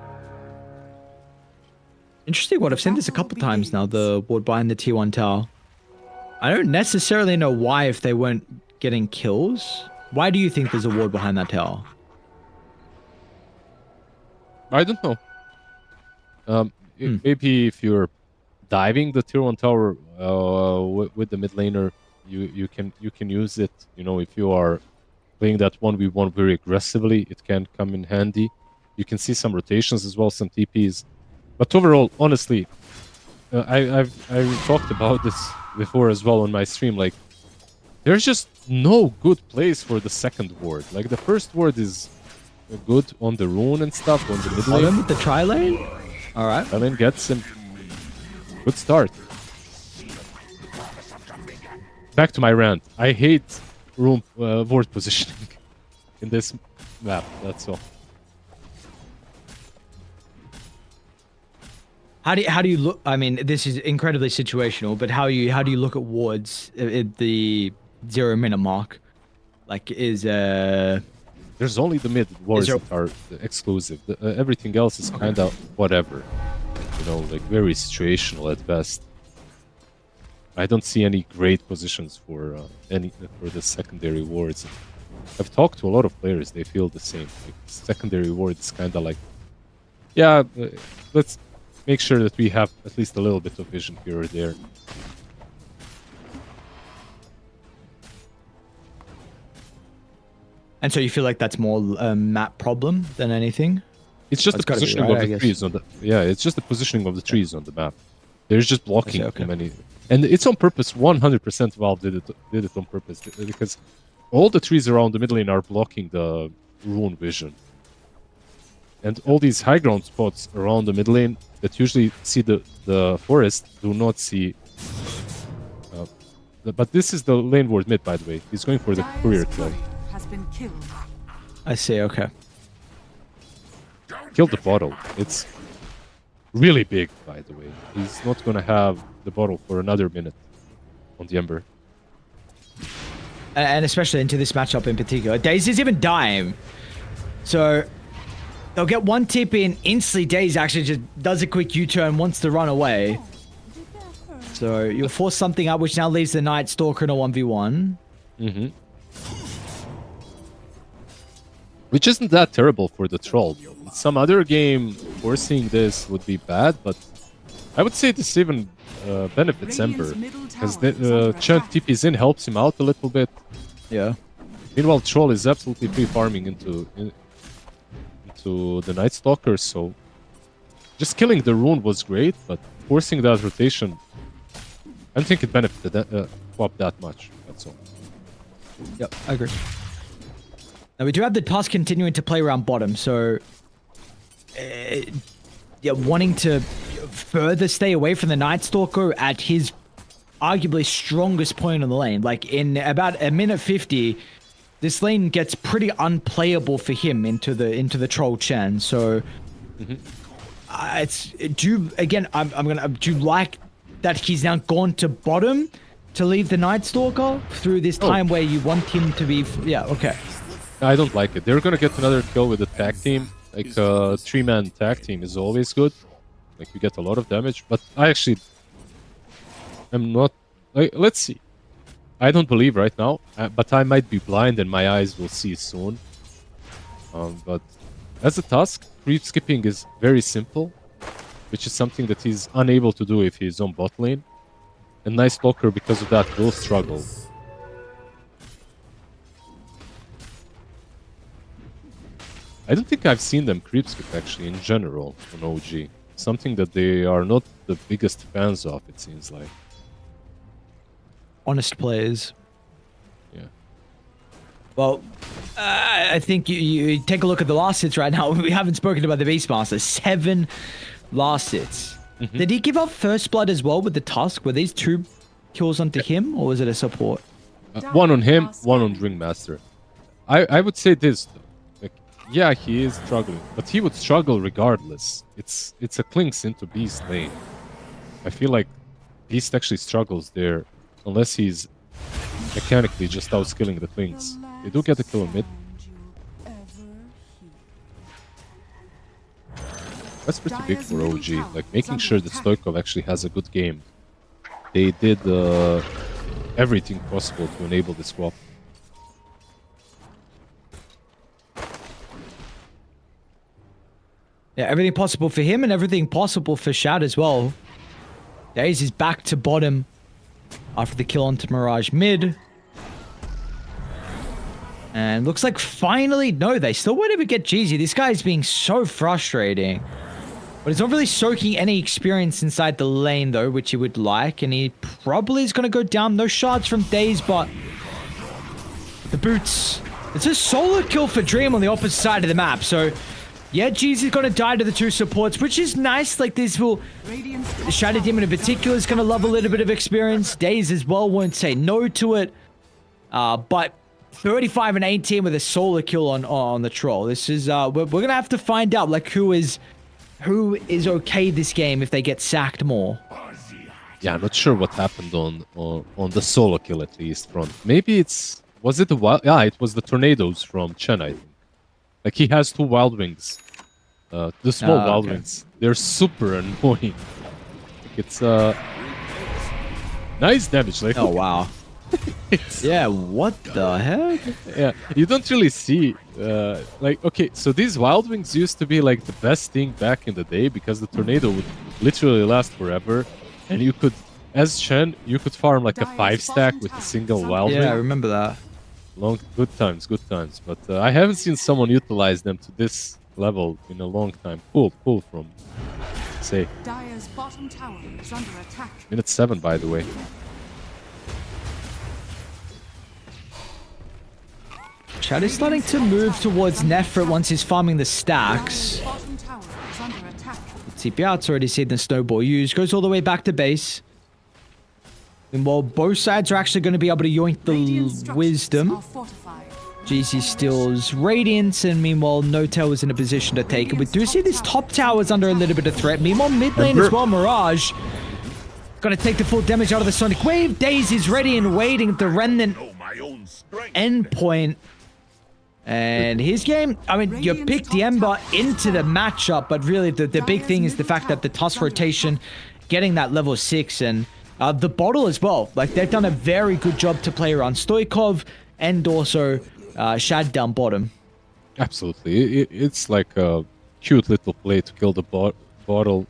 Interesting what I've seen this a couple times now, the ward behind the T1 tower. I don't necessarily know why, if they weren't getting kills. Why do you think there's a ward behind that tower? I don't know. Maybe if you're diving the tier 1 tower with the mid laner, you can use it. You know, if you are playing that 1v1 very aggressively, it can come in handy. You can see some rotations as well, some TPs. But overall, honestly, I've talked about this before as well on my stream. Like, there's just no good place for the second ward. Like, the first ward is good on the rune and stuff, on the mid lane. With the tri lane? Alright. Tri-lane gets him. Good start. Back to my rant. I hate room ward positioning in this map. That's all. How do you look? I mean, this is incredibly situational, but how do you look at wards at the 0 minute mark? Like, there's only the mid wards that are exclusive. Everything else is kind of whatever. You know, like very situational at best. I don't see any great positions for the secondary wards. I've talked to a lot of players; they feel the same. Like, secondary wards kind of like, yeah, let's make sure that we have at least a little bit of vision here or there. And so you feel like that's more a map problem than anything? It's just the positioning of the trees on the it's just the positioning of the trees on the map. There's just blocking too many, and it's on purpose. 100% Valve did it on purpose, because all the trees around the mid lane are blocking the rune vision. And all these high ground spots around the mid lane that usually see the forest do not see. But this is the lane ward mid, by the way. He's going for the Dire's courier kill. courier has been killed. I see. Okay. Kill the bottle. It's really big, by the way. He's not going to have the bottle for another minute on the Ember. And especially into this matchup in particular. Daze is even dying. So they'll get one tip in. Instantly, Daze actually just does a quick U-turn, wants to run away. So you'll force something up, which now leaves the Night Stalker in a 1v1. Mm-hmm. Which isn't that terrible for the troll. In some other game, forcing this would be bad, but I would say this even benefits Ember. Because the Chant TP's in helps him out a little bit. Yeah. Meanwhile, Troll is absolutely free farming into the Night Stalker, so just killing the rune was great, but forcing that rotation, I don't think it benefited Quap that much. That's all. Yep, I agree. Now we do have the Tusk continuing to play around bottom, so yeah, wanting to further stay away from the Night Stalker at his arguably strongest point on the lane. Like in about a minute 50, this lane gets pretty unplayable for him into the Troll Chen. So do you like that he's now gone to bottom to leave the Night Stalker through this time where you want him to be? Yeah, okay. I don't like it. They're gonna get another kill with the tag team. Like a 3-man tag team is always good. Like you get a lot of damage, but I actually am not. Like, let's see. I don't believe right now, but I might be blind and my eyes will see soon. But as a task, creep skipping is very simple, which is something that he's unable to do if he's on bot lane. And Night Stalker, because of that, will struggle. I don't think I've seen them creep skip actually in general on OG. Something that they are not the biggest fans of, it seems like. Honest players. Yeah. Well, I think you take a look at the last hits right now. We haven't spoken about the Beastmaster. 7 last hits. Did he give up first blood as well with the Tusk? Were these 2 kills onto him, or was it a support? One on him, one on Ringmaster. I would say this, though. Like, yeah, he is struggling, but he would struggle regardless. It's a Clinks into Beast lane. I feel like Beast actually struggles there, unless he's mechanically just outskilling the Clinks. They do get a kill on mid. That's pretty big for OG, like making sure that Stoikov actually has a good game. They did everything possible to enable this swap. Yeah, everything possible for him and everything possible for Shad as well. Daze is back to bottom after the kill onto Mirage mid. And looks like finally, no, they still won't even get Jeezy. This guy is being so frustrating. But he's not really soaking any experience inside the lane, though, which he would like. And he probably is going to go down. No shards from Daze, but the boots. It's a solo kill for Dream on the opposite side of the map. So, yeah, Jeezy's going to die to the 2 supports, which is nice. Like, this will... Shadow Demon in particular is going to love a little bit of experience. Daze as well won't say no to it. But 35 and 18 with a solo kill on the Troll. This is... we're going to have to find out, like, who is okay this game if they get sacked more. Yeah, I'm not sure what happened on the solo kill at least front. Maybe it's... Was it the wild... Yeah, it was the Tornadoes from Chen, I think. Like, he has 2 Wild Wings. The small Wild Wings. They're super annoying. Like, it's... nice damage. Like, oh, wow. Yeah, what the heck? Yeah, you don't really see... like, okay, so these Wild Wings used to be, like, the best thing back in the day because the Tornado would literally last forever. And you could... As Chen, you could farm, like, a 5-stack with a single Wild Wing. Yeah, I remember that. Good times. But I haven't seen someone utilize them to this level in a long time. Pull from, say. Dire's bottom tower is under attack. Minute 7, by the way. Chad is starting to move towards Nefrit once he's farming the stacks. Bottom TP out. It's already seen the snowball used. Goes all the way back to base. And while both sides are actually going to be able to yoink Radiant the structures wisdom, are fortified. GC steals Radiance, and meanwhile, No-Tail is in a position to take it. We do see this top tower is under a little bit of threat. Meanwhile, mid lane as well, Mirage. Gonna take the full damage out of the Sonic Wave. Daze is ready and waiting at the Remnant endpoint. And his game, I mean, you picked the Ember into the matchup, but really the big thing is the fact that the Tusk rotation, getting that level 6, and the bottle as well. Like, they've done a very good job to play around Stoikov and also Shad down bottom. Absolutely. It's like a cute little play to kill the bottle,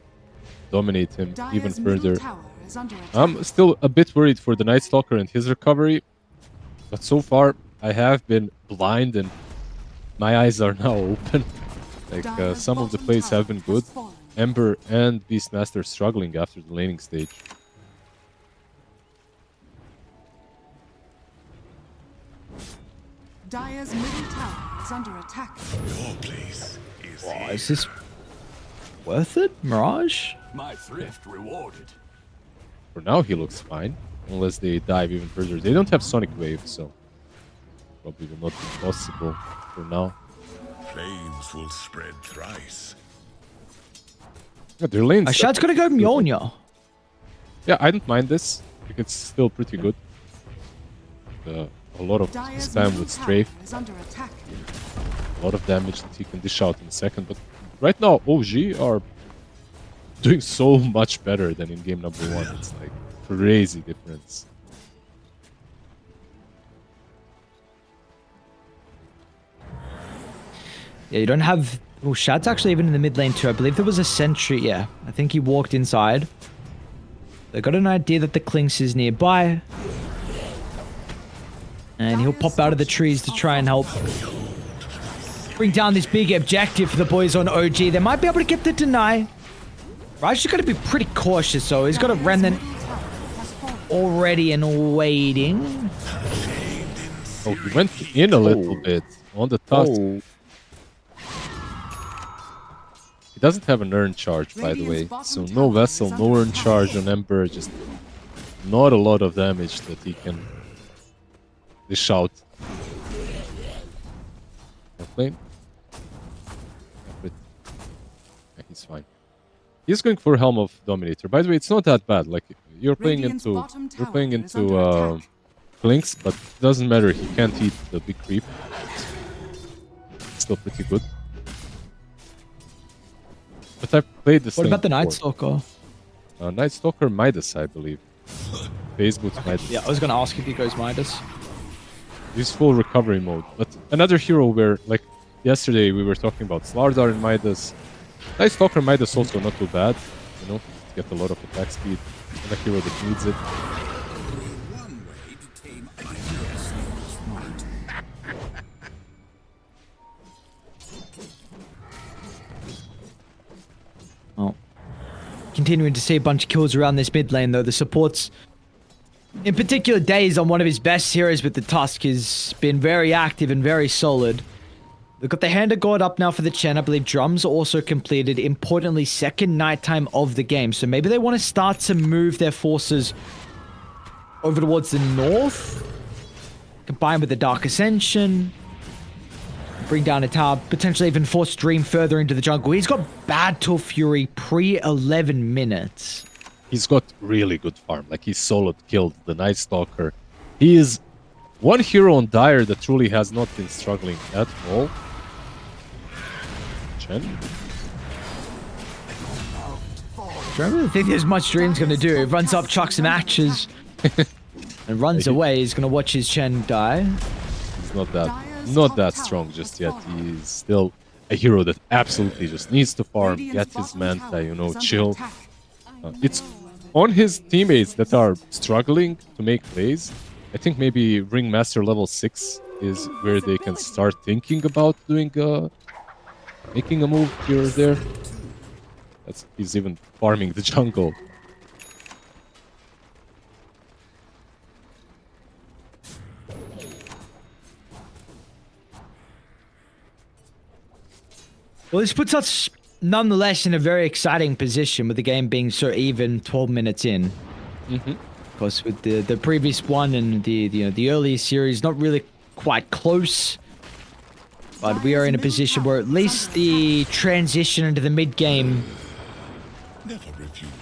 dominate him even Dire's middle further. tower is under attack. I'm still a bit worried for the Night Stalker and his recovery, but so far I have been blind and my eyes are now open. Like Dire's some of the bottom plays tower have been has good. fallen. Ember and Beastmaster struggling after the laning stage. Dire's middle tower is under attack. Oh, is this worth it, Mirage? My thrift rewarded. For now he looks fine, unless they dive even further. They don't have Sonic Wave, so probably will not be possible for now. Flames will spread thrice. Yeah, their lane's Shad's gonna go Mjolnir. Yeah, I don't mind this. I think it's still pretty good. A lot of Dire's spam middle with strafe, tower is under attack. a lot of damage that he can dish out in a second. But right now, OG are doing so much better than in game number 1. It's like crazy difference. Yeah, you don't have... Oh, Shad's actually even in the mid lane too. I believe there was a sentry. Yeah, I think he walked inside. They got an idea that the Clinks is nearby. And he'll pop out of the trees to try and help bring down this big objective for the boys on OG. They might be able to get the deny. Raj is going to be pretty cautious, though. He's got a Remnant already and waiting. Oh, he went in a little bit on the Tusk. Oh. He doesn't have an Urn Charge, by the way. So no Vessel, no Urn Charge on Ember. Just not a lot of damage that he can dish out. Lane. Yeah, he's fine. He's going for Helm of Dominator. By the way, it's not that bad. Like you're playing Radiant's into bottom tower is under attack. Flinks, but it doesn't matter. He can't eat the big creep. It's still pretty good. But I've played this. What lane about the Night before. Stalker? Night Stalker Midas, I believe. Phase Boots Midas. Yeah, I was going to ask if he goes Midas. He's full recovery mode. But another hero where, like, yesterday we were talking about Slardar and Midas. Night Stalker Midas also not too bad. You know, to get a lot of attack speed. And a hero that needs it. Oh. Continuing to see a bunch of kills around this mid lane, though. The supports, in particular, Daze on one of his best heroes with the Tusk, has been very active and very solid. They've got the Hand of God up now for the Chen. I believe Drums are also completed. Importantly, second nighttime of the game. So maybe they want to start to move their forces over towards the north. Combined with the Dark Ascension. Bring down a tower. Potentially even force Dream further into the jungle. He's got Battle Fury pre-11 minutes. He's got really good farm. Like, he's soloed killed the Night Stalker. He is one hero on Dire that truly has not been struggling at all. Chen? I don't really think there's much Dream's going to do. He runs up, chucks some actions, and runs away. He's going to watch his Chen die. He's not that strong just yet. He's still a hero that absolutely just needs to farm, get his Manta, you know, chill. It's on his teammates that are struggling to make plays. I think maybe Ringmaster level 6 is where they can start thinking about doing making a move here or there. He's even farming the jungle. Well, this puts us nonetheless in a very exciting position with the game being so even 12 minutes in. Of course, with the previous one and the earlier series, not really quite close. But we are in a position where at least the transition into the mid game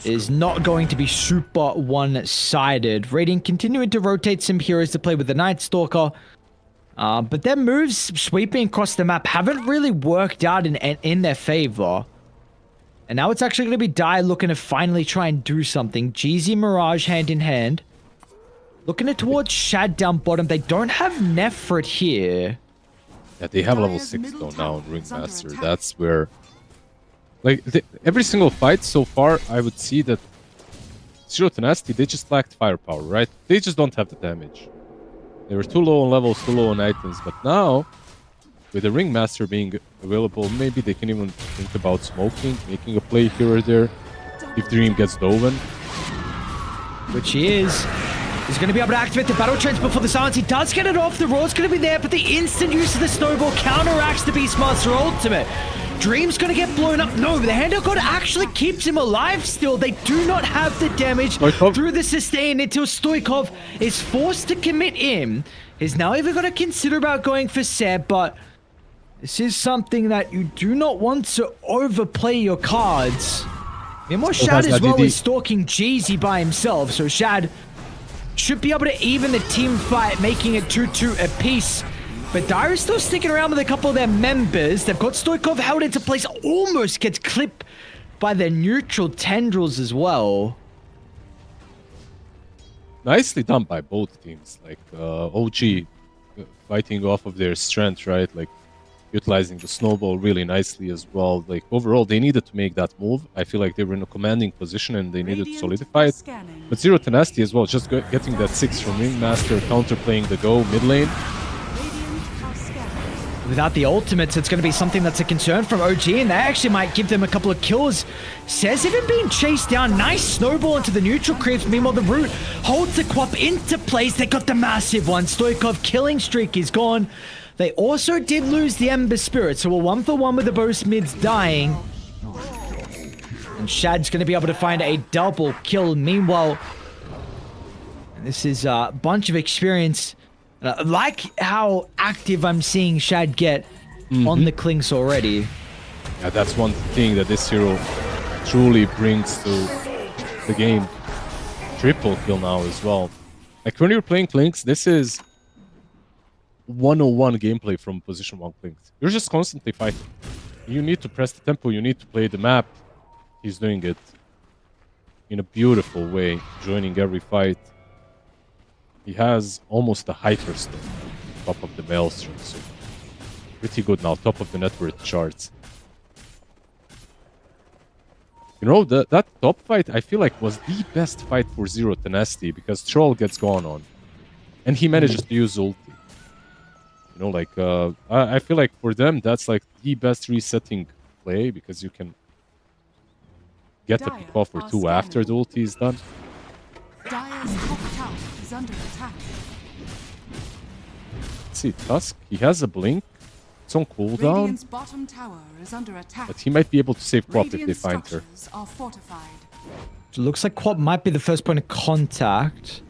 is not going to be super one-sided. Radiant continuing to rotate some heroes to play with the Night Stalker. But their moves sweeping across the map haven't really worked out in their favor. And now it's actually going to be Dai looking to finally try and do something. Jeezy Mirage hand in hand. Looking it towards Shad down bottom. They don't have Nefrit here. Yeah, they have level 6 though now in Ringmaster. That's where... Like, every single fight so far, I would see that Zero Tenacity, they just lacked firepower, right? They just don't have the damage. They were too low on levels, too low on items, but now, with the Ringmaster being available, maybe they can even think about smoking, making a play here or there, if Dream gets Doven. Which he is. He's going to be able to activate the battle trance before the silence. He does get it off. The roar's going to be there, but the instant use of the snowball counteracts the Beastmaster ultimate. Dream's going to get blown up. No, the Hand of God actually keeps him alive still. They do not have the damage through the sustain until Stoikov is forced to commit in. He's now even going to consider about going for Seb, but this is something that you do not want to overplay your cards. Meanwhile, Shad as well is stalking Jeezy by himself, so Shad should be able to even the team fight, making it 2-2 apiece. But Dire is still sticking around with a couple of their members. They've got Stoikov held into place. Almost gets clipped by their neutral tendrils as well. Nicely done by both teams. Like, OG fighting off of their strength, right? Like, utilizing the snowball really nicely as well. Like, overall, they needed to make that move. I feel like they were in a commanding position and they needed to solidify it. But Zero Tenacity as well, just getting that 6 from Ringmaster, counterplaying the go mid lane. Without the ultimates, it's going to be something that's a concern from OG, and they actually might give them a couple of kills. Says even being chased down. Nice snowball into the neutral creeps. Meanwhile, the root holds the Quap into place. They got the massive one. Stoikov killing streak is gone. They also did lose the Ember Spirit, so we're 1-for-1 with the both mids dying. And Shad's going to be able to find a double kill. Meanwhile, this is a bunch of experience. Like how active I'm seeing Shad get on the Clinks already. Yeah, that's one thing that this hero truly brings to the game. Triple kill now as well. Like when you're playing Clinks, this is 101 gameplay from position 1 Clinks. You're just constantly fighting. You need to press the tempo, you need to play the map. He's doing it in a beautiful way, joining every fight. He has almost a hyperstone top of the Maelstrom, so pretty good now, top of the net worth charts. You know, that top fight, I feel like, was the best fight for Zero Tenacity, because Troll gets gone on, and he manages to use ulti. You know, like, I feel like for them, that's like the best resetting play, because you can get a pick off or two after the ulti is done. Dire's top tower is under attack. Let's see, Tusk, he has a blink. It's on cooldown. Radiant's bottom tower is under attack. But he might be able to save Quap if they Radiant find her. structures are fortified. It looks like Quap might be the first point of contact.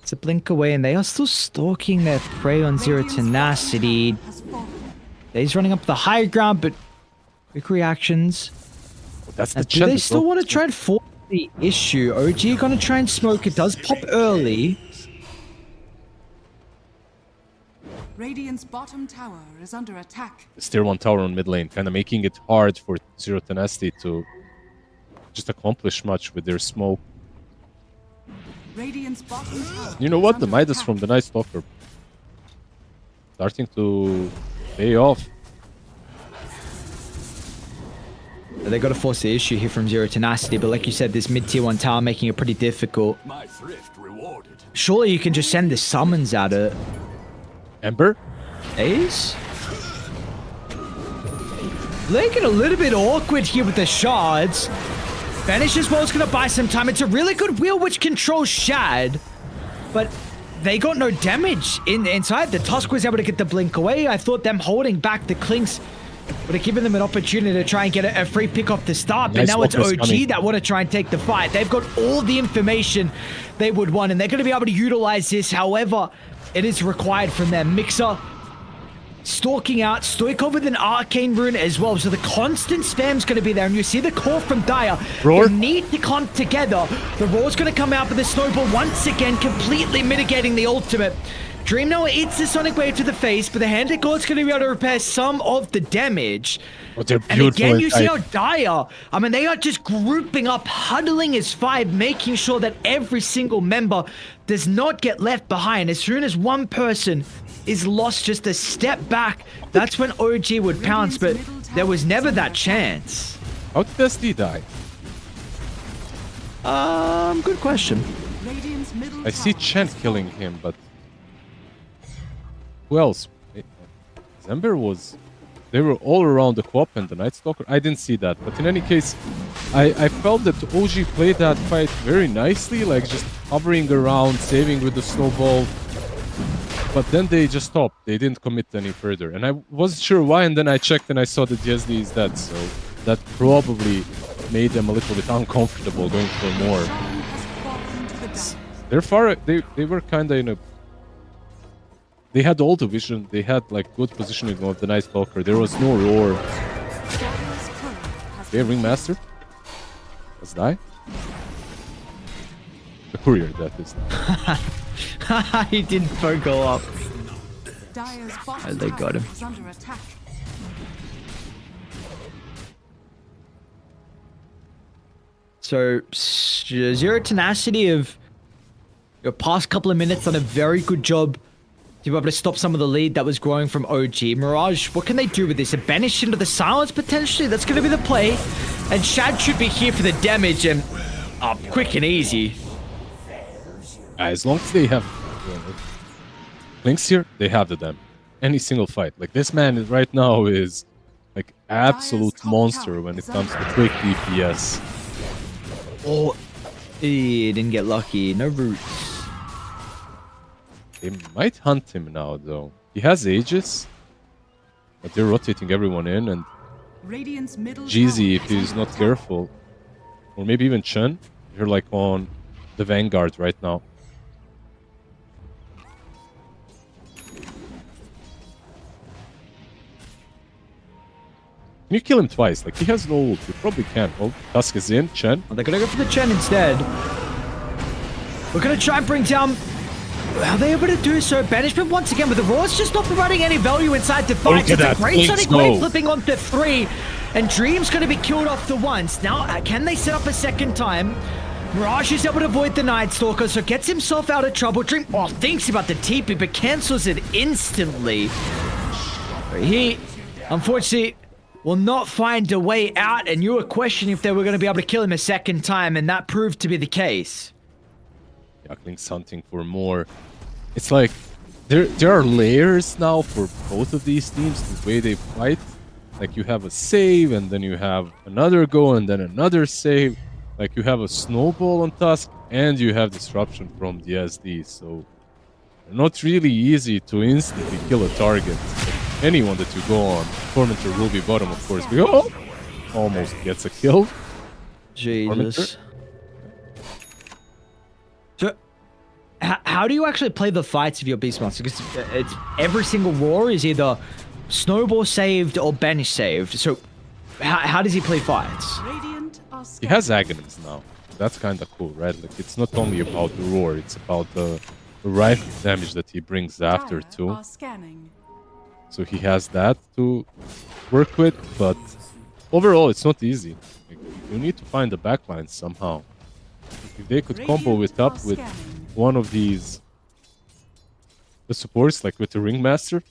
It's a blink away, and they are still stalking their prey on Zero Tenacity. He's running up the high ground, but quick reactions. That's the Do they still want to try and force the issue? OG gonna try and smoke. It does pop early. Radiant's bottom tower is under attack. It's tier 1 tower on mid lane, kind of making it hard for Zero Tenacity to just accomplish much with their smoke. Radiant's bottom tower You know what? The Midas from the Night Stalker starting to pay off. They got to force the issue here from Zero Tenacity, but like you said, this mid tier 1 tower making it pretty difficult. My thrift rewarded. Surely you can just send the summons at it. Ember? Ace? Making a little bit awkward here with the shards. Vanish as well is going to buy some time. It's a really good wheel which controls Shad, but they got no damage inside. The Tusk was able to get the blink away. I thought them holding back the Clinks would have given them an opportunity to try and get a free pick off the start, but Nice now it's focus OG coming. that want to try and take the fight. They've got all the information they would want, and they're going to be able to utilize this however it is required from them. Mixer stalking out, Stoikov with an arcane rune as well, so the constant spam's going to be there, and you see the call from Dire. Roar. They need to come together. The Roar's going to come out, but the Snowball once again completely mitigating the ultimate. Dream Noah eats the Sonic Wave to the face, but the Handed God's going to be able to repair some of the damage. Oh, they're And beautiful. again, you see inside. how Dire, I mean, they are just grouping up, huddling as 5, making sure that every single member does not get left behind. As soon as one person is lost just a step back, that's when OG would pounce, but there was never that chance. How did SD die? Good question. Radiant's middle I see tower Chen has killing fallen. him, but who else? Zember was. They were all around the co-op and the Night Stalker. I didn't see that, but in any case, I felt that OG played that fight very nicely, like just hovering around, saving with the snowball. But then they just stopped. They didn't commit any further, and I wasn't sure why. And then I checked and I saw that DSD is dead, so that probably made them a little bit uncomfortable going for more. Sharon has fallen to the Dire. They're far. They were kind of in a. They had all the vision. They had like good positioning of the Night Stalker. There was no roar. Dire's turret has Okay, Ringmaster. Let's die. The courier, that is. He didn't go up. Dire's bottom Oh, they got tower him. is under attack. So, Zero Tenacity of your past couple of minutes done a very good job to be able to stop some of the lead that was growing from OG. Mirage, what can they do with this? A banish into the silence, potentially? That's going to be the play. And Shad should be here for the damage, and quick and easy. As long as they have Links here, they have the damage. Any single fight. Like this man is right now is like absolute monster when it comes to quick DPS. Oh, he didn't get lucky. No roots. They might hunt him now though. He has Aegis, but they're rotating everyone in, and Radiant's middle Jeezy, tower if is he's under not attack. careful, or maybe even Chen, you're like on the Vanguard right now. Can you kill him twice? Like, he has no ult. You probably can. Oh, Tusk is in. Chen. They're going to go for the Chen instead. We're going to try and bring down... Are they able to do so? Banishment once again, but the Raw's just not providing any value inside the fight. Look at It's a that. great Let's Sonic Wave go. flipping onto 3. And Dream's going to be killed off the once. Now, can they set up a second time? Mirage is able to avoid the Night Stalker, so gets himself out of trouble. Dream thinks about the TP, but cancels it instantly. He, unfortunately, will not find a way out, and you were questioning if they were going to be able to kill him a second time, and that proved to be the case. Yakling's hunting for more. It's like there are layers now for both of these teams, the way they fight. Like you have a save, and then you have another go, and then another save. Like you have a snowball on Tusk, and you have disruption from the SD. So not really easy to instantly kill a target. Like anyone that you go on, Tormentor will be bottom, of course. Oh, almost gets a kill. Jesus. So, how do you actually play the fights of your Beastmaster? Because it's every single roar is either snowball saved or banish saved. So, how does he play fights? Radiant are He has Aghanims now. That's kind of cool, right? Like it's not only about the roar; it's about the rifle damage that he brings after too. Are scanning. So he has that to work with, but overall, it's not easy. Like, you need to find the backline somehow. If they could combo it up with one of these, the supports, like with the Ringmaster,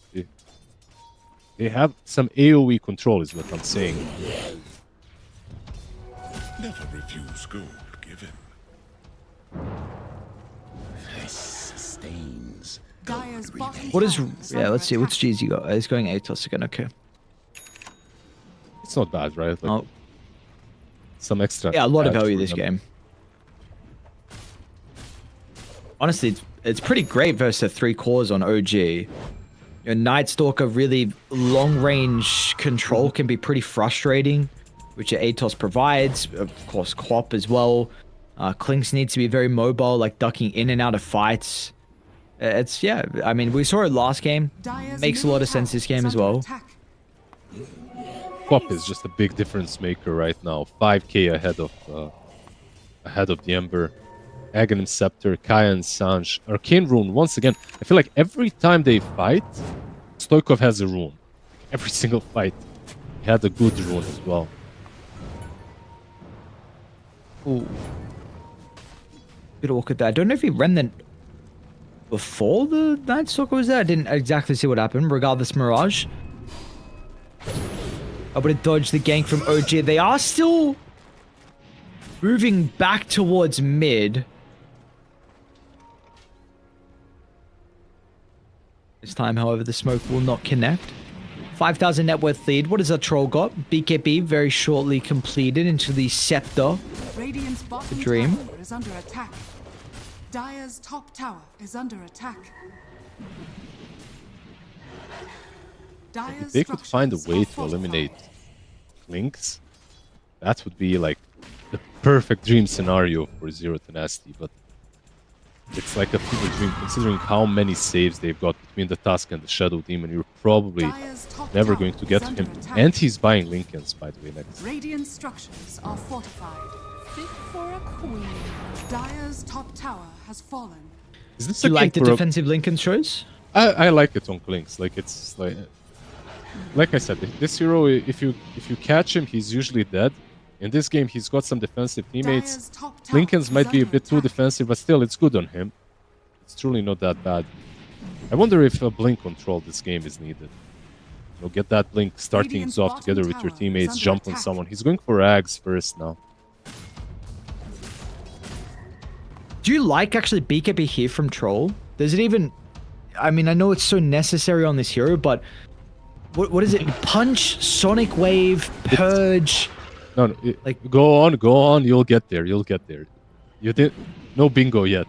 they have some AoE control, is what I'm saying. Never refuse gold given. This sustains. Dire's bottom What is... tower Yeah, under let's see. What's attack. GZ got? He's going Atos again. Okay. It's not bad, right? Like, Oh, some extra. yeah, a lot of edge value for this them. game. Honestly, it's pretty great versus the 3 cores on OG. Night Stalker really long range control can be pretty frustrating, which your ATOS provides. Of course, Quap as well. Clinks needs to be very mobile, like ducking in and out of fights. It's, yeah, I mean, we saw it last game. Dire's Makes a lot of middle sense this tower game is as under well. attack. Quap is just a big difference maker right now. 5k ahead of the Ember. Aghanim Scepter, Kaya and Sanj. Arcane Rune, once again, I feel like every time they fight, Stoikov has a rune. Every single fight, he had a good rune as well. Ooh. Bit awkward there. I don't know if he ran that before the Night Stalker was there. I didn't exactly see what happened. Regardless, Mirage. I would have dodged the gank from OG. They are still moving back towards mid. This time, however, the smoke will not connect. 5,000 net worth lead. What has our troll got? BKB very shortly completed into the Scepter. Radiant's bottom Dream. tower is under attack. Dire's top tower is under attack. Dire's If they could find a structures way are to eliminate fortified. Links, that would be like the perfect dream scenario for Zero Tenacity, but it's like a fever dream considering how many saves they've got between the Tusk and the Shadow Demon. You're probably Dire's top never tower going to get is to him. under attack. And he's buying Lincolns, by the way, next. Radiant structures are fortified. Fit for a queen. Dire's top tower has fallen. Is this Do you a like the game for a- defensive Lincoln choice? I like it on Clinks. Like it's like I said, this hero, if you catch him, he's usually dead. In this game, he's got some defensive teammates. Dire's top tower Lincoln's is might be a under bit too attack. defensive, but still, it's good on him. It's truly not that bad. I wonder if a blink control this game is needed. You know, get that blink, start Radiant's things off bottom together with your tower is teammates, under jump on attack. someone. He's going for Ags first now. Do you like actually BKB here from Troll? Does it even... I mean, I know it's so necessary on this hero, but... What is it? Punch, Sonic Wave, Purge... No, Like- go on. You'll get there. You did no bingo yet.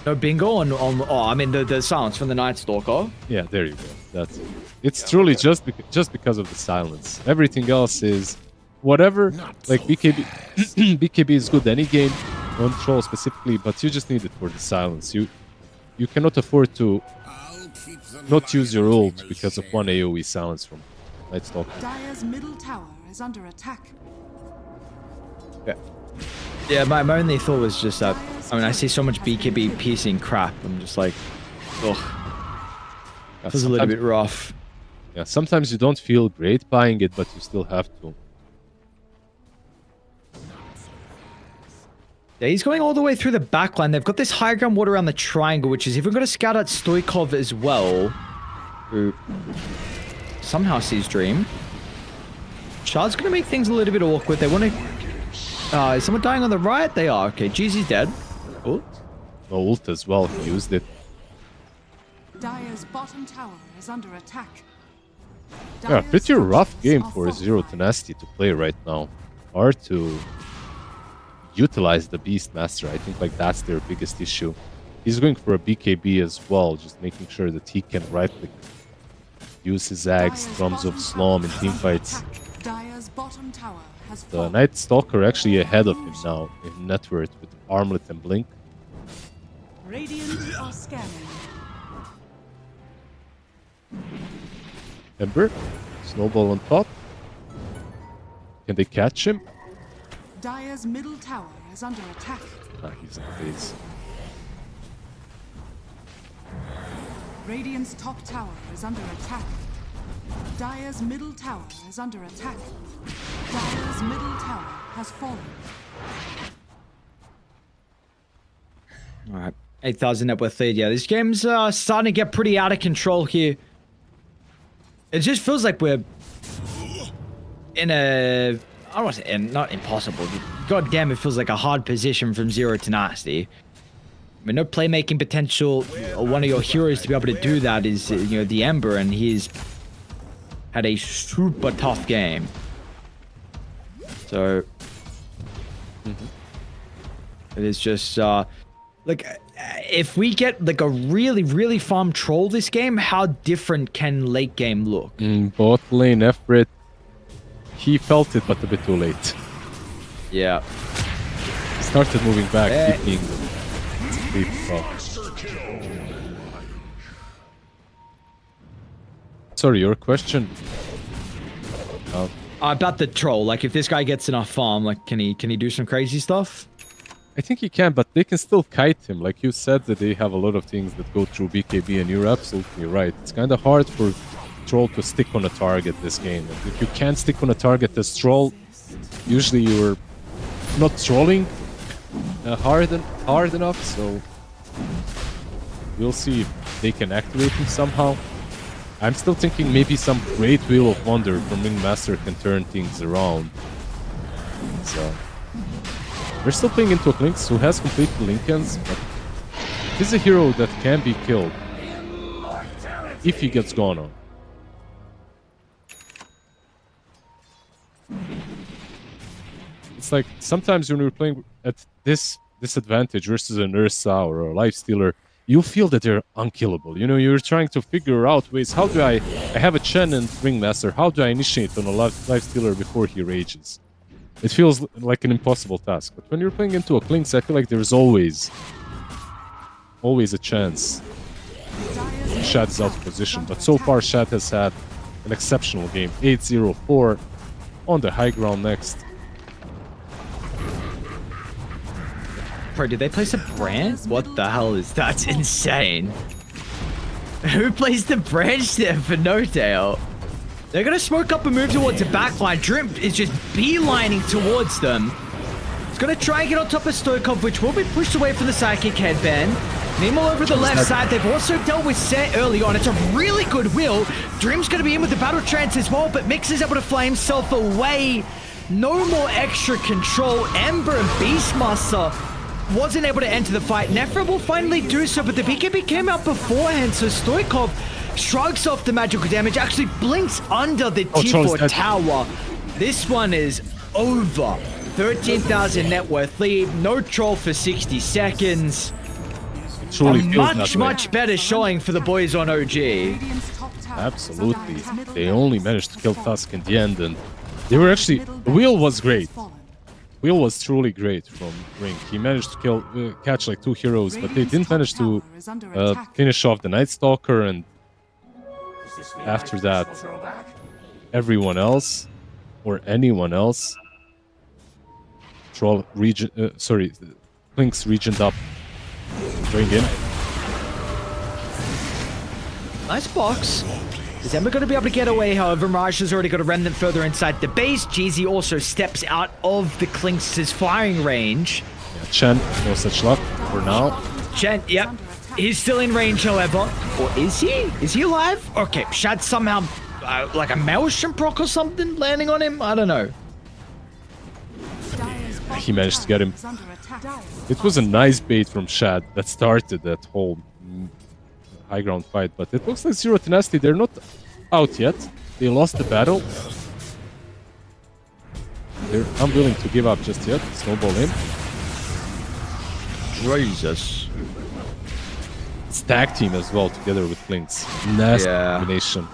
No bingo on oh, I mean, the silence from the Night Stalker. Yeah, there you go. That's it. It's truly just because of the silence. Everything else is whatever. Like BKB, BKB is good any game, on Troll specifically, but you just need it for the silence. You cannot afford to not use your ult because of one AoE silence from Night Stalker. Dire's middle tower is under attack. Yeah, my only thought was just that... I mean, I see so much BKB piercing crap. I'm just like... Ugh. Yeah, Feels a little sometimes- bit rough. Yeah, sometimes you don't feel great buying it, but you still have to. Yeah, he's going all the way through the backline. They've got this high ground ward around the triangle, which is even going to scout out Stoikov as well, who somehow sees Dream. Shard's going to make things a little bit awkward. They want to... is someone dying on the right? They are. Okay, Jeezy's dead. Oh. No ult as well, he used it. Dire's bottom tower is under attack. Yeah, Dire's pretty rough structures game are for Zero fortified. Tenacity to play right now. Hard to utilize the Beastmaster. I think like that's their biggest issue. He's going for a BKB as well, just making sure that he can right-click. Use his Ags, Dire's Drums of bottom Slom in tower is under teamfights. attack. Dire's bottom tower has The fallen. Night Stalker actually ahead of him now in net worth with Armlet and Blink. Radiant are scanning. Ember, Snowball on top. Can they catch him? Dire's middle tower is under attack. Ah, he's in phase. Radiant's top tower is under attack. Dire's middle tower is under attack. Dire's middle tower has fallen. All right. 8,000 net worth lead. Yeah, this game's starting to get pretty out of control here. It just feels like we're in a... I don't want to say not impossible. God damn, it feels like a hard position from Zero Tenacity. I mean, no playmaking potential. One of your heroes to be able to do that is, you know, the Ember, and he's had a super tough game. So... It is just... Like, if we get like a really farm troll this game, how different can late game look? Bot lane, Efrit. He felt it, but a bit too late. Yeah. Started moving back, keeping sleep well. Sorry, your question? About the troll, like if this guy gets enough farm, like can he do some crazy stuff? I think he can, but they can still kite him. Like you said, that they have a lot of things that go through BKB, and you're absolutely right. It's kind of hard for troll to stick on a target this game. And if you can't stick on a target as troll, usually you're not trolling hard enough. So we'll see if they can activate him somehow. I'm still thinking maybe some great Wheel of Wonder from Ringmaster can turn things around. So we're still playing into a Lynx who has completed Linkens, but he's a hero that can be killed if he gets gone on. It's like sometimes when you're playing at this disadvantage versus an Ursa or a Lifestealer, you feel that they're unkillable. You know, you're trying to figure out ways. How do I have a Chen and Ringmaster. How do I initiate on a Lifestealer before he rages? It feels like an impossible task. But when you're playing into a Lynx, I feel like there's always a chance. Shad is out of position. But so far, Shad has had an exceptional game. 8-0-4 on the high ground next. Bro, did they place a brand? What the hell is that? That's insane. Who placed the branch there for no tail? They're gonna smoke up and move towards the backline. Dream is just beelining towards them. He's gonna try and get on top of Stoikov, which will be pushed away from the Psychic Headband. Meanwhile, over the left side, they've also dealt with Set early on. It's a really good will. Dream's gonna be in with the Battle Trance as well, but Mix is able to fly himself away. No more extra control. Ember and Beastmaster wasn't able to enter the fight. Nefra will finally do so, but the BKB came out beforehand, so Stoikov shrugs off the magical damage, actually blinks under the T4 tower. This one is over. 13,000 net worth lead, no troll for 60 seconds. Truly much better showing for the boys on OG. Absolutely. They only managed to kill Tusk in the end, and they were actually... Wheel was great. Wheel was truly great from Ring. He managed to catch like 2 heroes, but they didn't manage to finish off the Night Stalker, and after that, everyone else, or anyone else, Troll region, Lynx regioned up, going in. Nice box. Is Ember going to be able to get away? However, Mirage has already got a remnant further inside the base. Jeezy also steps out of the Lynx's firing range. Yeah, Chen, no such luck for now. Chen, yep. He's still in range, however. Or is he? Is he alive? Okay, Shad somehow, like a Maelstrom proc or something landing on him? I don't know. He managed to get him. It was a nice bait from Shad that started that whole high ground fight, but it looks like Zero Tenacity, they're not out yet. They lost the battle. They're unwilling to give up just yet. Snowball in. Jesus. It's tag team as well together with Lynx. Nasty combination.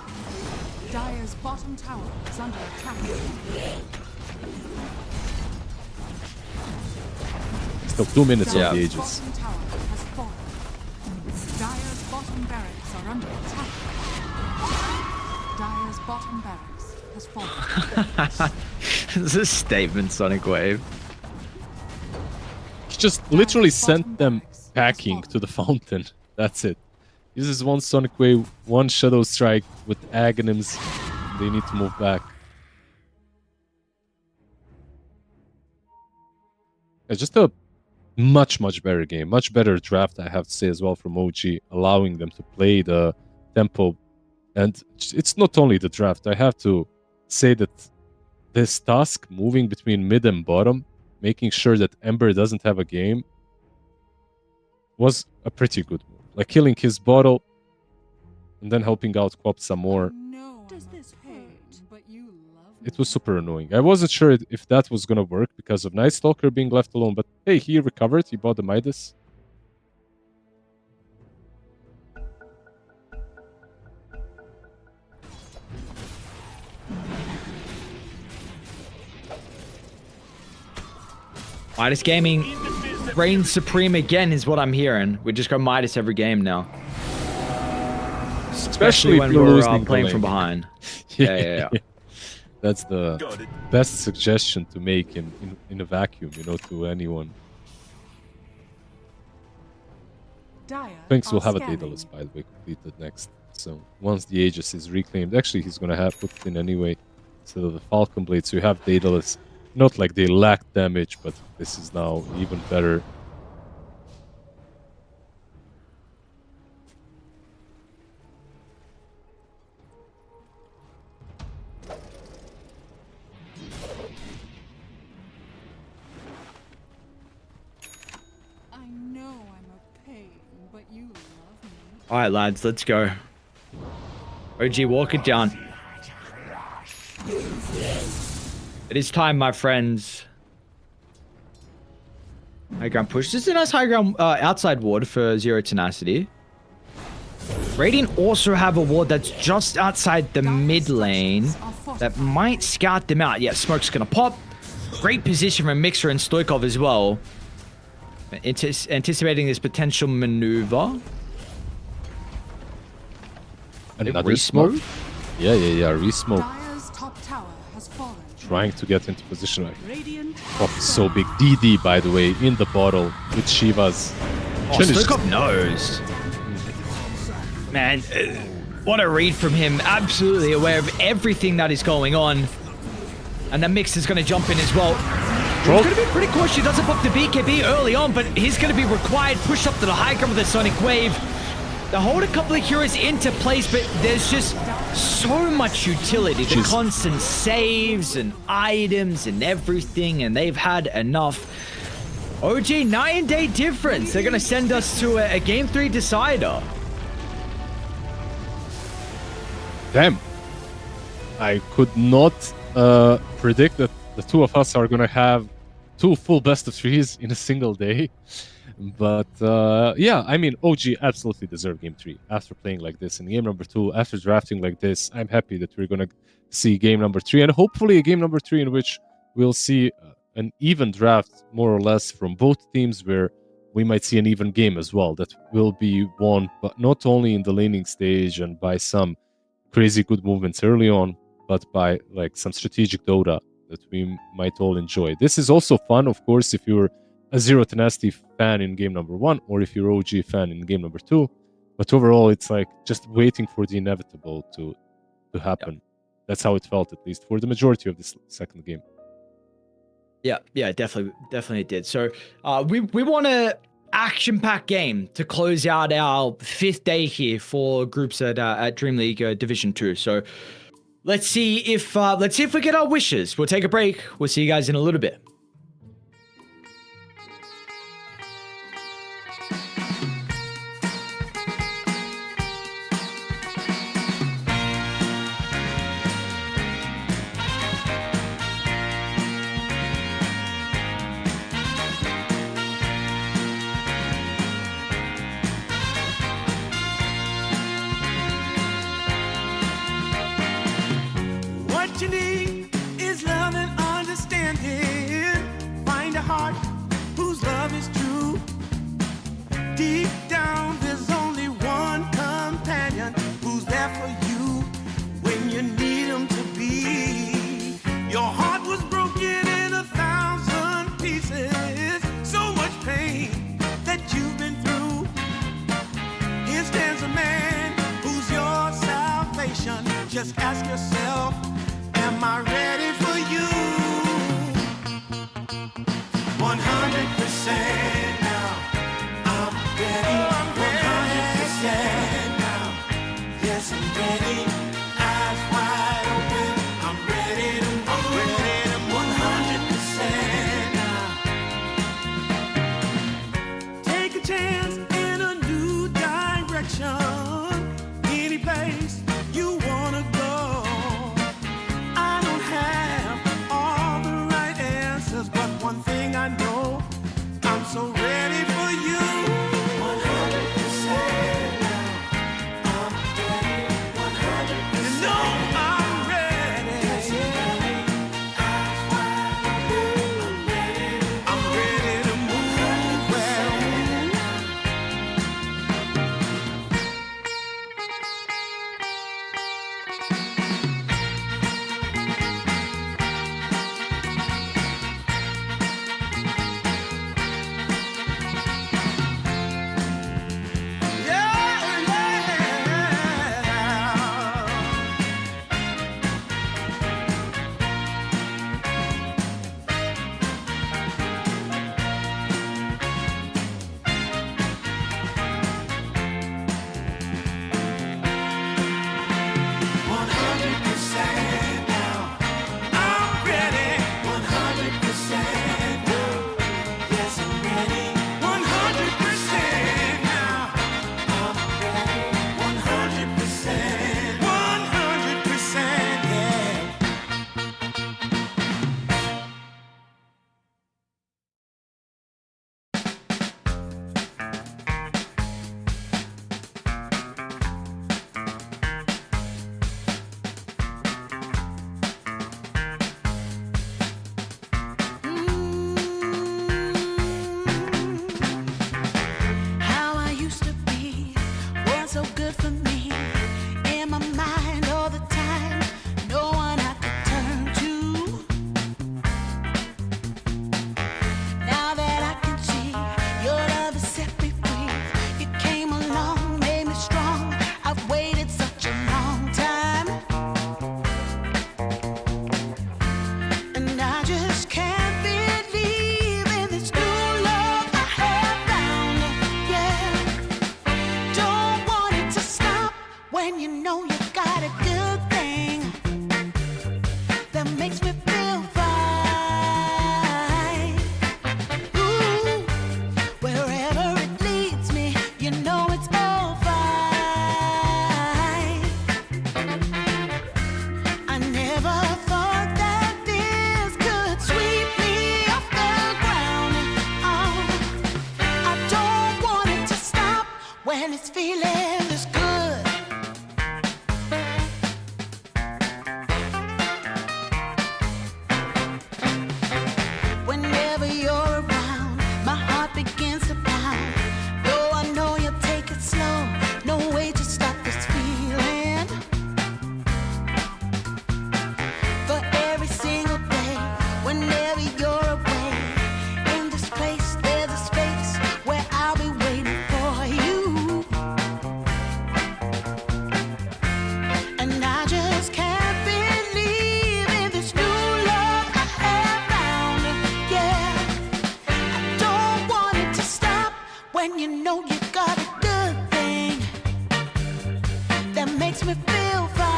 Dire's bottom tower is under attack. Still 2 minutes on the Aegis. Bottom tower has fallen. Dire's bottom barracks are under attack. Dire's bottom barracks has fallen. This is a statement, Sonic Wave. He just literally sent them packing to the fountain. That's it. This is one Sonic Wave, one Shadow Strike with Aghanims. They need to move back. It's just a much better game. Much better draft, I have to say as well, from OG, allowing them to play the tempo. And it's not only the draft. I have to say that this task, moving between mid and bottom, making sure that Ember doesn't have a game, was a pretty good move. Like killing his bottle and then helping out Quap some more. Does this hurt? But you love It was super annoying. I wasn't sure if that was gonna work because of Night Stalker being left alone, but hey, he recovered, he bought the Midas. Midas Gaming reigns supreme again is what I'm hearing. We just go Midas every game now. Especially when if you're we're losing the playing lane. from behind. Yeah. That's the best suggestion to make in a vacuum, you know, to anyone. Dire Thanks will are have a scanning. Daedalus, by the way, completed next. So once the Aegis is reclaimed, actually he's gonna have put it in anyway. So the Falcon Blade, so you have Daedalus. Not like they lack damage, but this is now even better. I know I'm a pain, but you love me. All right, lads, let's go. OG, walk it down. It is time, my friends. High ground push. This is a nice high ground outside ward for Zero Tenacity. Radiant also have a ward that's just outside the mid lane that might scout them out. Yeah, smoke's gonna pop. Great position from Mixer and Stoikov as well. Anticipating this potential maneuver. Another re-smoke? smoke? Yeah, re-smoke. Dire's top tower has fallen. Trying to get into position. Radiant Pop is so big. DD, by the way, in the bottle with Shiva's. Oh, Stoikov knows. Man, what a read from him. Absolutely aware of everything that is going on. And the Mix is going to jump in as well. He's going to be pretty cautious. He doesn't pop the BKB early on, but he's going to be required. Push up to the high ground with the Sonic Wave. They hold a couple of heroes into place, but there's just so much utility. The constant saves and items and everything, and they've had enough. OG, 9-day difference. They're going to send us to a Game 3 decider. Damn. I could not predict that the two of us are going to have 2 full best of 3s in a single day. But yeah, I mean, OG absolutely deserved Game 3 after playing like this. In Game number 2, after drafting like this, I'm happy that we're going to see Game number 3. And hopefully a Game number 3 in which we'll see an even draft, more or less, from both teams, where we might see an even game as well that will be won, but not only in the laning stage and by some crazy good movements early on, but by like some strategic Dota that we might all enjoy. This is also fun, of course, if you're a Zero Tenacity fan in Game number 1 or if you're OG fan in Game number 2. But overall, it's like just waiting for the inevitable to happen. That's how it felt, at least for the majority of this second game. Yeah, definitely did. So we want a action-packed game to close out our 5th day here for groups at DreamLeague Division 2. So let's see if we get our wishes. We'll take a break. We'll see you guys in a little bit. What you need is love and understanding. Find a heart whose love is true. Deep down, there's only one companion who's there for you when you need him to be. Your heart was broken in 1,000 pieces. So much pain that you've been through. Here stands a man who's your salvation. Just ask yourself, am I ready for you? 100% now. I'm ready. 100% now. Yes, I'm ready. Eyes wide open. I'm ready to move. 100% now. Take a chance in a new direction. Any place you wanna go. I don't have whenever you're away. In this place, there's a space where I'll be waiting for you. And I just can't believe in this new love I have found. Yeah, I don't want it to stop when you know you got a good thing that makes me feel fine.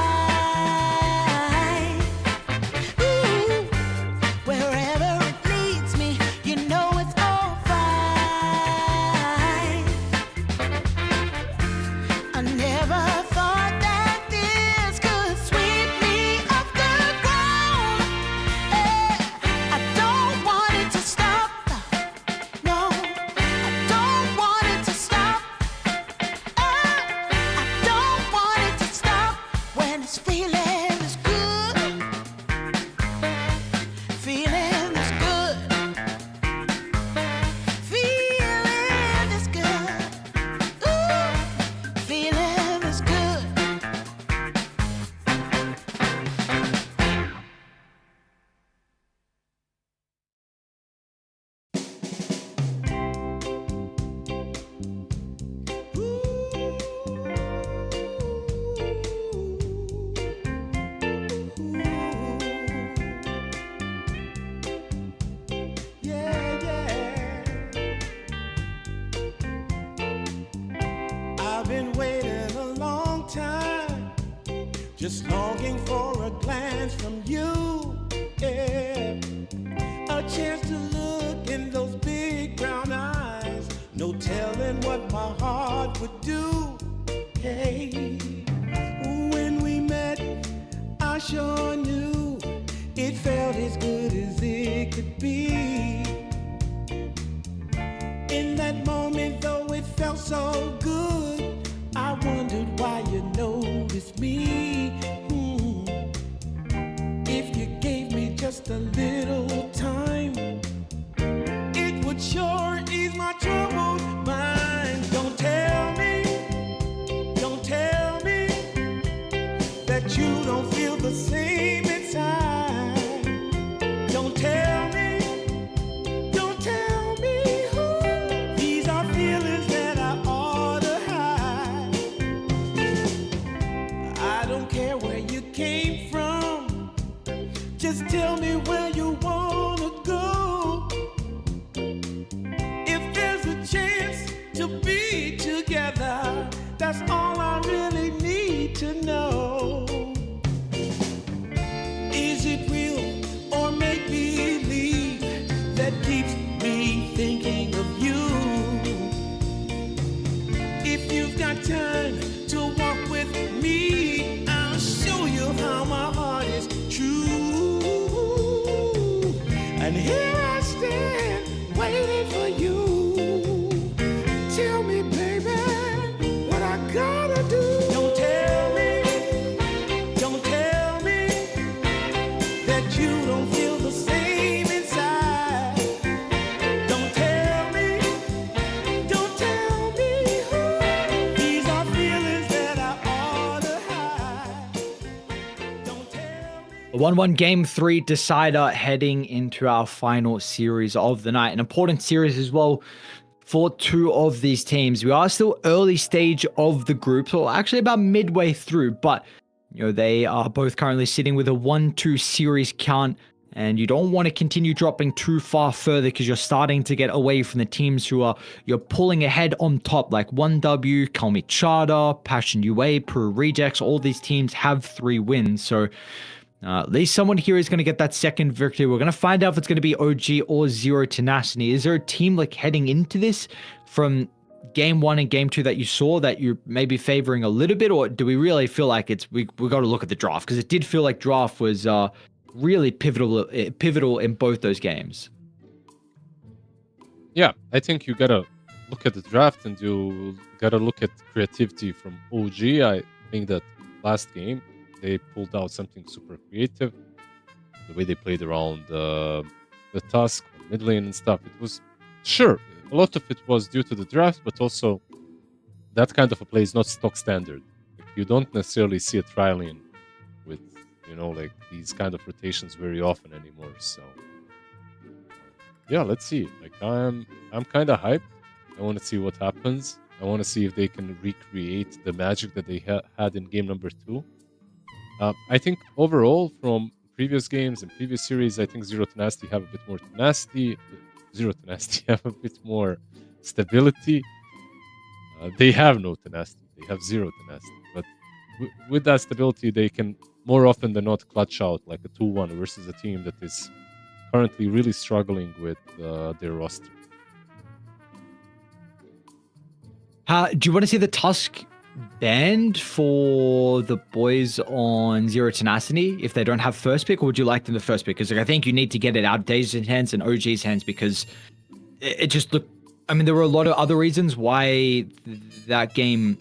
Ooh, wherever it leads me, you know it's all fine. I never thought that this could sweep me off the ground. I don't want it to stop. No, I don't want it to stop. I don't want it to stop when it's feeling is good. Feeling is good. Feeling is good. Ooh, feeling is good. Yeah, yeah. I've been waiting a long time, just longing for a glance from you. Yeah, a chance to look in those big brown eyes. No telling what my heart would do. Hey, when we met, I sure knew it felt as good as it could be. In that moment, though it felt so good, I wondered why you noticed me. If you gave me just a little time, it would sure ease my troubled mind. Don't tell me that you don't feel the same inside. Don't tell me who. These are feelings that I ought to hide. I don't care where you came from, just tell me where you wanna go. If there's a chance to be together, that's all I really need to know. Is it real or make believe that keeps me thinking of you? If you've got time to walk with me, I'll show you how my heart is true. And here I stand waiting for you. Tell me, baby, what I gotta do. Don't tell me that you don't feel the same inside. Don't tell me who. These are feelings that I ought to hide. Don't tell me. A 1-1 game 3 decider heading into our final series of the night. An important series as well for two of these teams. We are still early stage of the group, so actually about midway through, but they are both currently sitting with a 1-2 series count, and you don't want to continue dropping too far further because you're starting to get away from the teams you're pulling ahead on top, like 1W, Calmi Charter, Passion UA, Peru Rejects. All these teams have 3 wins, so at least someone here is going to get that second victory. We're going to find out if it's going to be OG or Zero Tenacity. Is there a team like heading into this from game 1 and game 2 that you saw that you're maybe favoring a little bit, or do we really feel like we got to look at the draft? Because it did feel like draft was really pivotal in both those games. Yeah, I think you gotta look at the draft and you gotta look at creativity from OG. I think that last game they pulled out something super creative. The way they played around the Tusk, mid lane and stuff. It was sure a lot of it was due to the draft, but also that kind of a play is not stock standard. Like, you don't necessarily see a trialing with like these kind of rotations very often anymore. So yeah, let's see. Like I'm kind of hyped. I want to see what happens. I want to see if they can recreate the magic that they had in game number 2. I think overall, from previous games and previous series, I think Zero Tenacity have a bit more tenacity. Zero Tenacity have a bit more stability. They have no tenacity. They have zero tenacity. But with that stability, they can more often than not clutch out like a 2-1 versus a team that is currently really struggling with their roster. Do you want to see the Tusk banned for the boys on Zero Tenacity if they don't have first pick, or would you like them to first pick? Because like, I think you need to get it out of Dave's hands and OG's hands, because it just looked. I mean, there were a lot of other reasons why that game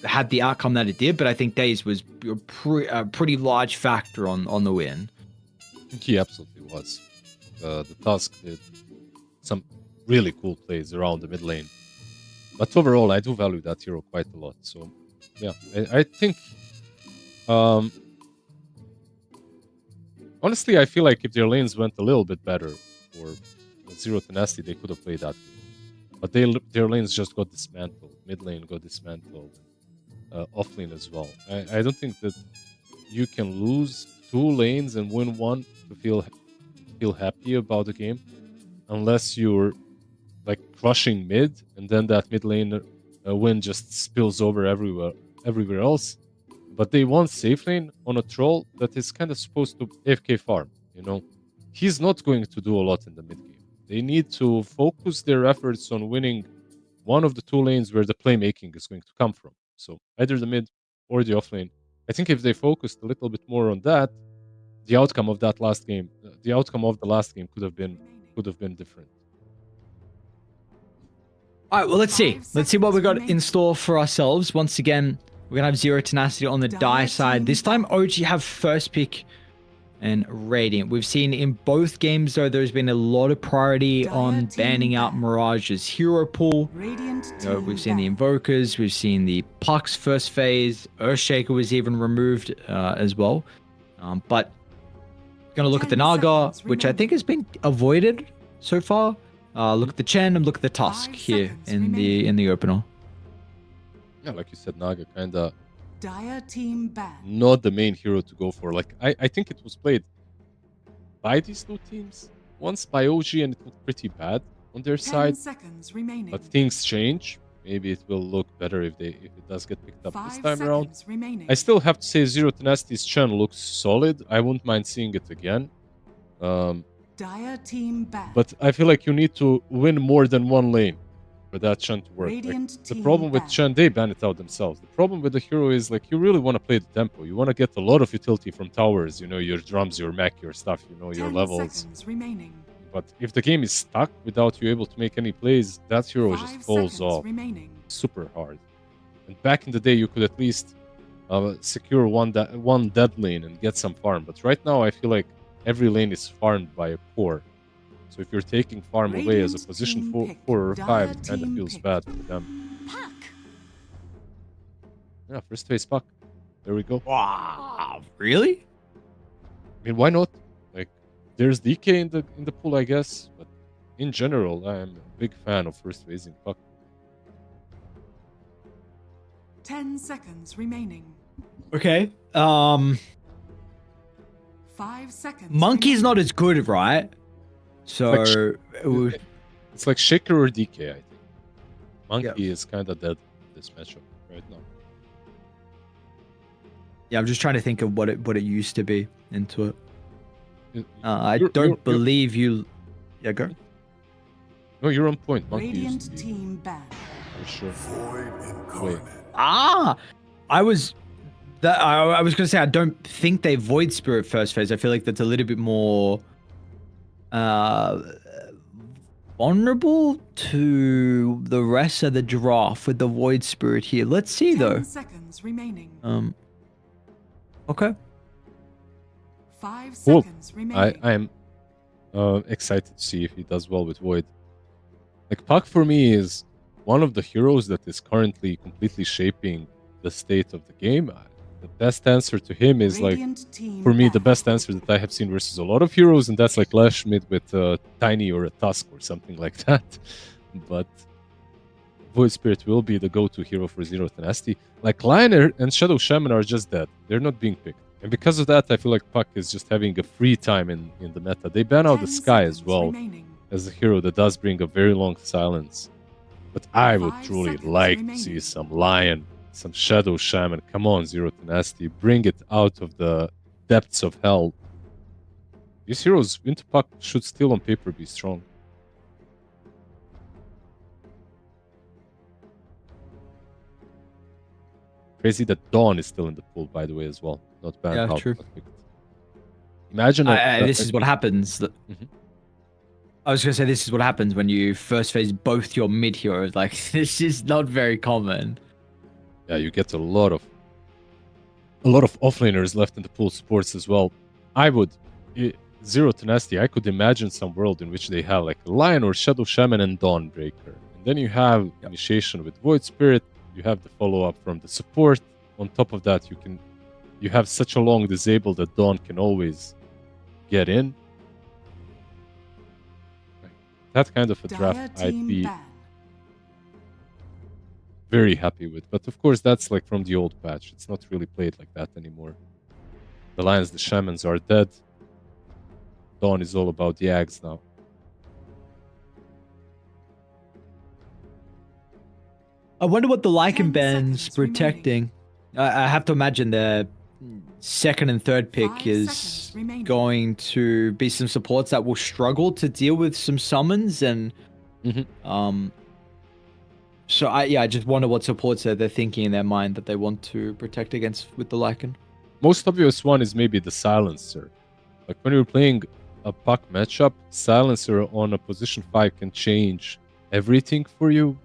had the outcome that it did, but I think Days was a pretty large factor on the win. He absolutely was. The Tusk did some really cool plays around the mid lane. But overall, I do value that hero quite a lot. So, yeah, I think... honestly, I feel like if their lanes went a little bit better for Zero Tenacity, they could have played that game. But their lanes just got dismantled. Mid lane got dismantled. Off lane as well. I don't think that you can lose 2 lanes and win 1 to feel happy about the game, unless you're like crushing mid, and then that mid lane win just spills over everywhere else. But they won safe lane on a troll that is kind of supposed to AFK farm. You know, he's not going to do a lot in the mid game. They need to focus their efforts on winning one of the 2 lanes where the playmaking is going to come from. So either the mid or the off lane. I think if they focused a little bit more on that, the outcome of the last game could have been different. All right, well, let's see. Let's see what we got in store for ourselves. Once again, we're going to have Zero Tenacity on the die side. This time, OG have first pick and Radiant. We've seen in both games, though, there's been a lot of priority on banning out Mirage's hero pool. We've seen the Invokers, we've seen the Puck's first phase. Earthshaker was even removed as well. But going to look at the Naga, which I think has been avoided so far. Look at the Chen and look at the Tusk here in the opener. Yeah, like you said, Naga kind of Dire team ban. not the main hero to go for. Like I think it was played by these 2 teams once by OG, and it looked pretty bad on their 10 side. seconds remaining. But things change. Maybe it will look better if it does get picked up this 5 time around. seconds remaining. I still have to say Zero Tenacity's Chen looks solid. I wouldn't mind seeing it again. Dire team ban. But I feel like you need to win more than 1 lane for that Chen to work. Like, the problem with Chen, they ban it out themselves. The problem with the hero is like you really want to play the tempo. You want to get a lot of utility from towers, you know, your drums, your mech, your stuff, you know, your 10 levels. seconds remaining. But if the game is stuck without you able to make any plays, that hero 5 just falls seconds off remaining. super hard. And back in the day, you could at least secure one dead lane and get some farm. But right now, I feel like every lane is farmed by a core. So if you're taking farm away as a position 4 or 5, it kind of feels bad for them. Puck. Yeah, first phase Puck. There we go. Wow, really? I mean, why not? Like, there's DK in the pool, I guess. But in general, I am a big fan of first phasing Puck. 10 seconds remaining. Okay. 5 seconds. Monkey's not as good, right? So It's like Shaker or DK, I think. Monkey is kind of dead in this matchup right now. Yeah, I'm just trying to think of what it used to be into it. I You're- don't you're- believe you. Yeah, go. No, you're on point. Monkey used Radiant to be team ban. for sure. Void incarnate. I was gonna say I don't think they void spirit first phase. I feel like that's a little bit more vulnerable to the rest of the draft with the void spirit here. Let's see 10 though. seconds remaining. Okay. 5 Cool. seconds remaining. I am excited to see if he does well with Void. Like, Puck for me is one of the heroes that is currently completely shaping the state of the game. the best answer to him is like, Radiant team for me, the ban. best answer that I have seen versus a lot of heroes, and that's like Lash Mid with Tiny or a Tusk or something like that. But Void Spirit will be the go-to hero for Zero Tenacity. Like Liner and Shadow Shaman are just dead. They're not being picked. And because of that, I feel like Puck is just having a free time in the meta. They ban out the 10 Sky as seconds well remaining. as a hero that does bring a very long silence. But I would 5 truly seconds like to remaining. see some Lion, some Shadow Shaman. Come on, Zero Tenacity. Bring it out of the depths of hell. These heroes into Puck should still on paper be strong. Crazy that Dawn is still in the pool, by the way, as well. Not banned Yeah, out. true. Not picked. Imagine This is what happens. Mhm. I was gonna say this is what happens when you first face both your mid heroes. Like this is not very common. Yeah, you get a lot of offlaners left in the pool supports as well. I would Zero Tenacity. I could imagine some world in which they have like a Lion or Shadow Shaman and Dawnbreaker, and then you have initiation with Void Spirit. You have the follow up from the support. On top of that, you have such a long disable that Dawn can always get in. That kind of a Dire draft I'd team be ban. very happy with. But of course, that's like from the old patch. It's not really played like that anymore. The Lions, the Shamans are dead. Dawn is all about the Ags now. I wonder what the Lycan 10 band's seconds remaining. protecting. I have to imagine the second and third pick 5 is seconds remaining. going to be some supports that will struggle to deal with some summons and so I just wonder what supports they're thinking in their mind that they want to protect against with the Lycan. Most obvious one is maybe the Silencer. Like when you're playing a Puck matchup, Silencer on a position 5 can change everything for you.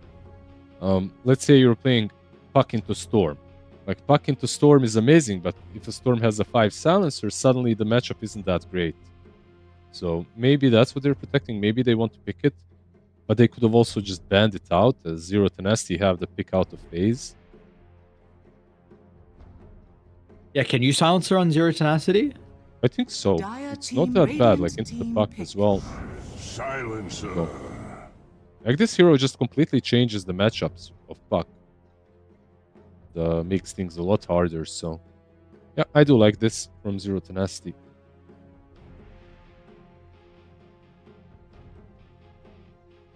Let's say you're playing Puck into Storm. Like Puck into Storm is amazing, but if a Storm has a 5 Silencer, suddenly the matchup isn't that great. So maybe that's what they're protecting. Maybe they want to pick it, but they could have also just banned it out as Zero Tenacity have the pick out of phase. Yeah, can you silencer on Zero Tenacity? I think so. Dire It's not team, that bad, Radiant like into the team Puck pick. as well. Silencer. So, like this hero just completely changes the matchups of Puck. Makes things a lot harder, so yeah, I do like this from Zero Tenacity.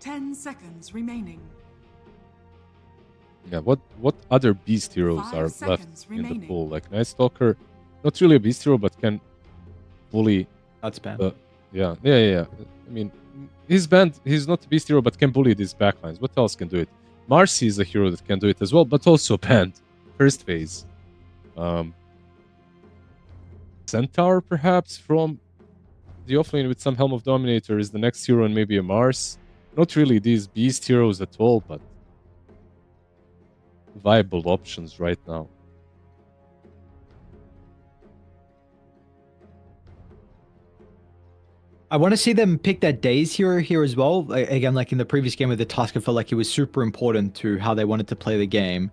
Ten seconds remaining. Yeah, what other beast heroes 5 are left seconds in the remaining. pool? Like Night Stalker, not really a beast hero, but can bully. That's bad. Yeah. I mean, he's banned. He's not a beast hero, but can bully these backlines. What else can do it? Marcy is a hero that can do it as well, but also banned. First phase. Centaur, perhaps, from the offlane with some Helm of Dominator is the next hero and maybe a Mars. Not really these beast heroes at all, but viable options right now. I want to see them pick that Daze hero here as well. Again, like in the previous game with the Tusk, I felt like it was super important to how they wanted to play the game.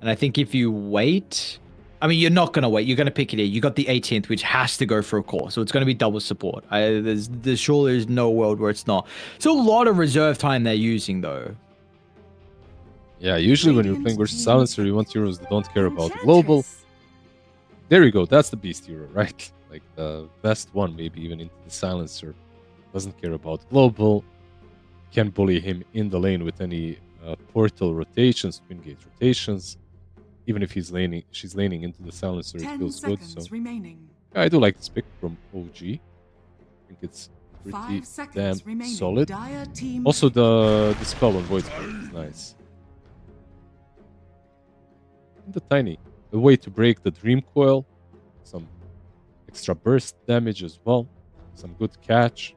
And I think if you wait, I mean, you're not going to wait. You're going to pick it here. You got the 18th, which has to go for a core. So it's going to be double support. There's surely there's no world where it's not. It's a lot of reserve time they're using, though. Yeah, usually when you're playing versus Silencer, you want heroes that don't care about global. There you go. That's the beast hero, right? Like the best one, maybe even into the Silencer. Doesn't care about global. Can bully him in the lane with any portal rotations, twin gate rotations. Even if she's laning into the Silencer, it 10 feels good. seconds So remaining. yeah, I do like this pick from OG. I think it's 5 pretty seconds damn remaining. solid. Dire team Also, pick. the spell on Void Spirit is nice. And the Tiny, a way to break the Dream Coil, some extra burst damage as well, some good catch.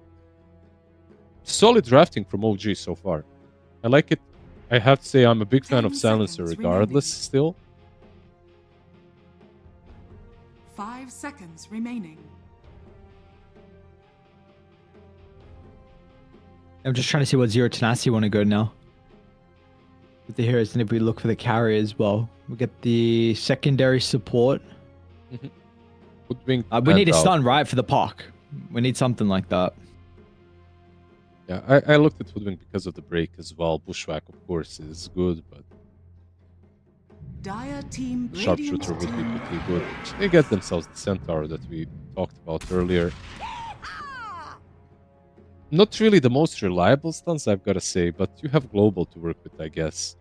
Solid drafting from OG so far. I like it. I have to say I'm a big fan 10 of Silencer seconds regardless remaining. still. 5 seconds remaining. I'm just trying to see what Zero Tenacity want to go now. With the heroes, and if we look for the carry as well, we get the secondary support. Hoodwink We need a banned out. stun, right, for the park. We need something like that. Yeah, I looked at Hoodwink because of the break as well. Bushwhack, of course, is good, but Dire team Sharpshooter Radiant would be team. pretty good. They get themselves the Centaur that we talked about earlier. Not really the most reliable stuns, I've got to say, but you have Global to work with, I guess.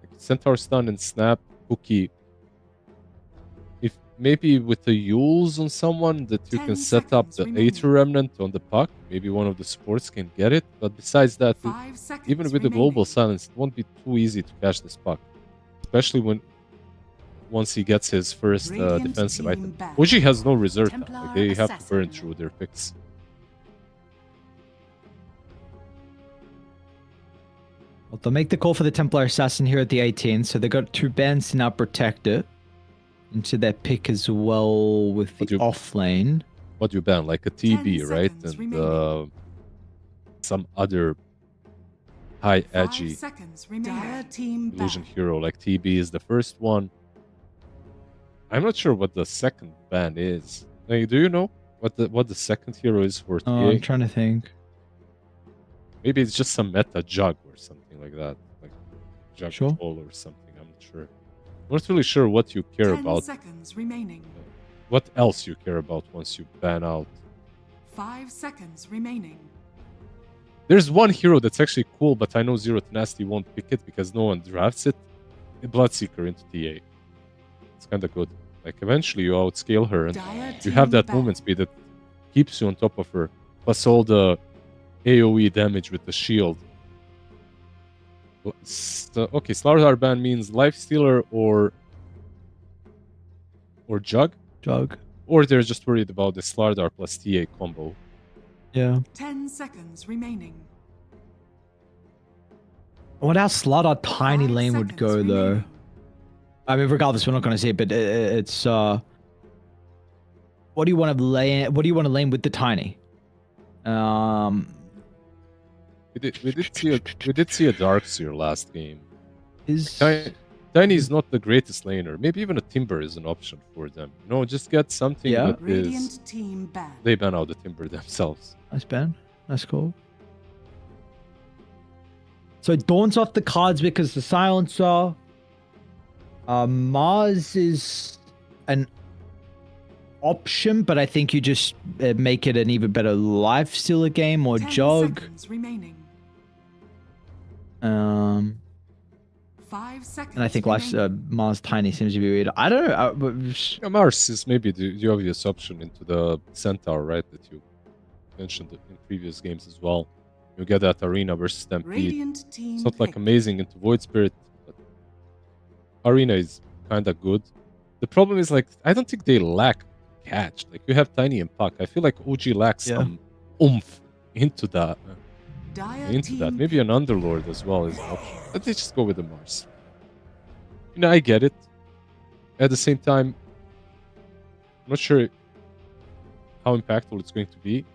Like Centaur stun and Snap, Cookie. If maybe with the Yules on someone that you 10 can set up seconds the remaining. Aether Remnant on the puck, maybe one of the supports can get it. But besides that, 5 seconds even with the Global remaining. Silence, it won't be too easy to catch this puck. Especially once he gets his first Radiant defensive team item. back. OG has no reserve time. Templar Like, they have to burn assassin. through their picks. Well, they'll make the call for the Templar Assassin here at the 18, so they've got 2 bans to now protect it. Into their pick as well with the What do you- off lane. What do you ban? Like a 10 TB, right? seconds And remaining. some other high 5 edgy seconds remaining. Dire team illusion back. hero. Like TB is the first one. I'm not sure what the second ban is. Like, do you know what the second hero is for TA? Oh, I'm trying to think. Maybe it's just some meta jug or something like that. Like jug Sure. control or something. I'm not sure. I'm not really sure what you care 10 about. seconds remaining. What else you care about once you ban out. 5 seconds remaining. There's one hero that's actually cool, but I know Zero Tenacity won't pick it because no one drafts it. A Bloodseeker into TA. It's kind of good. Like, eventually you outscale her and Dire you have team that back. movement speed that keeps you on top of her. Plus all the AoE damage with the shield. So, okay, Slardar ban means Lifestealer or Jug. Jug. Or they're just worried about the Slardar plus TA combo. Yeah. 10 seconds remaining. I wonder how Slaughter Tiny 5 Lane would seconds go, though. remaining. I mean, regardless, we're not going to see it, but it's what do you want to lane? What do you want to lane with the tiny? We did see a Darkseer last game. Is Tiny is not the greatest laner. Maybe even a Timber is an option for them. No, just get something Yeah. that is. Radiant team back. They ban out the Timber themselves. nice Ben? That's cool. So Dawn's off the cards because the silencer. Mars is an option, but I think you just make it an even better life stealer game or 10 jug. seconds remaining. 5 seconds. And I think life remaining. Mars Tiny seems to be weird. I don't know. Yeah, Mars is maybe the obvious option into the Centaur, right? That you mentioned in previous games as well. You get that Arena versus Stampede. Radiant team It's not like pick. amazing into Void Spirit, but Arena is kind of good. The problem is, like, I don't think they lack catch. Like, you have Tiny and Puck. I feel like OG lacks Yeah. some oomph into that. Dire team Maybe an Underlord as well is an option. But they just go with the Mars. You know, I get it. At the same time, I'm not sure how impactful it's going to be.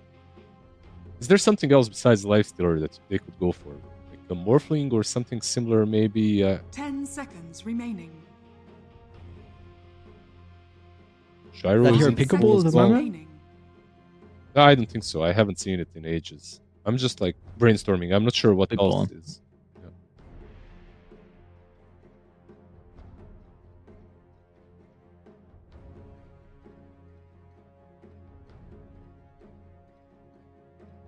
Is there something else besides Lifestealer that they could go for? Like a Morphling or something similar, maybe? 10 seconds remaining. Gyro That is hero in pickable full at the as well? moment? Remaining. No, I don't think so. I haven't seen it in ages. I'm just like brainstorming. I'm not sure what Big else ball. it is. Yeah.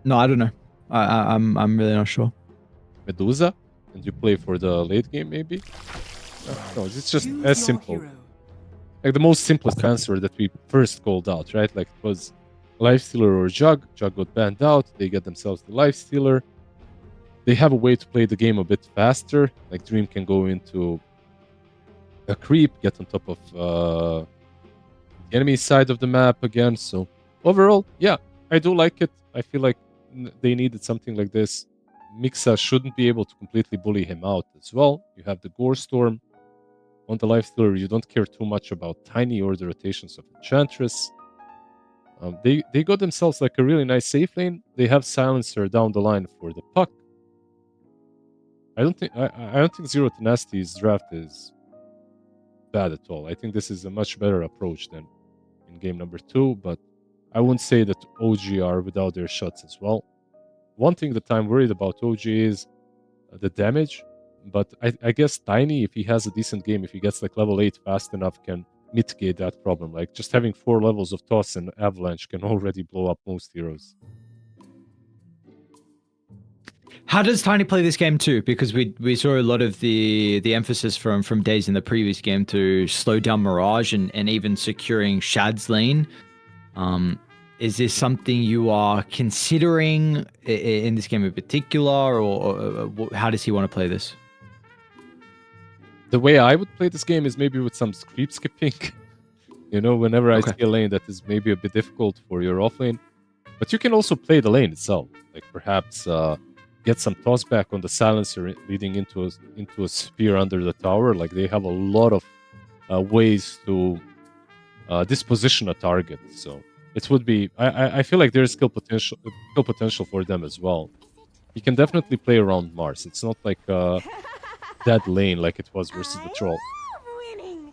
No, I don't know. I'm really not sure. Medusa? And you play for the late game, maybe? No, it's just Choose as your simple. hero. Like the most simplest answer that we first called out, right? Like it was Lifestealer or Jug. Jug got banned out. They get themselves the Lifestealer. They have a way to play the game a bit faster. Like Dream can go into a creep, get on top of the enemy side of the map again. So overall, yeah, I do like it. I feel like they needed something like this. Mixa shouldn't be able to completely bully him out as well. You have the Gore Storm. On the Lifestealer, you don't care too much about Tiny or the rotations of Enchantress. They got themselves like a really nice safe lane. They have Silencer down the line for the puck. I don't think Zero Tenacity's draft is bad at all. I think this is a much better approach than in game number 2, but I wouldn't say that OG are without their shots as well. One thing that I'm worried about OG is the damage, but I guess Tiny, if he has a decent game, if he gets like level 8 fast enough, can mitigate that problem. Like just having 4 levels of Toss and Avalanche can already blow up most heroes. How does Tiny play this game too? Because we saw a lot of the emphasis from Days in the previous game to slow down Mirage and even securing Shad's lane. Is this something you are considering in this game in particular, or how does he want to play this? The way I would play this game is maybe with some creep skipping. You know, whenever I see a lane that is maybe a bit difficult for your offlane. But you can also play the lane itself. Like perhaps get some toss back on the silencer leading into a sphere under the tower. Like they have a lot of ways to disposition a target. So it would be. I feel like there's skill potential for them as well. You can definitely play around Mars. It's not like that lane like it was versus the troll. Winning.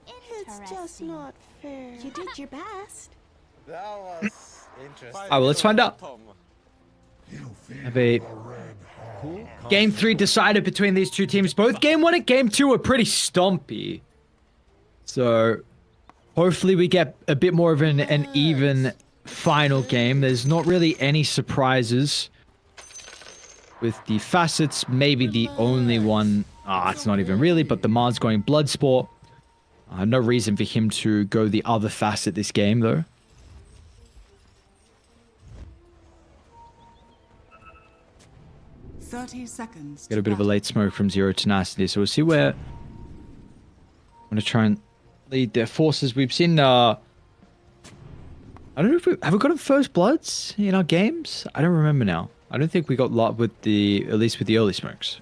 It's just not fair. You did your best. That was interesting. All right, well, let's find out. Have a game 3 decided between these two teams. Both game 1 and game 2 are pretty stompy. So hopefully we get a bit more of an even final game. There's not really any surprises with the facets. Maybe the only one, it's not even really, but the Mars going Bloodsport. No reason for him to go the other facet this game though. Seconds. Get a bit of a late smoke from Zero Tenacity, so we'll see where I'm going to try and lead their forces. We've seen I don't know if have we gotten first bloods in our games? I don't remember now. I don't think we got lot with at least with the early smokes.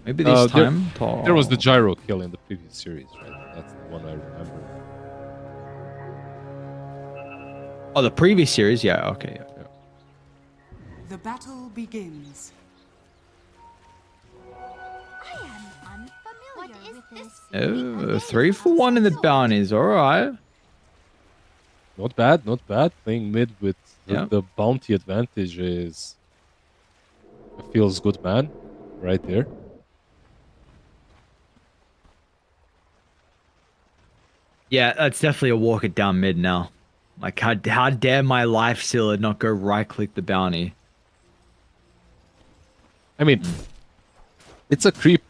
Maybe this time. There was the gyro kill in the previous series, right? That's the one I remember. Oh, the previous series? Yeah, okay. Yeah. The battle begins. 3 for 1 in the bounties. All right. Not bad, not bad. Playing mid with the bounty advantage is... It feels good, man. Right there. Yeah, that's definitely a walk it down mid now. Like, how dare my life sealer not go right-click the bounty? I mean, it's a creep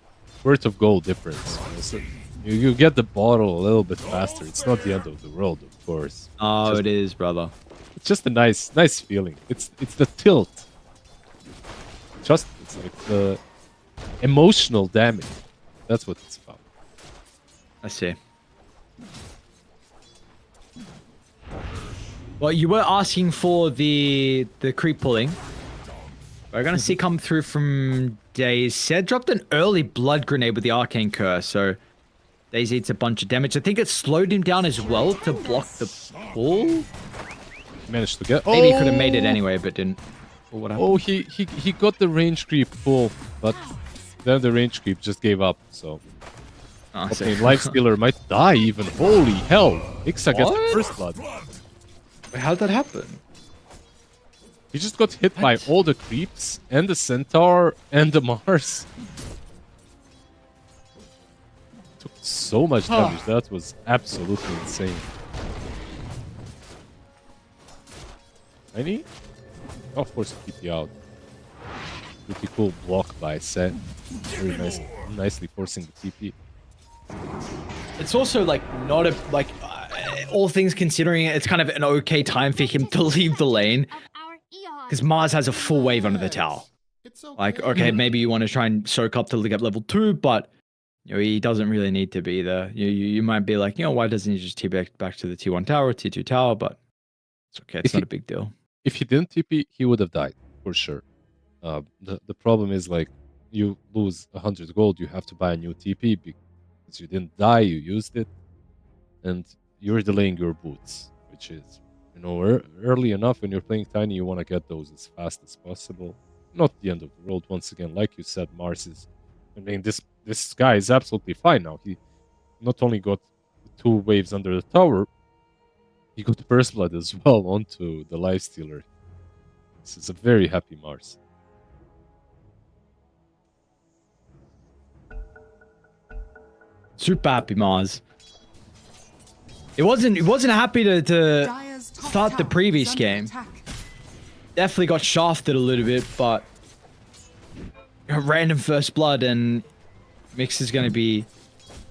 worth of gold difference. So you get the bottle a little bit faster. It's not the end of the world, of course. Oh, it is, brother. It's just a nice feeling. It's the tilt. Just it's like the emotional damage. That's what it's about. I see. Well, you were asking for the creep pulling. We're gonna see come through from Days. Said dropped an early blood grenade with the arcane curse, so Days eats a bunch of damage. I think it slowed him down as well to block the pull. Managed to get. Maybe he could have made it anyway, but didn't. Or what happened? Oh, he got the range creep pull, but then the range creep just gave up. So, Life Stealer might die even. Holy hell! Ixa gets the first blood. Wait, how did that happen? He just got hit by all the creeps and the centaur and the Mars. Took so much damage. That was absolutely insane. Any? Oh, of course, TP out. Pretty cool block by Set. Very nice, nicely forcing the TP. It's also like not a all things considering, it's kind of an okay time for him to leave the lane. Because Mars has a full wave under the tower. Like, okay, maybe you want to try and soak up to get level 2, but you know, he doesn't really need to be there. You might be like, you know, why doesn't he just TP back to the T1 tower, T2 tower? But it's okay, it's not a big deal. If he didn't TP, he would have died, for sure. The problem is, like, you lose 100 gold, you have to buy a new TP because you didn't die, you used it, and you're delaying your boots, which is... You know, early enough when you're playing Tiny, you want to get those as fast as possible. Not the end of the world. Once again, like you said, Mars is... I mean, this guy is absolutely fine now. He not only got 2 waves under the tower, He got the first blood as well onto the lifestealer. This is a very happy Mars. Super happy Mars. It wasn't happy to Dire's top start the tower previous is under game. attack. Definitely got shafted a little bit, but a random first blood and Mix is going to be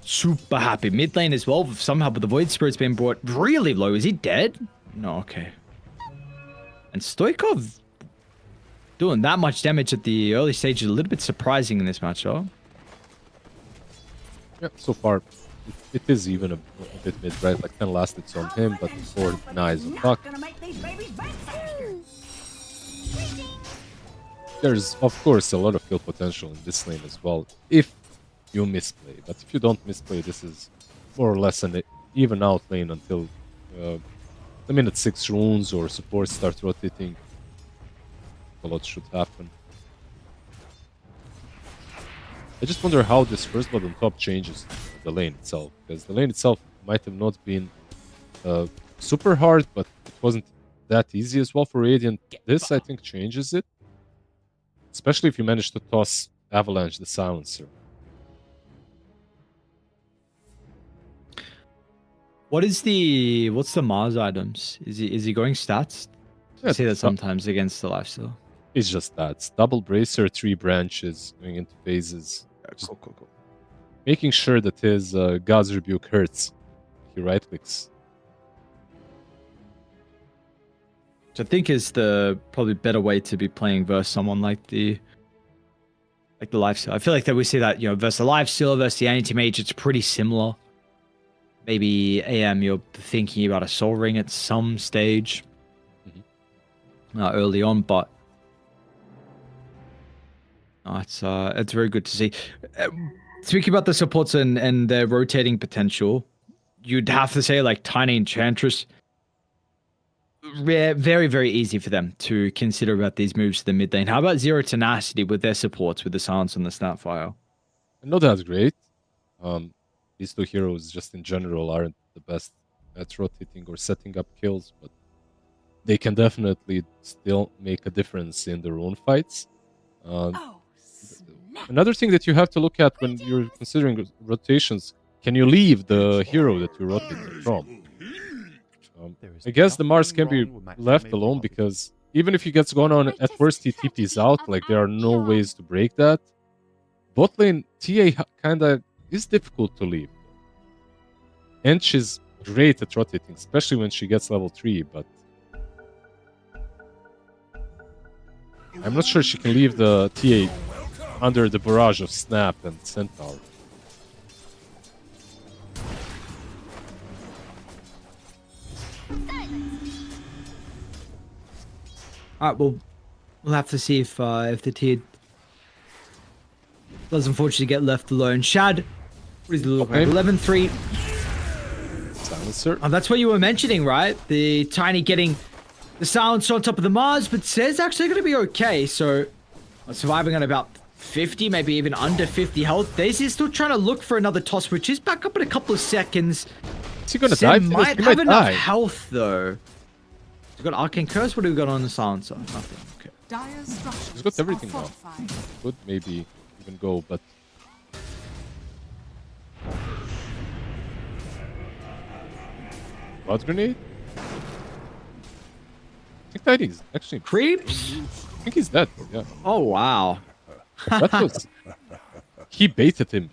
super happy. Mid lane as well. Somehow, but the Void Spirit's been brought really low. Is he dead? No, okay. And Stoikov doing that much damage at the early stage is a little bit surprising in this matchup. Yeah, so far it is even a bit mid, right? Like 10 last hits on him, but 4 nice attack. There's of course a lot of kill potential in this lane as well, if you misplay. But if you don't misplay, this is more or less an even out lane until the minute 6 runes or support start rotating. A lot should happen. I just wonder how this first blood on top changes the lane itself, because the lane itself might have not been super hard, but it wasn't that easy as well for Radiant. This, I think, changes it, especially if you manage to toss Avalanche the Silencer. What's the Mars items? Is he going stats? I see that sometimes against the lifesteal. It's just that. Double Bracer, 3 branches, going into phases. Cool. Making sure that his God's Rebuke hurts. He right-clicks. Which I think is the probably better way to be playing versus someone like the lifesteal. I feel like that we see that, versus the lifesteal versus the anti-mage, it's pretty similar. Maybe AM, you're thinking about a soul ring at some stage early on, but it's very good to see. Speaking about the supports and their rotating potential, you'd have to say like Tiny Enchantress, very, very easy for them to consider about these moves to the mid lane. How about Zero Tenacity with their supports, with the Silence and the Snapfire? I know that's great. These two heroes just in general aren't the best at rotating or setting up kills, but they can definitely still make a difference in their own fights. Another thing that you have to look at when you're considering rotations, can you leave the hero that you're rotating from? I guess the Mars can be left alone, because even if he gets going on, at worst he TPs out, like there are no ways to break that. Bot lane, TA kinda is difficult to leave. And she's great at rotating, especially when she gets level 3, but I'm not sure she can leave the TA under the barrage of Snap and Centaur. Alright, well, we'll have to see if the tier does unfortunately get left alone. Shad, what is the look like? 11-3. Silencer. Oh, that's what you were mentioning, right? The Tiny getting the Silencer on top of the Mars, but Cez actually going to be okay. So, surviving at about 50, maybe even under 50 health. Daisy still trying to look for another toss, which is back up in a couple of seconds. Is he going to die? Might have enough health, though. He's got Arcane Curse. What do we got on the Silencer? Nothing. Okay. He's got everything now. Could maybe even go, but Blood Grenade? I think that is actually Creeps? I think he's dead, yeah. Oh, wow. That was... He baited him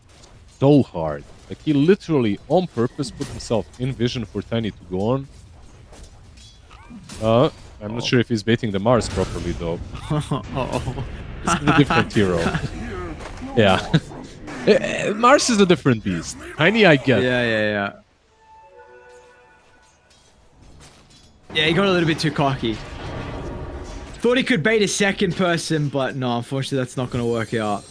so hard. Like, he literally, on purpose, put himself in vision for Tiny to go on. I'm not sure if he's baiting the Mars properly, though. This is a different hero. Yeah. Mars is a different beast. Tiny, I get. Yeah, he got a little bit too cocky. Thought he could bait a second person, but no, unfortunately that's not going to work out.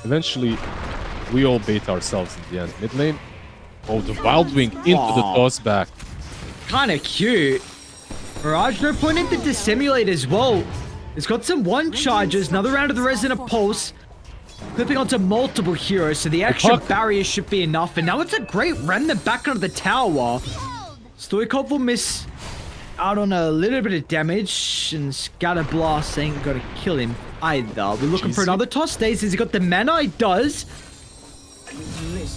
Eventually, we all bait ourselves in the end. Mid lane. Oh, the Wild Wing into the toss back. Kind of cute. Mirage, no point into Dissimulate as well. It's got some one charges, another round of the Resonant Pulse. clipping onto multiple heroes, so the extra barrier should be enough. And now it's a great remnant back onto the tower. Stoikov will miss out on a little bit of damage, and Scatter Blast ain't gonna kill him either. We're looking for another toss. Stays. Has he got the mana? He does.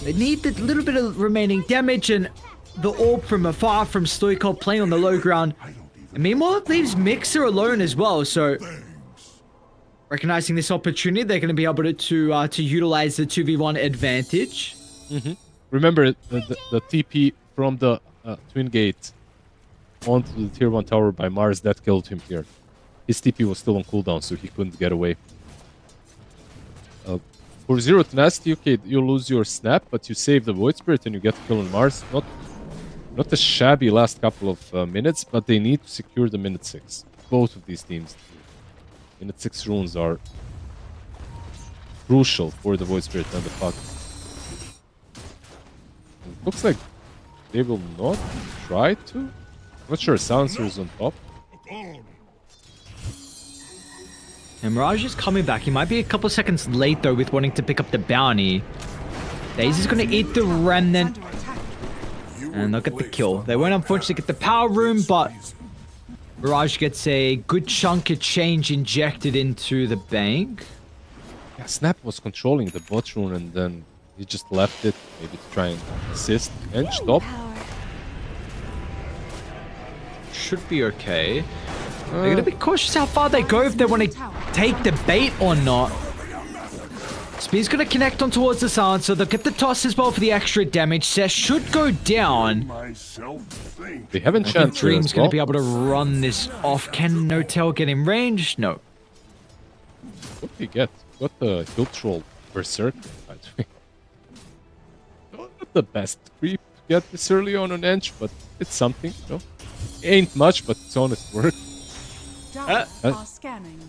They need a little bit of remaining damage, and the orb from afar from Stoikov playing on the low ground. And meanwhile, it leaves Mixer alone as well, so recognizing this opportunity, they're going to be able to utilize the 2v1 advantage. Remember, the TP from the Twin Gate onto the tier 1 tower by Mars, that killed him here. His TP was still on cooldown, so he couldn't get away. For Zero Tenacity, okay, you lose your snap, but you save the Void Spirit and you get a kill on Mars. Not a shabby last couple of minutes, but they need to secure the minute 6. Both of these teams. Minute 6 runes are crucial for the Void Spirit and the Puck. It looks like they will not try to. I'm not sure. Silencer is on top. And Mirage is coming back. He might be a couple seconds late, though, with wanting to pick up the bounty. Daisy's going to eat the remnant. And they'll get the kill. They won't, unfortunately, get the power room, but Mirage gets a good chunk of change injected into the bank. Yeah, Snap was controlling the bot rune, and then he just left it, maybe to try and assist and stop. Should be okay. They're going to be cautious how far they go if they want to take the bait or not. Spear's going to connect on towards the silencer. They'll get the toss as well for the extra damage. Seth should go down. They haven't chanced. Dream's going to be able to run this off. Can No Tail get in range? No. What did he get? Got the Hill Troll Berserk. Not the best creep to get this early on an Ench, but it's something, you know. Ain't much, but it's honest work. Dire are scanning.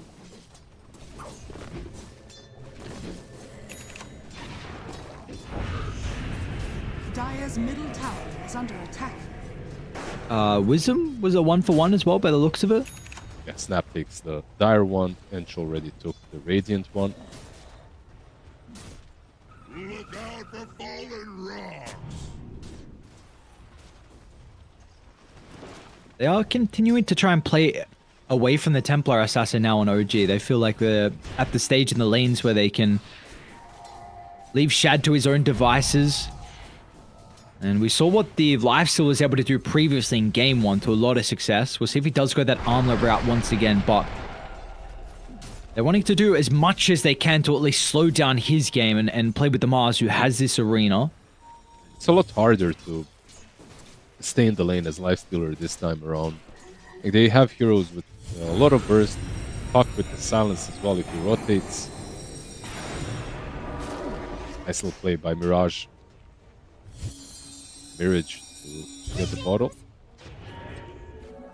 Dire's middle tower is under attack. Wisdom was a 1-for-1 as well by the looks of it. Yeah, Snap takes the Dire one, Ench already took the Radiant one. Look out for fallen rocks. They are continuing to try and play away from the Templar Assassin now on OG. They feel like they're at the stage in the lanes where they can leave Shad to his own devices. And we saw what the Lifesteal was able to do previously in Game 1 to a lot of success. We'll see if he does go that armlet route once again, but they're wanting to do as much as they can to at least slow down his game and play with the Mars, who has this arena. It's a lot harder to stay in the lane as Lifestealer this time around. Like, they have heroes with a lot of burst, Puck with the silence as well if he rotates. Nice little play by Mirage. Mirage to get the bottle.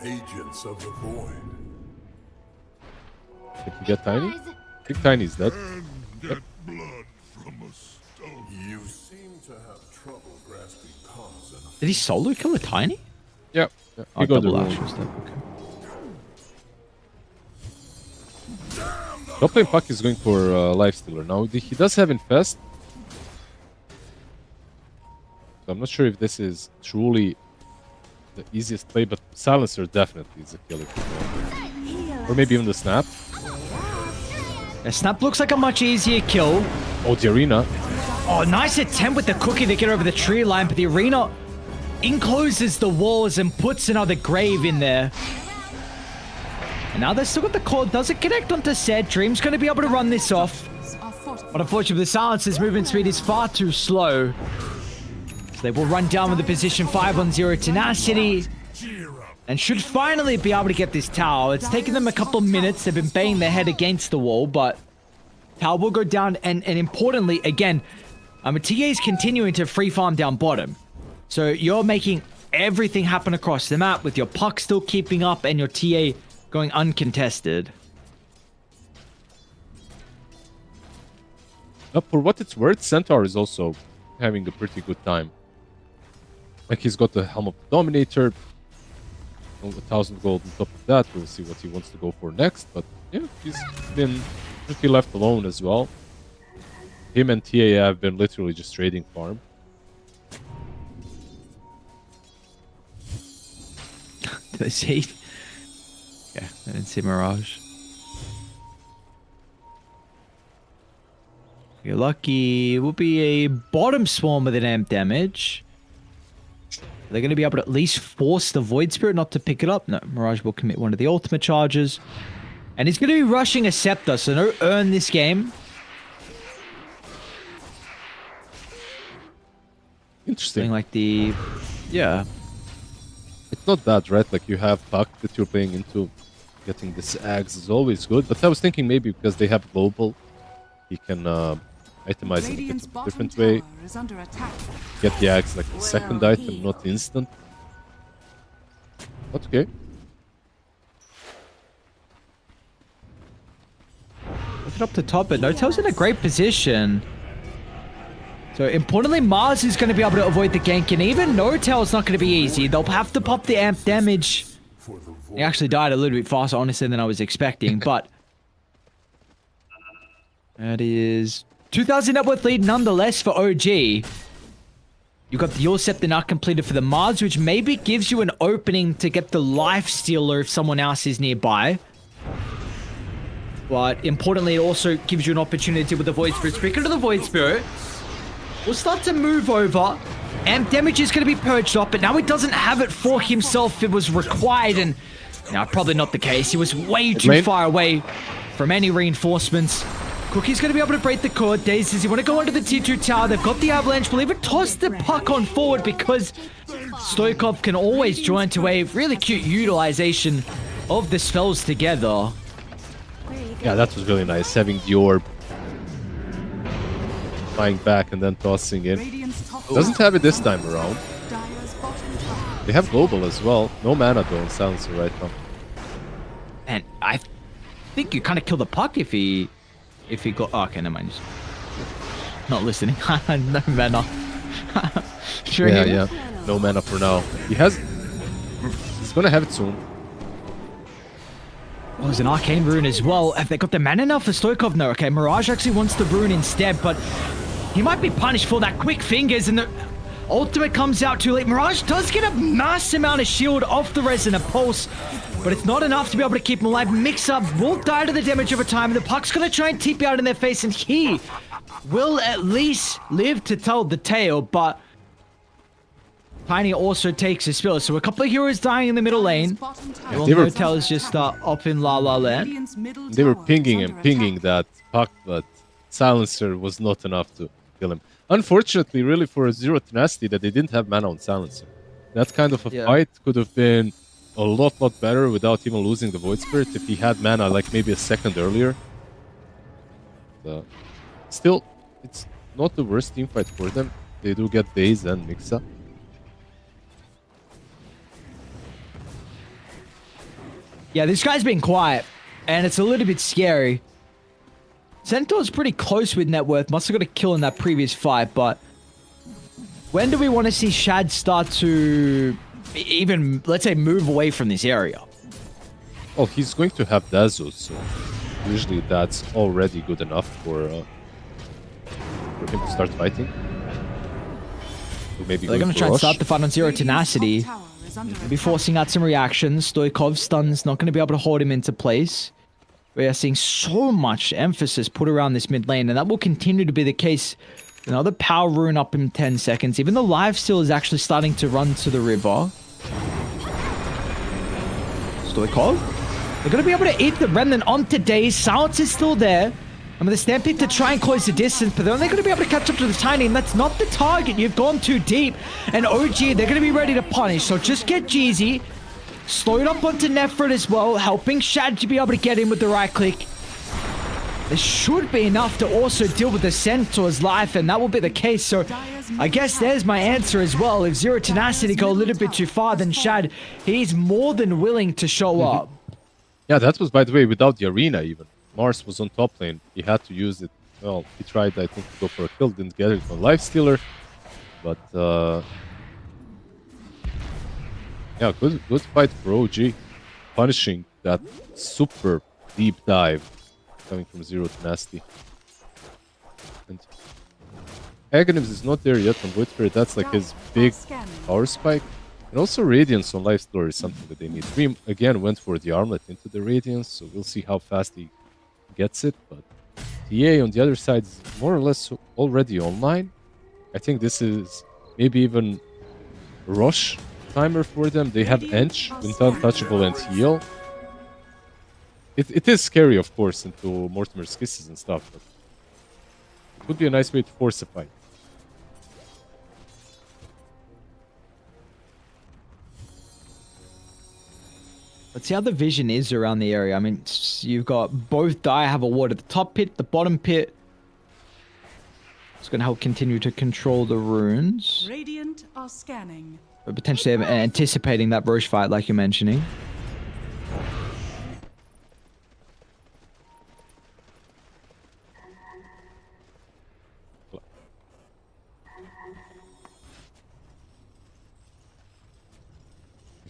Agents of the void. Can he get Tiny? I think Tiny's dead. Get blood from a stone. You seem to have trouble grasping cause enough. Did he solo kill a Tiny? Yeah. Oh, He got the double rune. Ashes, okay. Top lane Puck is going for Lifestealer. Now, he does have Infest. So I'm not sure if this is truly the easiest play, but Silencer definitely is a killer. Or maybe even the Snap. The Snap looks like a much easier kill. Oh, the Arena. Oh, nice attempt with the cookie to get over the tree line, but the Arena encloses the walls and puts another grave in there. And now they've still got the core. Doesn't connect onto Zed. Dream's going to be able to run this off. But unfortunately, the Silencer's movement speed is far too slow. So they will run down with the position 5 on 0 Tenacity. And should finally be able to get this tower. It's taken them a couple minutes. They've been banging their head against the wall, but tower will go down. And importantly, again, TA is continuing to free farm down bottom. So you're making everything happen across the map with your Puck still keeping up and your TA going uncontested. For what it's worth, Centaur is also having a pretty good time. Like, he's got the Helm of the Dominator, 1,000 gold on top of that. We'll see what he wants to go for next, but yeah, he's been pretty left alone as well. him and TAA have been literally just trading farm. Did I see? Yeah, I didn't see Mirage. You're lucky. Will be a bottom swarm with an amp damage. They're going to be able to at least force the Void Spirit not to pick it up. No, Mirage will commit one of the ultimate charges. And he's going to be rushing a Scepter, so no earn this game. Interesting. Doing like the... Yeah. It's not bad, right? Like you have Puck that you're playing into. Getting this Axe is always good. But I was thinking maybe because they have global, he can itemize in a bit of a different way. Get the Axe like the second item, not instant. But okay. Looking up the top, but Notel's in a great position. So importantly, Mars is going to be able to avoid the gank, and even Notel's not going to be easy. They'll have to pop the amp damage. He actually died a little bit faster, honestly, than I was expecting, but... That is... 2,000 net worth lead nonetheless for OG. You got the Your Scepter now completed for the Mars, which maybe gives you an opening to get the Life Stealer if someone else is nearby. But importantly, it also gives you an opportunity to deal with the Void Spirit. Speaking of the Void Spirit, we'll start to move over. Amp damage is going to be purged off, but now he doesn't have it for himself. It was required, and now probably not the case. He was way too far away from any reinforcements. Cookie's going to be able to break the cord. Daze says you want to go under the T2 tower. They've got the avalanche. We'll even toss the puck on forward because Stoikov can always join to a really cute utilization of the spells together. Yeah, that was really nice. Having the orb flying back and then tossing in. Doesn't have it this time around. They have global as well. No mana though on Silencer right now. And I think you kind of kill the puck if he got... Oh, okay, never mind. Not listening. No mana. Sure. Yeah. No mana for now. He's gonna have it soon. Oh, there's an Arcane Rune as well. Have they got the mana now for Stoikov? No, okay. Mirage actually wants the Rune instead, but he might be punished for that quick fingers, and the ultimate comes out too late. Mirage does get a mass amount of shield off the Resonant Pulse, but it's not enough to be able to keep him alive. Mix-Up will die to the damage over time, and the puck's going to try and TP out in their face, and he will at least live to tell the tale, but Tiny also takes a spill. So a couple of heroes dying in the middle lane. Yeah, Notel is just up in La La Land. They were pinging that puck, but Silencer was not enough to kill him. Unfortunately, really for Zero Tenacity, that they didn't have mana on Silencer. That kind of a fight could have been a lot better without even losing the Void Spirit if he had mana like maybe a second earlier. Still, it's not the worst team fight for them. They do get Daze and Mixa. Yeah, this guy's been quiet, and it's a little bit scary. Centaur's pretty close with net worth. Must have got a kill in that previous fight, but when do we want to see Shad start to even, let's say, move away from this area? Oh, he's going to have Dazzle, so usually that's already good enough for him to start fighting. Or maybe they're going to try and start the fight on Zero Tenacity. Be forcing out some reactions. Stoikov's stun's not going to be able to hold him into place. We are seeing so much emphasis put around this mid lane, and that will continue to be the case. Another power rune up in 10 seconds. Even the lifesteal is actually starting to run to the river. Stoikov? They're going to be able to eat the remnant onto Daze. Silence is still there. I'm going to Stampede to try and close the distance, but they're only going to be able to catch up to the Tiny, and that's not the target. You've gone too deep. And OG, they're going to be ready to punish, so just get Jeezy. Slow it up onto Nefrit as well, helping Shad to be able to get in with the right click. There should be enough to also deal with the Centaur's life, and that will be the case. So I guess there's my answer as well. If Zero Tenacity go a little bit too far, then Shad, he's more than willing to show up. Yeah, that was, by the way, without the arena even. Mars was on top lane. He had to use it. Well, he tried, I think, to go for a kill. Didn't get it on Lifestealer. But, yeah, good fight for OG. Punishing that super deep dive coming from Zero Tenacity. And Aghanims is not there yet on Void Spirit. That's like his big power spike. And also Radiance on Lifestealer is something that they need. Dream again went for the armlet into the Radiance, so we'll see how fast he gets it. But TA on the other side is more or less already online. I think this is maybe even rush timer for them. They have Ench, Wint Untouchable, and Heal. It is scary, of course, into Mortimer's Kisses and stuff, but it would be a nice way to force a fight. Let's see how the vision is around the area. I mean, you've got both Dire have a ward at the top pit, the bottom pit. It's going to help continue to control the runes. Radiant are scanning. But potentially anticipating that Roche fight like you're mentioning.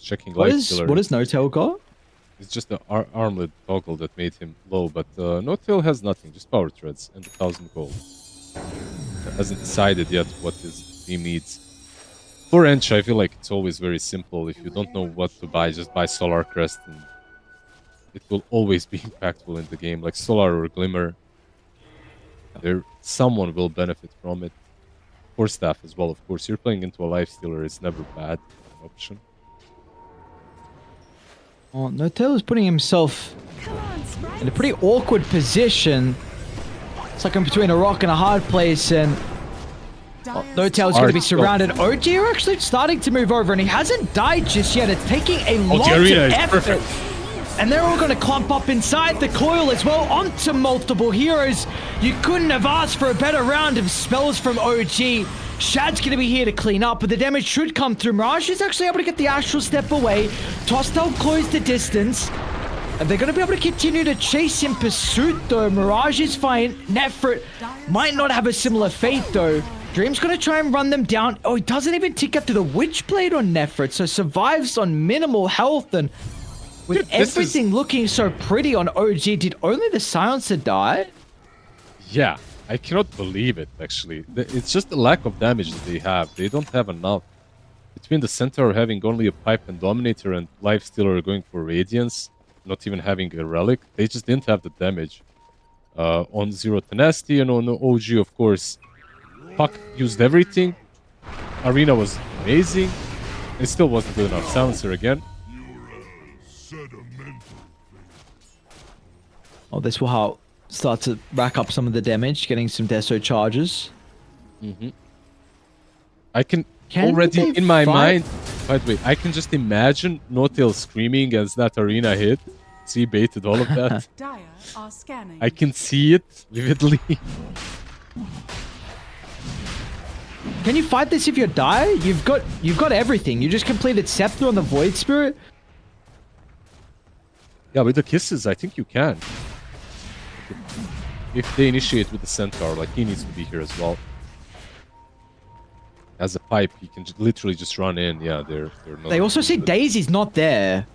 Checking what Lifestealer. Is No-Tail got? It's just the armlet toggle that made him low, but No-Tail has nothing, just power treads and 1,000 gold. Hasn't decided yet what his team needs. For Ench, I feel like it's always very simple. If you don't know what to buy, just buy Solar Crest and it will always be impactful in the game. Like Solar or Glimmer, someone will benefit from it. Force Staff as well, of course. You're playing into a Lifestealer, it's never bad option. Oh, No-Tail is putting himself in a pretty awkward position. It's like in between a rock and a hard place, and No-Tail's going to be surrounded. OG are actually starting to move over, and he hasn't died just yet. It's taking a lot of effort. And they're all going to clump up inside the coil as well, onto multiple heroes. You couldn't have asked for a better round of spells from OG. Shad's going to be here to clean up, but the damage should come through. Mirage is actually able to get the Astral Step away. Tostel closed the distance. And they're going to be able to continue to chase in pursuit, though. Mirage is fine. Nefrit might not have a similar fate, though. Dream's going to try and run them down. Oh, he doesn't even tick up to the Witchblade on Nefrit, so survives on minimal health. And with everything looking so pretty on OG, did only the Silencer die? Yeah. I cannot believe it, actually. It's just the lack of damage that they have. They don't have enough. Between the Centaur having only a Pipe and Dominator and Lifestealer going for Radiance, not even having a Relic, they just didn't have the damage. On Zero Tenacity and on OG, of course, Puck used everything. Arena was amazing. It still wasn't good enough. Silencer again. Oh, this will help start to rack up some of the damage, getting some Deso charges. I can already, in my mind, by the way, I can just imagine No-Tail screaming as that arena hit. See, baited all of that. Dire are scanning. I can see it vividly. Can you fight this if you're Dire? You've got everything. You just completed Scepter on the Void Spirit. Yeah, with the kisses, I think you can. If they initiate with the Centaur, like he needs to be here as well. As a pipe, he can literally just run in. Yeah, they're not. They also say Daisy's not there.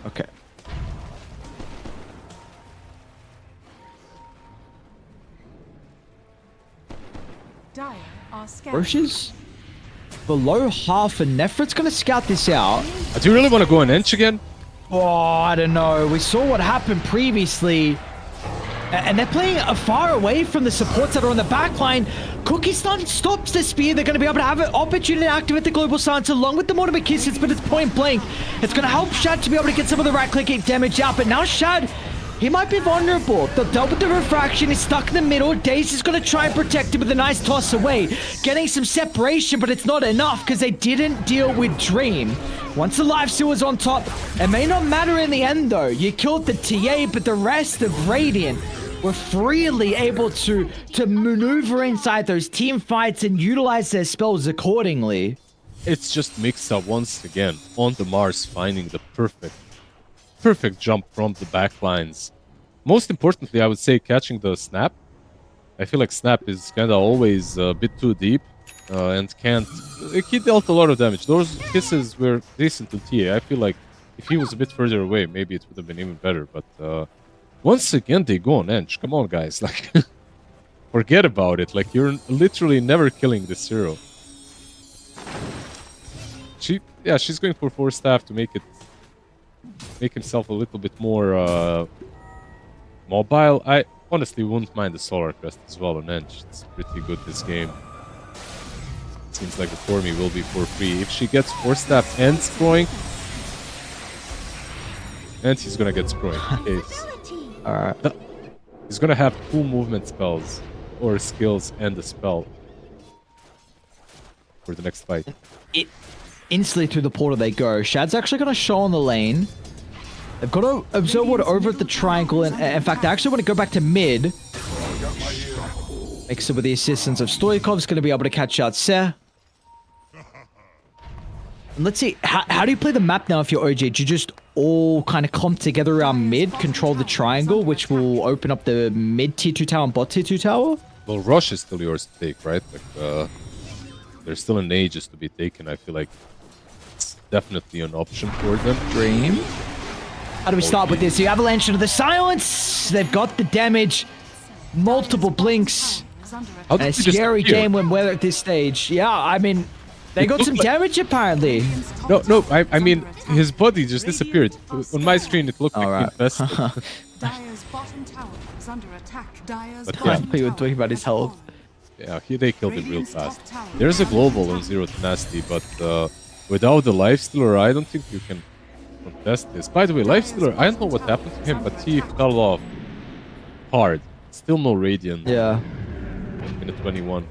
Okay. Dire are scanning. Roche's below half, and Nefrit's gonna scout this out. Do you really want to go on Ench again? Oh, I don't know. We saw what happened previously. And they're playing far away from the supports that are on the back line. Cookie Stun stops the spear. They're going to be able to have an opportunity to activate the Global Silence along with the Mortimer Kisses, but it's point blank. It's going to help Shad to be able to get some of the right-click damage out, but now Shad, he might be vulnerable. The dealt with the refraction, he's stuck in the middle. Daze is going to try and protect him with a nice toss away. Getting some separation, but it's not enough because they didn't deal with Dream. Once the life seal is on top, it may not matter in the end though. You killed the TA, but the rest of Radiant were freely able to maneuver inside those team fights and utilize their spells accordingly. It's just mixed up once again. On the Mars finding the perfect jump from the back lines. Most importantly, I would say catching the snap. I feel like snap is kind of always a bit too deep and can't. He dealt a lot of damage. Those kisses were decent to TA. I feel like if he was a bit further away, maybe it would have been even better. But once again, they go on Ench. Come on, guys. Like, forget about it. Like, you're literally never killing this hero. She's going for 4 staff to make himself a little bit more mobile. I honestly wouldn't mind the Solar Crest as well on Edge. It's pretty good this game. Seems like the Tormy will be for free. If she gets 4 staff and Scrowing, and he's gonna get Scrowing. Alright. He's gonna have 2 movement spells or skills and a spell for the next fight. Instantly through the portal they go. Shad's actually going to show on the lane. They've got to observe water over at the triangle. And in fact, they actually want to go back to mid. Mix it with the assistance of Stoikov's going to be able to catch out Seh. And let's see, how do you play the map now if you're OG? Do you just all kind of clump together around mid, control the triangle, which will open up the mid tier 2 tower and bot tier 2 tower? Well, Rush is still yours to take, right? Like, there's still an Aegis to be taken. I feel like it's definitely an option for them. Dream. How do we start with this? The Avalanche into the silence. They've got the damage. Multiple blinks. And a scary game when we're at this stage. Yeah, I mean, they got some damage apparently. No, I mean, his body just disappeared. On my screen, it looked like infested. Dire's bottom tower is under attack. Dire's But I thought you were talking about his health. Yeah, they killed him real fast. There's a global on Zero Tenacity, but without the Lifestealer, I don't think you can contest this. By the way, Lifestealer, I don't know what happened to him, but he fell off hard. Still no Radiant. Yeah. Minute 21.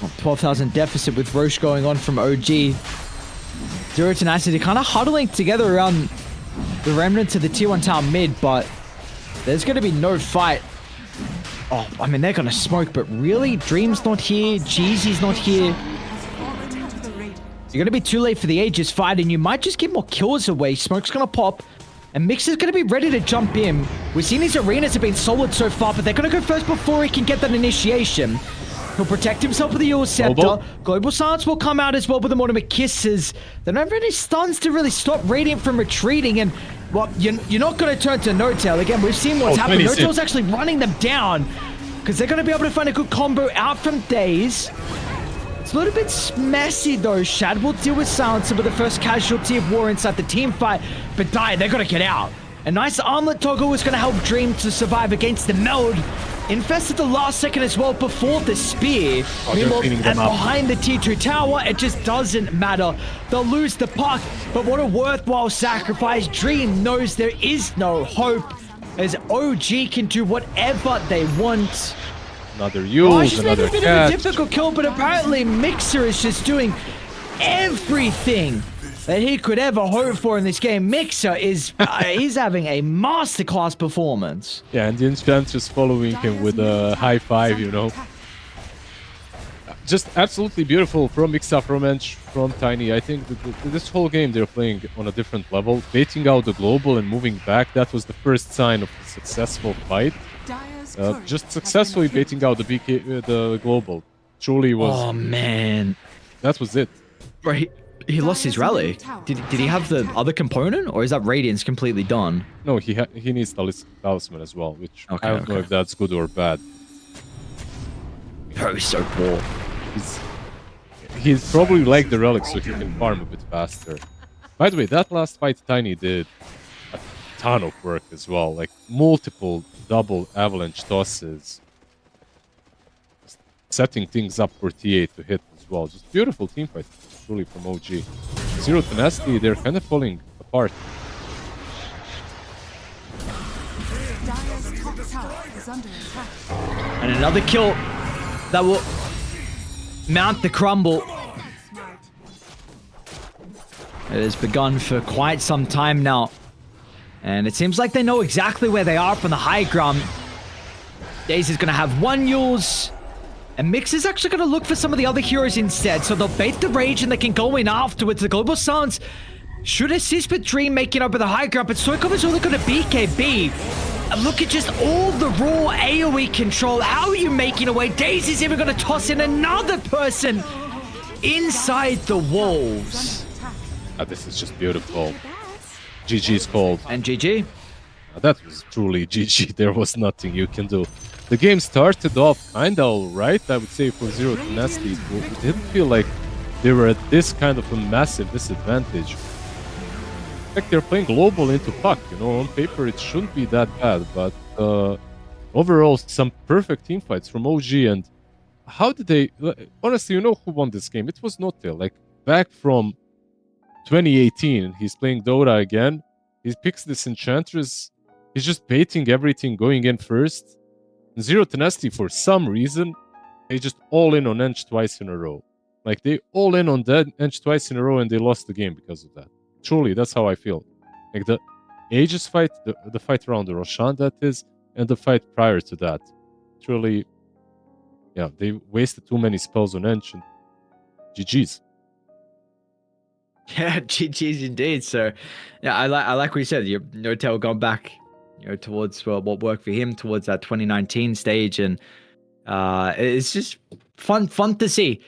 Well, 12,000 deficit with Roche going on from OG. Zero Tenacity kind of huddling together around the remnants of the tier 1 tower mid, but there's going to be no fight. Oh, I mean, they're going to smoke, but really? Dream's not here. Jeezy's not here. You're going to be too late for the Aegis fight, and you might just get more kills away. Smoke's going to pop, and Mixer's going to be ready to jump in. We've seen his arenas have been solid so far, but they're going to go first before he can get that initiation. He'll protect himself with the Eul Scepter. Global Silence will come out as well with the Mortimer Kisses. They don't have any stuns to really stop Radiant from retreating, and well, you're not going to turn to No-Tail. Again, we've seen what's happened. No-Tail's actually running them down because they're going to be able to find a good combo out from Daze. It's a little bit messy though. Shad will deal with Silencer with the first casualty of war inside the team fight, but they're going to get out. A nice armlet toggle is going to help Dream to survive against the Meld. Infested the last second as well before the spear. Meanwhile, and behind the tier 2 tower, it just doesn't matter. They'll lose the puck, but what a worthwhile sacrifice. Dream knows there is no hope, as OG can do whatever they want. Another use, another catch. It's a bit of a difficult kill, but apparently Mixer is just doing everything that he could ever hope for in this game. Mixer is he's having a masterclass performance. Yeah, and the Enchantress following him with a high five, you know. Just absolutely beautiful from Mixa, from Ench, from Tiny. I think this whole game they're playing on a different level. Baiting out the global and moving back, that was the first sign of a successful fight. Just successfully baiting out the global. Truly was... Oh, man. That was it. Right. He lost his rally. Did he have the other component, or is that Radiance completely done? No, he needs Talisman as well, which I don't know if that's good or bad. Oh, he's so poor. He's probably like the relic, so he can farm a bit faster. By the way, that last fight Tiny did a ton of work as well, like multiple double avalanche tosses, setting things up for TA to hit as well. Just beautiful team fight. Truly from OG. Zero Tenacity, they're kind of falling apart. And another kill that will mount the crumble. It has begun for quite some time now. And it seems like they know exactly where they are from the high ground. Daze is going to have one Euls. And Mix is actually going to look for some of the other heroes instead. So they'll bait the Rage and they can go in afterwards. The Global Silence should assist with Dream making up with the high ground. But Stoikov is only going to BKB. And look at just all the raw AoE control. How are you making away? Daze is even going to toss in another person inside the walls. This is just beautiful. GG's called. And GG. That was truly GG. There was nothing you can do. The game started off kind of alright, I would say, for Zero Tenacity. It didn't feel like they were at this kind of a massive disadvantage. Like they're playing global into puck, you know, on paper it shouldn't be that bad, but overall some perfect team fights from OG. And how did they, honestly, you know who won this game? It was Notail. Like back from 2018, he's playing Dota again, he picks this Enchantress, he's just baiting everything, going in first. Zero Tenacity, for some reason, they just all in on Ench twice in a row. Like they all in on that Ench twice in a row and they lost the game because of that. Truly, that's how I feel. Like the Aegis fight, the fight around the Roshan, that is, and the fight prior to that. Truly, yeah, they wasted too many spells on Ench, and GG's. Yeah, GG's indeed. So, yeah, I like what you said. Your Notail gone back, you know, towards what worked for him, towards that 2019 stage, and it's just fun to see.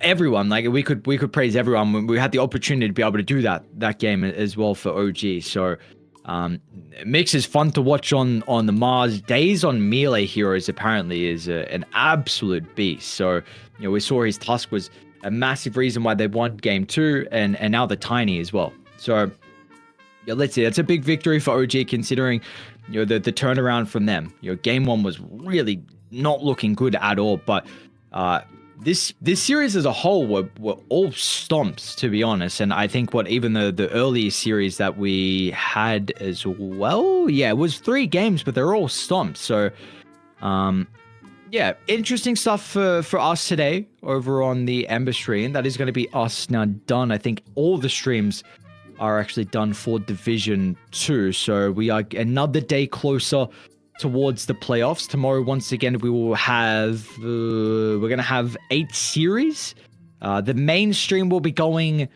Everyone, like we could praise everyone when we had the opportunity to be able to do that game as well for OG. So, Mix is fun to watch on the Mars. Days on melee heroes apparently is an absolute beast. So, you know, we saw his Tusk was a massive reason why they won game 2, and now the Tiny as well. So, yeah, let's see. That's a big victory for OG considering, you know, the turnaround from them. You know, game 1 was really not looking good at all, but this series as a whole were all stomps, to be honest. And I think even the earlier series that we had as well, yeah, it was 3 games, but they're all stomps. So, yeah, interesting stuff for us today over on the Ember stream. That is going to be us now done. I think all the streams are actually done for Division 2. So we are another day closer towards the playoffs. Tomorrow, once again, we will have, we're going to have 8 series. The main stream will be going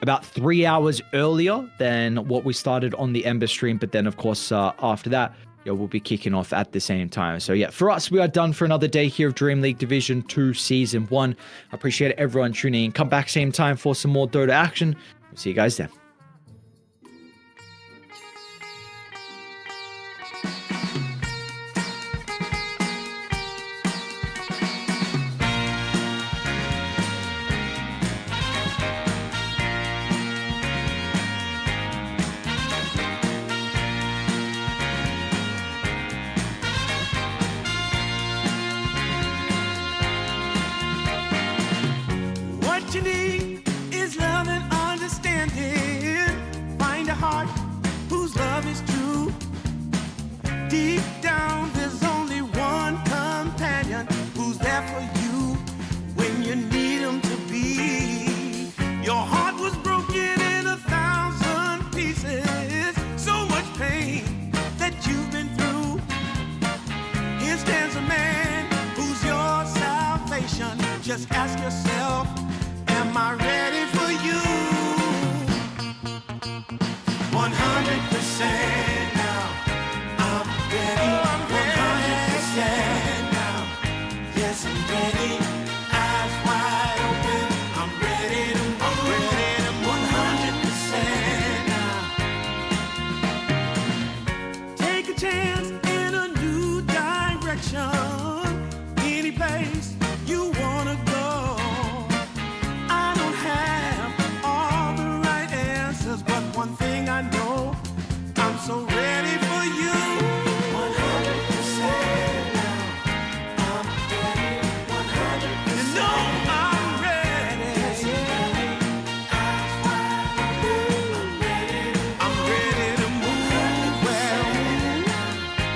about 3 hours earlier than what we started on the Ember stream. But then, of course, after that, yeah, we'll be kicking off at the same time. So yeah, for us, we are done for another day here of Dream League Division 2 Season 1. I appreciate everyone tuning in. Come back same time for some more Dota action. We'll see you guys then. What you need is love and understanding. Find a heart whose love is true. Deep down, there's only one companion who's there for you when you need him to be. Your heart was broken in 1,000 pieces. So much pain that you've been through. Here stands a man who's your salvation. Just ask yourself,